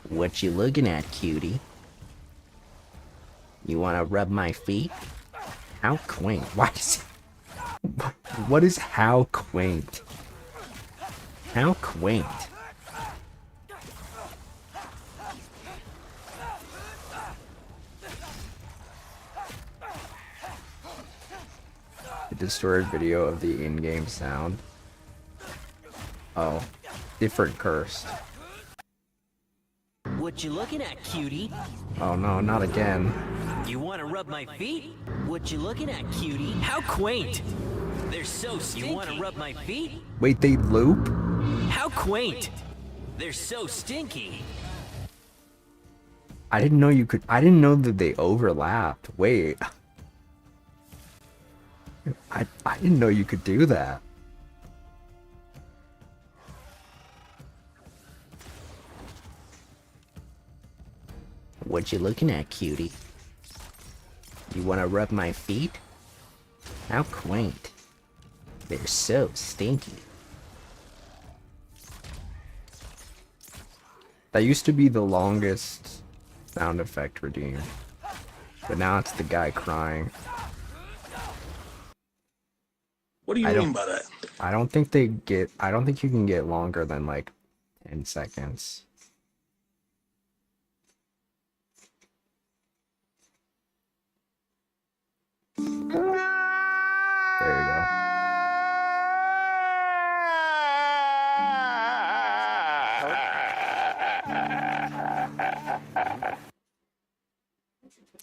What you looking at, cutie? You want to rub my feet? How quaint. Why is what is how quaint? How quaint. A distorted video of the in-game sound. Oh, different cursed. What you looking at, cutie? Oh no, not again. You want to rub my feet? What you looking at, cutie? How quaint! They're so stinky. You want to rub my feet? Wait, they loop? How quaint! They're so stinky. I didn't know you could. I didn't know that they overlapped. Wait. I didn't know you could do that. What you looking at, cutie? You want to rub my feet? How quaint. They're so stinky. That used to be the longest sound effect redeemed. But now it's the guy crying. What do you mean by that? I don't think you can get longer than like 10 seconds. There you go.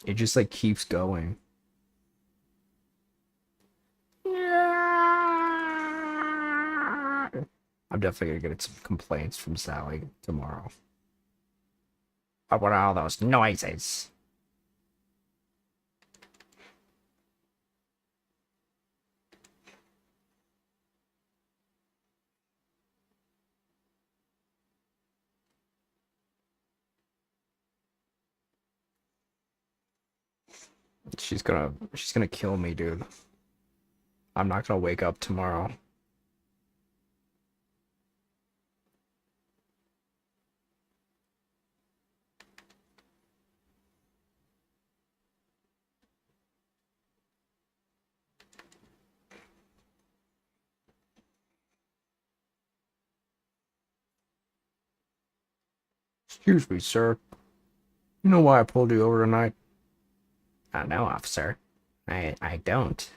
It just like keeps going. I'm definitely gonna get some complaints from Sally tomorrow. What were all those noises? She's gonna kill me, dude. I'm not gonna wake up tomorrow. Excuse me, sir. You know why I pulled you over tonight? No, officer. I don't.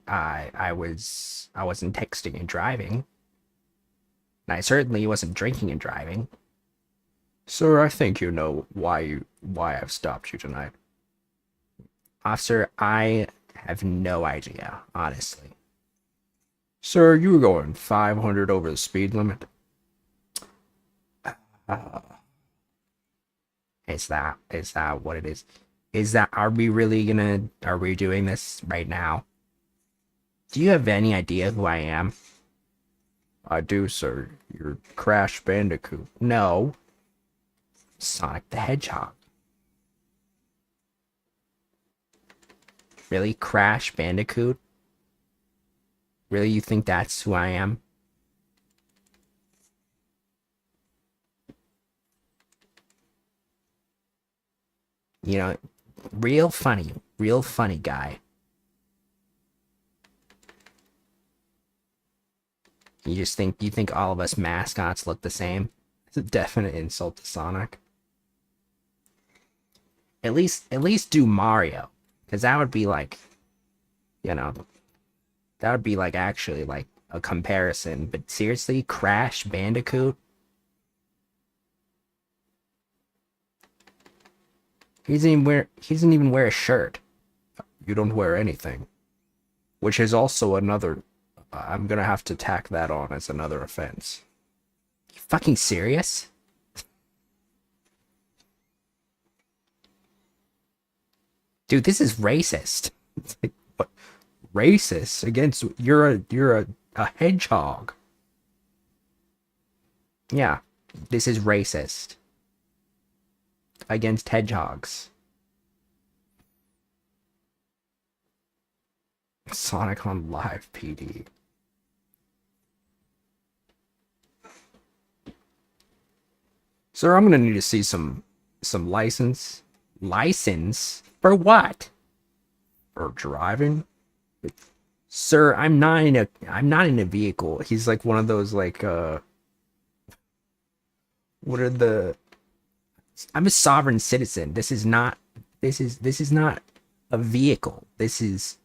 I wasn't texting and driving. And I certainly wasn't drinking and driving. Sir, I think you know why I've stopped you tonight. Officer, I have no idea, honestly. Sir, you were going 500 over the speed limit. Is that what it is? Are we doing this right now? Do you have any idea who I am? I do, sir. You're Crash Bandicoot. No. Sonic the Hedgehog. Really? Crash Bandicoot? Really, you think that's who I am? You know, real funny guy. You think all of us mascots look the same? It's a definite insult to Sonic. At least do Mario, because that would be like, that would be like actually like a comparison. But seriously, Crash Bandicoot? He doesn't even wear a shirt. You don't wear anything. Which is also another... I'm gonna have to tack that on as another offense. You fucking serious? Dude, this is racist. It's like, what? Racist? Against... You're a hedgehog. Yeah, this is racist. Against hedgehogs. Sonic on Live PD. Sir, I'm gonna need to see some license. License? For what? For driving? Sir, I'm not in a vehicle. He's like one of those like what are the... I'm a sovereign citizen. This is not a vehicle. These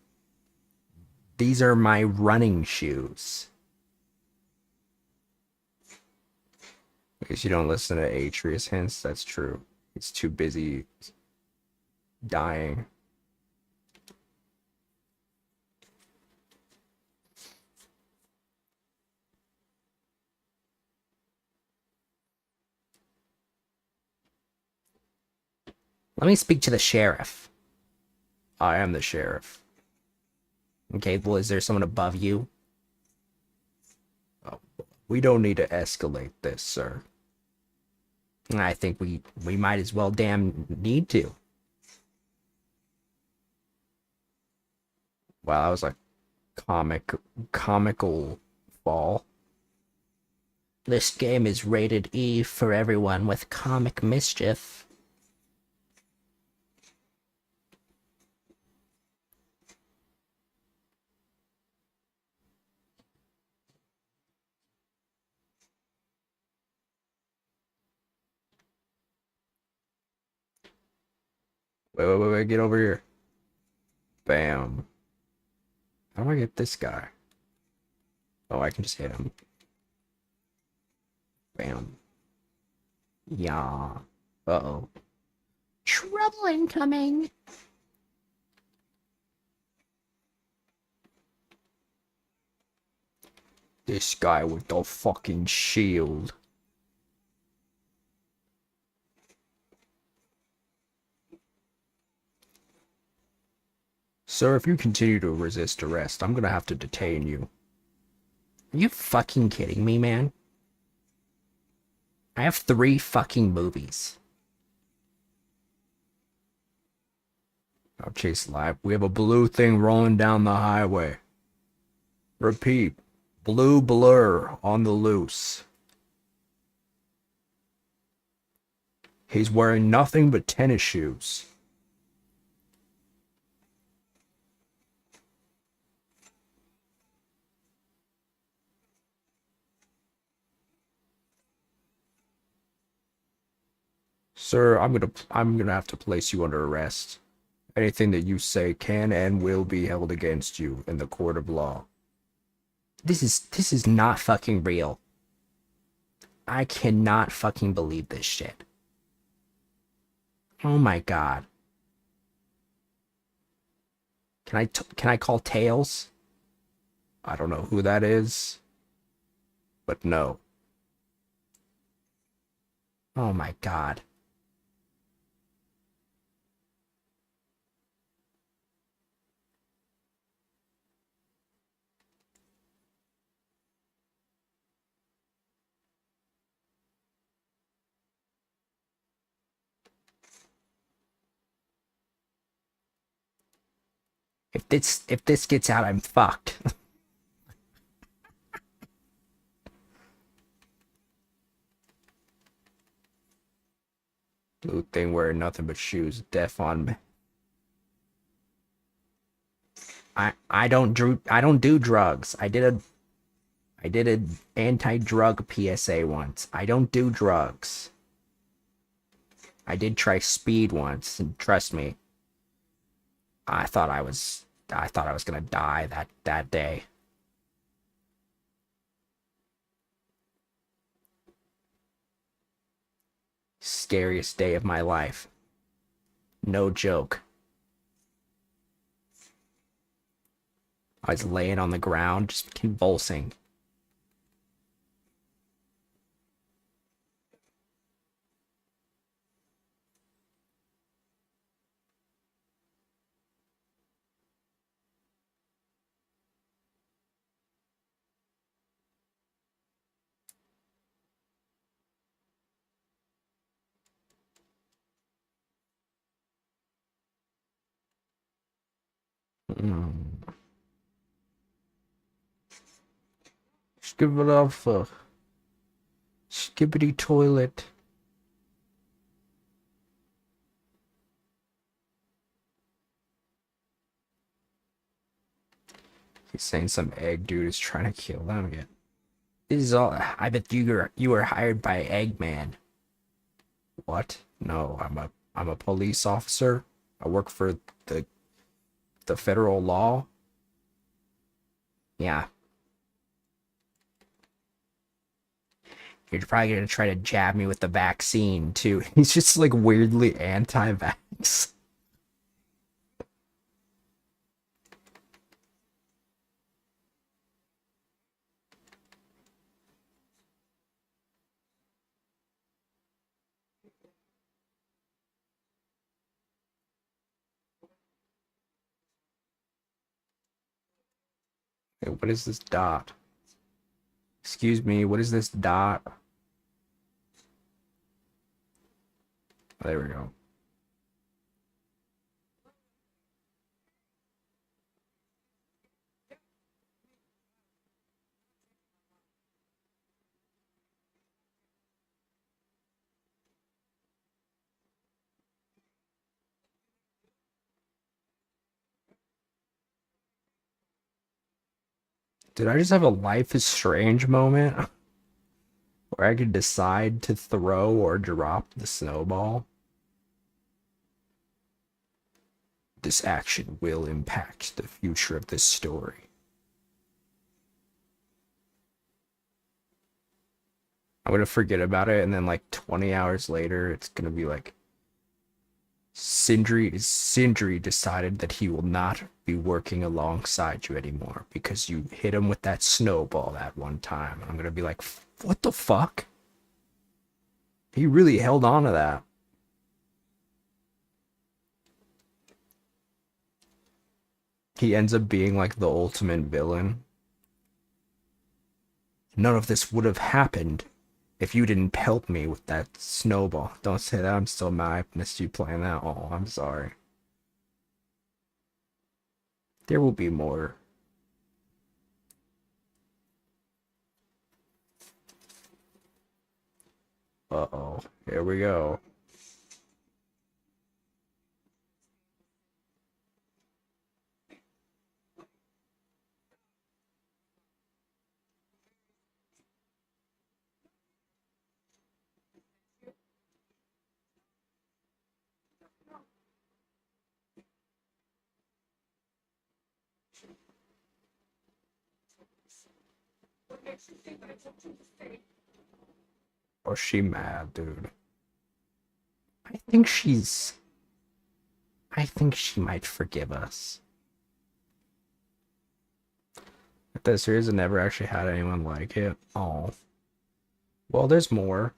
are my running shoes. Because you don't listen to Atreus hints, that's true. He's too busy dying. Let me speak to the sheriff. I am the sheriff. Okay, well, is there someone above you? Oh, we don't need to escalate this, sir. I think we might as well damn need to. Wow, that was like comical fall. This game is rated E for everyone with comic mischief. Wait, get over here. Bam. How do I get this guy? Oh, I can just hit him. Bam. Yeah. Uh-oh. Trouble incoming. This guy with the fucking shield. Sir, if you continue to resist arrest, I'm gonna have to detain you. Are you fucking kidding me, man? I have 3 fucking movies. I'll chase live. We have a blue thing rolling down the highway. Repeat. Blue blur on the loose. He's wearing nothing but tennis shoes. Sir, I'm gonna have to place you under arrest. Anything that you say can and will be held against you in the court of law. This is not fucking real. I cannot fucking believe this shit. Oh my god. Can I call Tails? I don't know who that is, but no. Oh my god. If this gets out, I'm fucked. Blue thing wearing nothing but shoes, deaf on me. I don't do drugs. I did an anti-drug PSA once. I don't do drugs. I did try speed once, and trust me, I thought I was gonna die that day. Scariest day of my life. No joke. I was laying on the ground, just convulsing. Skip it off. Skippity toilet. He's saying some egg dude is trying to kill them again. This is all. I bet you were hired by Eggman. What? No, I'm a police officer. I work for the federal law. Yeah. You're probably gonna try to jab me with the vaccine too. He's just like weirdly anti-vax. Hey, what is this dot? Excuse me, what is this dot? There we go. Did I just have a Life is Strange moment? Where I could decide to throw or drop the snowball? This action will impact the future of this story. I'm gonna forget about it, and then like 20 hours later, it's gonna be like, Sindri decided that he will not be working alongside you anymore because you hit him with that snowball that one time. I'm gonna be like, what the fuck? He really held on to that. He ends up being like the ultimate villain. None of this would have happened if you didn't pelt me with that snowball. Don't say that, I'm still mad. I missed you playing that. Oh, I'm sorry. There will be more. Uh-oh, here we go. Oh, she mad, dude. I think she might forgive us. That series has never actually had anyone like it. Oh. Well, there's more.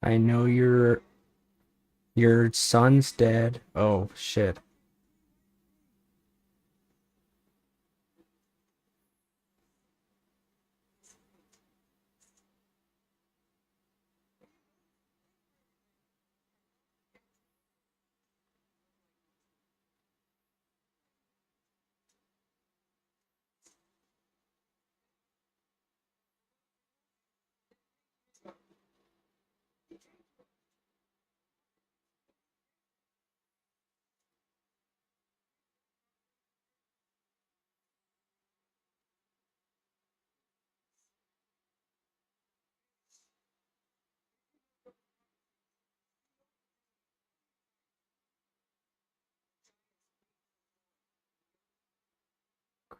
I know your son's dead. Oh shit.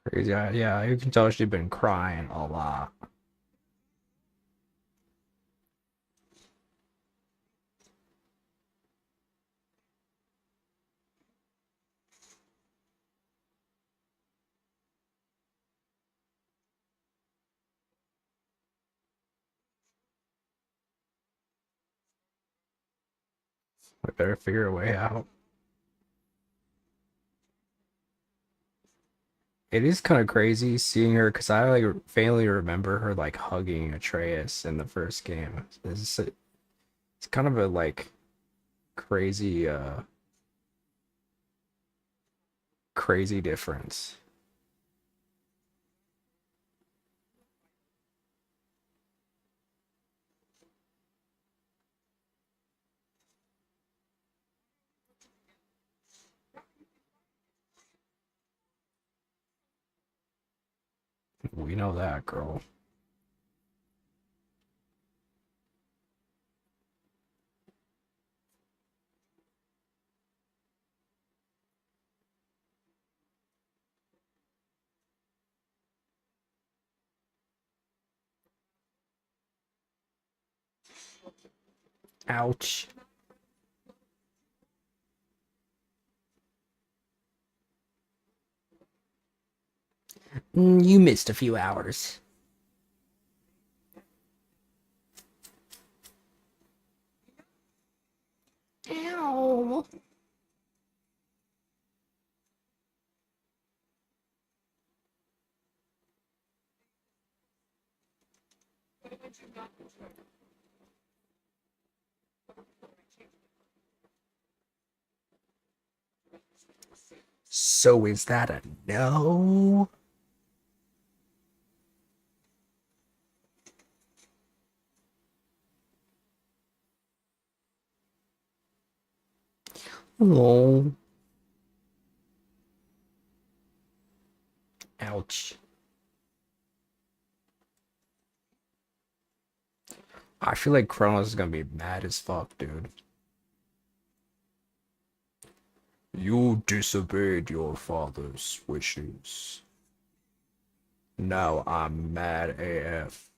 Crazy. Yeah, you can tell she's been crying a lot. I better figure a way out. It is kind of crazy seeing her because I like faintly remember her like hugging Atreus in the first game. It's kind of a like crazy crazy difference. We know that, girl. Ouch. You missed a few hours. Ow. So is that a no? Oh. Ouch. I feel like Kronos is gonna be mad as fuck, dude. You disobeyed your father's wishes. Now I'm mad AF.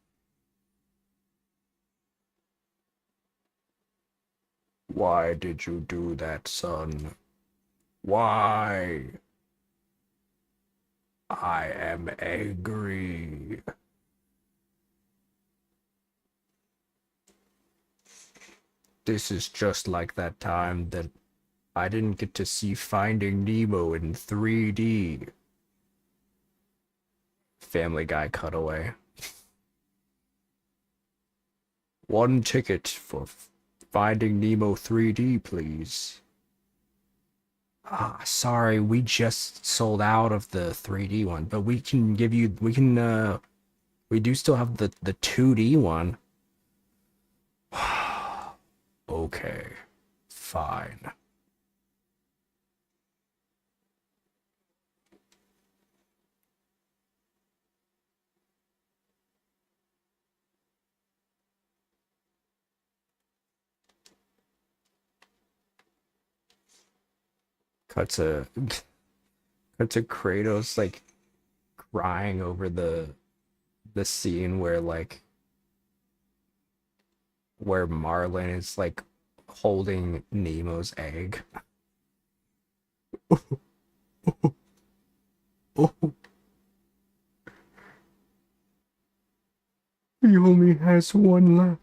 Why did you do that, son? Why? I am angry. This is just like that time that I didn't get to see Finding Nemo in 3D. Family Guy cutaway. One ticket for Finding Nemo 3D, please. Ah, sorry, we just sold out of the 3D one, but we can give you, we do still have the 2D one. Okay, fine. cut to cut to Kratos like crying over the scene where like where Marlin is like holding Nemo's egg. He only has one left.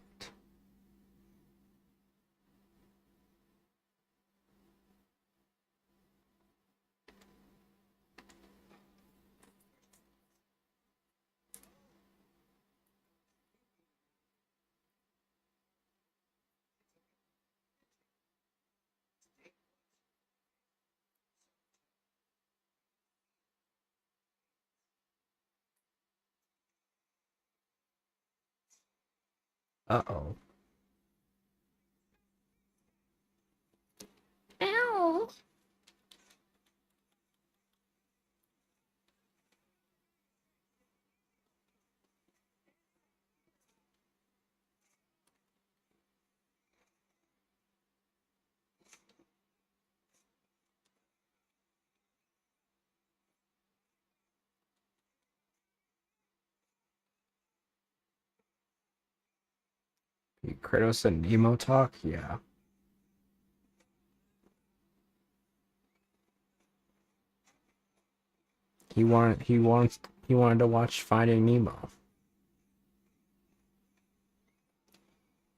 Uh-oh. Ow. Kratos and Nemo talk? Yeah. He wanted to watch Finding Nemo.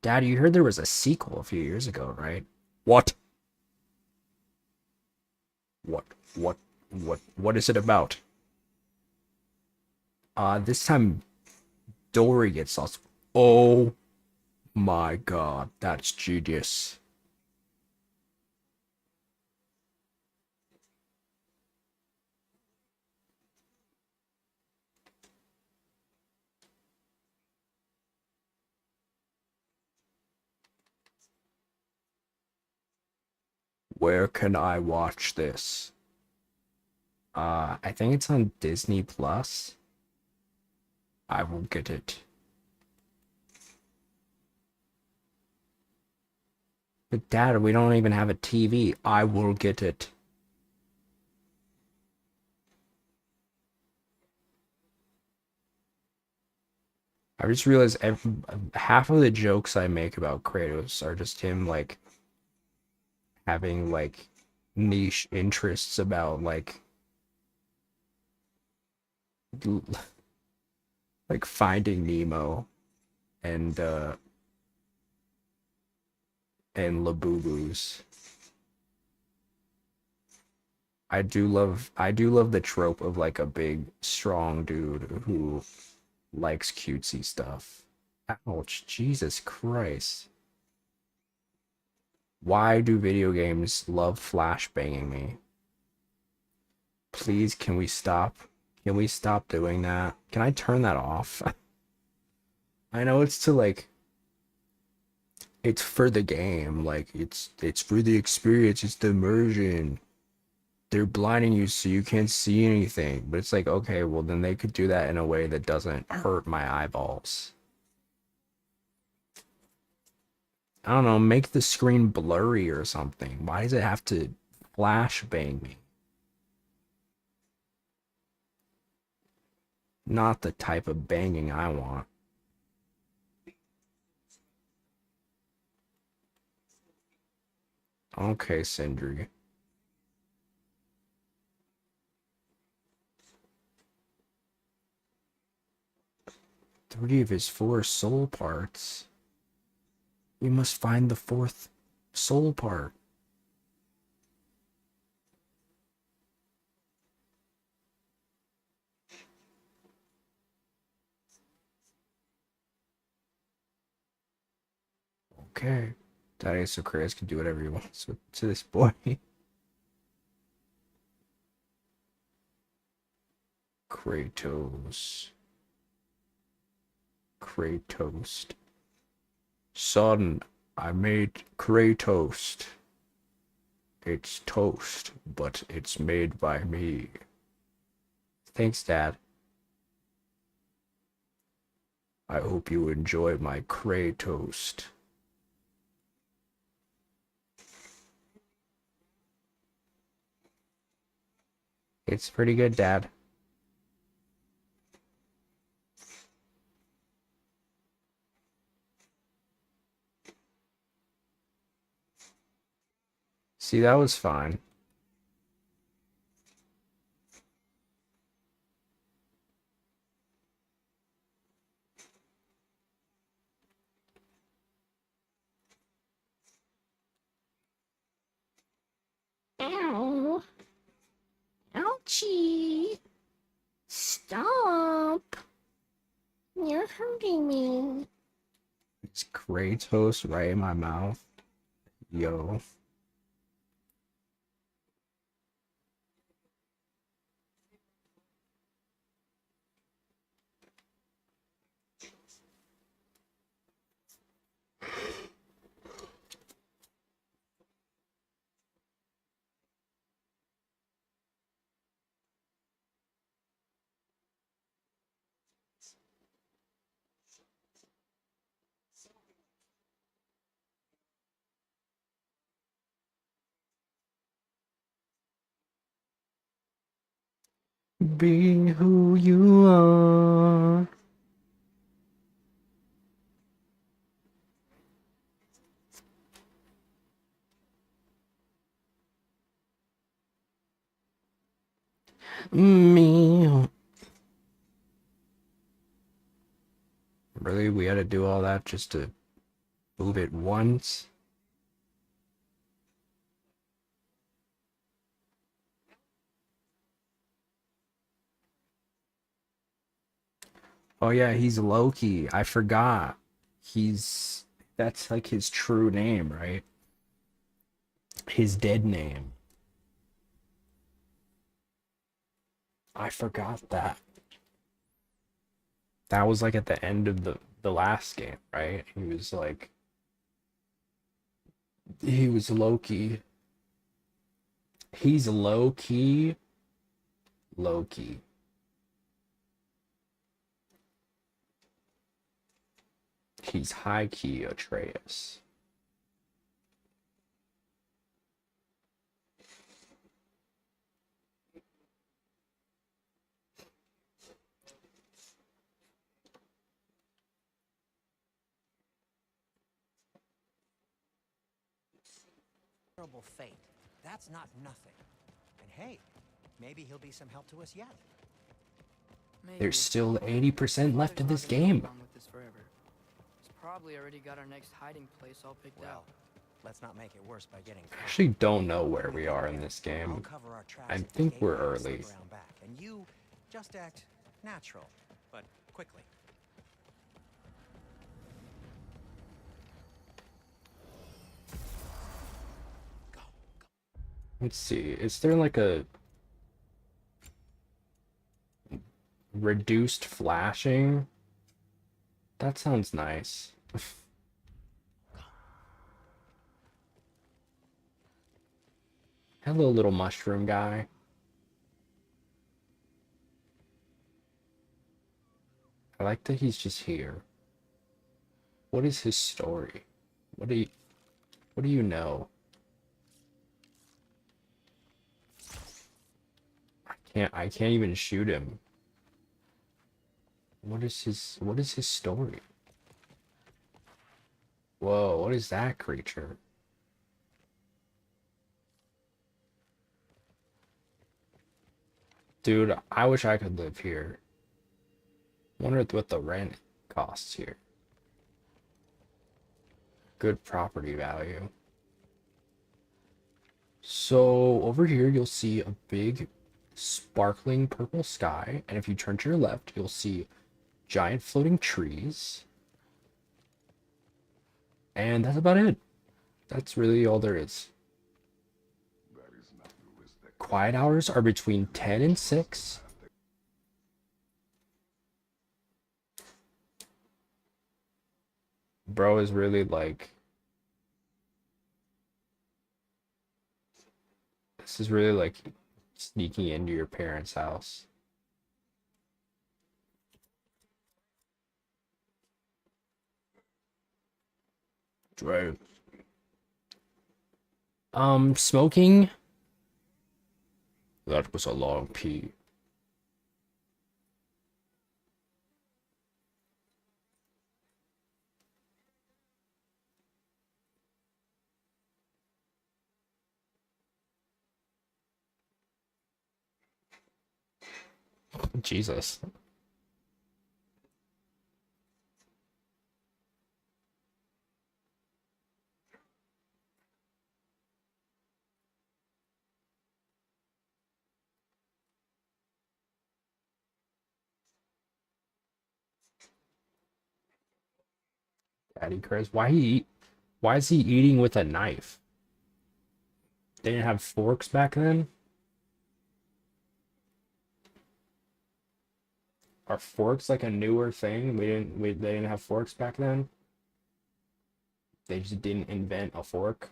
Dad, you heard there was a sequel a few years ago, right? What? What is it about? This time Dory gets lost. Oh my god, that's genius. Where can I watch this? I think it's on Disney Plus. I will get it. But Dad, we don't even have a TV. I will get it. I just realized half of the jokes I make about Kratos are just him like having like niche interests about like Finding Nemo and Labubu's. I do love the trope of like a big strong dude who likes cutesy stuff. Ouch, Jesus Christ. Why do video games love flashbanging me? Please, can we stop? Can we stop doing that? Can I turn that off? I know it's to like it's for the game, like it's for the experience, it's the immersion. They're blinding you so you can't see anything. But it's like, okay, well then they could do that in a way that doesn't hurt my eyeballs. I don't know, make the screen blurry or something. Why does it have to flashbang me? Not the type of banging I want. Okay, Sindri. Three of his four soul parts. We must find the fourth soul part. Okay. Daddy Socrates can do whatever he wants to this boy. Kratos. Son, I made Kratos. It's toast, but it's made by me. Thanks, Dad. I hope you enjoy my Kratos. It's pretty good, Dad. See, that was fine. Ow. Ouchie. Stop. You're hurting me. It's Kratos right in my mouth. Yo. Be who you are. Me. Really, we had to do all that just to move it once? Oh yeah, he's Loki. I forgot. That's like his true name, right? His dead name. I forgot that. That was like at the end of the last game, right? He was Loki. He's low-key Loki. He's high-key Atreus. Terrible fate. That's not nothing. And hey, maybe he'll be some help to us yet. There's still 80% left of this game. With this forever. He's probably already got our next hiding place all picked out. Let's not make it worse by getting. I actually don't know where we are in this game. I think we're early. And you just act natural, but quickly. Let's see. Is there like a reduced flashing? That sounds nice. Hello, little mushroom guy. I like that he's just here. What is his story? What do you know? I can't even shoot him. What is his story? Whoa, what is that creature? Dude, I wish I could live here. Wonder what the rent costs here. Good property value. So over here you'll see a big sparkling purple sky, and if you turn to your left you'll see giant floating trees. And that's about it. That's really all there is. Quiet hours are between 10 and 6. Bro is really like... This is really like sneaking into your parents' house. Right. Smoking That was a long pee. Jesus. Daddy Chris, why is he eating with a knife? They didn't have forks back then? Are forks like a newer thing? They didn't have forks back then? They just didn't invent a fork.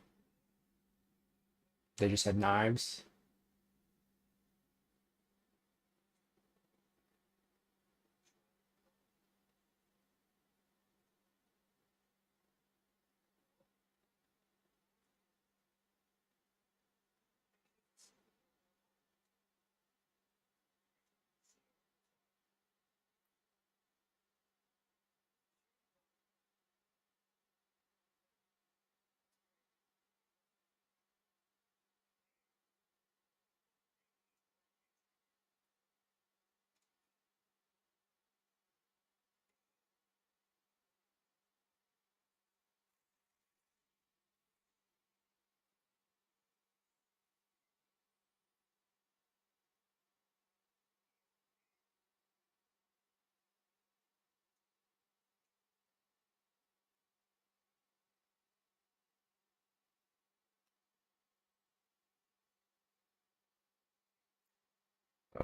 They just had knives.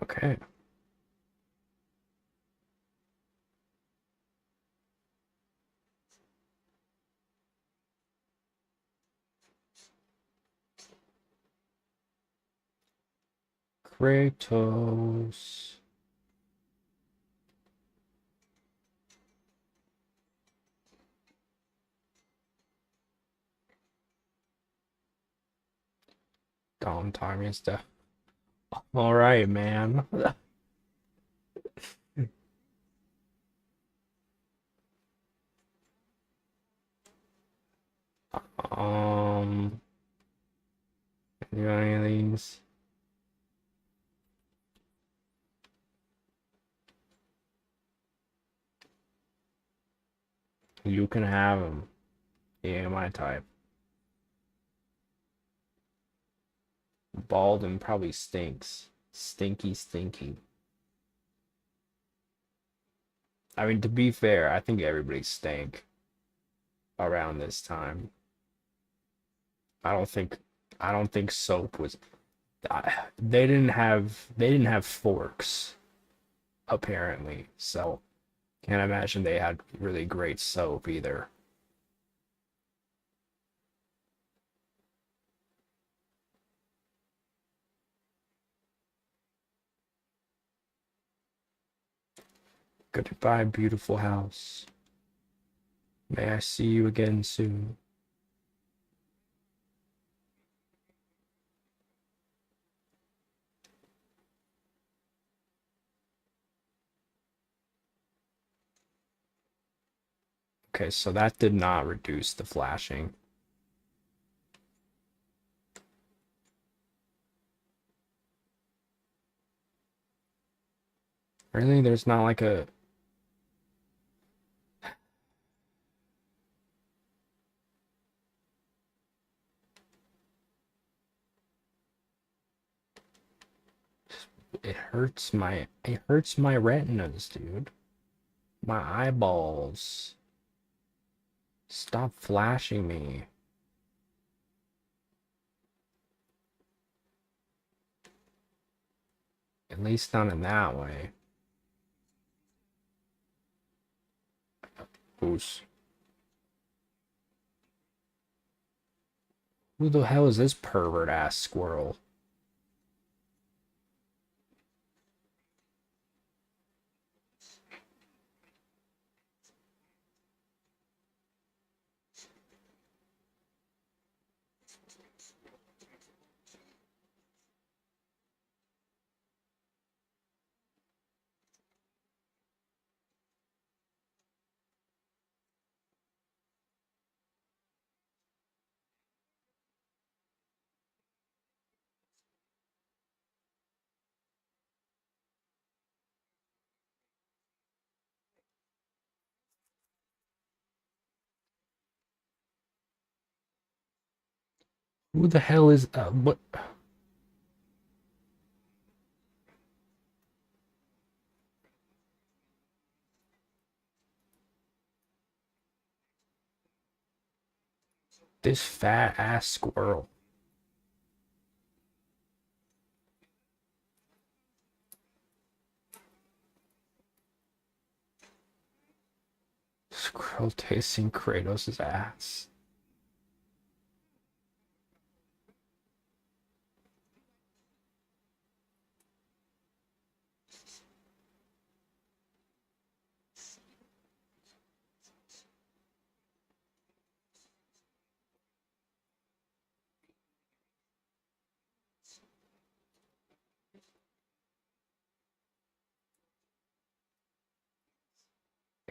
Okay. Kratos. Don Tommy stuff. All right, man. Do any of these? You can have them. Yeah, my type. Bald and probably stinks. Stinky, stinky. I mean, to be fair, I think everybody stank around this time. I don't think soap was. They didn't have forks apparently, so can't imagine they had really great soap either. Goodbye, beautiful house. May I see you again soon. Okay, so that did not reduce the flashing. Really? There's not like a... It hurts my retinas, dude. My eyeballs. Stop flashing me. At least not in that way. Who's... Who the hell is this pervert ass squirrel? Who the hell is what? This fat ass squirrel. Squirrel tasting Kratos' ass.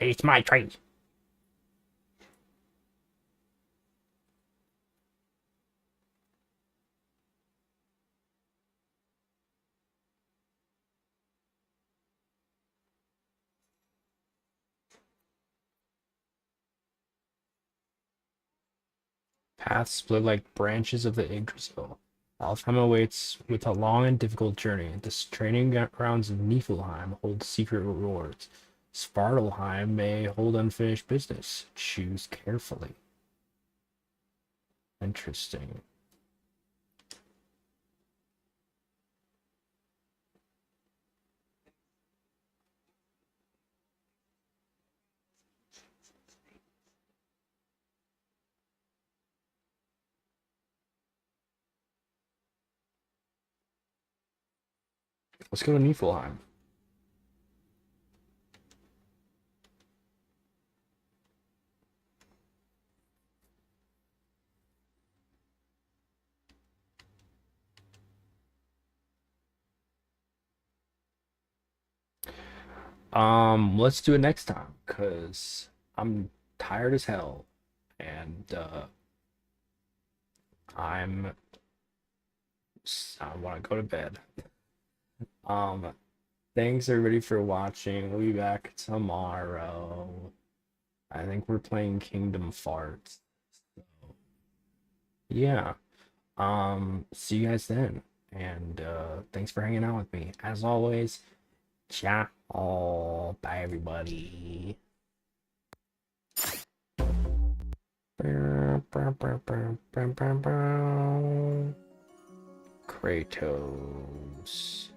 It's my tree. Paths split like branches of the Yggdrasil. Alfheim awaits with a long and difficult journey. The training grounds of Niflheim hold secret rewards. Svartalheim may hold unfinished business. Choose carefully. Interesting. Let's go to Niflheim. Let's do it next time, cause I'm tired as hell, and I want to go to bed. Thanks everybody for watching. We'll be back tomorrow. I think we're playing Kingdom Farts. So, yeah. See you guys then. And thanks for hanging out with me. As always, ciao. Bye everybody. Kratos.